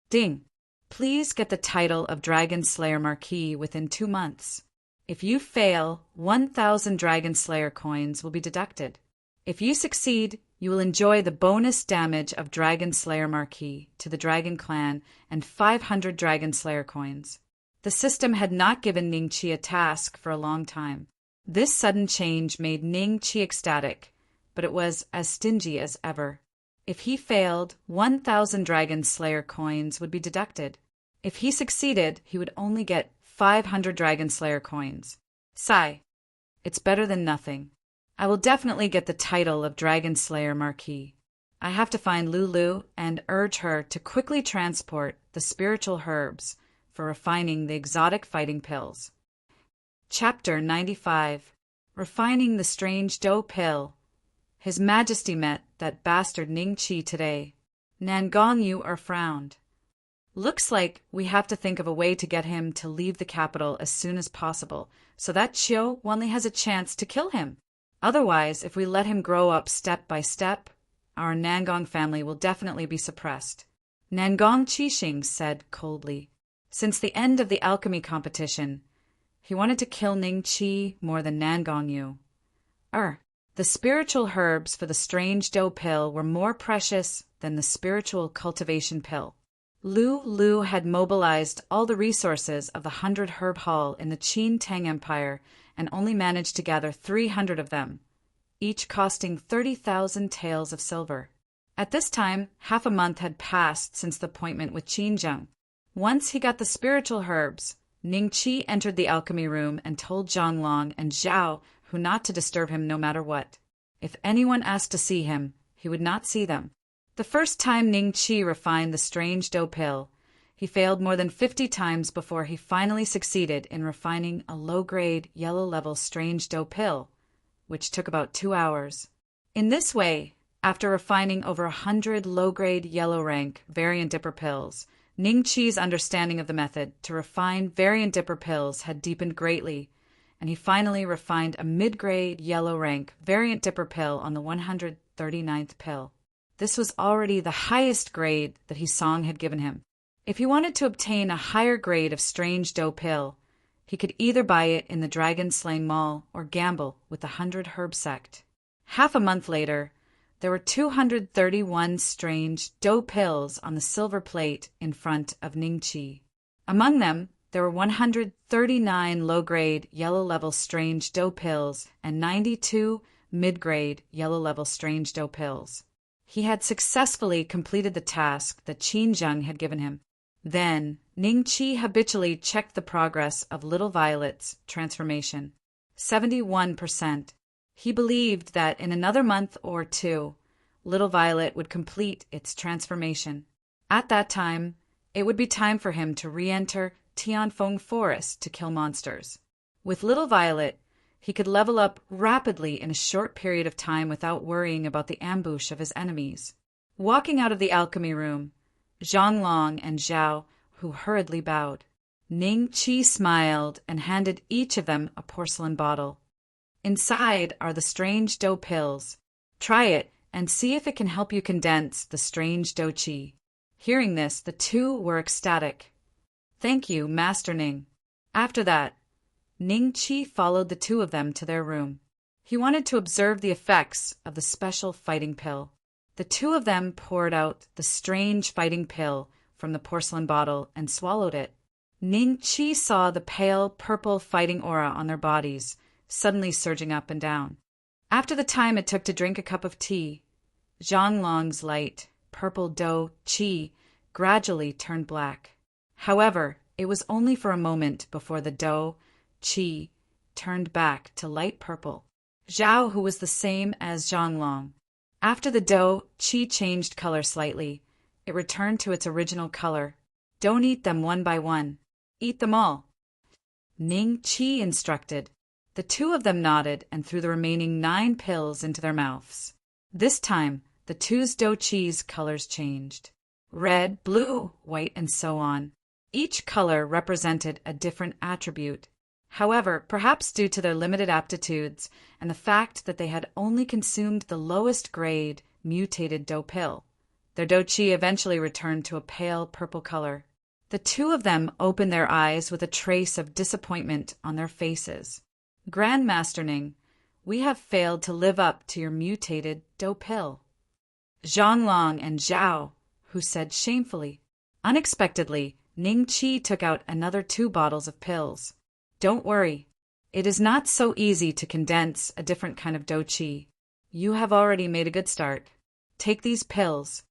"Ding! Please get the title of Dragon Slayer Marquis within 2 months. If you fail, 1,000 Dragon Slayer coins will be deducted. If you succeed, you will enjoy the bonus damage of Dragon Slayer Marquis to the Dragon Clan and 500 Dragon Slayer coins." The system had not given Ning Qi a task for a long time. This sudden change made Ning Qi ecstatic, but it was as stingy as ever. If he failed, 1,000 Dragon Slayer coins would be deducted. If he succeeded, he would only get 500 Dragon Slayer coins. Sigh. It's better than nothing. I will definitely get the title of Dragon Slayer Marquis. I have to find Lulu and urge her to quickly transport the spiritual herbs for refining the exotic fighting pills. Chapter 95. Refining the Strange Dough Pill. His Majesty met that bastard Ning Qi today. Nangong Yu are frowned. Looks like we have to think of a way to get him to leave the capital as soon as possible, so that Chiu only has a chance to kill him. Otherwise, if we let him grow up step by step, our Nangong family will definitely be suppressed. Nangong Qixing said coldly. Since the end of the alchemy competition, he wanted to kill Ning Qi more than Nangong Yu. The spiritual herbs for the strange dough pill were more precious than the spiritual cultivation pill. Lu had mobilized all the resources of the 100 herb hall in the Qin Tang Empire and only managed to gather 300 of them, each costing 30,000 taels of silver. At this time, half a month had passed since the appointment with Qin Zheng. Once he got the spiritual herbs, Ning Qi entered the alchemy room and told Zhonglong and Zhao who not to disturb him no matter what. If anyone asked to see him, he would not see them. The first time Ning Qi refined the strange dough pill, he failed more than 50 times before he finally succeeded in refining a low-grade, yellow-level strange dough pill, which took about 2 hours. In this way, after refining over 100 low-grade yellow-rank variant dipper pills, Ning Qi's understanding of the method to refine variant dipper pills had deepened greatly, and he finally refined a mid-grade yellow-rank variant dipper pill on the 139th pill. This was already the highest grade that Hisong had given him. If he wanted to obtain a higher grade of strange dough pill, he could either buy it in the Dragon Slaying Mall or gamble with the 100 Herb sect. Half a month later, there were 231 strange dough pills on the silver plate in front of Ning Qi. Among them, there were 139 low-grade yellow-level strange dough pills and 92 mid-grade yellow-level strange dough pills. He had successfully completed the task that Qin Zheng had given him. Then, Ning Qi habitually checked the progress of Little Violet's transformation. 71%. He believed that in another month or two, Little Violet would complete its transformation. At that time, it would be time for him to re-enter Tianfeng Forest to kill monsters. With Little Violet, he could level up rapidly in a short period of time without worrying about the ambush of his enemies. Walking out of the alchemy room, Zhang Long and Zhao, who hurriedly bowed. Ning Qi smiled and handed each of them a porcelain bottle. Inside are the strange dough pills. Try it and see if it can help you condense the strange dough qi. Hearing this, the two were ecstatic. Thank you, Master Ning. After that, Ning Qi followed the two of them to their room. He wanted to observe the effects of the special fighting pill. The two of them poured out the strange fighting pill from the porcelain bottle and swallowed it. Ning Qi saw the pale purple fighting aura on their bodies, suddenly surging up and down. After the time it took to drink a cup of tea, Zhang Long's light, purple dough qi gradually turned black. However, it was only for a moment before the dough qi turned back to light purple. Zhao, who was the same as Zhang Long. After the dough qi changed color slightly, it returned to its original color. Don't eat them one by one. Eat them all. Ning Qi instructed. The two of them nodded and threw the remaining 9 pills into their mouths. This time, the two's dough qi's colors changed. Red, blue, white, and so on. Each color represented a different attribute. However, perhaps due to their limited aptitudes and the fact that they had only consumed the lowest grade mutated dough pill, their dough qi eventually returned to a pale purple color. The two of them opened their eyes with a trace of disappointment on their faces. Grandmaster Ning, we have failed to live up to your mutated dough pill. Zhang Long and Zhao, who said shamefully. Unexpectedly, Ning Qi took out another 2 bottles of pills. Don't worry. It is not so easy to condense a different kind of dough qi. You have already made a good start. Take these pills.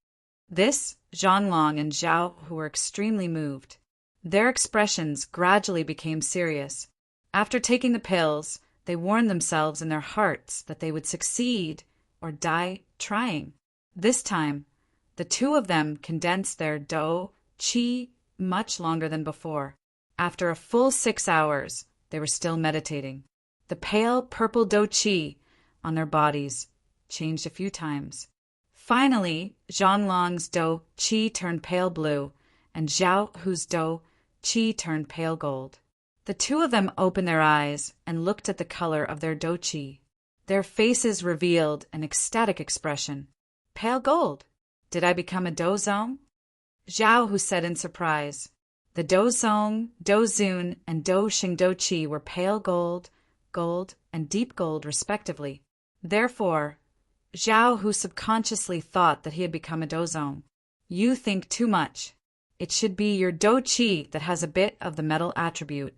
This, Zhang Long and Zhao, who were extremely moved. Their expressions gradually became serious. After taking the pills, they warned themselves in their hearts that they would succeed or die trying. This time, the two of them condensed their dough qi much longer than before. After a full 6 hours, they were still meditating. The pale purple dough qi on their bodies changed a few times. Finally, Zhang Long's dough qi turned pale blue, and Zhao Hu's dough qi turned pale gold. The two of them opened their eyes and looked at the color of their dough qi. Their faces revealed an ecstatic expression. Pale gold. Did I become a dozong? Zhao Hu said in surprise. The dozong, dozun, and doxing dough qi were pale gold, gold, and deep gold respectively. Therefore, Zhao Hu subconsciously thought that he had become a dozong. You think too much. It should be your dough qi that has a bit of the metal attribute.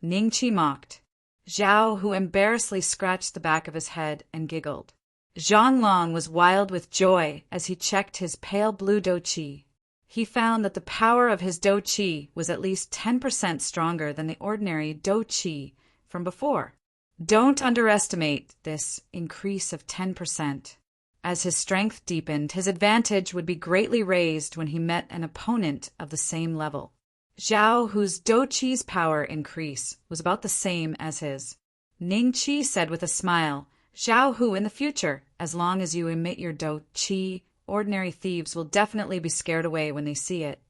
Ning Qi mocked. Zhao Hu embarrassedly scratched the back of his head and giggled. Zhang Long was wild with joy as he checked his pale blue dough qi. He found that the power of his dough qi was at least 10% stronger than the ordinary dough qi from before. Don't underestimate this increase of 10%. As his strength deepened, his advantage would be greatly raised when he met an opponent of the same level. Zhao, whose dou qi's power increase was about the same as his. Ning Qi said with a smile, "Zhao Hu, in the future, as long as you emit your dou qi, ordinary thieves will definitely be scared away when they see it."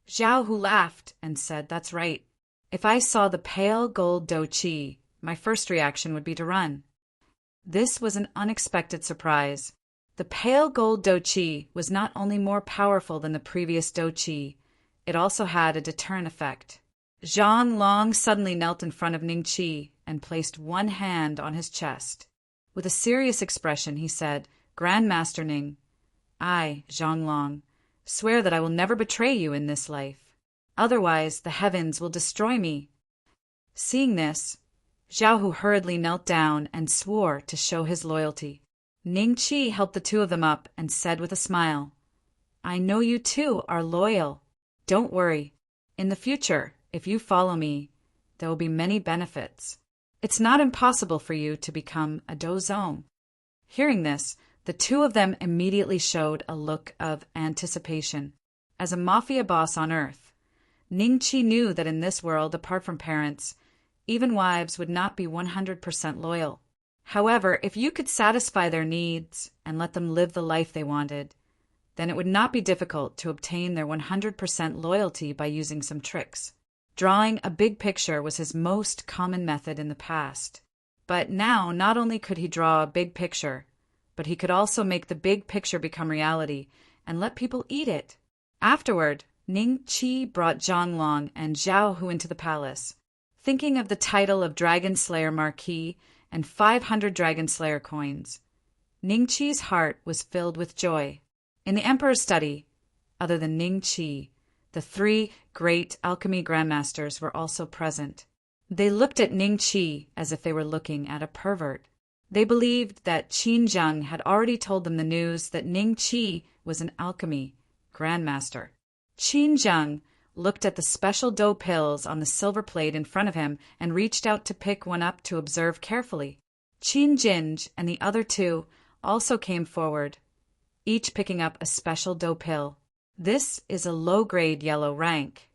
Zhao Hu laughed and said, "That's right. If I saw the pale gold dou qi, my first reaction would be to run." This was an unexpected surprise. The pale gold dou qi was not only more powerful than the previous dou qi, it also had a deterrent effect. Zhang Long suddenly knelt in front of Ning Qi and placed one hand on his chest. With a serious expression, he said, "Grandmaster Ning, I, Zhang Long, swear that I will never betray you in this life. Otherwise, the heavens will destroy me." Seeing this, Zhao Hu hurriedly knelt down and swore to show his loyalty. Ning Qi helped the two of them up and said with a smile, "I know you two are loyal. Don't worry. In the future, if you follow me, there will be many benefits. It's not impossible for you to become a dozong." Hearing this, the two of them immediately showed a look of anticipation. As a mafia boss on Earth, Ning Qi knew that in this world, apart from parents, even wives would not be 100% loyal. However, if you could satisfy their needs and let them live the life they wanted, then it would not be difficult to obtain their 100% loyalty by using some tricks. Drawing a big picture was his most common method in the past. But now, not only could he draw a big picture, but he could also make the big picture become reality and let people eat it. Afterward, Ning Qi brought Zhang Long and Zhao Hu into the palace. Thinking of the title of Dragon Slayer Marquis and 500 Dragon Slayer coins, Ning Qi's heart was filled with joy. In the emperor's study, other than Ning Qi, the 3 great alchemy grandmasters were also present. They looked at Ning Qi as if they were looking at a pervert. They believed that Qin Zheng had already told them the news that Ning Qi was an alchemy grandmaster. Qin Zheng looked at the special dough pills on the silver plate in front of him and reached out to pick one up to observe carefully. Qin Jinj and the other two also came forward, each picking up a special dough pill. This is a low-grade yellow rank.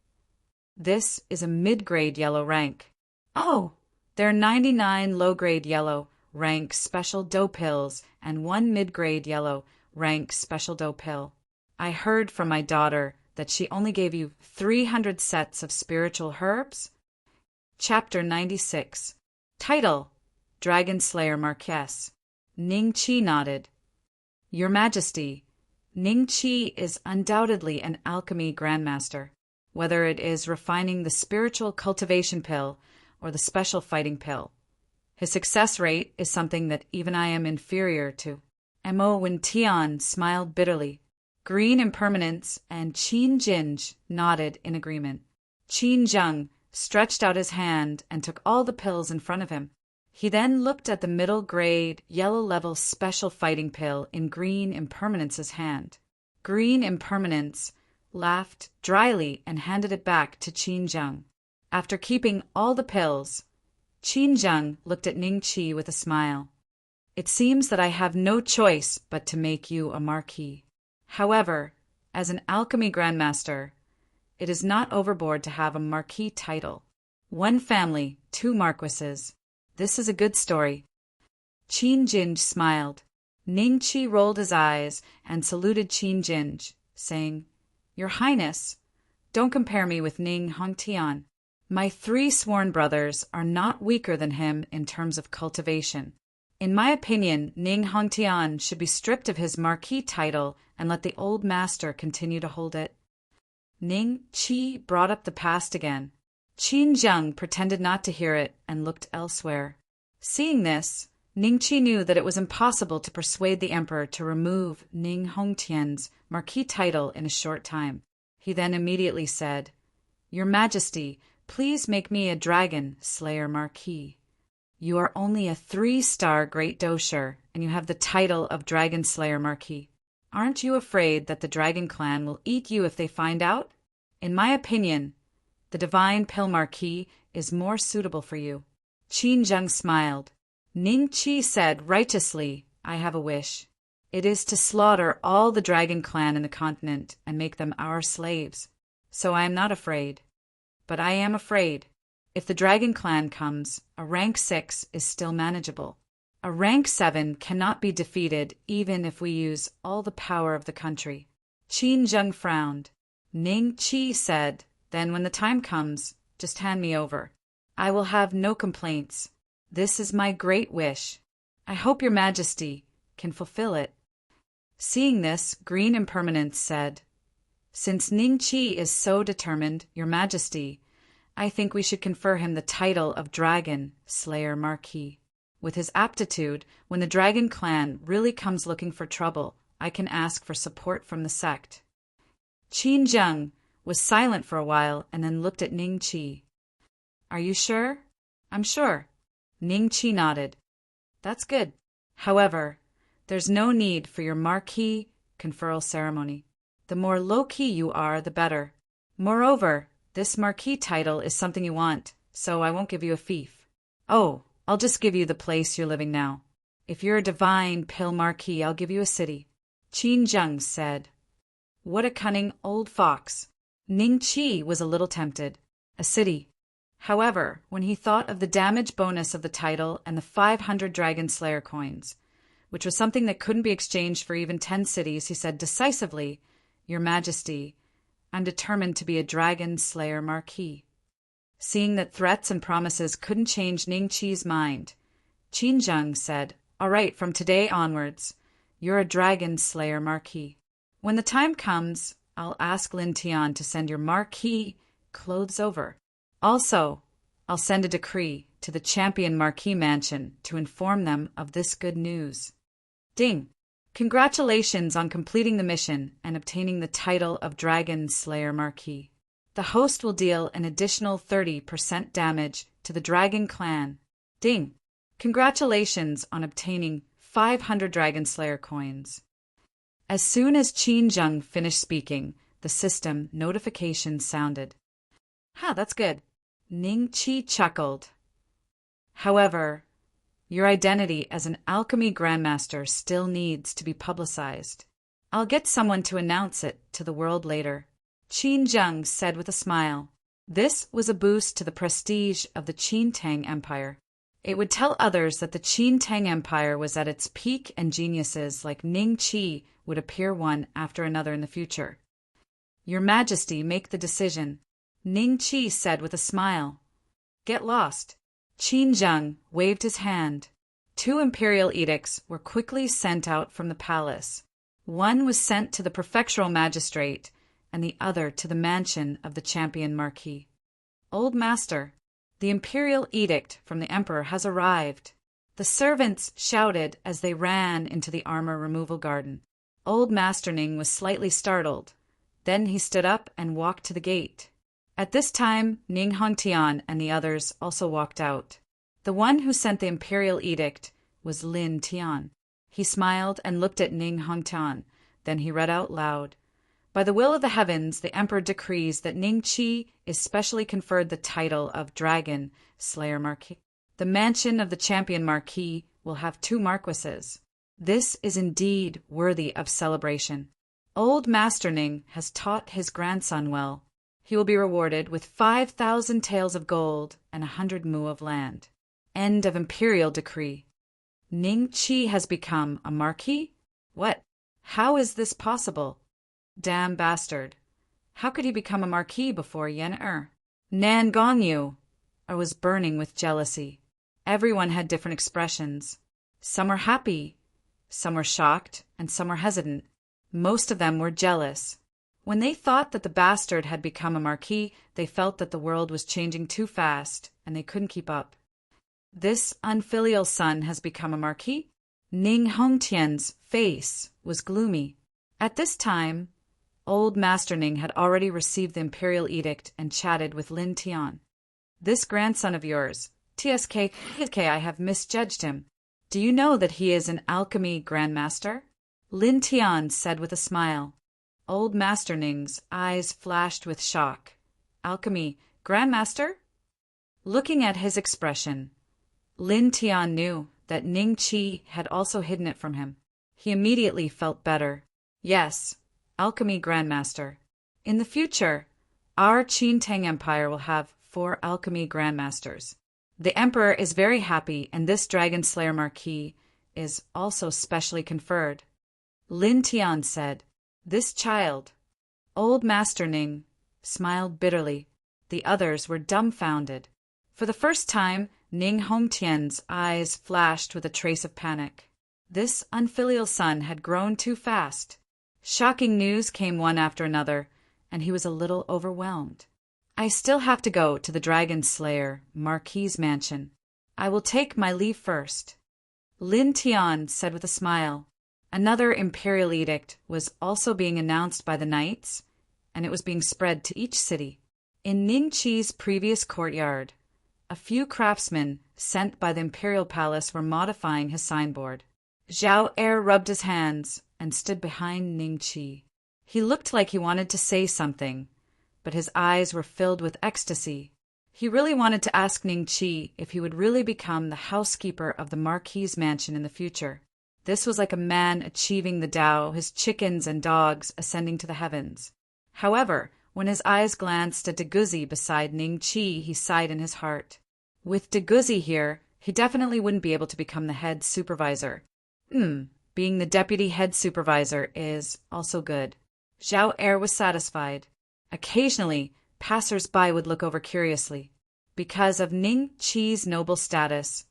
This is a mid-grade yellow rank. Oh, there are 99 low-grade yellow rank special dough pills and 1 mid-grade yellow rank special dough pill. I heard from my daughter that she only gave you 300 sets of spiritual herbs? Chapter 96. Title: Dragon Slayer Marquess. Ning Qi nodded. Your Majesty, Ning Qi is undoubtedly an alchemy grandmaster, whether it is refining the spiritual cultivation pill or the special fighting pill. His success rate is something that even I am inferior to. Mo Wintian smiled bitterly. Green Impermanence and Qin Jinj nodded in agreement. Qin Zheng stretched out his hand and took all the pills in front of him. He then looked at the middle-grade, yellow-level special fighting pill in Green Impermanence's hand. Green Impermanence laughed dryly and handed it back to Qin Zheng. After keeping all the pills, Qin Zheng looked at Ning Qi with a smile. It seems that I have no choice but to make you a marquis. However, as an alchemy grandmaster, it is not overboard to have a marquis title. 1 family, 2 marquises. This is a good story. Qin Jinj smiled. Ning Qi rolled his eyes and saluted Qin Jinj, saying, Your Highness, don't compare me with Ning Hongtian. My 3 sworn brothers are not weaker than him in terms of cultivation. In my opinion, Ning Hongtian should be stripped of his marquis title and let the old master continue to hold it. Ning Qi brought up the past again. Qin Zheng pretended not to hear it and looked elsewhere. Seeing this, Ning Qi knew that it was impossible to persuade the emperor to remove Ning Hongtian's marquis title in a short time. He then immediately said, Your Majesty, please make me a dragon slayer marquis. You are only a 3-star great dosher, and you have the title of Dragon Slayer Marquis. Aren't you afraid that the Dragon Clan will eat you if they find out? In my opinion, the Divine Pill Marquis is more suitable for you. Qin Zheng smiled. Ning Qi said righteously, I have a wish. It is to slaughter all the dragon clan in the continent and make them our slaves. So I am not afraid. But I am afraid. If the dragon clan comes, a rank 6 is still manageable. A rank 7 cannot be defeated even if we use all the power of the country. Qin Zheng frowned. Ning Qi said, then when the time comes, just hand me over. I will have no complaints. This is my great wish. I hope your majesty can fulfill it. Seeing this, Green Impermanence said, since Ning Qi is so determined, your majesty, I think we should confer him the title of Dragon Slayer Marquis. With his aptitude, when the dragon clan really comes looking for trouble, I can ask for support from the sect. Qin Zheng was silent for a while and then looked at Ning Qi. Are you sure? I'm sure. Ning Qi nodded. That's good. However, there's no need for your Marquis conferral ceremony. The more low-key you are, the better. Moreover, this Marquis title is something you want, so I won't give you a fief. Oh, I'll just give you the place you're living now. If you're a divine pill Marquis, I'll give you a city. Qin Zheng said. What a cunning old fox. Ning Qi was a little tempted. A city. However, when he thought of the damage bonus of the title and the 500 Dragon Slayer coins, which was something that couldn't be exchanged for even 10 cities, he said decisively, Your Majesty, I'm determined to be a Dragon Slayer Marquis. Seeing that threats and promises couldn't change Ning Qi's mind, Qin Zheng said, All right, from today onwards, you're a Dragon Slayer Marquis. When the time comes, I'll ask Lin Tian to send your Marquis clothes over. Also, I'll send a decree to the Champion Marquis Mansion to inform them of this good news. Ding! Congratulations on completing the mission and obtaining the title of Dragon Slayer Marquis. The host will deal an additional 30% damage to the Dragon Clan. Ding! Congratulations on obtaining 500 Dragon Slayer coins. As soon as Qin Zheng finished speaking, the system notification sounded. That's good. Ning Qi chuckled. However, your identity as an alchemy grandmaster still needs to be publicized. I'll get someone to announce it to the world later. Qin Zheng said with a smile. This was a boost to the prestige of the Qin Tang Empire. It would tell others that the Qin Tang Empire was at its peak and geniuses like Ning Qi would appear one after another in the future. Your Majesty, make the decision, Ning Qi said with a smile. Get lost. Qin Zheng waved his hand. 2 imperial edicts were quickly sent out from the palace. One was sent to the prefectural magistrate, and the other to the mansion of the Champion Marquis. Old Master, the imperial edict from the Emperor has arrived. The servants shouted as they ran into the armor removal garden. Old Master Ning was slightly startled. Then he stood up and walked to the gate. At this time, Ning Hongtian and the others also walked out. The one who sent the imperial edict was Lin Tian. He smiled and looked at Ning Hongtian. Then he read out loud. By the will of the heavens, the Emperor decrees that Ning Qi is specially conferred the title of Dragon Slayer Marquis. The mansion of the Champion Marquis will have 2 marquises. This is indeed worthy of celebration. Old Master Ning has taught his grandson well. He will be rewarded with 5,000 taels of gold and 100 mu of land. End of imperial decree. Ning Qi has become a marquis? What? How is this possible? Damn bastard. How could he become a marquis before Yen Nan Gongyu? I was burning with jealousy. Everyone had different expressions. Some were happy, some were shocked, and some were hesitant. Most of them were jealous. When they thought that the bastard had become a marquis, they felt that the world was changing too fast, and they couldn't keep up. This unfilial son has become a marquis? Ning Hongtian's face was gloomy. At this time, old Master Ning had already received the imperial edict and chatted with Lin Tian. This grandson of yours, TSK, I have misjudged him. Do you know that he is an alchemy grandmaster? Lin Tian said with a smile. Old Master Ning's eyes flashed with shock. Alchemy grandmaster? Looking at his expression, Lin Tian knew that Ning Qi had also hidden it from him. He immediately felt better. Yes, Alchemy Grandmaster. In the future, our Qin Tang Empire will have 4 Alchemy Grandmasters. The Emperor is very happy, and this Dragon Slayer Marquis is also specially conferred. Lin Tian said, "This child." Old Master Ning smiled bitterly. The others were dumbfounded. For the first time, Ning Hongtian's eyes flashed with a trace of panic. This unfilial son had grown too fast. Shocking news came one after another, and he was a little overwhelmed. "I still have to go to the Dragon Slayer Marquis's mansion. I will take my leave first," Lin Tian said with a smile. Another imperial edict was also being announced by the knights, and it was being spread to each city. In Ningqi's previous courtyard, a few craftsmen sent by the imperial palace were modifying his signboard. Zhao Er rubbed his hands and stood behind Ningqi. He looked like he wanted to say something, but his eyes were filled with ecstasy. He really wanted to ask Ningqi if he would really become the housekeeper of the Marquis's mansion in the future. This was like a man achieving the Tao, his chickens and dogs ascending to the heavens. However, when his eyes glanced at Deguzi beside Ningqi, he sighed in his heart. With Deguzi here, he definitely wouldn't be able to become the head supervisor. Being the deputy head supervisor is also good. Zhao Er was satisfied. Occasionally, passers-by would look over curiously. Because of Ningqi's noble status,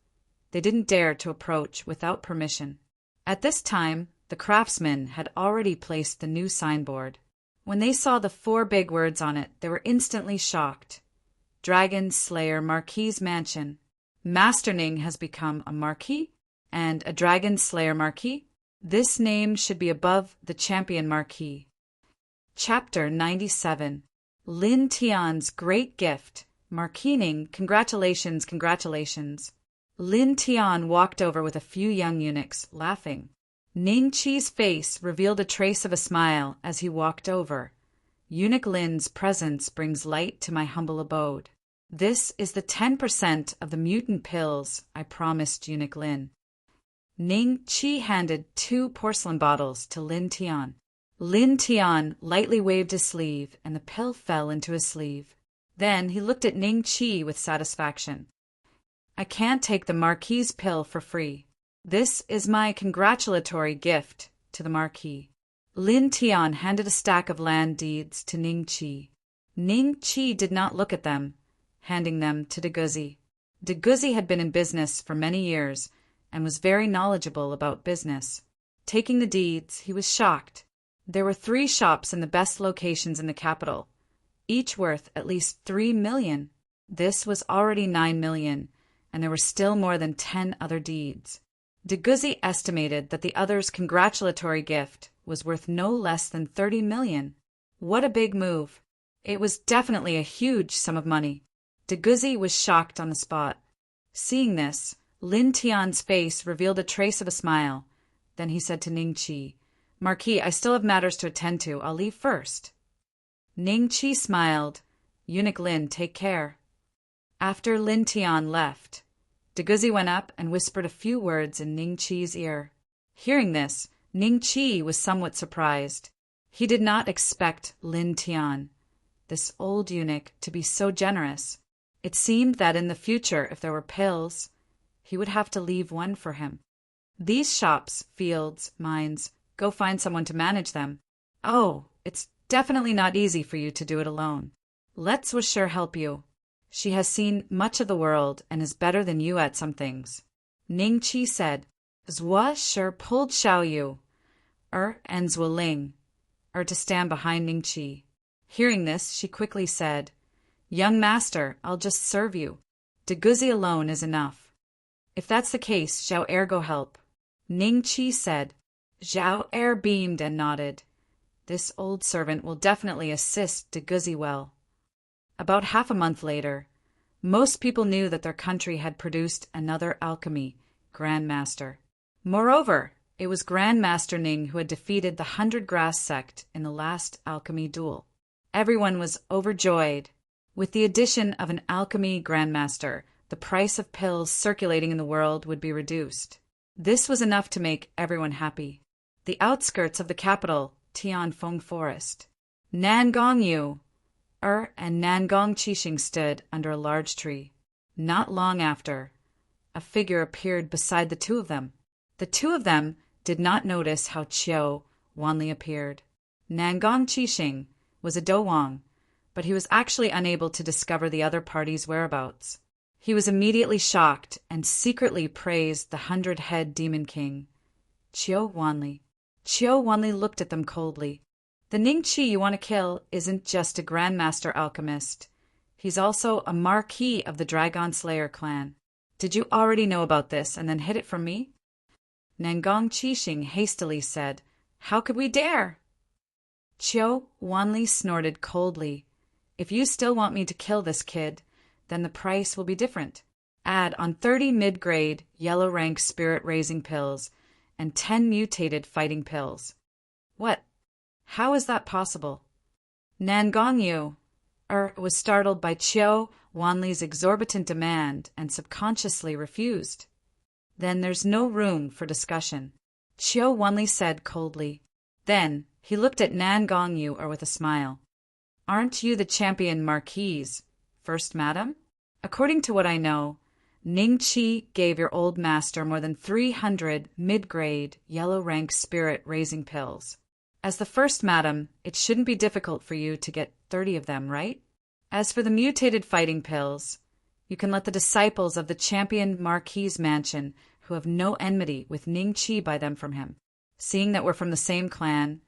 they didn't dare to approach without permission. At this time, the craftsmen had already placed the new signboard. When they saw the 4 big words on it, they were instantly shocked. Dragon Slayer Marquis's Mansion. Master Ning has become a Marquis and a Dragon Slayer Marquis. This name should be above the Champion Marquis. Chapter 97. Lin Tian's Great Gift. Marquis Ning, congratulations, congratulations. Lin Tian walked over with a few young eunuchs, laughing. Ningqi's face revealed a trace of a smile as he walked over. Eunuch Lin's presence brings light to my humble abode. This is the 10% of the mutant pills I promised Eunuch Lin. Ningqi handed 2 porcelain bottles to Lin Tian. Lin Tian lightly waved his sleeve, and the pill fell into his sleeve. Then he looked at Ningqi with satisfaction. "I can't take the Marquis's pill for free. This is my congratulatory gift to the Marquis." Lin Tian handed a stack of land deeds to Ningqi. Ningqi did not look at them, handing them to Deguzi. Deguzi had been in business for many years and was very knowledgeable about business. Taking the deeds, he was shocked. There were 3 shops in the best locations in the capital, each worth at least 3 million. This was already 9 million, and there were still more than 10 other deeds. Deguzi estimated that the other's congratulatory gift was worth no less than 30 million. What a big move. It was definitely a huge sum of money. Deguzi was shocked on the spot. Seeing this, Lin Tian's face revealed a trace of a smile. Then he said to Ningqi, "Marquis, I still have matters to attend to. I'll leave first." Ningqi smiled. "Eunuch Lin, take care." After Lin Tian left, Deguzi went up and whispered a few words in Ningqi's ear. Hearing this, Ningqi was somewhat surprised. He did not expect Lin Tian, this old eunuch, to be so generous. It seemed that in the future, if there were pills, he would have to leave one for him. These shops, fields, mines, go find someone to manage them. Oh, it's definitely not easy for you to do it alone. Let Zhuo help you. She has seen much of the world and is better than you at some things. Ningqi said. Zhuo pulled Xiao Yu, and Zhuo Ling, to stand behind Ningqi. Hearing this, she quickly said, "Young master, I'll just serve you. Deguzi alone is enough." "If that's the case, Zhao Er go help," Ningqi said. Zhao Er beamed and nodded. This old servant will definitely assist Deguzi well. About half a month later, most people knew that their country had produced another alchemy Grandmaster. Moreover, it was Grandmaster Ning who had defeated the 100 Grass sect in the last alchemy duel. Everyone was overjoyed. With the addition of an alchemy Grandmaster, the price of pills circulating in the world would be reduced. This was enough to make everyone happy. the outskirts of the capital, Tianfeng Forest. Nangongyu and Nangong Qixing stood under a large tree. Not long after, a figure appeared beside the two of them. The two of them did not notice how Qiu Wanli appeared. Nangong Qixing was a Dowang, but he was actually unable to discover the other party's whereabouts. He was immediately shocked and secretly praised the 100-head Demon King, Qiu Wanli. Qiu Wanli looked at them coldly. The Ningqi you want to kill isn't just a Grandmaster alchemist. He's also a Marquis of the Dragon Slayer clan. Did you already know about this and then hid it from me? Nangong Qixing hastily said, How could we dare? Qiu Wanli snorted coldly. If you still want me to kill this kid, then the price will be different. Add on 30 mid-grade, yellow-rank spirit-raising pills and 10 mutated fighting pills. What? How is that possible? Nangongyu was startled by Qiu Wanli's exorbitant demand and subconsciously refused. Then there's no room for discussion, Qiu Wanli said coldly. Then he looked at Nangongyu with a smile. Aren't you the champion Marquise, First Madam? According to what I know, Ningqi gave your old master more than 300 mid-grade, yellow-rank spirit-raising pills. As the First Madam, it shouldn't be difficult for you to get 30 of them, right? As for the mutated fighting pills, you can let the disciples of the champion Marquise Mansion, who have no enmity with Ningqi, buy them from him. Seeing that we're from the same clan,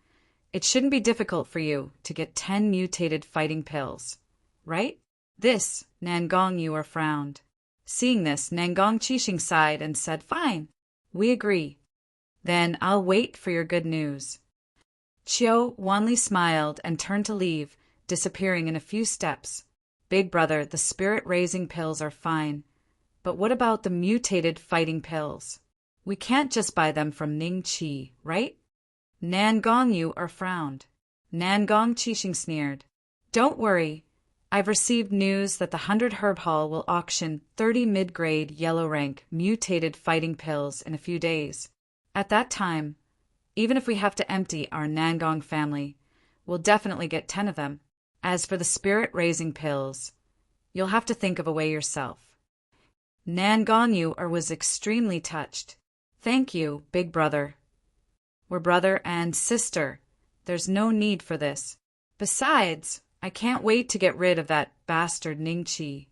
it shouldn't be difficult for you to get 10 mutated fighting pills, right? This, Nangongyu frowned. Seeing this, Nangong Qixing sighed and said, Fine, we agree. Then I'll wait for your good news. Qiu Wanli smiled and turned to leave, disappearing in a few steps. Big brother, the spirit-raising pills are fine, but what about the mutated fighting pills? We can't just buy them from Ningqi, right? Nangongyu frowned. Nangong Qixing sneered. Don't worry. I've received news that the 100 Herb Hall will auction 30 mid-grade yellow-rank mutated fighting pills in a few days. At that time, even if we have to empty our Nangong family, we'll definitely get 10 of them. As for the spirit-raising pills, you'll have to think of a way yourself. Nangongyu was extremely touched. Thank you, big brother. We're brother and sister. There's no need for this. Besides, I can't wait to get rid of that bastard Ningqi.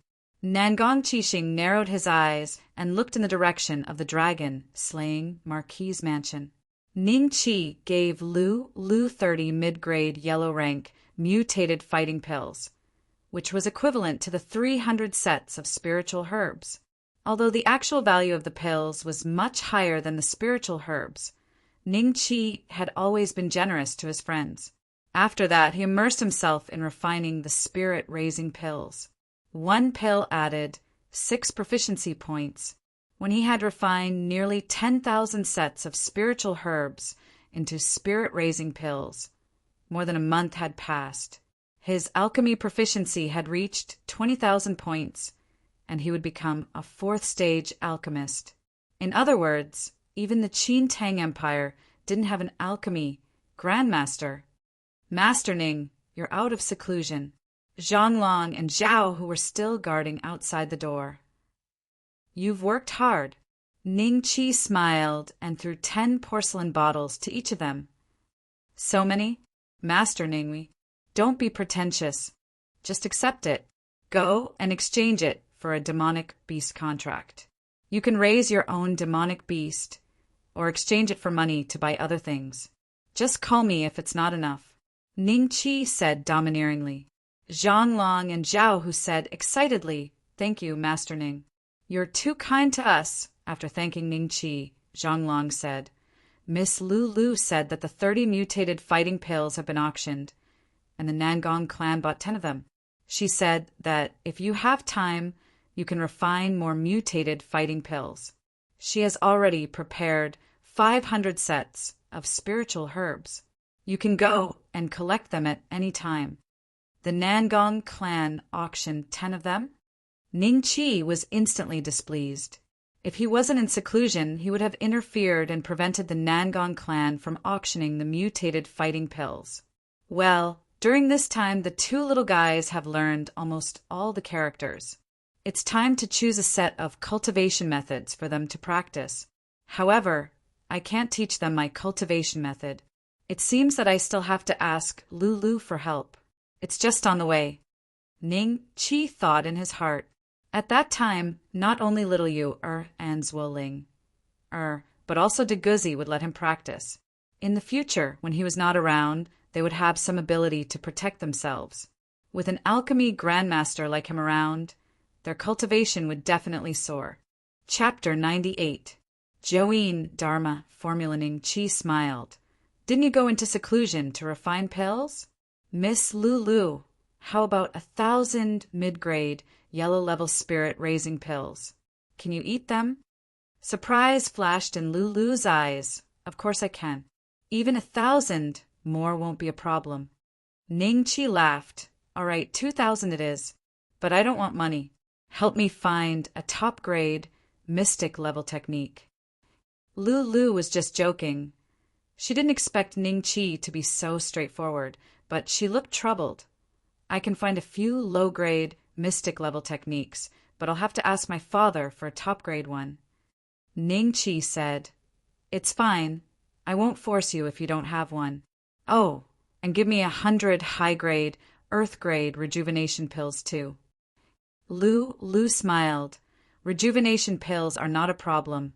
Nangong Qixing narrowed his eyes and looked in the direction of the dragon-slaying Marquise Mansion. Ningqi gave Lu 30 mid-grade yellow-rank mutated fighting pills, which was equivalent to the 300 sets of spiritual herbs. Although the actual value of the pills was much higher than the spiritual herbs, Ningqi had always been generous to his friends. After that, he immersed himself in refining the spirit-raising pills. One pill added 6 proficiency points when he had refined nearly 10,000 sets of spiritual herbs into spirit-raising pills. More than a month had passed. His alchemy proficiency had reached 20,000 points, and he would become a 4th-stage alchemist. In other words, even the Qin Tang Empire didn't have an alchemy grandmaster. Master Ning, you're out of seclusion. Zhonglong and Zhao, who were still guarding outside the door. You've worked hard. Ningqi smiled and threw 10 porcelain bottles to each of them. So many? Master Ningwi, don't be pretentious. Just accept it. Go and exchange it for a demonic beast contract. You can raise your own demonic beast, or exchange it for money to buy other things. Just call me if it's not enough. Ningqi said domineeringly. Zhonglong and Zhao, who said excitedly, Thank you, Master Ning. You're too kind to us. After thanking Ningqi, Zhonglong said, Miss Lu said that the 30 mutated fighting pills have been auctioned, and the Nangong clan bought 10 of them. She said that if you have time, you can refine more mutated fighting pills. She has already prepared 500 sets of spiritual herbs. You can go and collect them at any time. The Nangong clan auctioned 10 of them. Ningqi was instantly displeased. If he wasn't in seclusion, he would have interfered and prevented the Nangong clan from auctioning the mutated fighting pills. Well, during this time, the two little guys have learned almost all the characters. It's time to choose a set of cultivation methods for them to practice. However, I can't teach them my cultivation method. It seems that I still have to ask Lulu for help. It's just on the way. Ning Chi thought in his heart. At that time, not only little Yu and Zwoling, but also Deguzi would let him practice. In the future, when he was not around, they would have some ability to protect themselves. With an alchemy grandmaster like him around, their cultivation would definitely soar. Chapter 98. Joeen Dharma Formula. Ning Chi smiled. Didn't you go into seclusion to refine pills? Miss Lulu, how about 1,000 mid-grade, yellow-level spirit-raising pills? Can you eat them? Surprise flashed in Lulu's eyes. Of course I can. Even 1,000 more won't be a problem. Ning Chi laughed. All right, 2,000 it is. But I don't want money. Help me find a top-grade, mystic-level technique. Lulu was just joking. She didn't expect Ning Chi to be so straightforward, but she looked troubled. I can find a few low-grade, mystic-level techniques, but I'll have to ask my father for a top-grade one. Ning Chi said, It's fine. I won't force you if you don't have one. Oh, and give me 100 high-grade, earth-grade rejuvenation pills, too. Lulu smiled. Rejuvenation pills are not a problem.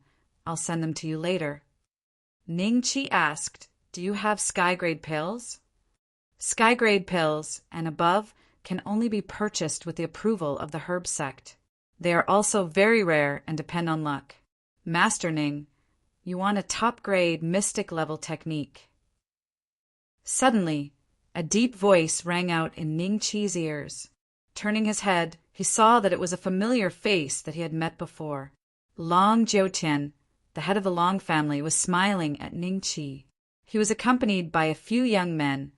I'll send them to you later. Ning Chi asked, Do you have sky-grade pills? Sky-grade pills, and above, can only be purchased with the approval of the herb sect. They are also very rare and depend on luck. Master Ning, you want a top-grade mystic-level technique. Suddenly, a deep voice rang out in Ning Chi's ears. Turning his head, he saw that it was a familiar face that he had met before. Long Jiutian, the head of the Long family, was smiling at Ning Chi. He was accompanied by a few young men,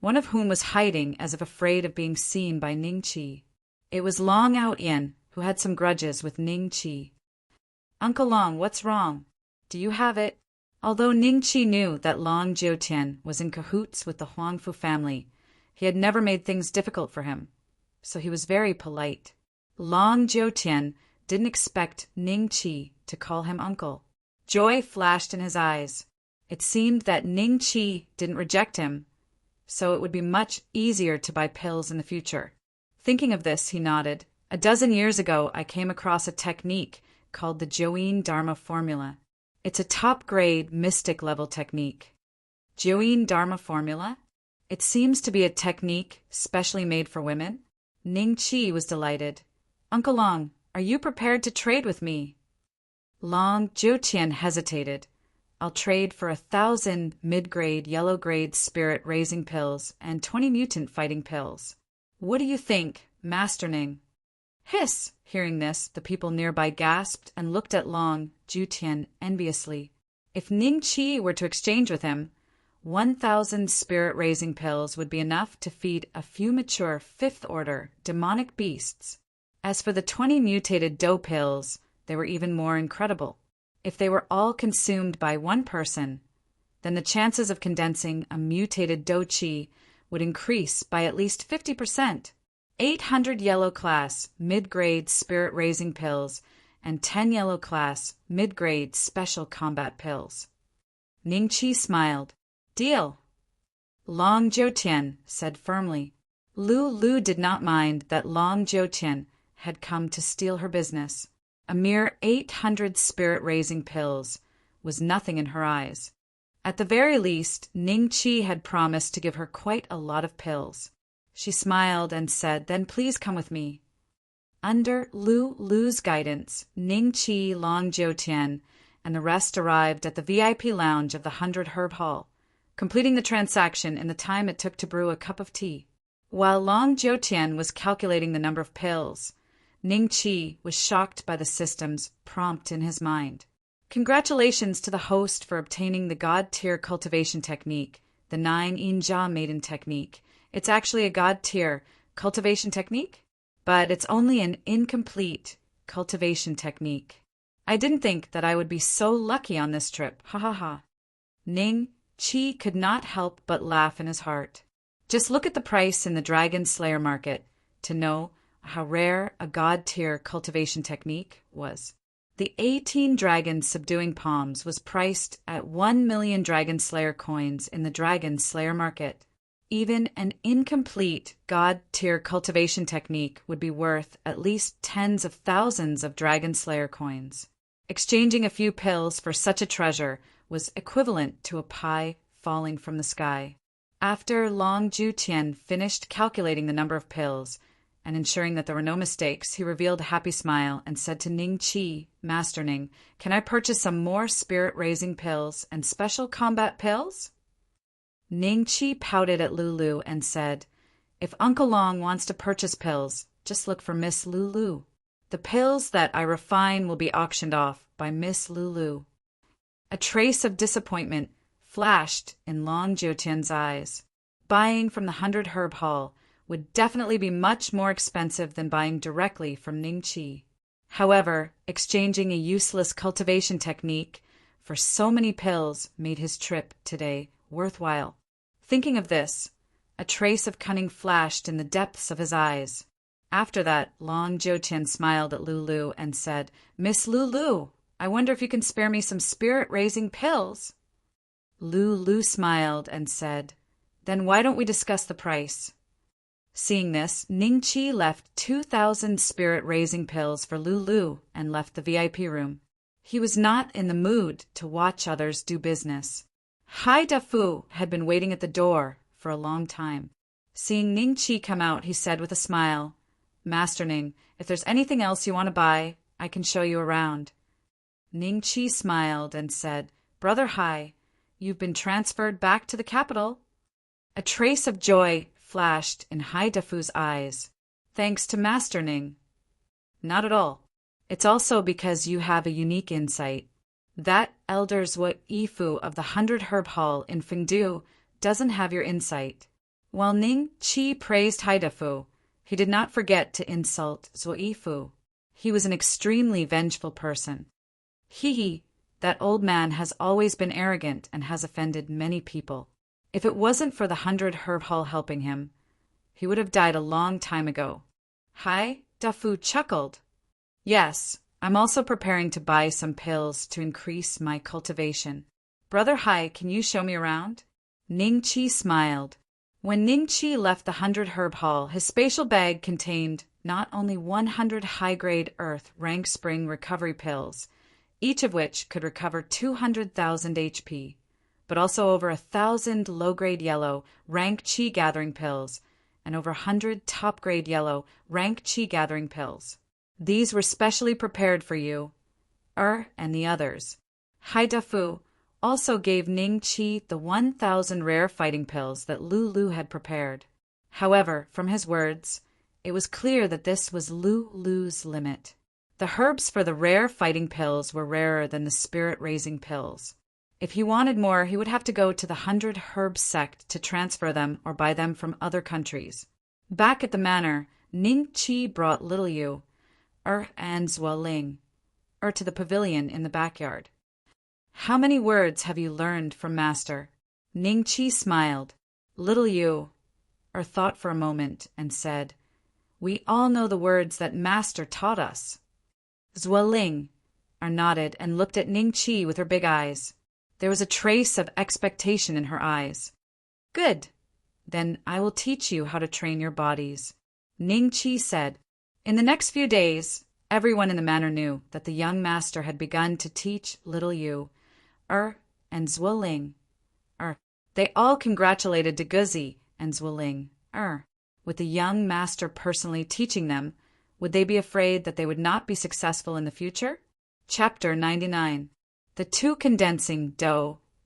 one of whom was hiding as if afraid of being seen by Ning Chi. It was Long Out Yin, who had some grudges with Ning Chi. Uncle Long, what's wrong? Do you have it? Although Ning Chi knew that Long Jiutian was in cahoots with the Huangfu family, he had never made things difficult for him, so he was very polite. Long Jiutian didn't expect Ning Chi to call him uncle. Joy flashed in his eyes. It seemed that Ning Chi didn't reject him, so it would be much easier to buy pills in the future. Thinking of this, he nodded. 12 years ago, I came across a technique called the Joeen Dharma Formula. It's a top-grade, mystic-level technique. Joeen Dharma Formula? It seems to be a technique specially made for women. Ning Chi was delighted. Uncle Long, are you prepared to trade with me? Long Jiutian hesitated. I'll trade for 1,000 mid-grade, yellow-grade spirit-raising pills and 20 mutant fighting pills. What do you think, Master Ning? Hiss! Hearing this, the people nearby gasped and looked at Long Jiutian enviously. If Ning Chi were to exchange with him, 1,000 spirit-raising pills would be enough to feed a few mature fifth-order demonic beasts. As for the 20 mutated dough pills, they were even more incredible. If they were all consumed by one person, then the chances of condensing a mutated dough chi would increase by at least 50%. 800 yellow class mid-grade spirit-raising pills and 10 yellow class mid-grade special combat pills. Ning Chi smiled. Deal. Long Jiutian said firmly. Lu did not mind that Long Jiutian had come to steal her business. A mere 800 spirit-raising pills was nothing in her eyes. At the very least, Ning Chi had promised to give her quite a lot of pills. She smiled and said, Then please come with me. Under Lu's guidance, Ning Chi, Long Jiutian, and the rest arrived at the VIP lounge of the 100 Herb Hall, completing the transaction in the time it took to brew a cup of tea. While Long Jiutian was calculating the number of pills, Ning Chi was shocked by the system's prompt in his mind. Congratulations to the host for obtaining the God-tier cultivation technique, the 9 Inja Maiden technique. It's actually a God-tier cultivation technique, but it's only an incomplete cultivation technique. I didn't think that I would be so lucky on this trip, ha ha ha. Ning Chi could not help but laugh in his heart. Just look at the price in the Dragon Slayer market to know how rare a god-tier cultivation technique was. The 18 dragons subduing palms was priced at 1 million Dragon Slayer coins in the Dragon Slayer market. Even an incomplete god-tier cultivation technique would be worth at least tens of thousands of Dragon Slayer coins. Exchanging a few pills for such a treasure was equivalent to a pie falling from the sky. After Long Ju-Tian finished calculating the number of pills and ensuring that there were no mistakes, he revealed a happy smile and said to Ning Chi, Master Ning, "Can I purchase some more spirit-raising pills and special combat pills?" Ning Chi pouted at Lulu and said, "If Uncle Long wants to purchase pills, just look for Miss Lulu. The pills that I refine will be auctioned off by Miss Lulu." A trace of disappointment flashed in Long Jiutian's eyes. Buying from the 100 Herb Hall would definitely be much more expensive than buying directly from Ning Chi. However, exchanging a useless cultivation technique for so many pills made his trip today worthwhile. Thinking of this, a trace of cunning flashed in the depths of his eyes. After that, Long Jiutian smiled at Lulu and said, "Miss Lulu, I wonder if you can spare me some spirit-raising pills?" Lulu smiled and said, "Then why don't we discuss the price?" Seeing this, Ning Chi left 2,000 spirit-raising pills for Lulu and left the VIP room. He was not in the mood to watch others do business. Hai Dafu had been waiting at the door for a long time. Seeing Ning Chi come out, he said with a smile, "Master Ning, if there's anything else you want to buy, I can show you around." Ning Chi smiled and said, "Brother Hai, you've been transferred back to the capital." A trace of joy flashed in Hai Dafu's eyes. "Thanks to Master Ning." "Not at all. It's also because you have a unique insight. That Elder Zhuo Yifu of the 100 Herb Hall in Fengdu doesn't have your insight." While Ning Chi praised Hai Dafu, he did not forget to insult Zhuo Yifu. He was an extremely vengeful person. He, that old man, has always been arrogant and has offended many people. If it wasn't for the 100 Herb Hall helping him, he would have died a long time ago. Hai Dafu chuckled. "Yes, I'm also preparing to buy some pills to increase my cultivation. Brother Hai, can you show me around?" Ning Chi smiled. When Ning Chi left the 100 Herb Hall, his spatial bag contained not only 100 high-grade earth rank spring recovery pills, each of which could recover 200,000 HP, but also over 1,000 low-grade yellow rank chi gathering pills and over 100 top-grade yellow rank chi gathering pills. These were specially prepared for you, and the others. Hai Dafu also gave Ning Chi the 1,000 rare fighting pills that Lulu had prepared. However, from his words, it was clear that this was Lulu's limit. The herbs for the rare fighting pills were rarer than the spirit-raising pills. If he wanted more, he would have to go to the 100 Herb sect to transfer them or buy them from other countries. Back at the manor, Ning Chi brought Little Yu, and Zhuo to the pavilion in the backyard. "How many words have you learned from Master?" Ning Chi smiled. Little Yu, thought for a moment and said, "We all know the words that Master taught us." Zhuo nodded and looked at Ning Chi with her big eyes. There was a trace of expectation in her eyes. "Good. Then I will teach you how to train your bodies," Ning Chi said. In the next few days, everyone in the manor knew that the young master had begun to teach Little Yu, and Zhuo They all congratulated Deguzi and Zhuo With the young master personally teaching them, would they be afraid that they would not be successful in the future? Chapter 99. The two condensing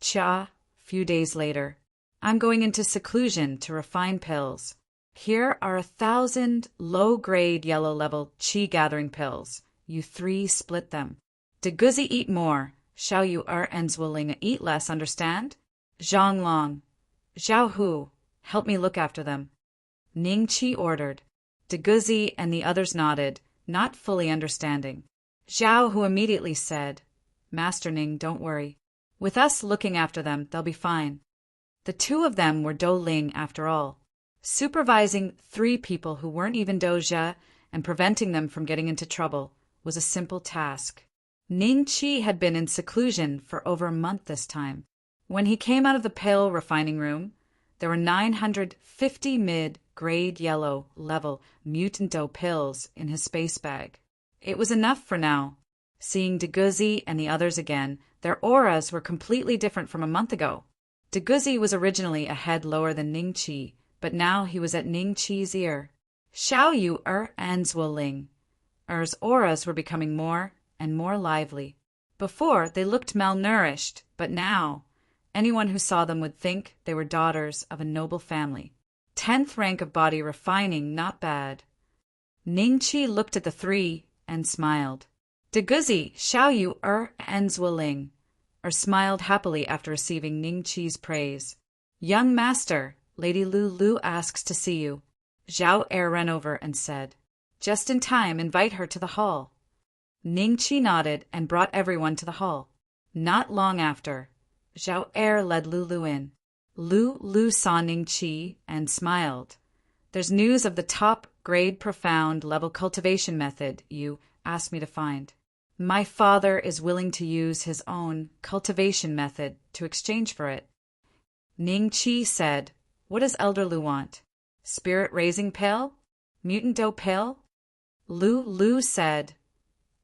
cha. Few days later. "I'm going into seclusion to refine pills. Here are 1,000 low-grade yellow-level chi-gathering pills. You three split them. Deguzi eat more. Xiao Yu and Zhuo eat less, understand? Zhang Long, Zhao Hu, help me look after them." Ning Chi ordered. Deguzi and the others nodded, not fully understanding. Zhao, who immediately said, Master Ning, don't worry. With us looking after them, they'll be fine. The two of them were Dou Ling after all, supervising 3 people who weren't even Doja and preventing them from getting into trouble was a simple task. Ning Qi had been in seclusion for over a month this time. When he came out of the pill refining room, there were 950 mid-grade yellow level mutant dough pills in his space bag. It was enough for now. Seeing Deguzi and the others again, their auras were completely different from a month ago. Deguzi was originally a head lower than Ning Qi, but now he was at Ning Qi's ear. Xiao Yu and Zhuo Ling. Auras were becoming more and more lively. Before, they looked malnourished, but now, anyone who saw them would think they were daughters of a noble family. 10th rank of body refining, not bad. Ning Qi looked at the 3 and smiled. Deguzi, Xiao Yu and Zhuo Ling smiled happily after receiving Ning Qi's praise. Young master, Lady Lu Lu asks to see you. Zhao ran over and said, just in time, invite her to the hall. Ning Qi nodded and brought everyone to the hall. Not long after, Zhao led Lu Lu in. Lu Lu saw Ning Qi and smiled. There's news of the top-grade profound level cultivation method you asked me to find. My father is willing to use his own cultivation method to exchange for it. Ning Qi said, what does Elder Lu want? Spirit-raising pill? Mutant dough pill? Lu Lu said,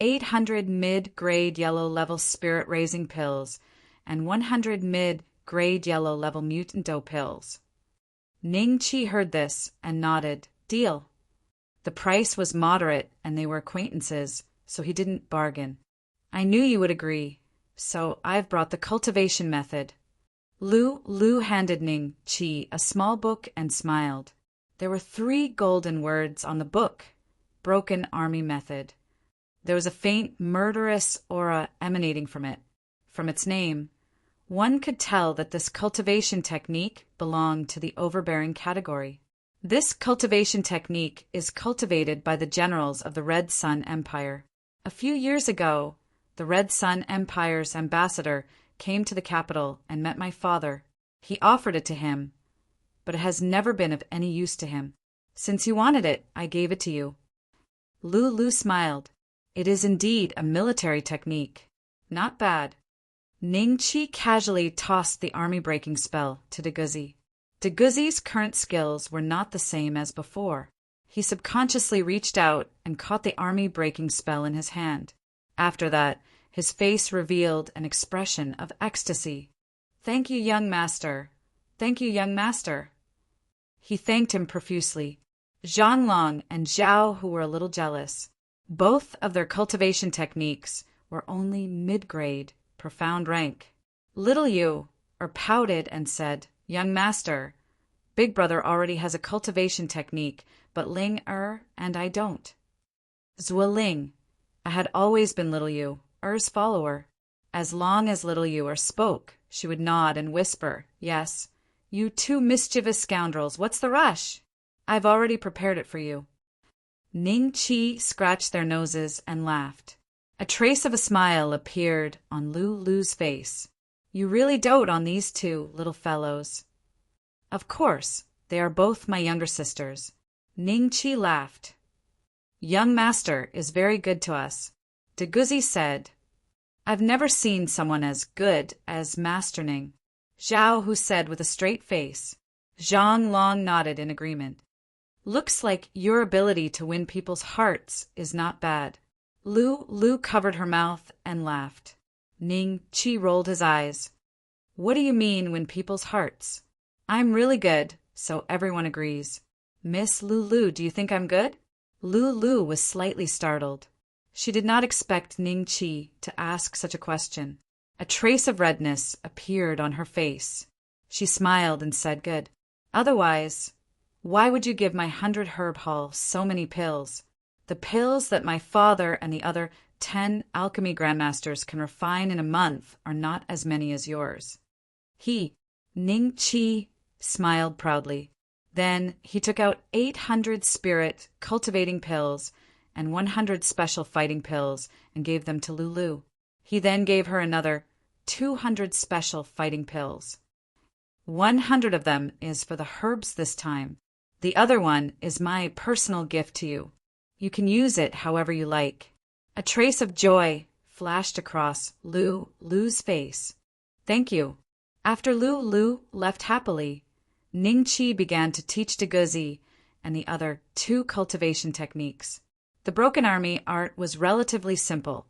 800 mid-grade yellow-level spirit-raising pills and 100 mid-grade yellow-level mutant dough pills. Ning Qi heard this and nodded. Deal. The price was moderate and they were acquaintances, so he didn't bargain. I knew you would agree, so I've brought the cultivation method. Lu Lu handed Ning Qi a small book and smiled. There were 3 golden words on the book. Broken Army Method. There was a faint, murderous aura emanating from it. From its name, one could tell that this cultivation technique belonged to the overbearing category. This cultivation technique is cultivated by the generals of the Red Sun Empire. A few years ago, the Red Sun Empire's ambassador came to the capital and met my father. He offered it to him, but it has never been of any use to him. Since you wanted it, I gave it to you. Lu Lu smiled. It is indeed a military technique. Not bad. Ning Qi casually tossed the army-breaking spell to Deguzi. Deguzi's current skills were not the same as before. He subconsciously reached out and caught the army-breaking spell in his hand. After that, his face revealed an expression of ecstasy. Thank you, young master. Thank you, young master. He thanked him profusely. Zhanglong and Zhao, who were a little jealous. Both of their cultivation techniques were only mid-grade, profound rank. Little Yu pouted and said, Young master, Big Brother already has a cultivation technique, but Ling and I don't. Zhuo Ling, I had always been Little Yu's follower. As long as Little Yu spoke, she would nod and whisper, Yes, you 2 mischievous scoundrels, what's the rush? I've already prepared it for you. Ning Qi scratched their noses and laughed. A trace of a smile appeared on Lu Lu's face. You really dote on these 2 little fellows. Of course, they are both my younger sisters. Ning Qi laughed. Young master is very good to us. Deguzi said, I've never seen someone as good as Master Ning. Zhao, who said with a straight face. Zhang Long nodded in agreement. Looks like your ability to win people's hearts is not bad. Lu Lu covered her mouth and laughed. Ning Qi rolled his eyes. What do you mean win people's hearts? I'm really good, so everyone agrees. Miss Lu Lu, do you think I'm good? Lu Lu was slightly startled. She did not expect Ning Qi to ask such a question. A trace of redness appeared on her face. She smiled and said, Good. Otherwise, why would you give my 100-herb hall so many pills? The pills that my father and the other 10 alchemy grandmasters can refine in a month are not as many as yours. Ning Qi, smiled proudly. Then he took out 800 spirit cultivating pills and 100 special fighting pills and gave them to Lulu. He then gave her another 200 special fighting pills. 100 of them is for the herbs this time. The other one is my personal gift to you. You can use it however you like. A trace of joy flashed across Lulu's face. Thank you. After Lulu left happily, Ningqi began to teach Deguzi and the other 2 cultivation techniques. The broken army art was relatively simple,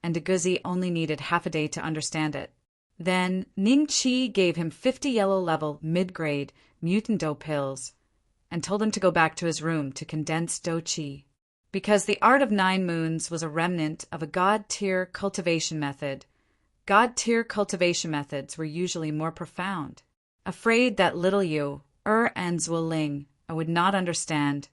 and Deguzi only needed half a day to understand it. Then Ningqi gave him 50 yellow-level mid-grade mutant dough pills and told him to go back to his room to condense dough qi. Because the art of 9 moons was a remnant of a god-tier cultivation method, god-tier cultivation methods were usually more profound. Afraid that little Yu, and Zuoling, would not understand,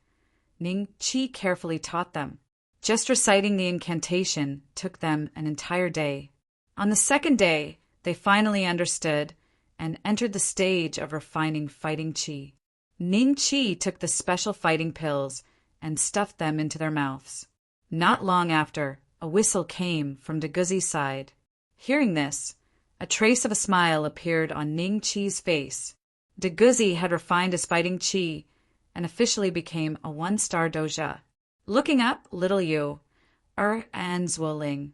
Ningqi carefully taught them. Just reciting the incantation took them an entire day. On the second day, they finally understood and entered the stage of refining fighting qi. Ningqi took the special fighting pills and stuffed them into their mouths. Not long after, a whistle came from Deguzi's side. Hearing this, a trace of a smile appeared on Ningqi's face. Deguzi had refined his fighting qi and officially became a 1-star doja. Looking up, little Yu, and Zuoling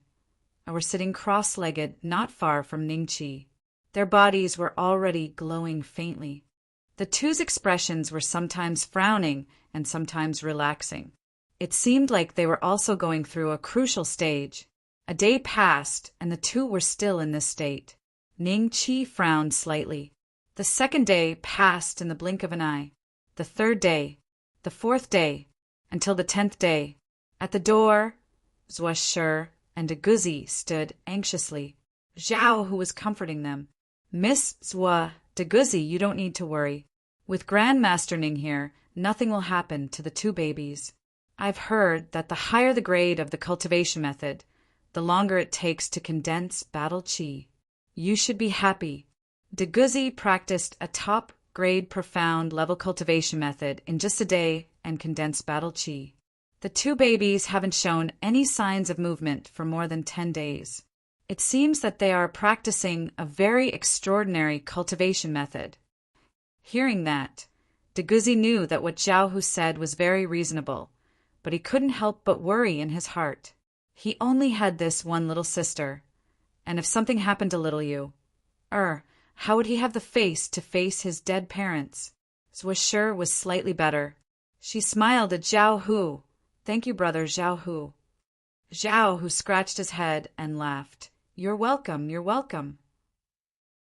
were sitting cross-legged not far from Ningqi. Their bodies were already glowing faintly. The two's expressions were sometimes frowning and sometimes relaxing. It seemed like they were also going through a crucial stage. A day passed, and the two were still in this state. Ningqi frowned slightly. The second day passed in the blink of an eye. The third day, the fourth day, until the 10th day. At the door, Zuo and Deguzi stood anxiously. Zhao, who was comforting them. Miss Zuo, Deguzi, you don't need to worry. With Grandmaster Ning here, nothing will happen to the 2 babies. I've heard that the higher the grade of the cultivation method, the longer it takes to condense battle qi. You should be happy. Deguzi practiced a top-grade profound level cultivation method in just a day and condensed battle qi. The 2 babies haven't shown any signs of movement for more than 10 days. It seems that they are practicing a very extraordinary cultivation method. Hearing that, Deguzi knew that what Zhao Hu said was very reasonable, but he couldn't help but worry in his heart. He only had this one little sister, and if something happened to little Yu, how would he have the face to face his dead parents? Zuo was slightly better. She smiled at Zhao Hu. Thank you, brother Zhao Hu. Zhao Hu scratched his head and laughed. You're welcome, you're welcome.